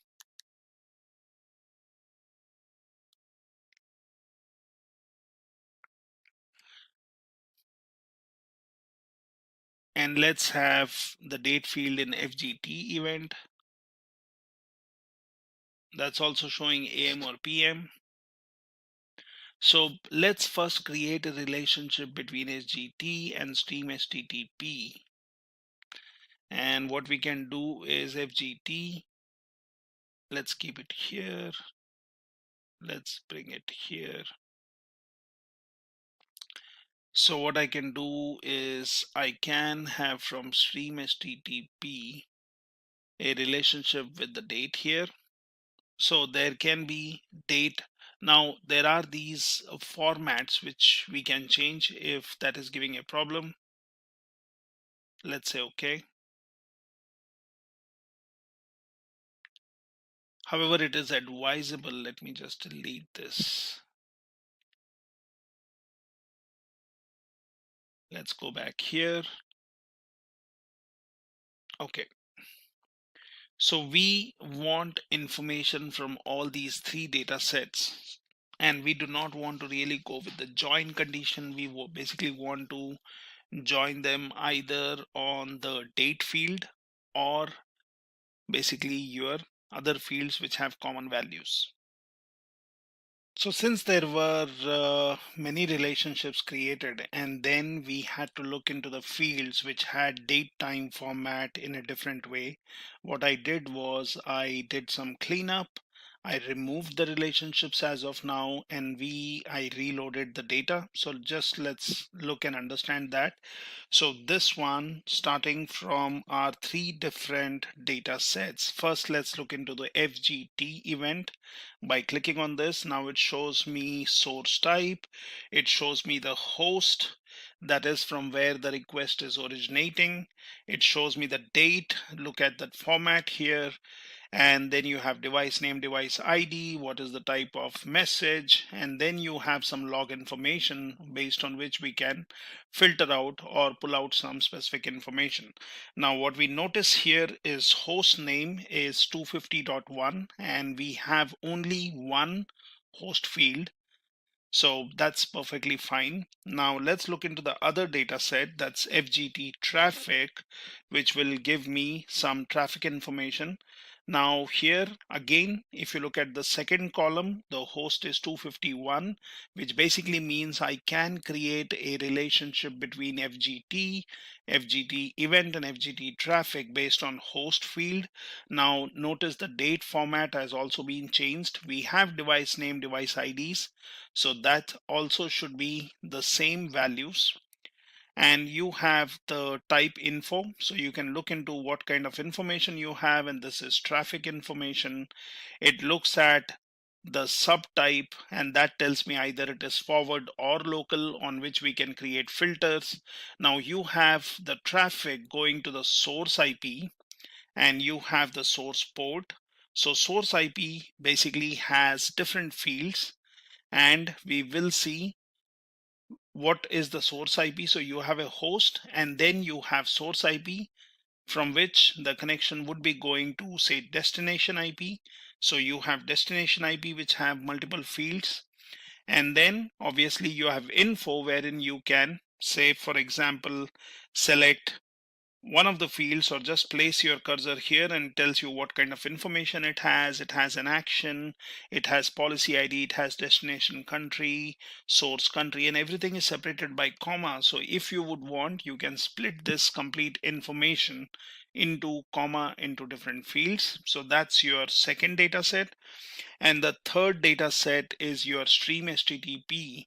And let's have the date field in FGT event. That's also showing AM or PM. So let's first create a relationship between SGT and stream HTTP. And what we can do is FGT. Let's keep it here. Let's bring it here. So what I can do is I can have from stream HTTP a relationship with the date here. So there can be date. Now there are these formats which we can change if that is giving a problem. Let's say okay. However, it is advisable. Let me just delete this. Let's go back here. Okay. So we want information from all these three data sets, and we do not want to really go with the join condition. We basically want to join them either on the date field or basically your other fields which have common values. So since there were many relationships created, and then we had to look into the fields which had date time format in a different way, what I did was I did some cleanup. I removed the relationships as of now, and I reloaded the data. So just let's look and understand that. So this one, starting from our three different data sets. First, let's look into the FGT event. By clicking on this, now it shows me source type. It shows me the host, that is from where the request is originating. It shows me the date. Look at that format here. And then you have device name, device ID, what is the type of message, and then you have some log information based on which we can filter out or pull out some specific information. Now what we notice here is host name is 250.1, and we have only one host field. So that's perfectly fine. Now let's look into the other data set, that's FGT traffic, which will give me some traffic information. Now here again, if you look at the second column, the host is 251, which basically means I can create a relationship between FGT, FGT event, and FGT traffic based on host field. Now notice the date format has also been changed. We have device name, device IDs, so that also should be the same values. And you have the type info, so you can look into what kind of information you have, and this is traffic information. It looks at the subtype, and that tells me either it is forward or local, on which we can create filters. Now you have the traffic going to the source IP, and you have the source port. So source IP basically has different fields, and we will see what is the source IP. So you have a host, and then you have source IP from which the connection would be going to, say, destination IP. So you have destination IP which have multiple fields, and then obviously you have info, wherein you can say, for example, select one of the fields, or just place your cursor here, and it tells you what kind of information it has. It has an action, it has policy ID, it has destination country, source country, and everything is separated by comma. So if you would want, you can split this complete information into comma into different fields. So that's your second data set. And the third data set is your stream HTTP,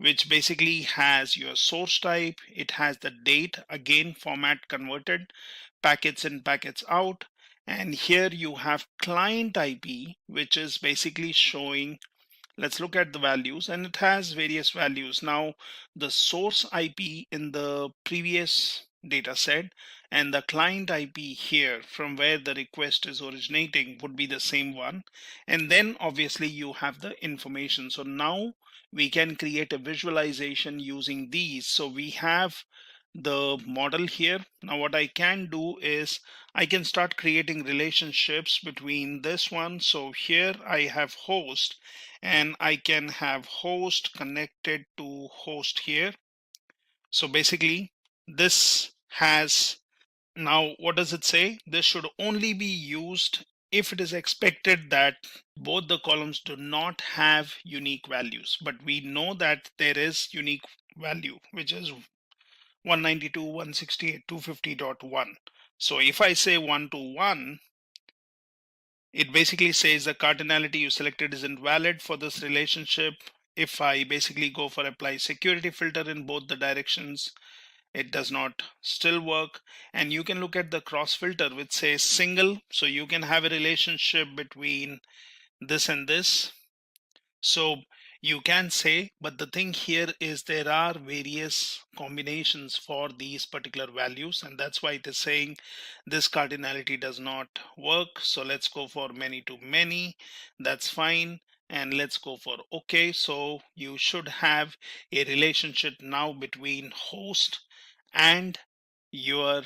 which basically has your source type. It has the date, again format converted, packets in, packets out. And here you have client IP, which is basically showing, let's look at the values, and it has various values. Now the source IP in the previous data set and the client IP here from where the request is originating would be the same one. And then obviously you have the information. So now we can create a visualization using these. So we have the model here. Now what I can do is I can start creating relationships between this one. So here I have host, and I can have host connected to host here. So basically this has, now what does it say? This should only be used if it is expected that both the columns do not have unique values. But we know that there is unique value, which is 192.168.250.1. So if I say 1 to 1, it basically says the cardinality you selected is invalid for this relationship. If I basically go for apply security filter in both the directions, it does not still work. And you can look at the cross filter which says single, so you can have a relationship between this and this. So you can say, but the thing here is there are various combinations for these particular values, and that's why it is saying this cardinality does not work. So let's go for many to many. That's fine. and let's go for OK. So you should have a relationship now between host and your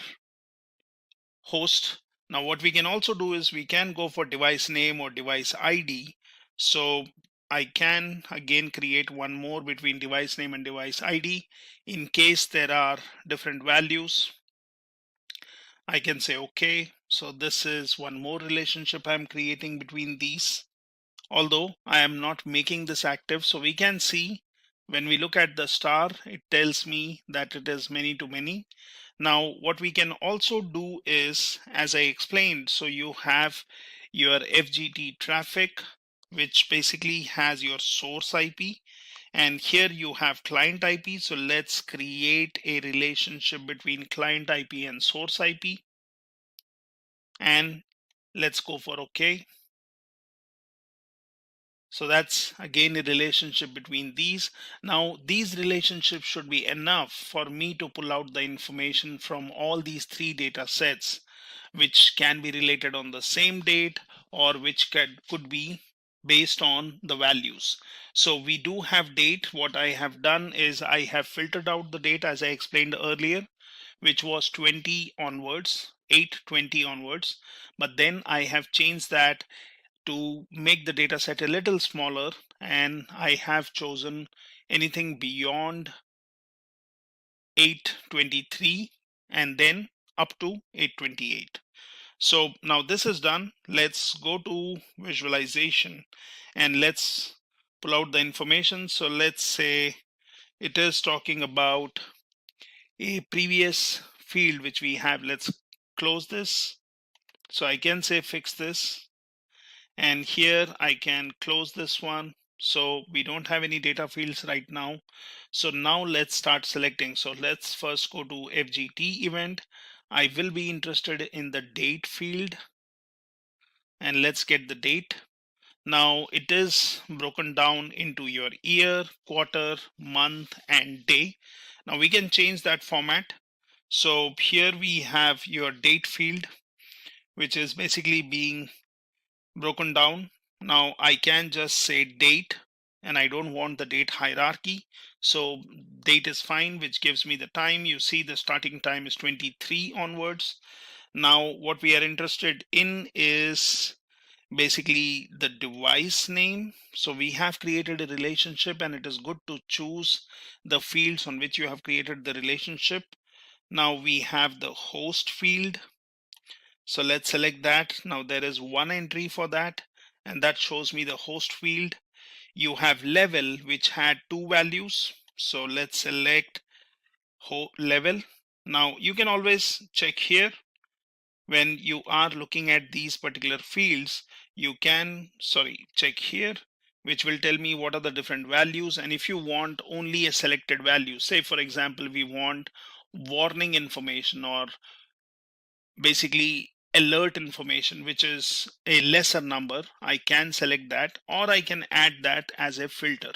host. Now what we can also do is we can go for device name or device ID. So I can again create one more between device name and device ID. In case there are different values, I can say OK. So this is one more relationship I'm creating between these, although I am not making this active. So we can see when we look at the star, it tells me that it is many to many. Now what we can also do is, as I explained, so you have your FGT traffic, which basically has your source IP, and here you have client IP. So let's create a relationship between client IP and source IP, and let's go for OK. So that's again a relationship between these. Now these relationships should be enough for me to pull out the information from all these three data sets, which can be related on the same date or which could be based on the values. So we do have date. What I have done is I have filtered out the date as I explained earlier, which was 20 onwards, 820 onwards. But then I have changed that to make the data set a little smaller, and I have chosen anything beyond 823 and then up to 828. So now this is done. Let's go to visualization and let's pull out the information. So let's say it is talking about a previous field which we have. Let's close this. So I can say fix this, and here I can close this one. So we don't have any data fields right now. So now let's start selecting. So let's first go to FGT event. I will be interested in the date field, and let's get the date. Now it is broken down into your year, quarter, month, and day. Now we can change that format. So here we have your date field, which is basically being broken down. Now I can just say date, and I don't want the date hierarchy. So date is fine, which gives me the time. You see the starting time is 23 onwards. Now what we are interested in is basically the device name. So we have created a relationship, and it is good to choose the fields on which you have created the relationship. Now we have the host field. So let's select that. Now there is one entry for that, and that shows me the host field. You have level, which had two values. So let's select level. Now you can always check here when you are looking at these particular fields. You can check here, which will tell me what are the different values. And if you want only a selected value, say for example we want warning information or basically alert information, which is a lesser number, I can select that, or I can add that as a filter.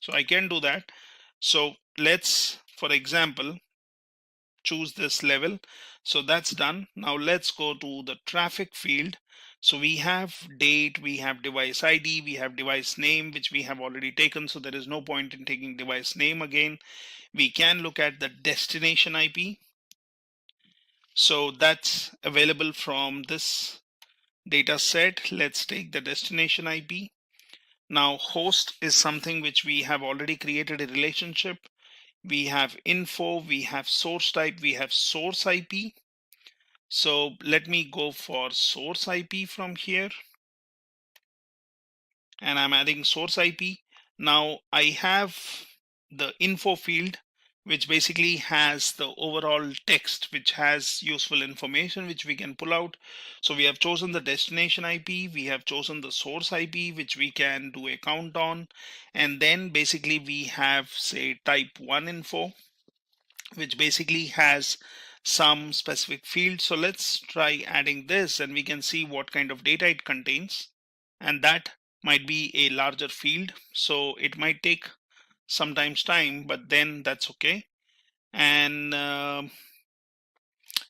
So I can do that. So let's, for example, choose this level. So that's done. Now let's go to the traffic field. So we have date, we have device ID, we have device name, which we have already taken. So there is no point in taking device name again. We can look at the destination IP. So that's available from this data set. Let's take the destination IP. Now host is something which we have already created a relationship. We have info, we have source type, we have source IP. So let me go for source IP from here, and I'm adding source IP. Now I have the info field, which basically has the overall text, which has useful information which we can pull out. So we have chosen the destination IP, we have chosen the source IP, which we can do a count on, and then basically we have say type 1 info, which basically has some specific field. So let's try adding this, and we can see what kind of data it contains, and that might be a larger field, so it might take sometimes time, but then that's okay. And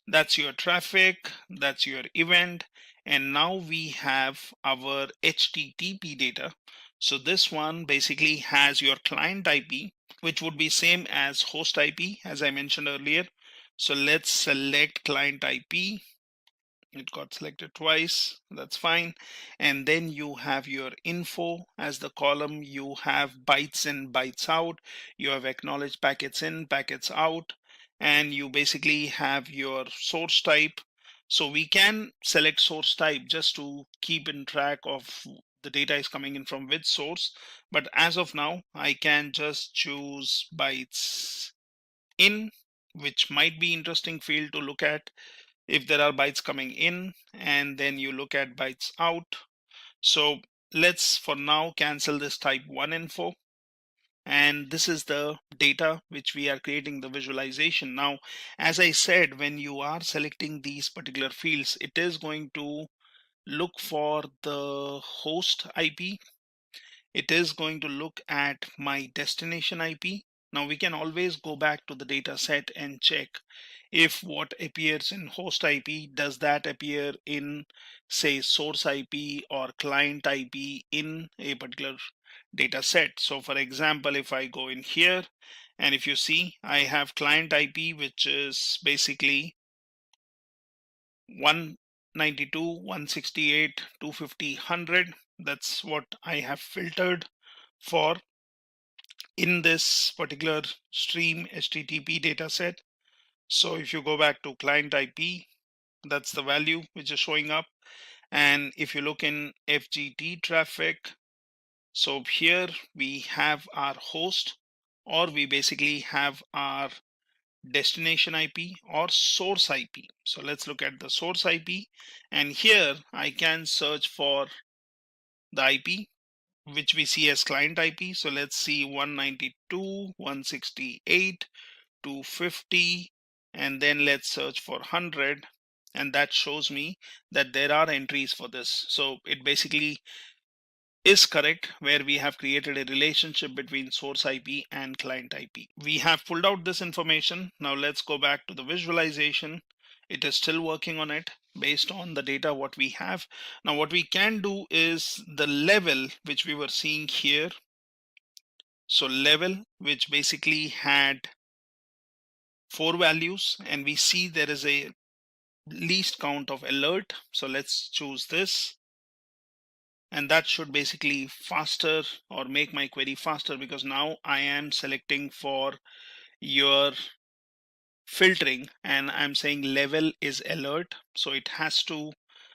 that's your traffic, that's your event, and now we have our HTTP data. So this one basically has your client IP, which would be same as host IP, as I mentioned earlier. So let's select client IP. It got selected twice, that's fine. And then you have your info as the column. You have bytes in, bytes out. You have acknowledged packets in, packets out, and you basically have your source type. So we can select source type just to keep in track of the data is coming in from which source. But as of now, I can just choose bytes in, which might be interesting field to look at if there are bytes coming in, and then you look at bytes out. So let's for now cancel this type 1 info, and this is the data which we are creating the visualization. Now, as I said, when you are selecting these particular fields, it is going to look for the host IP. It is going to look at my destination IP. Now we can always go back to the data set and check if what appears in host IP, does that appear in, say, source IP or client IP in a particular data set. So for example, if I go in here, and if you see, I have client IP, which is basically 192, 168, 250, 100. That's what I have filtered for in this particular stream HTTP dataset. So if you go back to client IP, that's the value which is showing up. And if you look in FGT traffic, so here we have our host, or we basically have our destination IP or source IP. So let's look at the source IP, and here I can search for the IP which we see as client IP. So let's see 192, 168, 250, and then let's search for 100, and that shows me that there are entries for this. So it basically is correct, where we have created a relationship between source IP and client IP. We have pulled out this information. Now let's go back to the visualization. It is still working on it based on the data what we have. Now what we can do is the level which we were seeing here. So level, which basically had 4 values, and we see there is a least count of alert. So let's choose this, and that should basically faster or make my query faster, because now I am selecting for your filtering and I'm saying level is alert. So it has to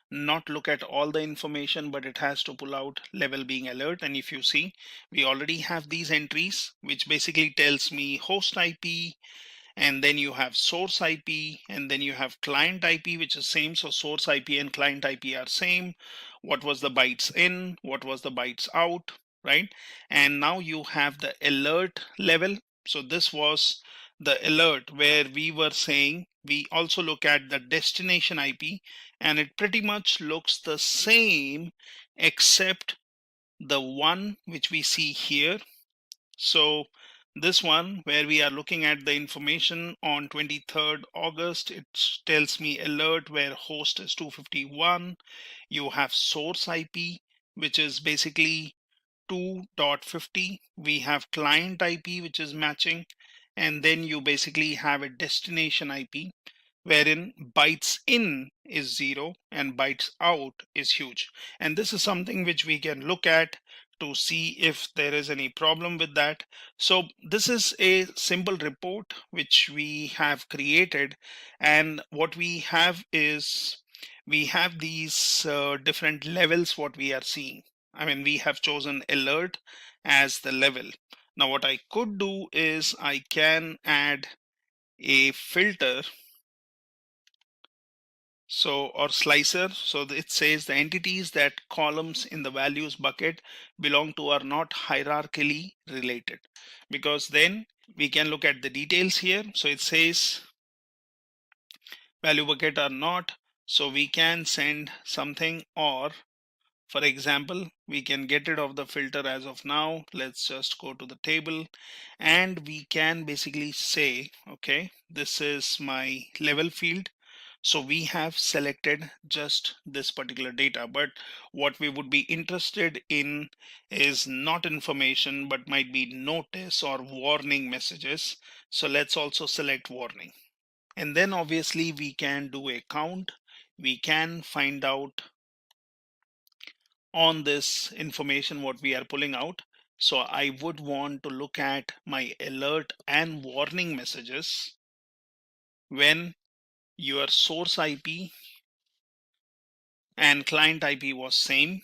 not look at all the information, but it has to pull out level being alert. And if you see, we already have these entries, which basically tells me host IP, and then you have source IP, and then you have client IP, which is same. So source IP and client IP are same. What was the bytes in, what was the bytes out, right? And now you have the alert level. So this was the alert where we were saying we also look at the destination IP, and it pretty much looks the same except the one which we see here. So this one where we are looking at the information on 23rd August, it tells me alert where host is 251. You have source IP, which is basically 2.50. We have client IP, which is matching. And then you basically have a destination IP, wherein bytes in is 0 and bytes out is huge. And this is something which we can look at to see if there is any problem with that. So this is a simple report which we have created, and what we have is we have these different levels what we are seeing. I mean, we have chosen alert as the level. Now what I could do is I can add a filter, so, or slicer. So it says the entities that columns in the values bucket belong to are not hierarchically related, because then we can look at the details here. So it says value bucket are not, so we can send something, or for example, we can get rid of the filter as of now. Let's just go to the table, and we can basically say, okay, this is my level field. So we have selected just this particular data, but what we would be interested in is not information, but might be notice or warning messages. So let's also select warning. And then obviously we can do a count. We can find out on this information what we are pulling out. So I would want to look at my alert and warning messages when your source IP and client IP was same.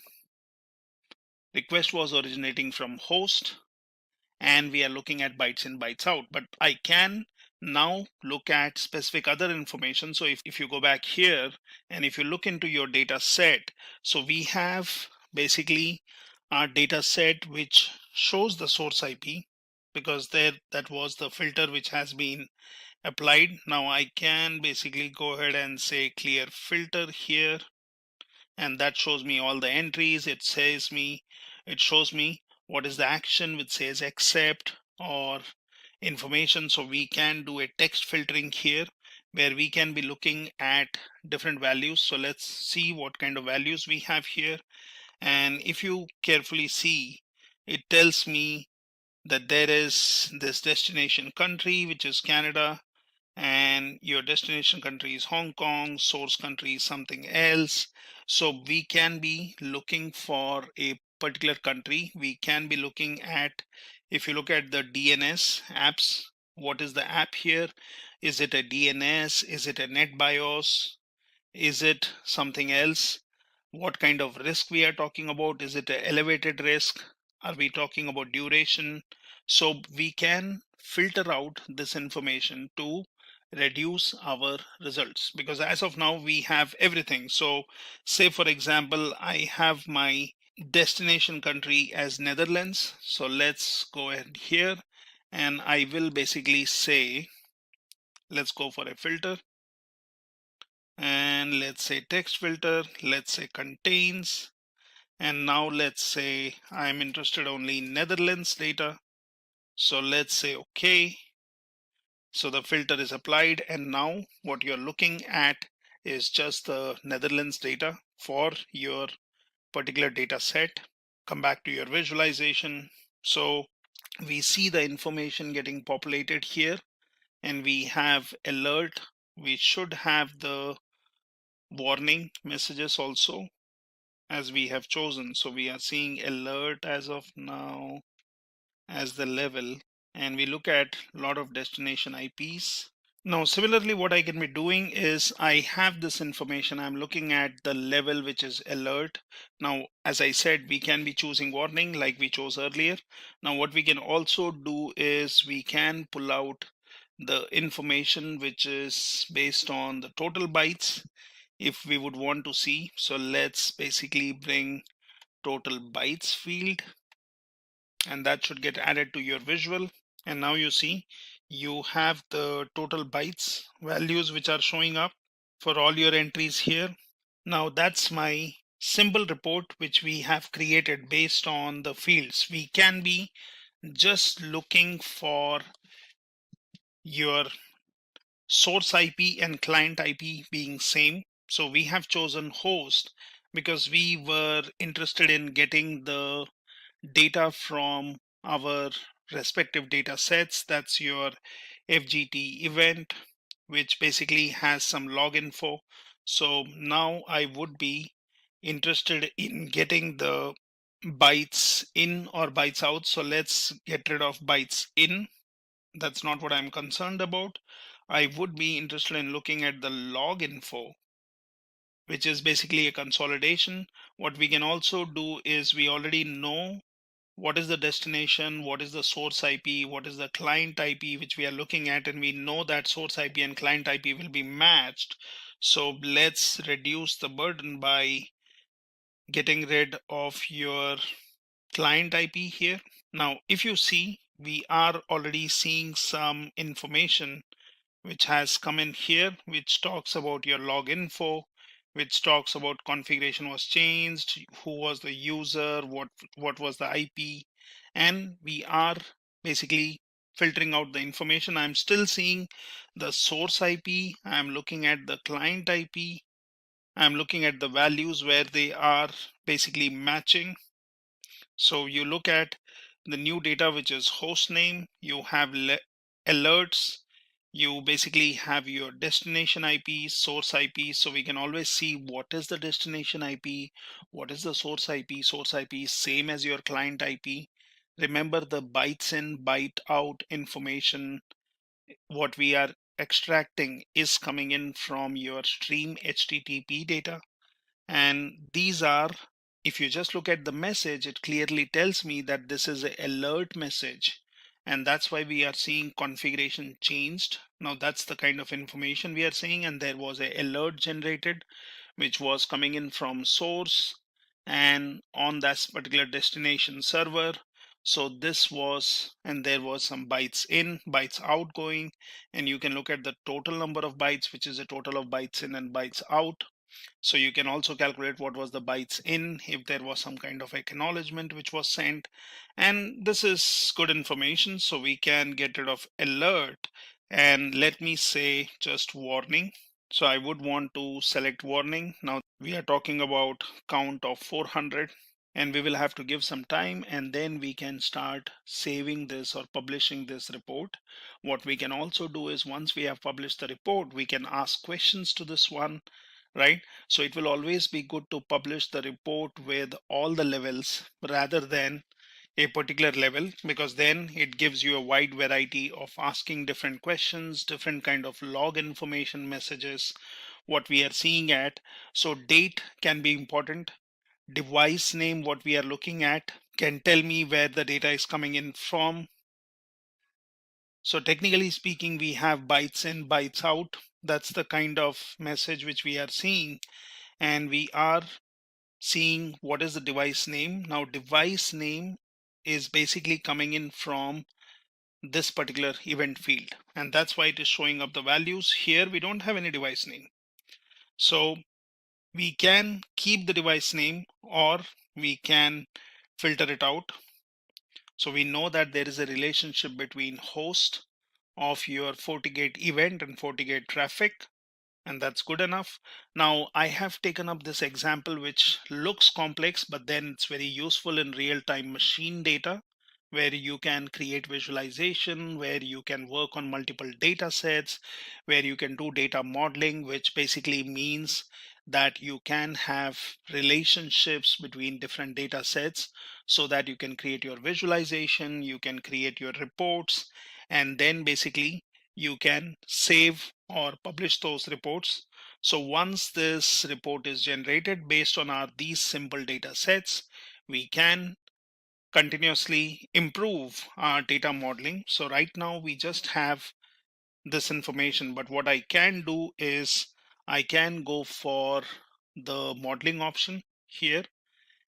Request was originating from host, and we are looking at bytes in, bytes out. But I can now look at specific other information. So if you go back here and if you look into your data set, so we have basically our data set which shows the source IP, because there that was the filter which has been applied. Now I can basically go ahead and say clear filter here, and that shows me all the entries. It shows me what is the action which says accept or information. So we can do a text filtering here where we can be looking at different values. So let's see what kind of values we have here. And if you carefully see, it tells me that there is this destination country which is Canada, and your destination country is Hong Kong, source country is something else. So we can be looking for a particular country. We can be looking at, if you look at the DNS apps, what is the app here? Is it a DNS? Is it a NetBIOS? Is it something else? What kind of risk we are talking about? Is it an elevated risk? Are we talking about duration? So we can filter out this information to reduce our results, because as of now we have everything. So say for example, I have my destination country as Netherlands. So let's go ahead here and I will basically say, let's go for a filter, and let's say text filter, let's say contains, and now let's say I'm interested only in Netherlands data. So let's say okay. So the filter is applied, and now what you're looking at is just the Netherlands data for your particular data set. Come back to your visualization. So we see the information getting populated here, and we have alert. We should have the warning messages also as we have chosen. So we are seeing alert as of now as the level, and we look at a lot of destination IPs. Now similarly, what I can be doing is I have this information, I'm looking at the level which is alert. Now as I said, we can be choosing warning like we chose earlier. Now what we can also do is we can pull out the information which is based on the total bytes if we would want to see. So let's basically bring total bytes field, and that should get added to your visual. And now you see you have the total bytes values which are showing up for all your entries here. Now that's my simple report which we have created based on the fields. We can be just looking for your source IP and client IP being same. So we have chosen host because we were interested in getting the data from our respective data sets. That's your FGT event, which basically has some log info. So now I would be interested in getting the bytes in or bytes out. So let's get rid of bytes in. That's not what I'm concerned about. I would be interested in looking at the log info, which is basically a consolidation. What we can also do is we already know what is the destination, what is the source IP, what is the client IP which we are looking at, and we know that source IP and client IP will be matched. So let's reduce the burden by getting rid of your client IP here. Now if you see, we are already seeing some information which has come in here, which talks about your log info, which talks about configuration was changed, who was the user, what was the IP, and we are basically filtering out the information. I'm still seeing the source IP. I'm looking at the client IP. I'm looking at the values where they are basically matching. So you look at the new data, which is host name, you have alerts, you basically have your destination IP, source IP. So we can always see what is the destination IP, what is the source IP. Source IP is same as your client IP. Remember the bytes in, byte out information, what we are extracting is coming in from your stream HTTP data. And these are, if you just look at the message, it clearly tells me that this is an alert message. And that's why we are seeing configuration changed. Now that's the kind of information we are seeing. And there was an alert generated, which was coming in from source and on that particular destination server. So this was, and there was some bytes in, bytes out going, and you can look at the total number of bytes, which is a total of bytes in and bytes out. So you can also calculate what was the bytes in, if there was some kind of acknowledgement which was sent. And this is good information. So we can get rid of alert and let me say just warning. So I would want to select warning. Now we are talking about count of 400 and we will have to give some time and then we can start saving this or publishing this report. What we can also do is once we have published the report, we can ask questions to this one, right? So it will always be good to publish the report with all the levels rather than a particular level, because then it gives you a wide variety of asking different questions, different kind of log information messages, what we are seeing at. So date can be important. Device name, what we are looking at, can tell me where the data is coming in from. So technically speaking, we have bytes in, bytes out. That's the kind of message which we are seeing. And we are seeing what is the device name. Now device name is basically coming in from this particular event field, and that's why it is showing up the values. Here we don't have any device name, so we can keep the device name or we can filter it out. So we know that there is a relationship between host of your FortiGate event and FortiGate traffic, and that's good enough. Now I have taken up this example which looks complex, but then it's very useful in real-time machine data where you can create visualization, where you can work on multiple data sets, where you can do data modeling, which basically means that you can have relationships between different data sets so that you can create your visualization, you can create your reports, and then basically you can save or publish those reports. So once this report is generated based on these simple data sets, we can continuously improve our data modeling. So right now we just have this information, but what I can do is I can go for the modeling option here,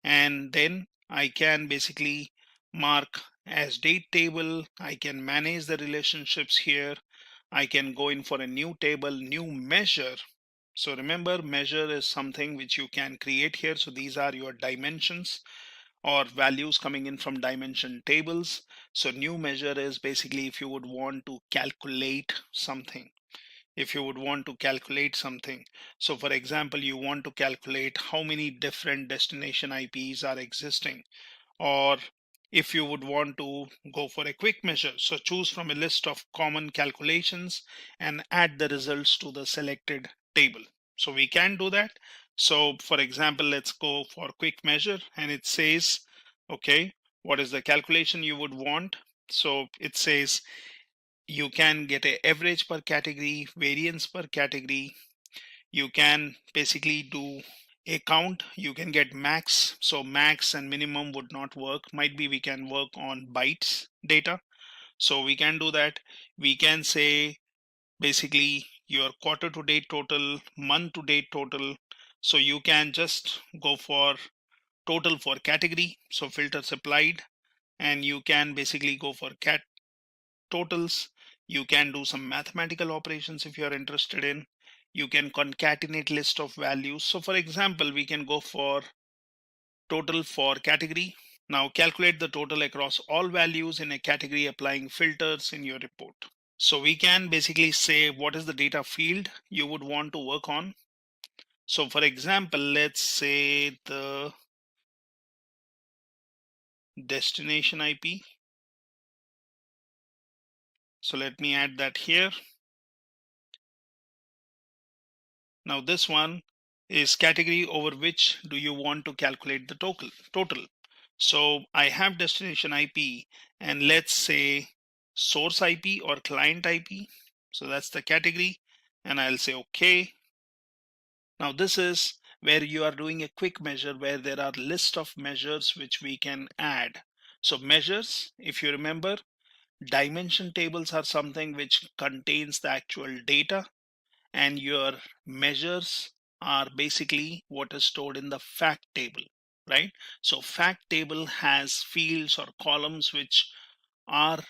and then I can basically mark as date table. I can manage the relationships here. I can go in for a new table, new measure. So remember, measure is something which you can create here. So these are your dimensions or values coming in from dimension tables. So new measure is basically if you would want to calculate something. If you would want to calculate something. So for example, you want to calculate how many different destination IPs are existing, or if you would want to go for a quick measure. So choose from a list of common calculations and add the results to the selected table. So we can do that. So for example, let's go for quick measure and it says, okay, what is the calculation you would want? So it says you can get an average per category, variance per category. You can basically do a count. You can get max. So max and minimum would not work. Might be we can work on bytes data. So we can do that. We can say basically your quarter to date total, month to date total. So you can just go for total for category. So filters applied, and you can basically go for cat totals. You can do some mathematical operations if you are interested in. You can concatenate list of values. So for example, we can go for total for category. Now calculate the total across all values in a category applying filters in your report. So we can basically say what is the data field you would want to work on. So for example, let's say the destination IP. So let me add that here. Now this one is category over which do you want to calculate the total. So I have destination IP, and let's say source IP or client IP. So that's the category, and I'll say okay. Now this is where you are doing a quick measure where there are list of measures which we can add. So measures, if you remember, dimension tables are something which contains the actual data, and your measures are basically what is stored in the fact table, right? So fact table has fields or columns which are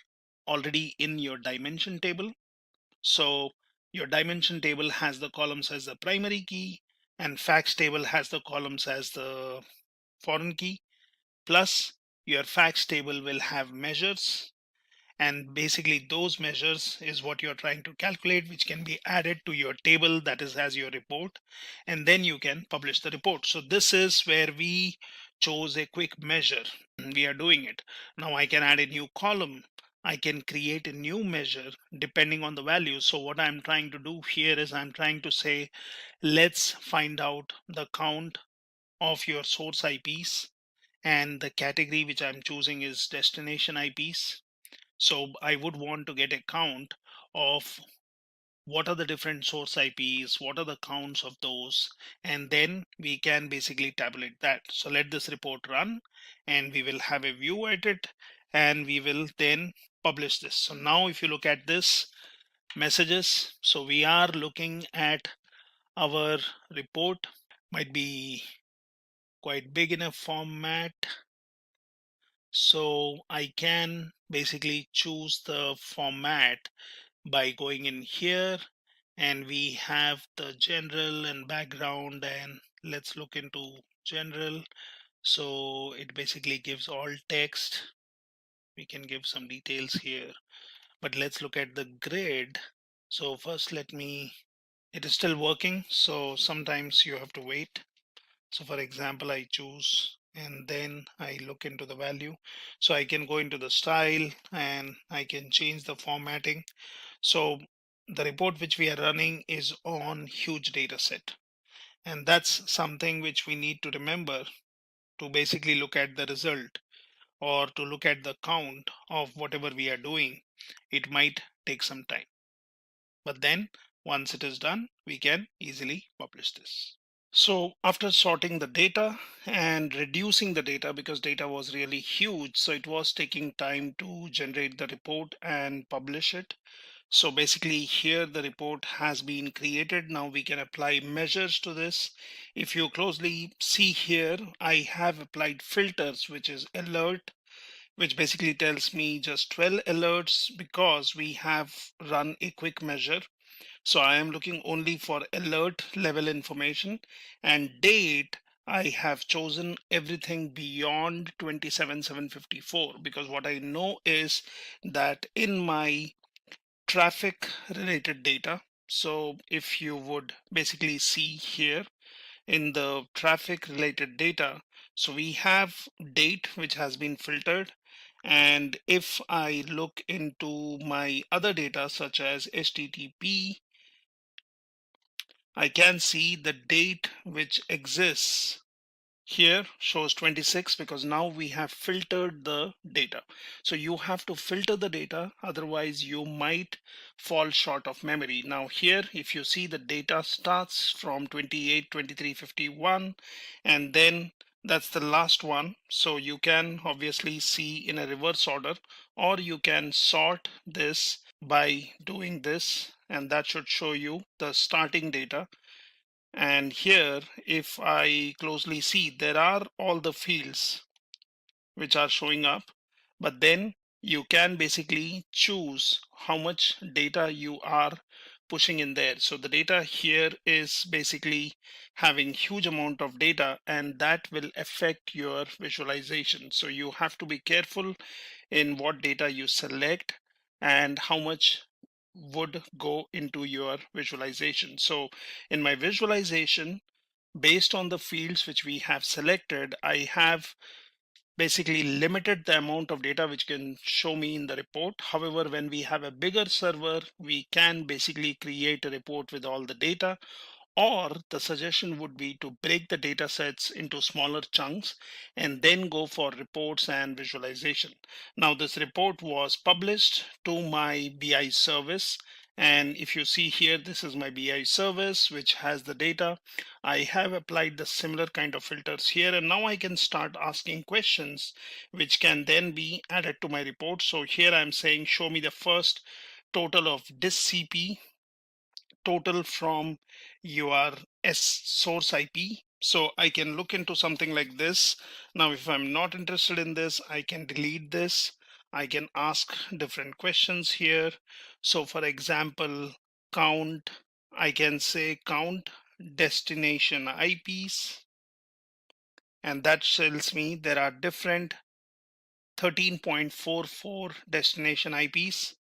already in your dimension table. So your dimension table has the columns as the primary key, and facts table has the columns as the foreign key. Plus your facts table will have measures, and basically those measures is what you're trying to calculate, which can be added to your table that is as your report, and then you can publish the report. So this is where we chose a quick measure. We are doing it. Now I can add a new column. I can create a new measure depending on the value. So what I'm trying to do here is I'm trying to say, let's find out the count of your source IPs, and the category which I'm choosing is destination IPs. So I would want to get a count of what are the different source IPs, what are the counts of those, and then we can basically tabulate that. So let this report run, and we will have a view at it, and we will then publish this. So now if you look at this messages, so we are looking at our report, might be quite big in a format. So I can basically choose the format by going in here, and we have the general and background, and let's look into general. So it basically gives all text. We can give some details here, but let's look at the grid. So first let me, it is still working, so sometimes you have to wait. So for example, I choose and then I look into the value. So I can go into the style and I can change the formatting. So the report which we are running is on huge data set. And that's something which we need to remember to basically look at the result or to look at the count of whatever we are doing. It might take some time. But then once it is done, we can easily publish this. So after sorting the data and reducing the data because data was really huge, so it was taking time to generate the report and publish it. So basically here the report has been created. Now we can apply measures to this. If you closely see here, I have applied filters, which is alert, which basically tells me just 12 alerts because we have run a quick measure. So I am looking only for alert level information, and date I have chosen everything beyond 27,754 because what I know is that in my traffic related data, so if you would basically see here in the traffic related data, so we have date which has been filtered, and if I look into my other data such as HTTP, I can see the date which exists here shows 26 because now we have filtered the data. So you have to filter the data, otherwise you might fall short of memory. Now here, if you see, the data starts from 28, 23, 51, and then that's the last one. So you can obviously see in a reverse order, or you can sort this by doing this, and that should show you the starting data. And here, if I closely see, there are all the fields which are showing up, but then you can basically choose how much data you are pushing in there. So the data here is basically having huge amount of data, and that will affect your visualization. So you have to be careful in what data you select and how much would go into your visualization. So in my visualization, based on the fields which we have selected, I have basically limited the amount of data which can show me in the report. However, when we have a bigger server, we can basically create a report with all the data, or the suggestion would be to break the data sets into smaller chunks and then go for reports and visualization. Now, this report was published to my BI service. And if you see here, this is my BI service, which has the data. I have applied the similar kind of filters here. And now I can start asking questions, which can then be added to my report. So here I'm saying, show me the first total of this CP total from your source IP. So I can look into something like this. Now, if I'm not interested in this, I can delete this. I can ask different questions here. So for example, count, I can say count destination IPs, and that tells me there are different 13.44 destination IPs.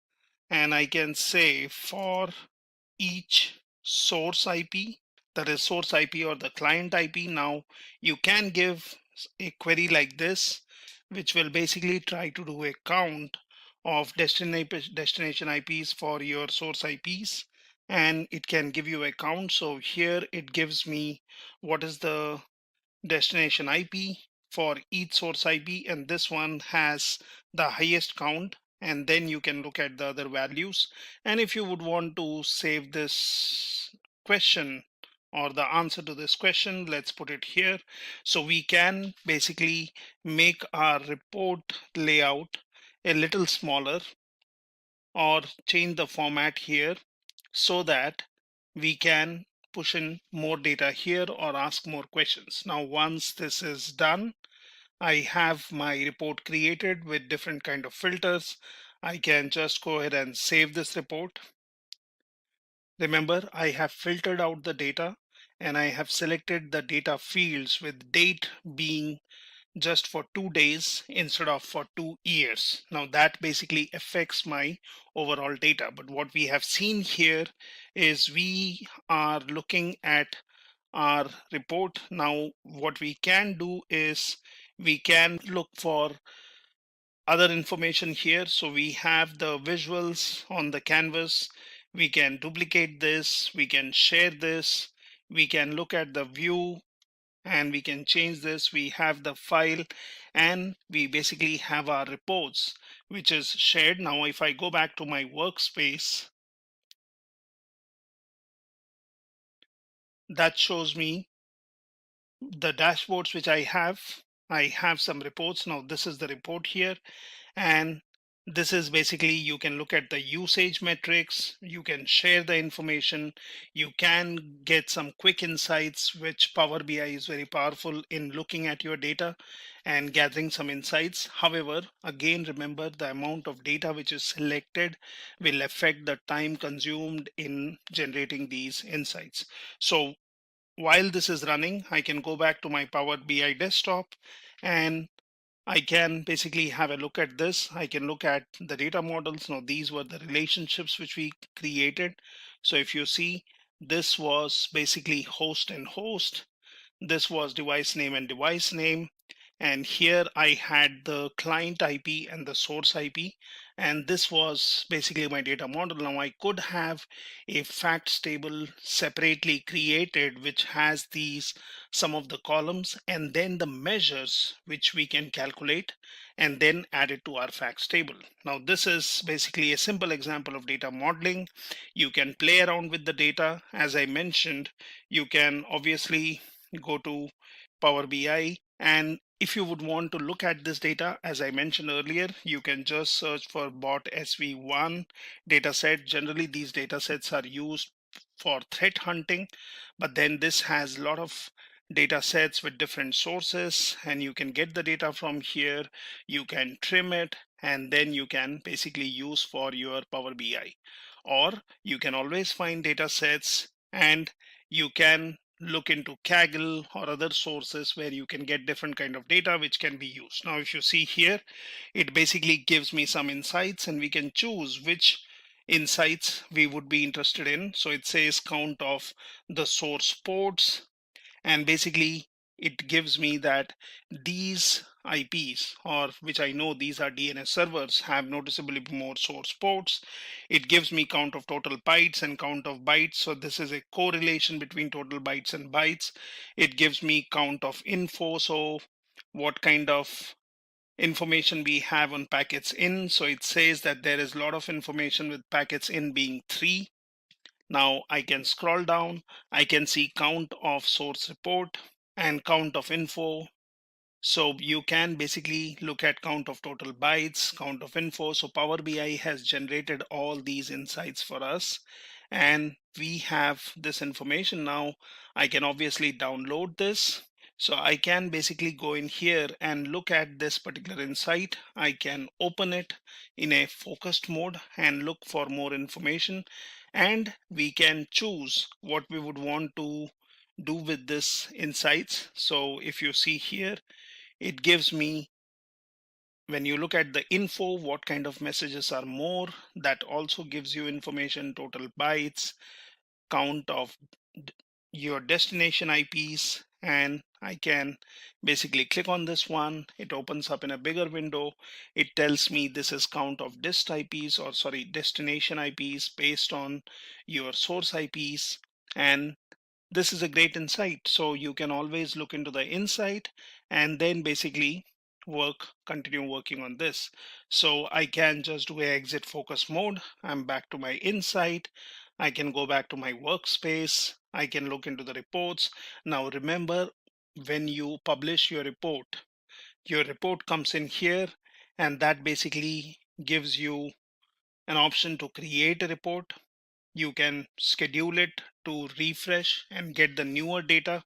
And I can say for each source IP, that is source IP or the client IP. Now you can give a query like this, which will basically try to do a count of destination IPs for your source IPs, and it can give you a count. So here it gives me what is the destination IP for each source IP, and this one has the highest count. And then you can look at the other values. And if you would want to save this question or the answer to this question, let's put it here. So we can basically make our report layout a little smaller or change the format here so that we can push in more data here or ask more questions. Now, once this is done, I have my report created with different kind of filters. I can just go ahead and save this report. Remember, I have filtered out the data and I have selected the data fields with date being just for 2 days instead of for 2 years. Now that basically affects my overall data. But what we have seen here is we are looking at our report. Now what we can do is we can look for other information here. So we have the visuals on the canvas. We can duplicate this, we can share this, we can look at the view and we can change this. We have the file and we basically have our reports which is shared. Now if I go back to my workspace, that shows me the dashboards which I have some reports. Now this is the report here, and this is basically you can look at the usage metrics, you can share the information, you can get some quick insights, which Power BI is very powerful in looking at your data and gathering some insights. However, again, remember the amount of data which is selected will affect the time consumed in generating these insights. So while this is running, I can go back to my Power BI desktop and I can basically have a look at this. I can look at the data models. Now, these were the relationships which we created. So if you see, this was basically host and host. This was device name and device name. And here I had the client IP and the source IP. And this was basically my data model. Now I could have a facts table separately created, which has these some of the columns and then the measures which we can calculate and then add it to our facts table. Now this is basically a simple example of data modeling. You can play around with the data. As I mentioned, you can obviously go to Power BI, and if you would want to look at this data, as I mentioned earlier, you can just search for bot SV1 dataset. Generally, these datasets are used for threat hunting, but then this has a lot of data sets with different sources, and you can get the data from here. You can trim it, and then you can basically use for your Power BI. Or you can always find data sets, and you can look into Kaggle or other sources where you can get different kind of data which can be used. Now if you see here, it basically gives me some insights, and we can choose which insights we would be interested in. So it says count of the source ports, and basically it gives me that these IPs, or which I know these are DNS servers, have noticeably more source ports. It gives me count of total bytes and count of bytes, so this is a correlation between total bytes and bytes. It gives me count of info, so what kind of information we have on packets in. So it says that there is a lot of information with packets in being 3. Now I can scroll down, I can see count of source report and count of info. So you can basically look at count of total bytes, count of info. So Power BI has generated all these insights for us, and we have this information now. I can obviously download this. So I can basically go in here and look at this particular insight. I can open it in a focused mode and look for more information, and we can choose what we would want to do with this insights. So if you see here, it gives me, when you look at the info, what kind of messages are more. That also gives you information, total bytes, count of your destination IPs, and I can basically click on this one. It opens up in a bigger window. It tells me this is count of destination IPs based on your source IPs, and this is a great insight. So you can always look into the insight and then basically continue working on this. So I can just do a exit focus mode. I'm back to my insight. I can go back to my workspace. I can look into the reports. Now remember, when you publish your report comes in here, and that basically gives you an option to create a report. You can schedule it to refresh and get the newer data.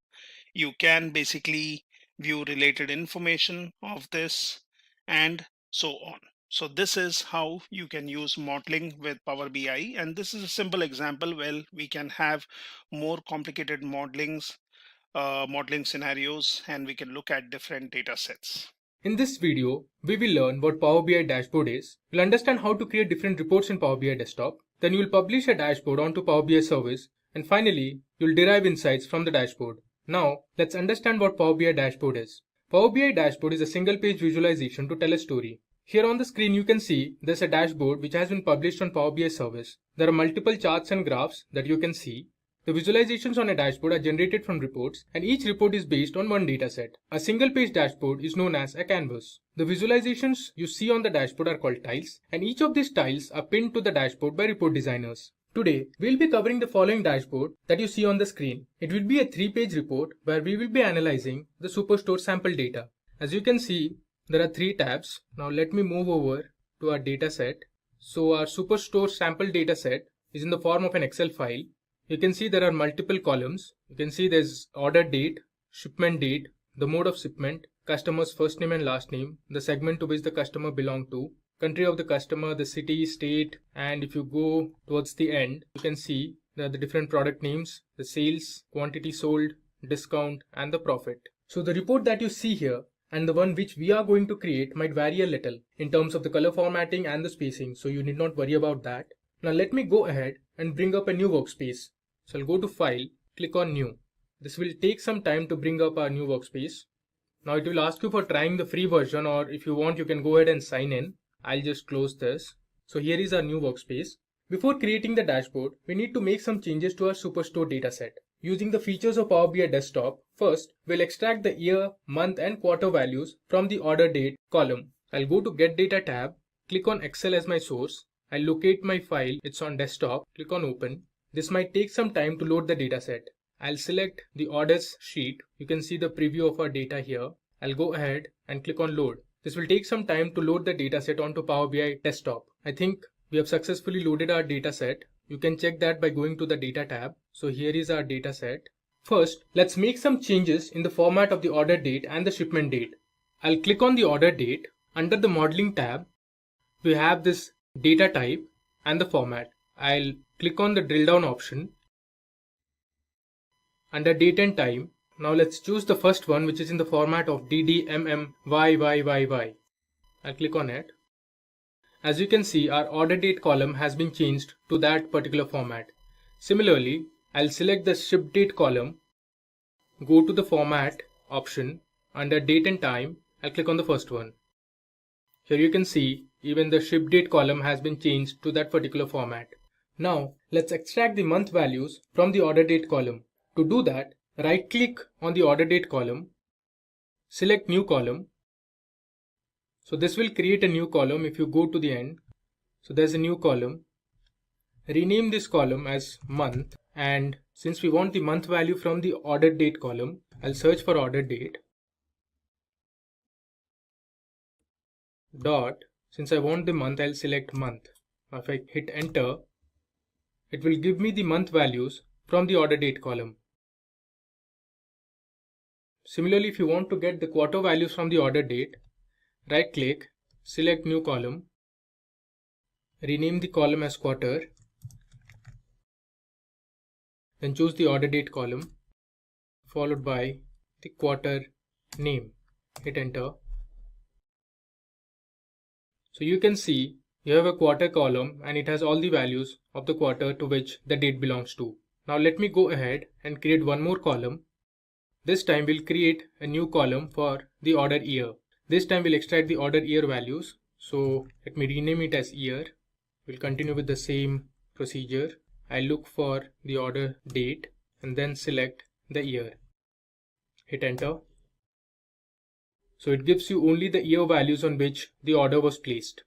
You can basically view related information of this, and so on. So this is how you can use modeling with Power BI, and this is a simple example. Well, we can have more complicated modeling scenarios, and we can look at different data sets. In this video, we will learn what Power BI dashboard is. We'll understand how to create different reports in Power BI desktop. Then you'll publish a dashboard onto Power BI service. And finally, you'll derive insights from the dashboard. Now, let's understand what Power BI dashboard is. Power BI dashboard is a single page visualization to tell a story. Here on the screen, you can see there's a dashboard which has been published on Power BI service. There are multiple charts and graphs that you can see. The visualizations on a dashboard are generated from reports, and each report is based on one dataset. A single page dashboard is known as a canvas. The visualizations you see on the dashboard are called tiles, and each of these tiles are pinned to the dashboard by report designers. Today, we'll be covering the following dashboard that you see on the screen. It will be a 3-page report where we will be analyzing the Superstore sample data. As you can see, there are 3 tabs. Now let me move over to our dataset. So our Superstore sample dataset is in the form of an Excel file. You can see there are multiple columns. You can see there's order date, shipment date, the mode of shipment, customer's first name and last name, the segment to which the customer belongs to, country of the customer, the city, state, and if you go towards the end, you can see there are the different product names, the sales, quantity sold, discount, and the profit. So the report that you see here and the one which we are going to create might vary a little in terms of the color formatting and the spacing, so you need not worry about that. Now let me go ahead and bring up a new workspace. So I'll go to File, click on New. This will take some time to bring up our new workspace. Now it will ask you for trying the free version, or if you want, you can go ahead and sign in. I'll just close this. So here is our new workspace. Before creating the dashboard, we need to make some changes to our Superstore dataset. Using the features of Power BI Desktop, first we'll extract the year, month and quarter values from the order date column. I'll go to Get Data tab, click on Excel as my source. I'll locate my file, it's on desktop, click on Open. This might take some time to load the dataset. I'll select the orders sheet. You can see the preview of our data here. I'll go ahead and click on Load. This will take some time to load the dataset onto Power BI Desktop. I think we have successfully loaded our dataset. You can check that by going to the Data tab. So here is our dataset. First, let's make some changes in the format of the order date and the shipment date. I'll click on the order date. Under the Modeling tab, we have this data type and the format. I'll click on the drill down option under date and time. Now let's choose the first one, which is in the format of DDMMYYYY. I'll click on it. As you can see, our order date column has been changed to that particular format. Similarly, I'll select the ship date column, go to the format option, under date and time, I'll click on the first one. Here you can see even the ship date column has been changed to that particular format. Now let's extract the month values from the order date column. To do that, right click on the order date column, select new column. So this will create a new column if you go to the end. So there's a new column. Rename this column as month, and since we want the month value from the order date column, I'll search for order date. Dot, since I want the month, I'll select month. Now if I hit enter, it will give me the month values from the order date column. Similarly, if you want to get the quarter values from the order date, right click, select new column, rename the column as quarter, then choose the order date column followed by the quarter name. Hit enter. So you can see you have a quarter column and it has all the values of the quarter to which the date belongs to. Now let me go ahead and create one more column. This time we'll create a new column for the order year. This time we'll extract the order year values. So let me rename it as year. We'll continue with the same procedure. I'll look for the order date and then select the year. Hit enter. So it gives you only the year values on which the order was placed.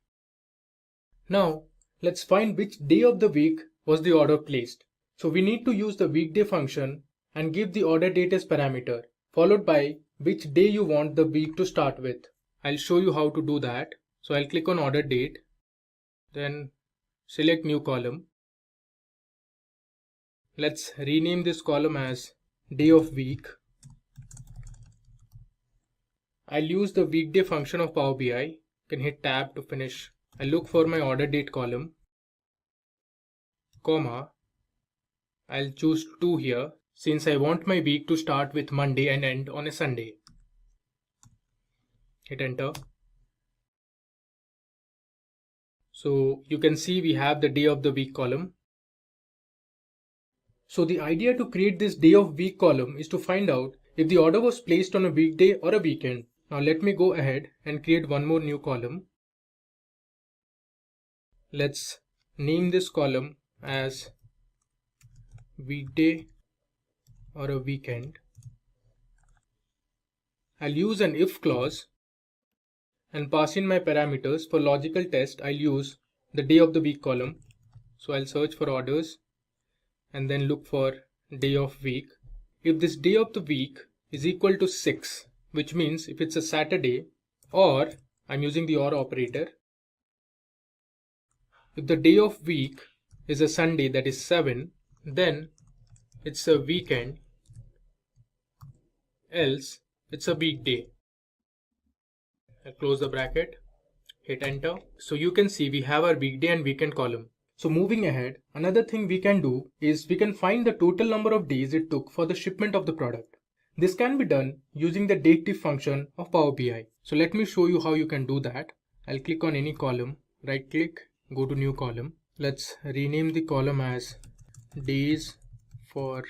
Now let's find which day of the week was the order placed. So we need to use the weekday function and give the order date as parameter, followed by which day you want the week to start with. I'll show you how to do that. So I'll click on order date, then select new column. Let's rename this column as day of week. I'll use the weekday function of Power BI. You can hit tab to finish. I'll look for my order date column, comma. I'll choose 2 here since I want my week to start with Monday and end on a Sunday. Hit enter. So you can see we have the day of the week column. So the idea to create this day of week column is to find out if the order was placed on a weekday or a weekend. Now let me go ahead and create one more new column. Let's name this column as weekday or a weekend. I'll use an if clause and pass in my parameters. For logical test, I'll use the day of the week column. So I'll search for orders and then look for day of week. If this day of the week is equal to 6, which means if it's a Saturday, or I'm using the or operator, if the day of week is a Sunday, that is 7, then it's a weekend, else it's a weekday. I'll close the bracket, hit enter. So you can see we have our weekday and weekend column. So moving ahead, another thing we can do is we can find the total number of days it took for the shipment of the product. This can be done using the DAX function of Power BI. So let me show you how you can do that. I'll click on any column, right click, go to new column. Let's rename the column as days for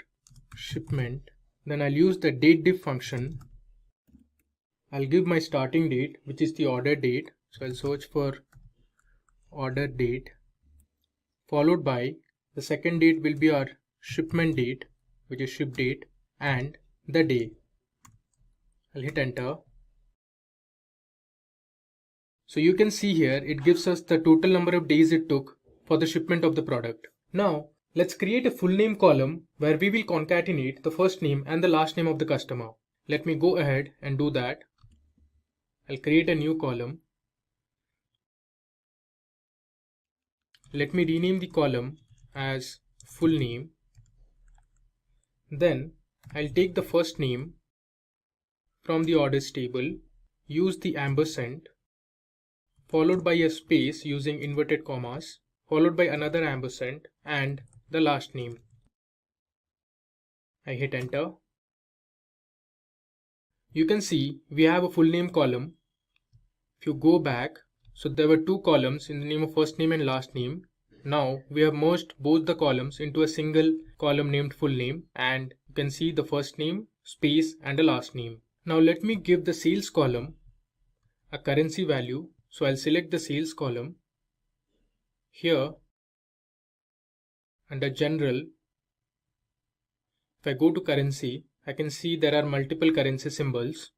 shipment. Then I'll use the DAX function. I'll give my starting date, which is the order date. So I'll search for order date, followed by the second date will be our shipment date, which is ship date, and the day. I'll hit enter. So you can see here it gives us the total number of days it took for the shipment of the product. Now let's create a full name column where we will concatenate the first name and the last name of the customer. Let me go ahead and do that. I'll create a new column. Let me rename the column as full name. Then I'll take the first name from the orders table, use the ampersand, followed by a space using inverted commas, followed by another ampersand and the last name. I hit enter. You can see we have a full name column. If you go back, so there were two columns in the name of first name and last name. Now we have merged both the columns into a single column named full name, and you can see the first name, space and a last name. Now let me give the sales column a currency value. So I'll select the sales column. Here under general, if I go to currency, I can see there are multiple currency symbols.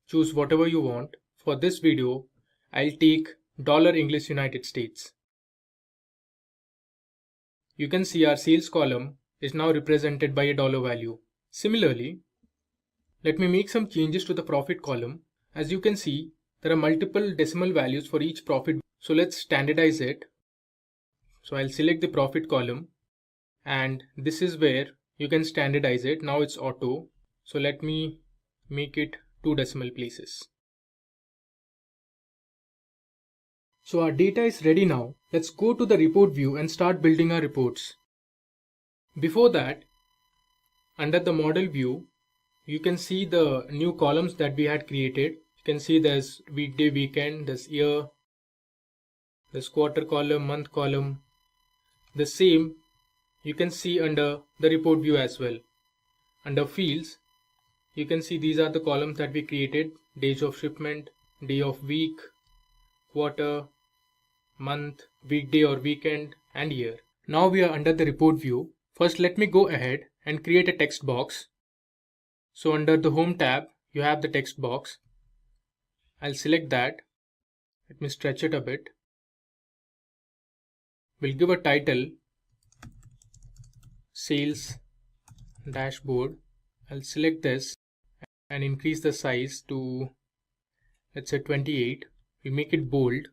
Choose whatever you want. For this video, I'll take dollar English United States. You can see our sales column is now represented by a dollar value. Similarly, let me make some changes to the profit column. As you can see, there are multiple decimal values for each profit. So let's standardize it. So I'll select the profit column, and this is where you can standardize it. Now it's auto. So let me make it 2 decimal places. So our data is ready now. Let's go to the report view and start building our reports. Before that, under the model view, you can see the new columns that we had created. You can see there's weekday, weekend, there's year, there's quarter column, month column. The same you can see under the report view as well. Under fields, you can see these are the columns that we created: days of shipment, day of week, quarter, month, weekday or weekend, and year. Now we are under the report view. First, let me go ahead and create a text box. So under the home tab, you have the text box. I'll select that. Let me stretch it a bit. We'll give a title, Sales Dashboard. I'll select this and increase the size to, let's say, 28. We'll make it bold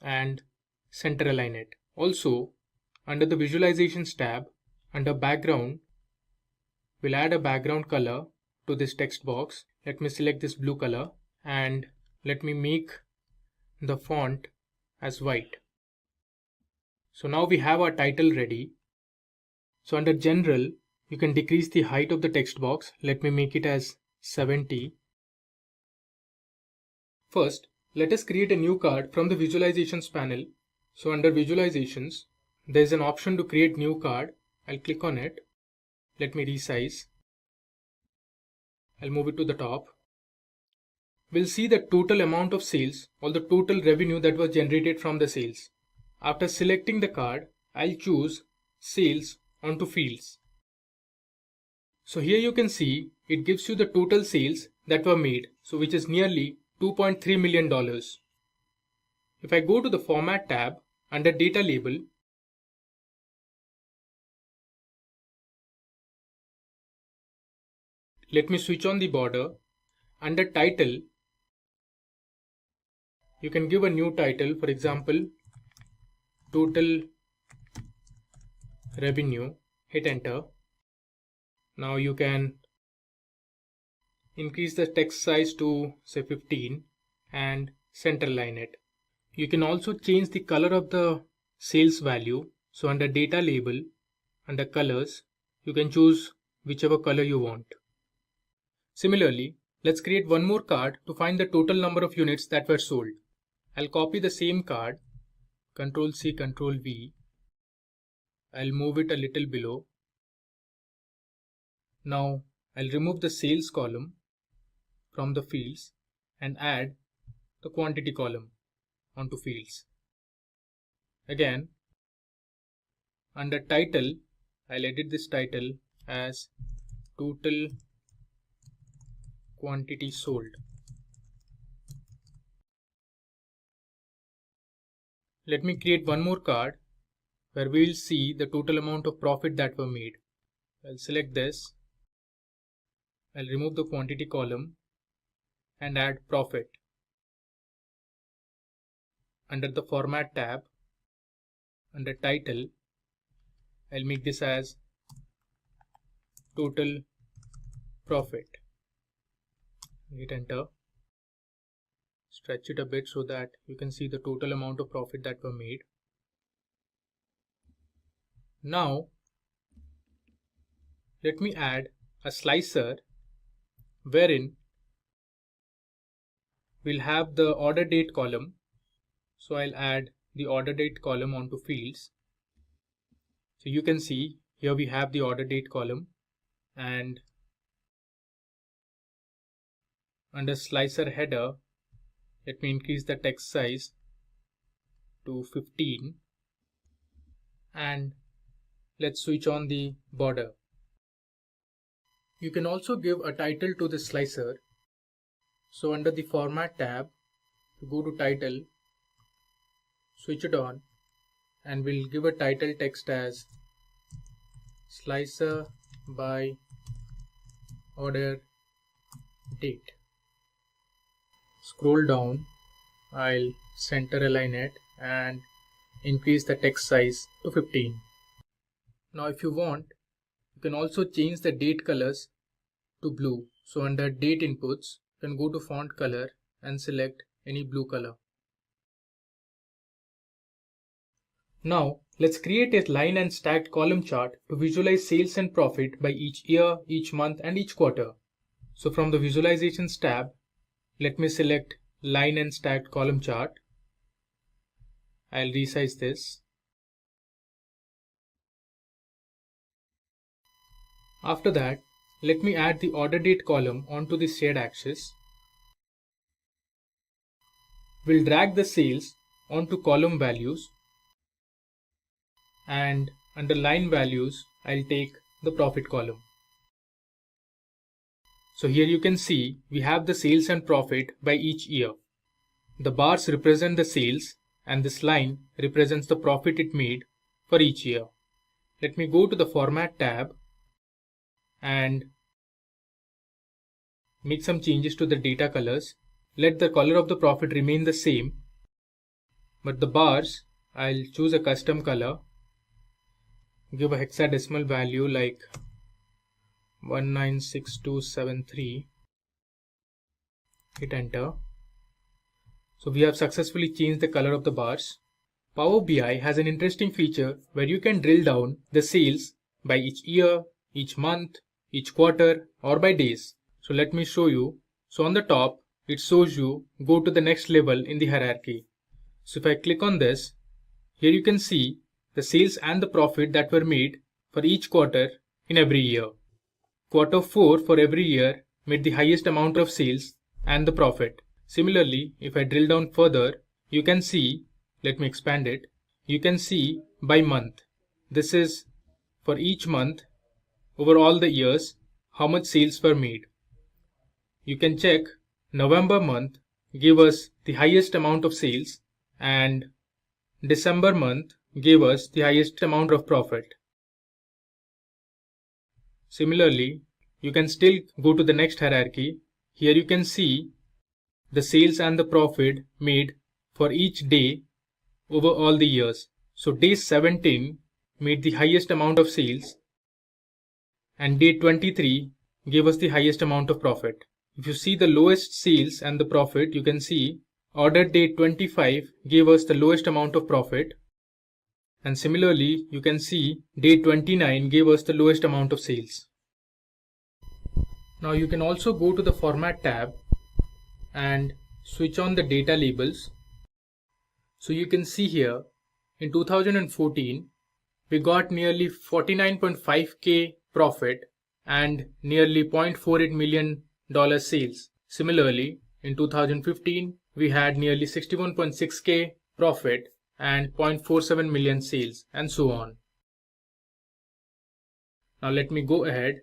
and center align it. Also, under the visualizations tab, under background, we'll add a background color to this text box. Let me select this blue color and let me make the font as white. So now we have our title ready. So under general, you can decrease the height of the text box. Let me make it as 70. First, let us create a new card from the visualizations panel. So under visualizations, there is an option to create new card. I'll click on it. Let me resize. I'll move it to the top. We'll see the total amount of sales or the total revenue that was generated from the sales. After selecting the card, I'll choose sales onto fields. So here you can see it gives you the total sales that were made, so which is nearly $2.3 million. If I go to the Format tab under Data Label, let me switch on the border. Under Title, you can give a new title, for example, Total Revenue. Hit Enter. Now you can increase the text size to say 15 and center line it. You can also change the color of the sales value. So under Data Label, under Colors, you can choose whichever color you want. Similarly, let's create one more card to find the total number of units that were sold. I'll copy the same card, Ctrl C, Ctrl V. I'll move it a little below. Now I'll remove the sales column from the fields and add the quantity column onto fields. Again, under title, I'll edit this title as total quantity sold. Let me create one more card where we will see the total amount of profit that were made. I'll select this. I'll remove the quantity column and add profit. Under the Format tab, under Title, I'll make this as total profit. Hit Enter. Stretch it a bit so that you can see the total amount of profit that were made. Now, let me add a slicer wherein we'll have the order date column. So I'll add the order date column onto fields. So you can see here we have the order date column, and under slicer header, let me increase the text size to 15, and let's switch on the border. You can also give a title to the slicer. So under the Format tab, go to Title, switch it on, and we'll give a title text as Slicer by Order Date. Scroll down, I'll center align it and increase the text size to 15. Now if you want, you can also change the date colors to blue. So under Date Inputs, you can go to Font Color and select any blue color. Now let's create a line and stacked column chart to visualize sales and profit by each year, each month and each quarter. So from the Visualizations tab, let me select Line and Stacked Column Chart. I'll resize this. After that, let me add the order date column onto the shared axis. We'll drag the sales onto column values, and under line values, I'll take the profit column. So here you can see we have the sales and profit by each year. The bars represent the sales and this line represents the profit it made for each year. Let me go to the Format tab and make some changes to the data colors. Let the color of the profit remain the same, but the bars, I'll choose a custom color, give a hexadecimal value like 196273, hit enter. So we have successfully changed the color of the bars. Power BI has an interesting feature where you can drill down the sales by each year, each month, each quarter, or by days. So let me show you. So on the top, it shows you go to the next level in the hierarchy. So if I click on this, here you can see the sales and the profit that were made for each quarter in every year. Quarter 4 for every year made the highest amount of sales and the profit. Similarly, if I drill down further, you can see, let me expand it, you can see by month. This is for each month over all the years how much sales were made. You can check November month gave us the highest amount of sales and December month gave us the highest amount of profit. Similarly, you can still go to the next hierarchy. Here you can see the sales and the profit made for each day over all the years. So day 17 made the highest amount of sales and day 23 gave us the highest amount of profit. If you see the lowest sales and the profit, you can see order date 25 gave us the lowest amount of profit, and similarly you can see day 29 gave us the lowest amount of sales. Now you can also go to the Format tab and switch on the data labels. So you can see here in 2014 we got nearly 49.5k profit and nearly $0.48 million sales. Similarly, in 2015 we had nearly 61.6k profit and 0.47 million sales, and so on. Now let me go ahead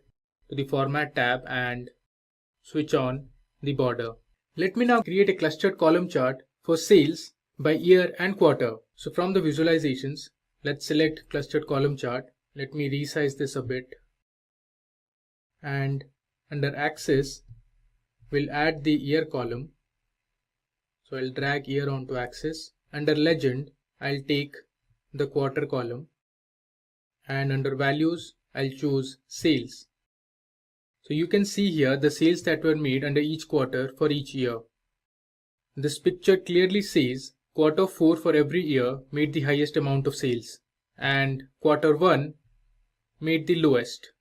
to the Format tab and switch on the border. Let me now create a clustered column chart for sales by year and quarter. So from the visualizations, let's select clustered column chart. Let me resize this a bit. And under axis, we'll add the year column. So I'll drag year onto axis. Under legend, I'll take the quarter column. And under values, I'll choose sales. So you can see here the sales that were made under each quarter for each year. This picture clearly says quarter 4 for every year made the highest amount of sales. and quarter 1 made the lowest.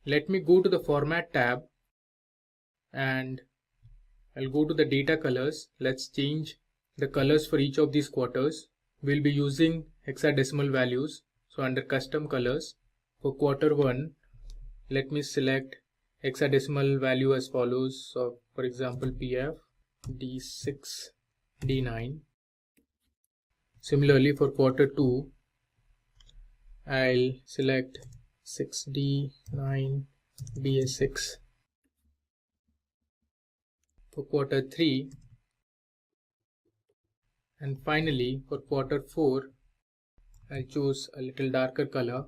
Let me go to the Format tab and I'll go to the data colors. Let's change the colors for each of these quarters. We'll be using hexadecimal values. So under custom colors for quarter 1, let me select hexadecimal value as follows. So for example, PF D6 D9. Similarly for quarter 2, I'll select 6D9 BA6. For quarter 3, and finally for quarter 4, I'll choose a little darker color.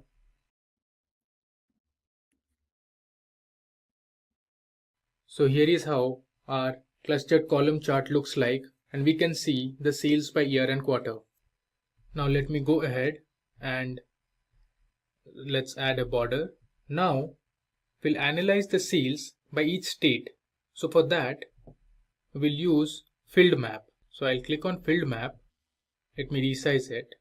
So here is how our clustered column chart looks like, and we can see the sales by year and quarter. Now let me go ahead and let's add a border. Now we'll analyze the sales by each state. So for that, we'll use field map. So I'll click on field map. Let me resize it.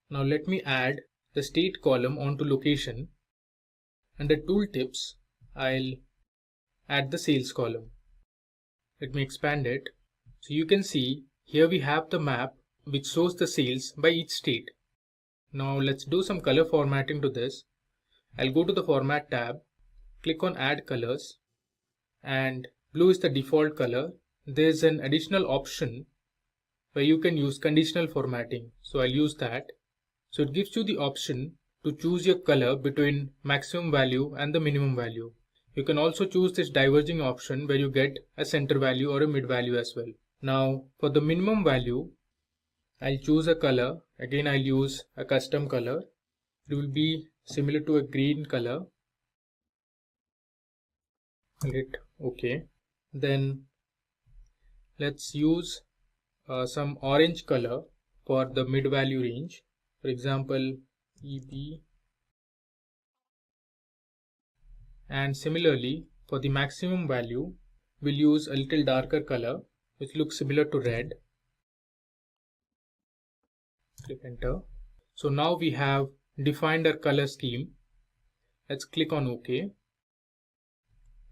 Now let me add the state column onto location. Under tooltips, I'll add the sales column. Let me expand it. So you can see here we have the map which shows the sales by each state. Now let's do some color formatting to this. I'll go to the Format tab, click on Add Colors, and blue is the default color. There's an additional option where you can use conditional formatting. So I'll use that. So it gives you the option to choose your color between maximum value and the minimum value. You can also choose this diverging option where you get a center value or a mid value as well. Now for the minimum value, I'll choose a color. Again, I'll use a custom color. It will be similar to a green color. I'll hit OK. Then let's use some orange color for the mid value range. For example, EB. And similarly, for the maximum value, we'll use a little darker color which looks similar to red. Click enter. So now we have defined our color scheme. Let's click on OK.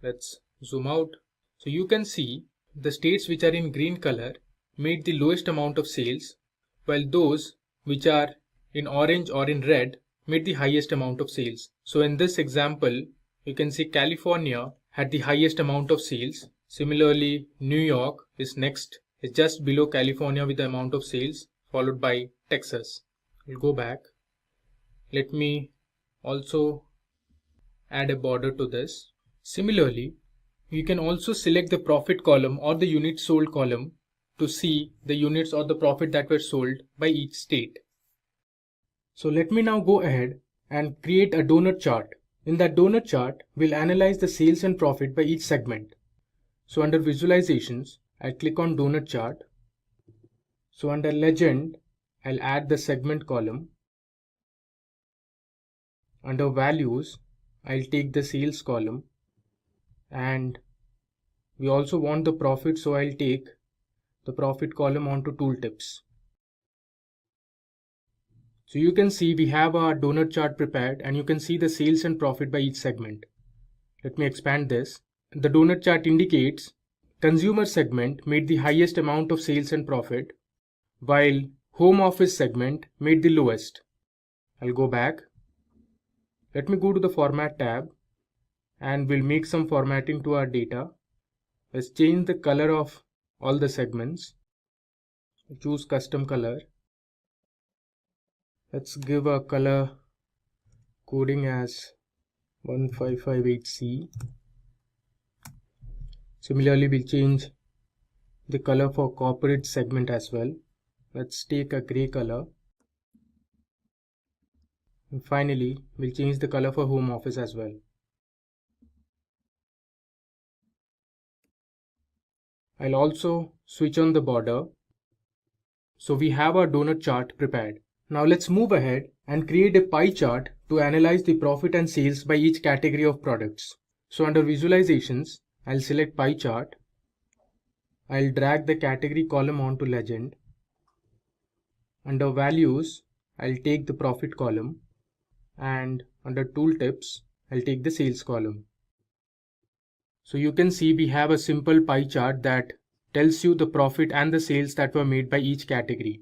Let's zoom out. So you can see the states which are in green color made the lowest amount of sales, while those which are in orange or in red made the highest amount of sales. So in this example, you can see California had the highest amount of sales. Similarly, New York is next, is just below California with the amount of sales, followed by Texas. We'll go back. Let me also add a border to this. Similarly, you can also select the profit column or the units sold column to see the units or the profit that were sold by each state. So let me now go ahead and create a donut chart. In that donut chart, we'll analyze the sales and profit by each segment. So under visualizations, I'll click on donut chart. So under legend, I'll add the segment column. Under values, I'll take the sales column, and we also want the profit, so I'll take the profit column onto tooltips. So you can see we have our donut chart prepared, and you can see the sales and profit by each segment. Let me expand this. The donut chart indicates consumer segment made the highest amount of sales and profit, while home office segment made the lowest. I'll go back. Let me go to the Format tab, and we'll make some formatting to our data. Let's change the color of all the segments. Choose custom color. Let's give a color coding as 1558C. Similarly, we'll change the color for corporate segment as well. Let's take a gray color. And finally, we'll change the color for home office as well. I'll also switch on the border. So we have our donut chart prepared. Now let's move ahead and create a pie chart to analyze the profit and sales by each category of products. So under visualizations, I'll select pie chart. I'll drag the category column onto legend. Under values, I'll take the profit column, and under tooltips, I'll take the sales column. So you can see we have a simple pie chart that tells you the profit and the sales that were made by each category.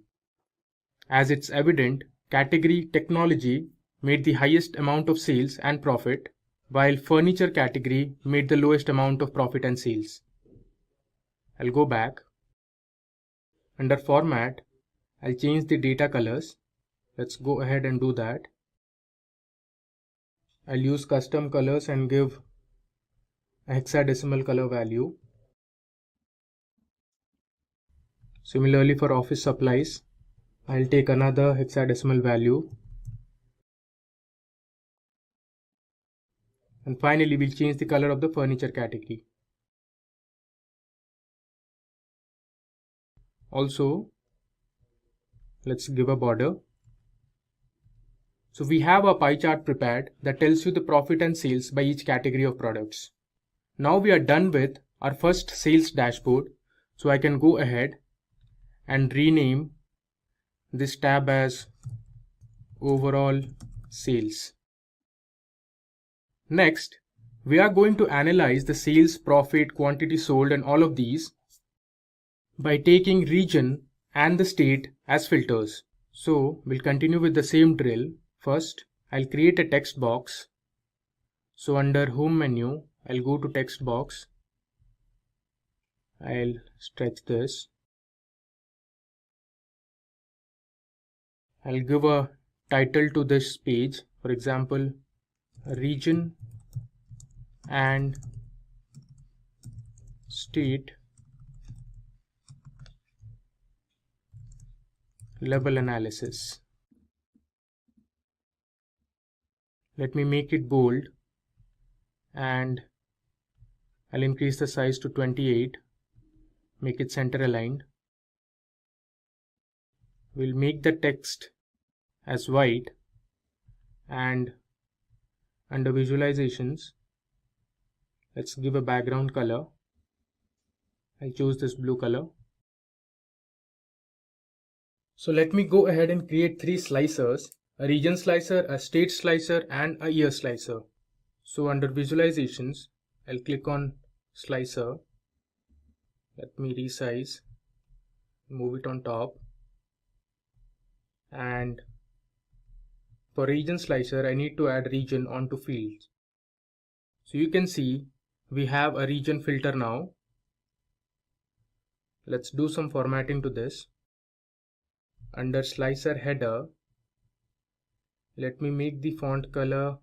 As it's evident, category technology made the highest amount of sales and profit, while furniture category made the lowest amount of profit and sales. I'll go back. Under format, I'll change the data colors. Let's go ahead and do that. I'll use custom colors and give a hexadecimal color value. Similarly for office supplies, I'll take another hexadecimal value. And finally, we'll change the color of the furniture category. Also, let's give a border. So we have a pie chart prepared that tells you the profit and sales by each category of products. Now we are done with our first sales dashboard. So I can go ahead and rename this tab as overall sales. Next, we are going to analyze the sales, profit, quantity sold and all of these by taking region and the state as filters. So we'll continue with the same drill. First, I'll create a text box. So under home menu, I'll go to text box. I'll stretch this. I'll give a title to this page. For example, region and state level analysis. Let me make it bold and I'll increase the size to 28, make it center aligned. We'll make the text as white and under visualizations, let's give a background color. I'll choose this blue color. So let me go ahead and create 3 slicers, a region slicer, a state slicer and a year slicer. So under visualizations, I'll click on slicer. Let me resize, move it on top. And for region slicer, I need to add region onto fields. So you can see we have a region filter now. Let's do some formatting to this. Under slicer header, let me make the font color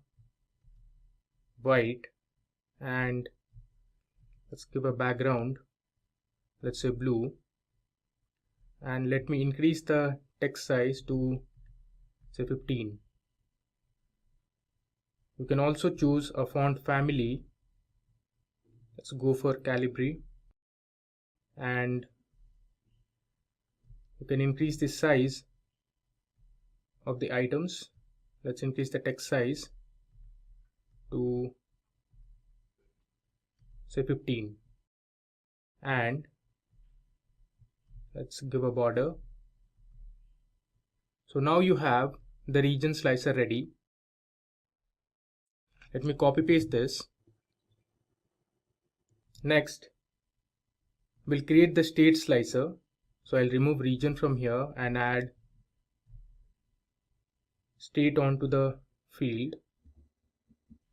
white and let's give a background, let's say blue, and let me increase the text size to say 15. You can also choose a font family. Let's go for Calibri and you can increase the size of the items. Let's increase the text size to say 15 and let's give a border. So now you have the region slicer ready. Let me copy paste this. Next, we'll create the state slicer. So I'll remove region from here and add state onto the field.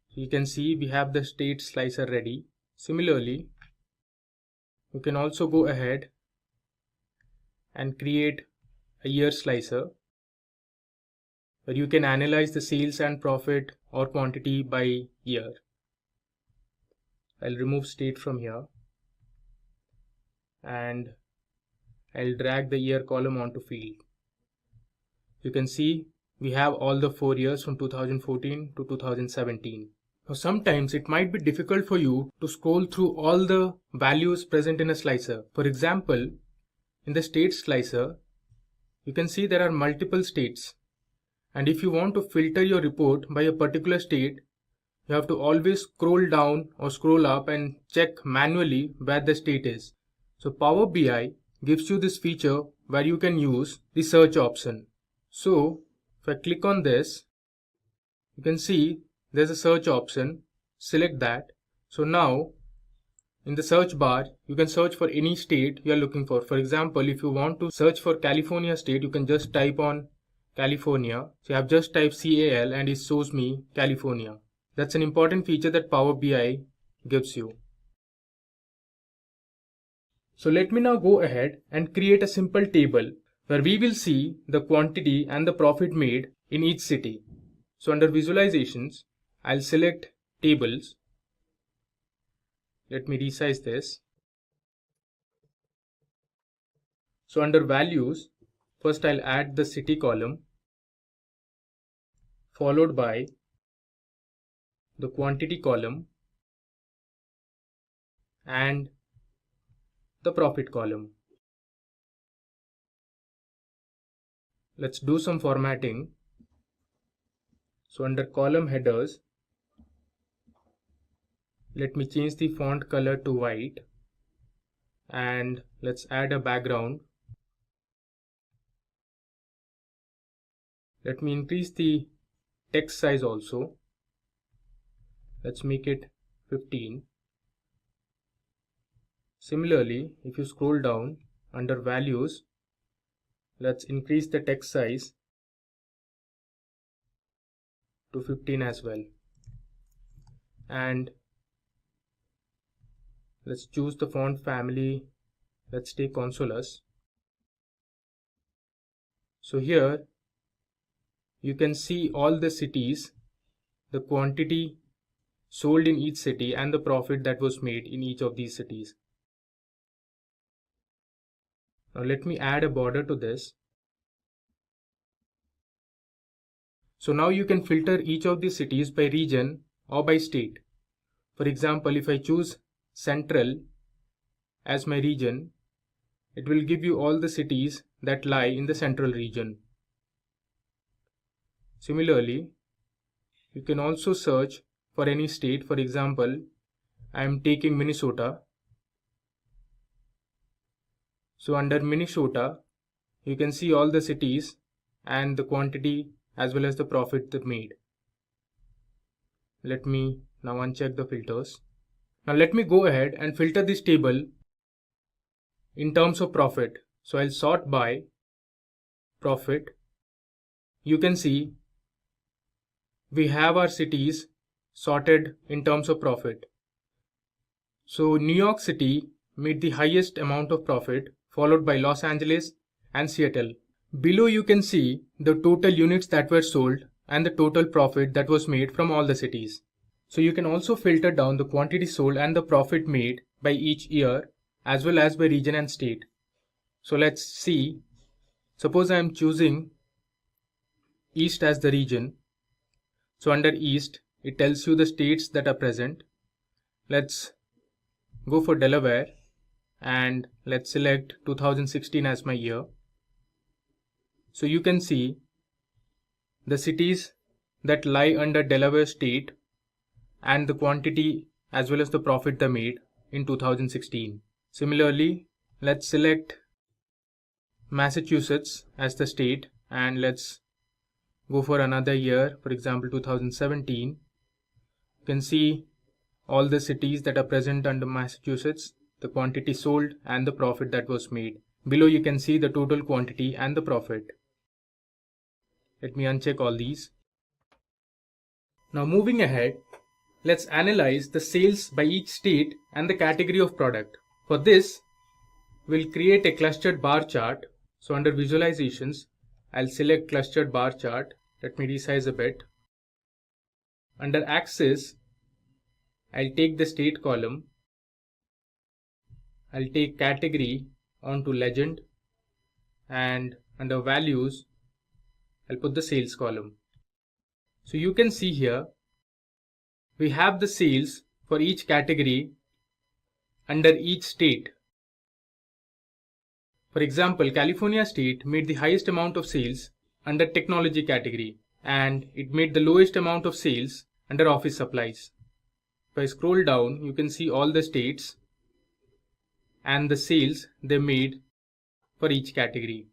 So you can see we have the state slicer ready. Similarly, you can also go ahead and create a year slicer where you can analyze the sales and profit or quantity by year. I'll remove state from here and I'll drag the year column onto field. You can see we have all the 4 years from 2014 to 2017. Now sometimes it might be difficult for you to scroll through all the values present in a slicer. For example, in the state slicer, you can see there are multiple states. And if you want to filter your report by a particular state, you have to always scroll down or scroll up and check manually where the state is. So Power BI gives you this feature where you can use the search option. So if I click on this, you can see there's a search option. Select that. So now in the search bar, you can search for any state you are looking for. For example, if you want to search for California state, you can just type on California. So I have just typed CAL and it shows me California. That's an important feature that Power BI gives you. So let me now go ahead and create a simple table where we will see the quantity and the profit made in each city. So under visualizations, I'll select tables. Let me resize this. So under values, first I'll add the city column, followed by the quantity column and the profit column. Let's do some formatting. So under column headers, let me change the font color to white and let's add a background. Let me increase the text size also. Let's make it 15. Similarly, if you scroll down under values, let's increase the text size to 15 as well. And let's choose the font family. Let's take Consolas. So here you can see all the cities, the quantity sold in each city and the profit that was made in each of these cities. Now let me add a border to this. So now you can filter each of these cities by region or by state. For example, if I choose Central as my region, it will give you all the cities that lie in the central region. Similarly, you can also search for any state. For example, I am taking Minnesota. So under Minnesota, you can see all the cities and the quantity as well as the profit they made. Let me now uncheck the filters. Now let me go ahead and filter this table in terms of profit. So I'll sort by profit. You can see we have our cities sorted in terms of profit. So New York City made the highest amount of profit, followed by Los Angeles and Seattle. Below you can see the total units that were sold and the total profit that was made from all the cities. So you can also filter down the quantity sold and the profit made by each year as well as by region and state. So let's see. Suppose I am choosing East as the region. So under East, it tells you the states that are present. Let's go for Delaware and let's select 2016 as my year. So you can see the cities that lie under Delaware state and the quantity as well as the profit they made in 2016. Similarly, let's select Massachusetts as the state and let's go for another year, for example 2017. You can see all the cities that are present under Massachusetts, the quantity sold and the profit that was made. Below you can see the total quantity and the profit. Let me uncheck all these. Now moving ahead, let's analyze the sales by each state and the category of product. For this, we'll create a clustered bar chart. So under visualizations, I'll select clustered bar chart. Let me resize a bit. Under axis, I'll take the state column. I'll take category onto legend, and under values, I'll put the sales column. So you can see here, we have the sales for each category under each state. For example, California state made the highest amount of sales under technology category, and it made the lowest amount of sales under office supplies. If I scroll down, you can see all the states and the sales they made for each category.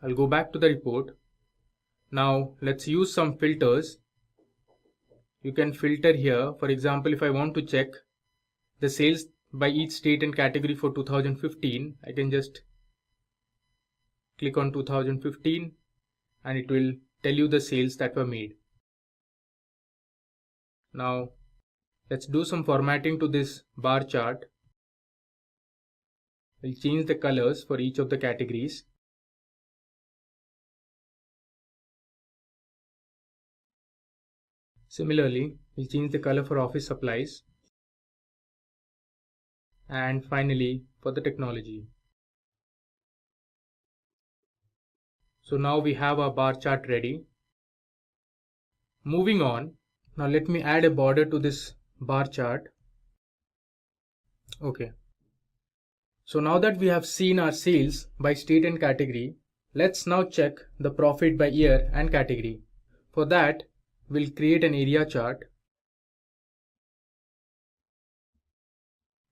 I'll go back to the report. Now let's use some filters. You can filter here. For example, if I want to check the sales by each state and category for 2015, I can just click on 2015 and it will tell you the sales that were made. Now let's do some formatting to this bar chart. We'll change the colors for each of the categories. Similarly, we'll change the color for office supplies. And finally, for the technology. So now we have our bar chart ready. Moving on, now let me add a border to this bar chart. Okay. So now that we have seen our sales by state and category, let's now check the profit by year and category. For that, we'll create an area chart.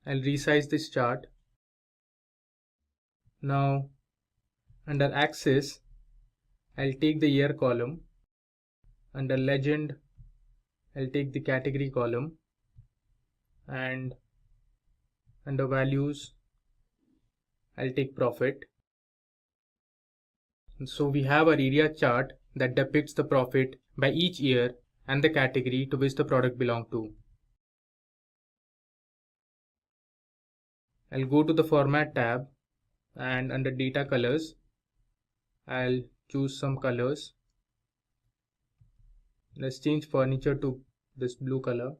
I'll resize this chart. Now, under axis, I'll take the year column. Under legend, I'll take the category column. And under values, I'll take profit. And so we have our area chart that depicts the profit by each year and the category to which the product belongs to. I'll go to the Format tab and under Data Colors, I'll choose some colors. Let's change furniture to this blue color.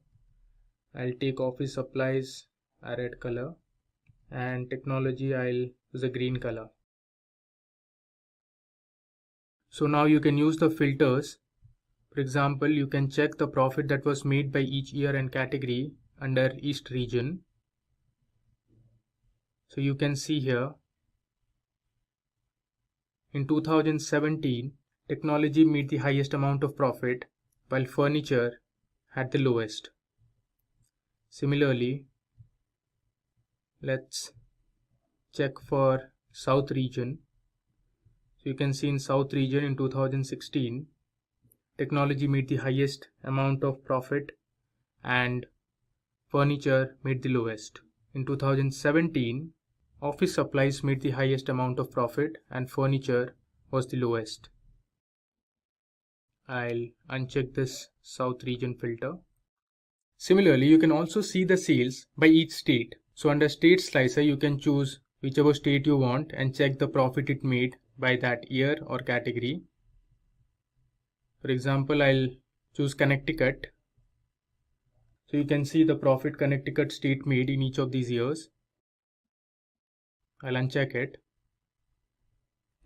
I'll take office supplies a red color and technology I'll use a green color. So now you can use the filters. For example, you can check the profit that was made by each year and category under East region. So you can see here, in 2017, technology made the highest amount of profit while furniture had the lowest. Similarly, let's check for South region. So you can see in South region in 2016, technology made the highest amount of profit and furniture made the lowest. In 2017, office supplies made the highest amount of profit and furniture was the lowest. I'll uncheck this South region filter. Similarly, you can also see the sales by each state. So under state slicer, you can choose whichever state you want and check the profit it made by that year or category. For example, I'll choose Connecticut. So you can see the profit Connecticut state made in each of these years. I'll uncheck it.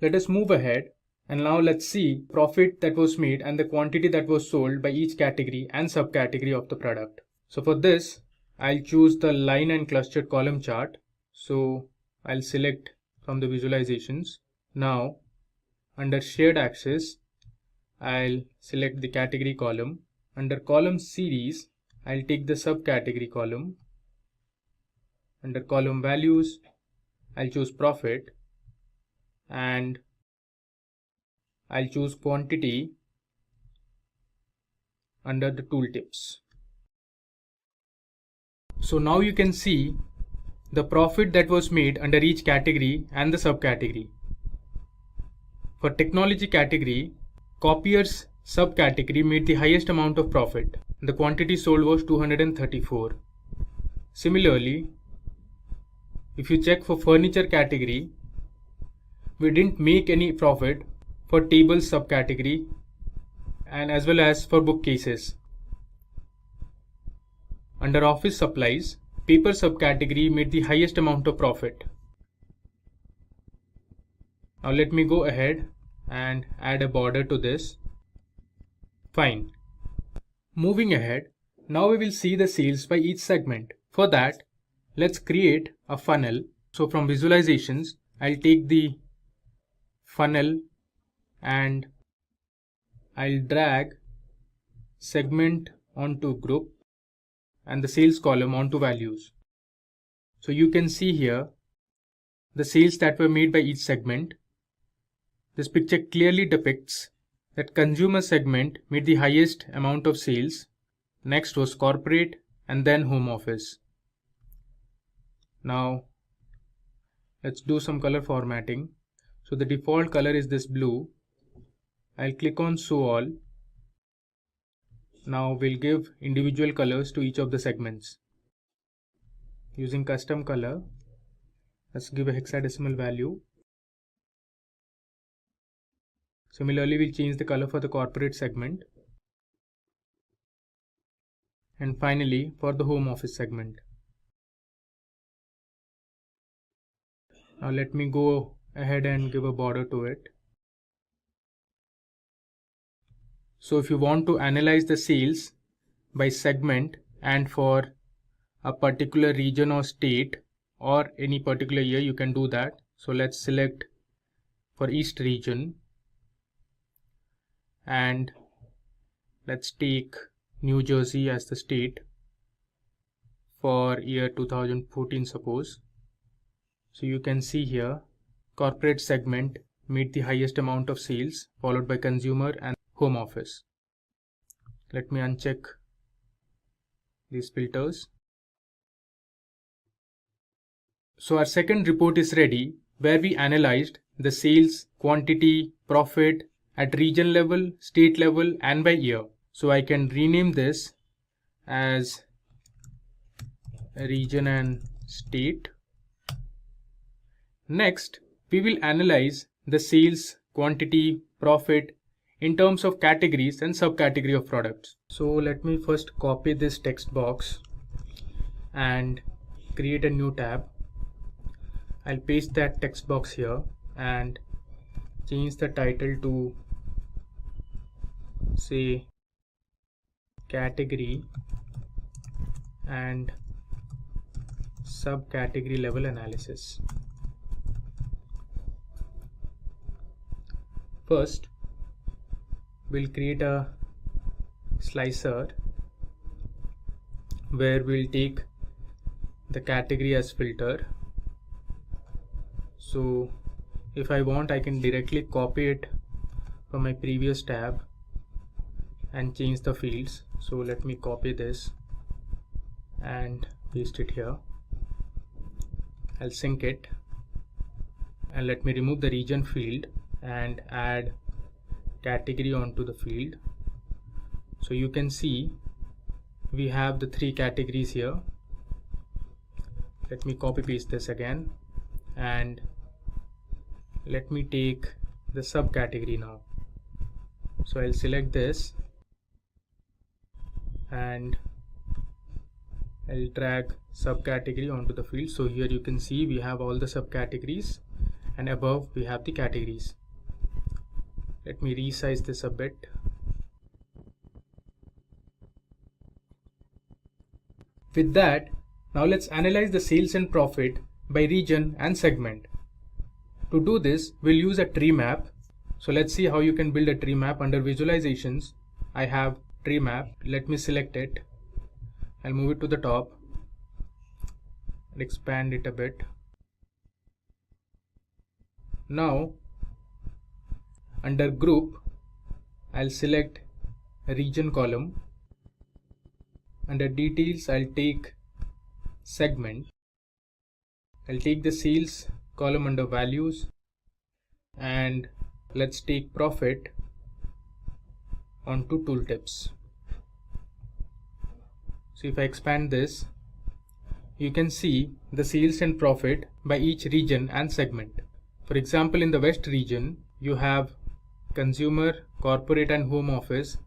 Let us move ahead and now let's see profit that was made and the quantity that was sold by each category and subcategory of the product. So for this, I'll choose the line and clustered column chart. So I'll select from the visualizations. Now under shared axis, I'll select the category column. Under column series, I'll take the subcategory column. Under column values, I'll choose profit and I'll choose quantity under the tooltips. So now you can see the profit that was made under each category and the subcategory. For technology category, copiers subcategory made the highest amount of profit. The quantity sold was 234. Similarly, if you check for furniture category, we didn't make any profit for tables subcategory and as well as for bookcases. Under office supplies, paper subcategory made the highest amount of profit. Now let me go ahead and add a border to this. Fine. Moving ahead, now we will see the sales by each segment. For that, let's create a funnel. So from visualizations, I'll take the funnel and I'll drag segment onto group and the sales column onto values. So you can see here the sales that were made by each segment. This picture clearly depicts that consumer segment made the highest amount of sales. Next was corporate and then home office. Now let's do some color formatting. So the default color is this blue. I'll click on show all. Now we'll give individual colors to each of the segments. Using custom color, let's give a hexadecimal value. Similarly, we'll change the color for the corporate segment. And finally, for the home office segment. Now let me go ahead and give a border to it. So if you want to analyze the sales by segment and for a particular region or state or any particular year, you can do that. So let's select for East region and let's take New Jersey as the state for year 2014 suppose. So you can see here corporate segment made the highest amount of sales, followed by consumer and home office. Let me uncheck these filters. So our second report is ready, where we analyzed the sales, quantity, profit at region level, state level and by year. So I can rename this as region and state. Next, we will analyze the sales, quantity, profit in terms of categories and subcategory of products. So let me first copy this text box and create a new tab. I'll paste that text box here and change the title to say category and subcategory level analysis. First, we'll create a slicer where we'll take the category as filter. So if I want, I can directly copy it from my previous tab and change the fields. So let me copy this and paste it here. I'll sync it and let me remove the region field and add category onto the field. So you can see we have the three categories here. Let me copy paste this again and let me take the subcategory now. So I'll select this and I'll drag subcategory onto the field. So here you can see we have all the subcategories and above we have the categories. Let me resize this a bit. With that, now let's analyze the sales and profit by region and segment. To do this, we'll use a tree map. So let's see how you can build a tree map. Under visualizations, I have tree map. Let me select it. I'll move it to the top and expand it a bit. Now, under group, I'll select a region column. Under details, I'll take segment. I'll take the sales column under values and let's take profit onto tooltips. So if I expand this, you can see the sales and profit by each region and segment. For example, in the West region, you have consumer, corporate and home office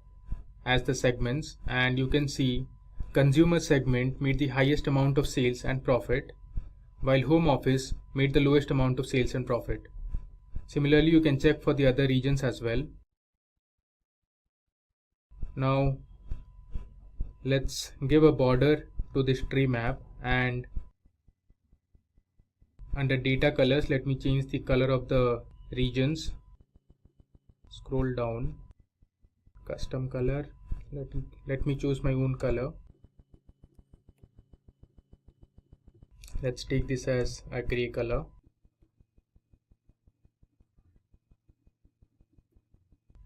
as the segments, and you can see consumer segment made the highest amount of sales and profit, while home office made the lowest amount of sales and profit. Similarly, you can check for the other regions as well. Now, let's give a border to this tree map and under data colors, let me change the color of the regions. Scroll down, custom color. Let me choose my own color. Let's take this as a gray color.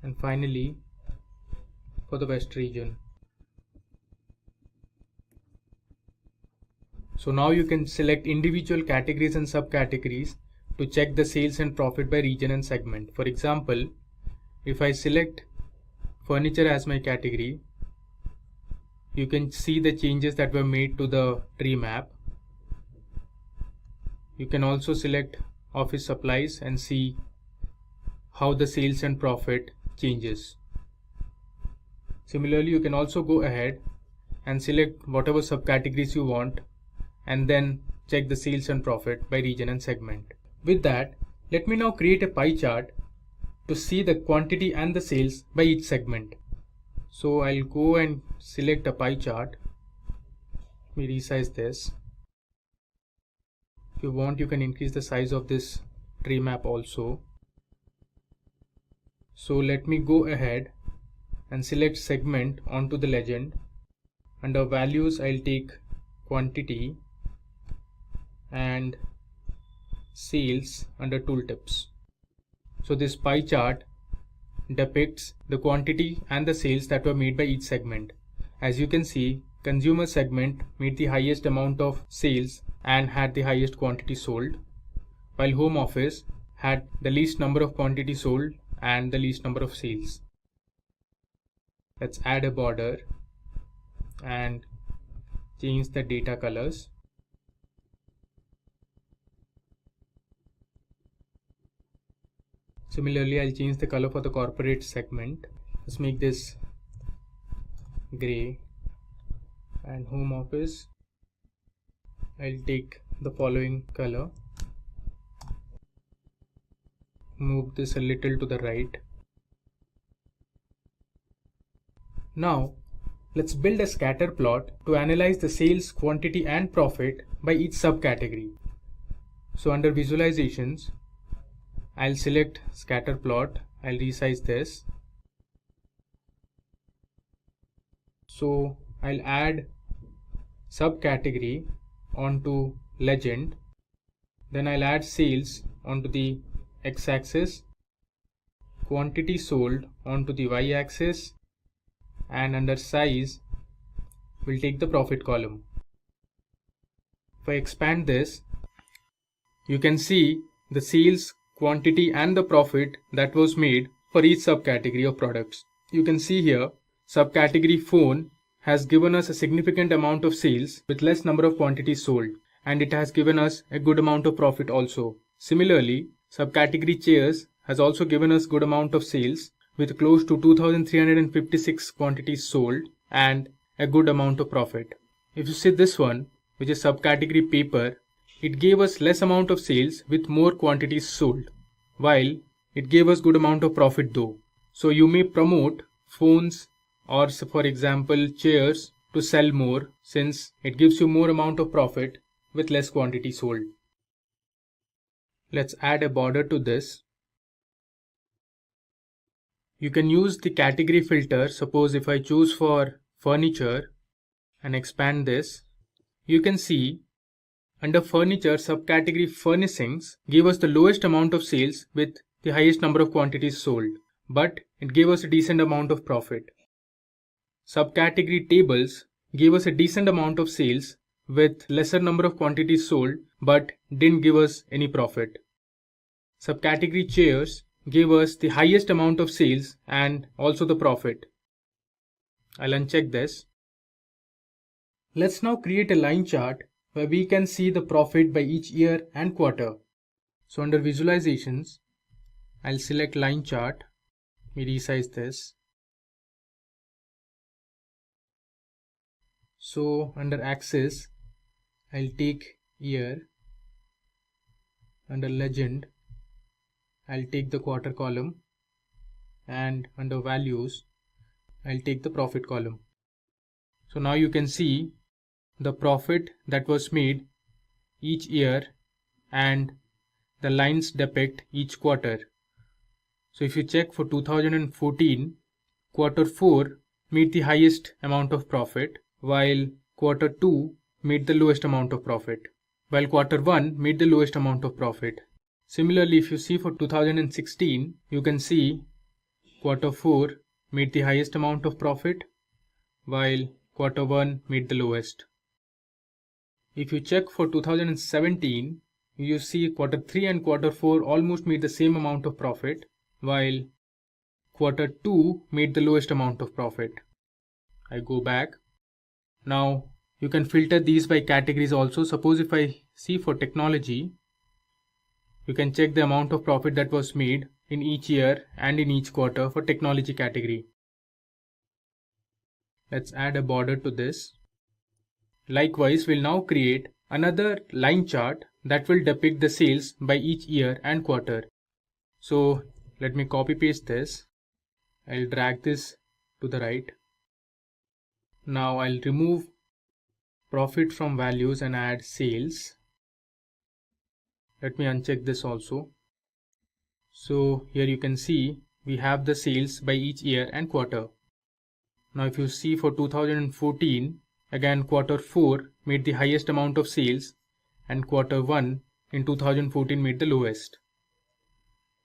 And finally, for the West region. So now you can select individual categories and subcategories to check the sales and profit by region and segment. For example, if I select furniture as my category, you can see the changes that were made to the tree map. You can also select office supplies and see how the sales and profit changes. Similarly, you can also go ahead and select whatever subcategories you want and then check the sales and profit by region and segment. With that, let me now create a pie chart to see the quantity and the sales by each segment. So I'll go and select a pie chart. Let me resize this. If you want, you can increase the size of this tree map also. So let me go ahead and select segment onto the legend. Under values, I'll take quantity and sales under tooltips. So this pie chart depicts the quantity and the sales that were made by each segment. As you can see, consumer segment made the highest amount of sales and had the highest quantity sold, while home office had the least number of quantity sold and the least number of sales. Let's add a border and change the data colors. Similarly, I'll change the color for the corporate segment. Let's make this gray, and home office, I'll take the following color. Move this a little to the right. Now, let's build a scatter plot to analyze the sales, quantity and profit by each subcategory. So under visualizations, I'll select scatter plot. I'll resize this. So I'll add subcategory onto legend. Then I'll add sales onto the x-axis, quantity sold onto the y-axis, and under size, we'll take the profit column. If I expand this, you can see the sales, quantity and the profit that was made for each subcategory of products. You can see here, subcategory phone has given us a significant amount of sales with less number of quantities sold, and it has given us a good amount of profit also. Similarly, subcategory chairs has also given us good amount of sales with close to 2356 quantities sold and a good amount of profit. If you see this one, which is subcategory paper, it gave us less amount of sales with more quantities sold, while it gave us good amount of profit though. So you may promote phones or for example chairs to sell more, since it gives you more amount of profit with less quantity sold. Let's add a border to this. You can use the category filter. Suppose if I choose for furniture and expand this, you can see under furniture, subcategory furnishings gave us the lowest amount of sales with the highest number of quantities sold, but it gave us a decent amount of profit. Subcategory tables gave us a decent amount of sales with lesser number of quantities sold, but didn't give us any profit. Subcategory chairs gave us the highest amount of sales and also the profit. I'll uncheck this. Let's now create a line chart where we can see the profit by each year and quarter. So under visualizations, I'll select line chart. Let me resize this. So under axis, I'll take year. Under legend, I'll take the quarter column, and under values, I'll take the profit column. So now you can see the profit that was made each year and the lines depict each quarter. So if you check for 2014, quarter 4 made the highest amount of profit, while quarter 2 made the lowest amount of profit. while quarter 1 made the lowest amount of profit. Similarly, if you see for 2016, you can see quarter 4 made the highest amount of profit, while quarter 1 made the lowest. If you check for 2017, you see quarter 3 and quarter 4 almost made the same amount of profit, while quarter 2 made the lowest amount of profit. I go back. Now you can filter these by categories also. Suppose if I see for technology, you can check the amount of profit that was made in each year and in each quarter for technology category. Let's add a border to this. Likewise, we'll now create another line chart that will depict the sales by each year and quarter. So let me copy paste this. I'll drag this to the right. Now I'll remove profit from values and add sales. Let me uncheck this also. So here you can see we have the sales by each year and quarter. Now if you see for 2014, again quarter 4 made the highest amount of sales and quarter 1 in 2014 made the lowest.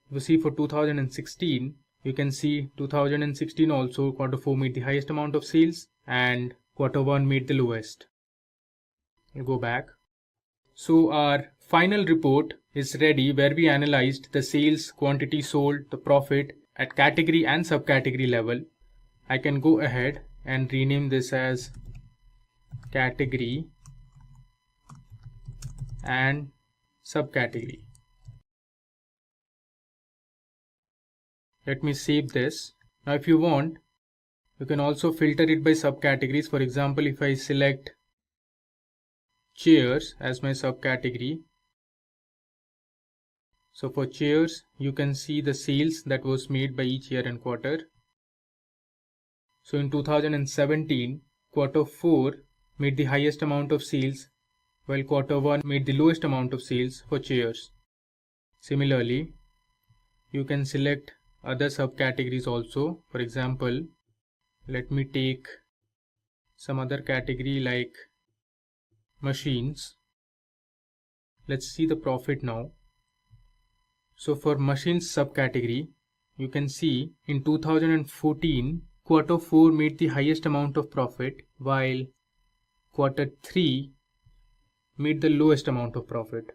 If you see for 2016, you can see 2016 also quarter 4 made the highest amount of sales and quarter 1 made the lowest. We'll go back. So our final report is ready, where we analyzed the sales, quantity sold, the profit at category and subcategory level. I can go ahead and rename this as category and subcategory. Let me save this. Now if you want, you can also filter it by subcategories. For example, if I select chairs as my subcategory, so for chairs you can see the sales that was made by each year and quarter. So in 2017, quarter 4 made the highest amount of sales, while quarter 1 made the lowest amount of sales for chairs. Similarly, you can select other subcategories also. For example, let me take some other category like machines. Let's see the profit now. So for machines subcategory, you can see in 2014, quarter 4 made the highest amount of profit, while quarter 3 made the lowest amount of profit.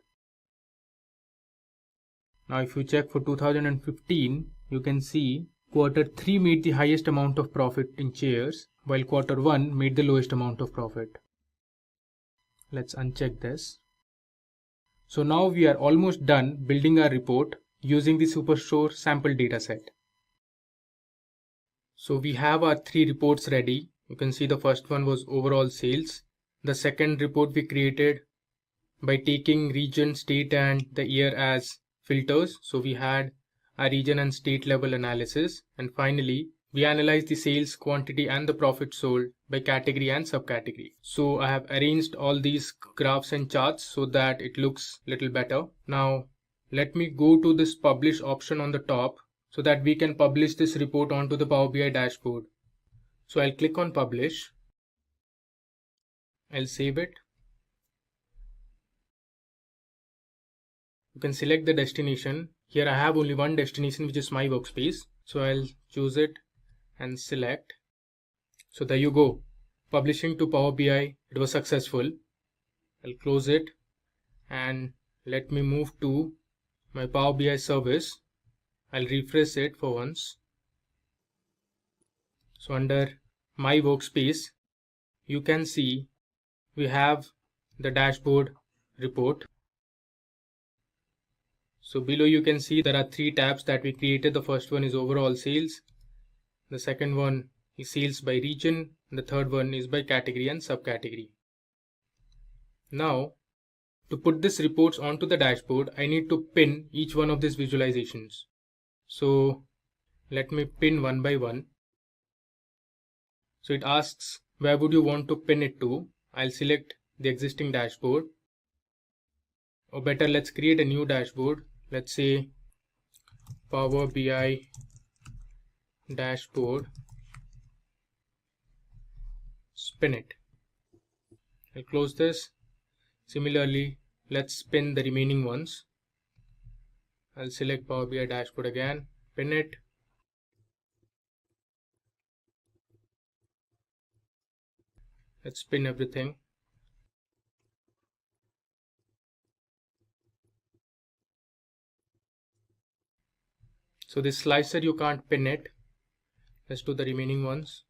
Now if you check for 2015, you can see quarter 3 made the highest amount of profit in chairs, while quarter 1 made the lowest amount of profit. Let's uncheck this. So now we are almost done building our report using the Superstore sample dataset. So we have our 3 reports ready. You can see the first one was overall sales. The second report we created by taking region, state and the year as filters. So we had a region and state level analysis. And finally, we analyzed the sales, quantity and the profit sold by category and subcategory. So I have arranged all these graphs and charts so that it looks a little better. Now let me go to this publish option on the top so that we can publish this report onto the Power BI dashboard. So I'll click on publish. I'll save it. You can select the destination. Here I have only one destination, which is my workspace. So I'll choose it and select. So there you go. Publishing to Power BI, it was successful. I'll close it and let me move to my Power BI service. I'll refresh it for once. So under my workspace, you can see we have the dashboard report. So below you can see there are 3 tabs that we created. The first one is overall sales. The second one is sales by region. And the third one is by category and subcategory. Now, to put these reports onto the dashboard, I need to pin each one of these visualizations. So let me pin one by one. So it asks where would you want to pin it to. I'll select the existing dashboard. Or better, let's create a new dashboard. Let's say Power BI dashboard, spin it. I'll close this. Similarly, let's pin the remaining ones. I'll select Power BI dashboard again, pin it. Let's pin everything. So this slicer, you can't pin it. Let's do the remaining ones.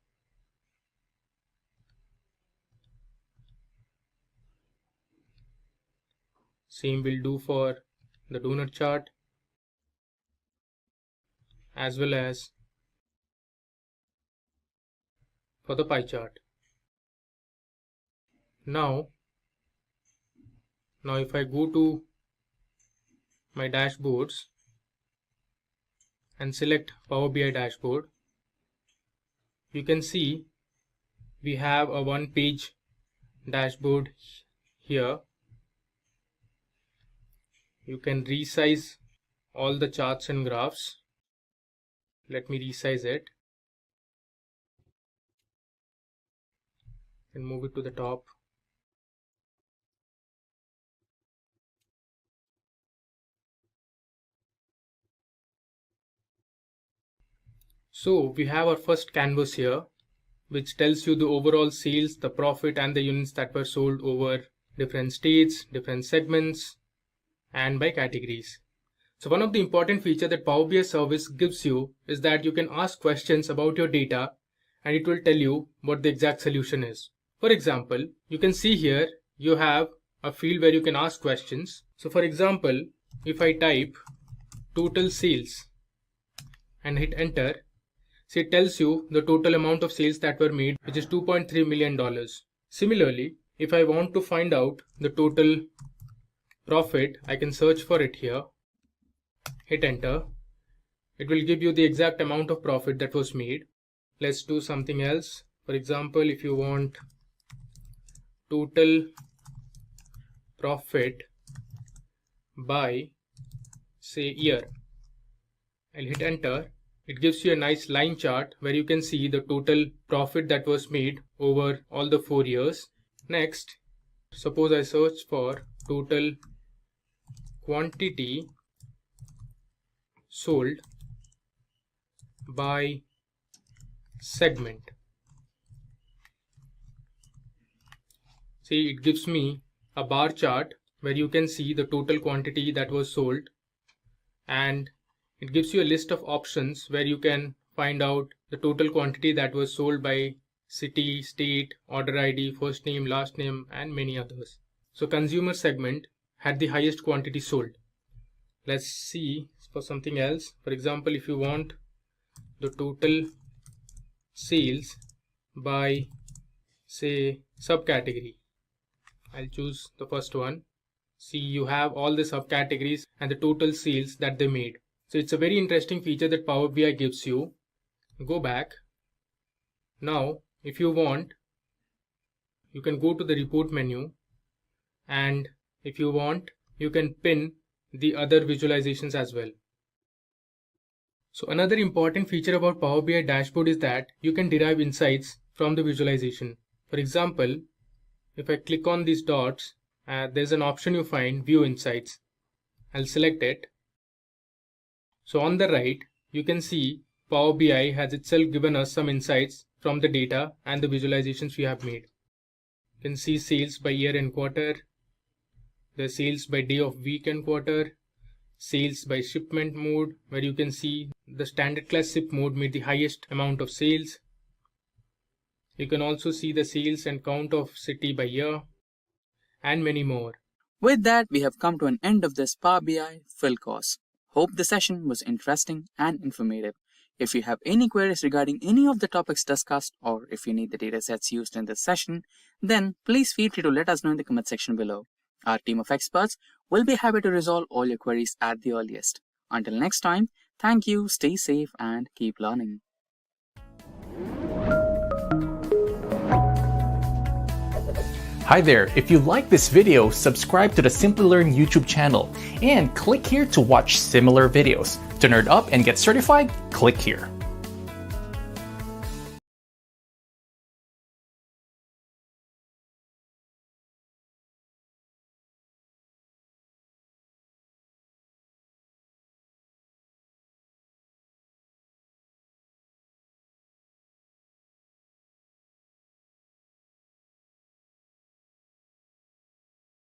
Same will do for the donut chart as well as for the pie chart. Now if I go to my dashboards and select Power BI dashboard, you can see we have a one-page dashboard here. You can resize all the charts and graphs. Let me resize it and move it to the top. So we have our first canvas here, which tells you the overall sales, the profit, and the units that were sold over different states, different segments, and by categories. So one of the important features that Power BI service gives you is that you can ask questions about your data and it will tell you what the exact solution is. For example, you can see here you have a field where you can ask questions. So for example, if I type total sales and hit enter, so it tells you the total amount of sales that were made, which is $2.3 million. Similarly, if I want to find out the total profit, I can search for it here, hit enter. It will give you the exact amount of profit that was made. Let's do something else. For example, if you want total profit by say year, I'll hit enter. It gives you a nice line chart where you can see the total profit that was made over all the 4 years. Next, suppose I search for total quantity sold by segment. See, it gives me a bar chart where you can see the total quantity that was sold, and it gives you a list of options where you can find out the total quantity that was sold by city, state, order ID, first name, last name, and many others. So consumer segment had the highest quantity sold. Let's see for something else. For example, if you want the total sales by say subcategory, I'll choose the first one. See, you have all the subcategories and the total sales that they made. So it's a very interesting feature that Power BI gives you. Go back. Now, if you want, you can go to the report menu, and if you want, you can pin the other visualizations as well. So another important feature about Power BI dashboard is that you can derive insights from the visualization. For example, if I click on these dots, there's an option you find, View Insights. I'll select it. So on the right, you can see Power BI has itself given us some insights from the data and the visualizations we have made. You can see sales by year and quarter, the sales by day of week and quarter, sales by shipment mode, where you can see the standard class ship mode made the highest amount of sales. You can also see the sales and count of city by year, and many more. With that, we have come to an end of this Power BI full course. Hope the session was interesting and informative. If you have any queries regarding any of the topics discussed, or if you need the datasets used in this session, then please feel free to let us know in the comment section below. Our team of experts will be happy to resolve all your queries at the earliest. Until next time, thank you, stay safe, and keep learning. Hi there, if you like this video, subscribe to the Simplilearn YouTube channel and click here to watch similar videos. To nerd up and get certified, click here.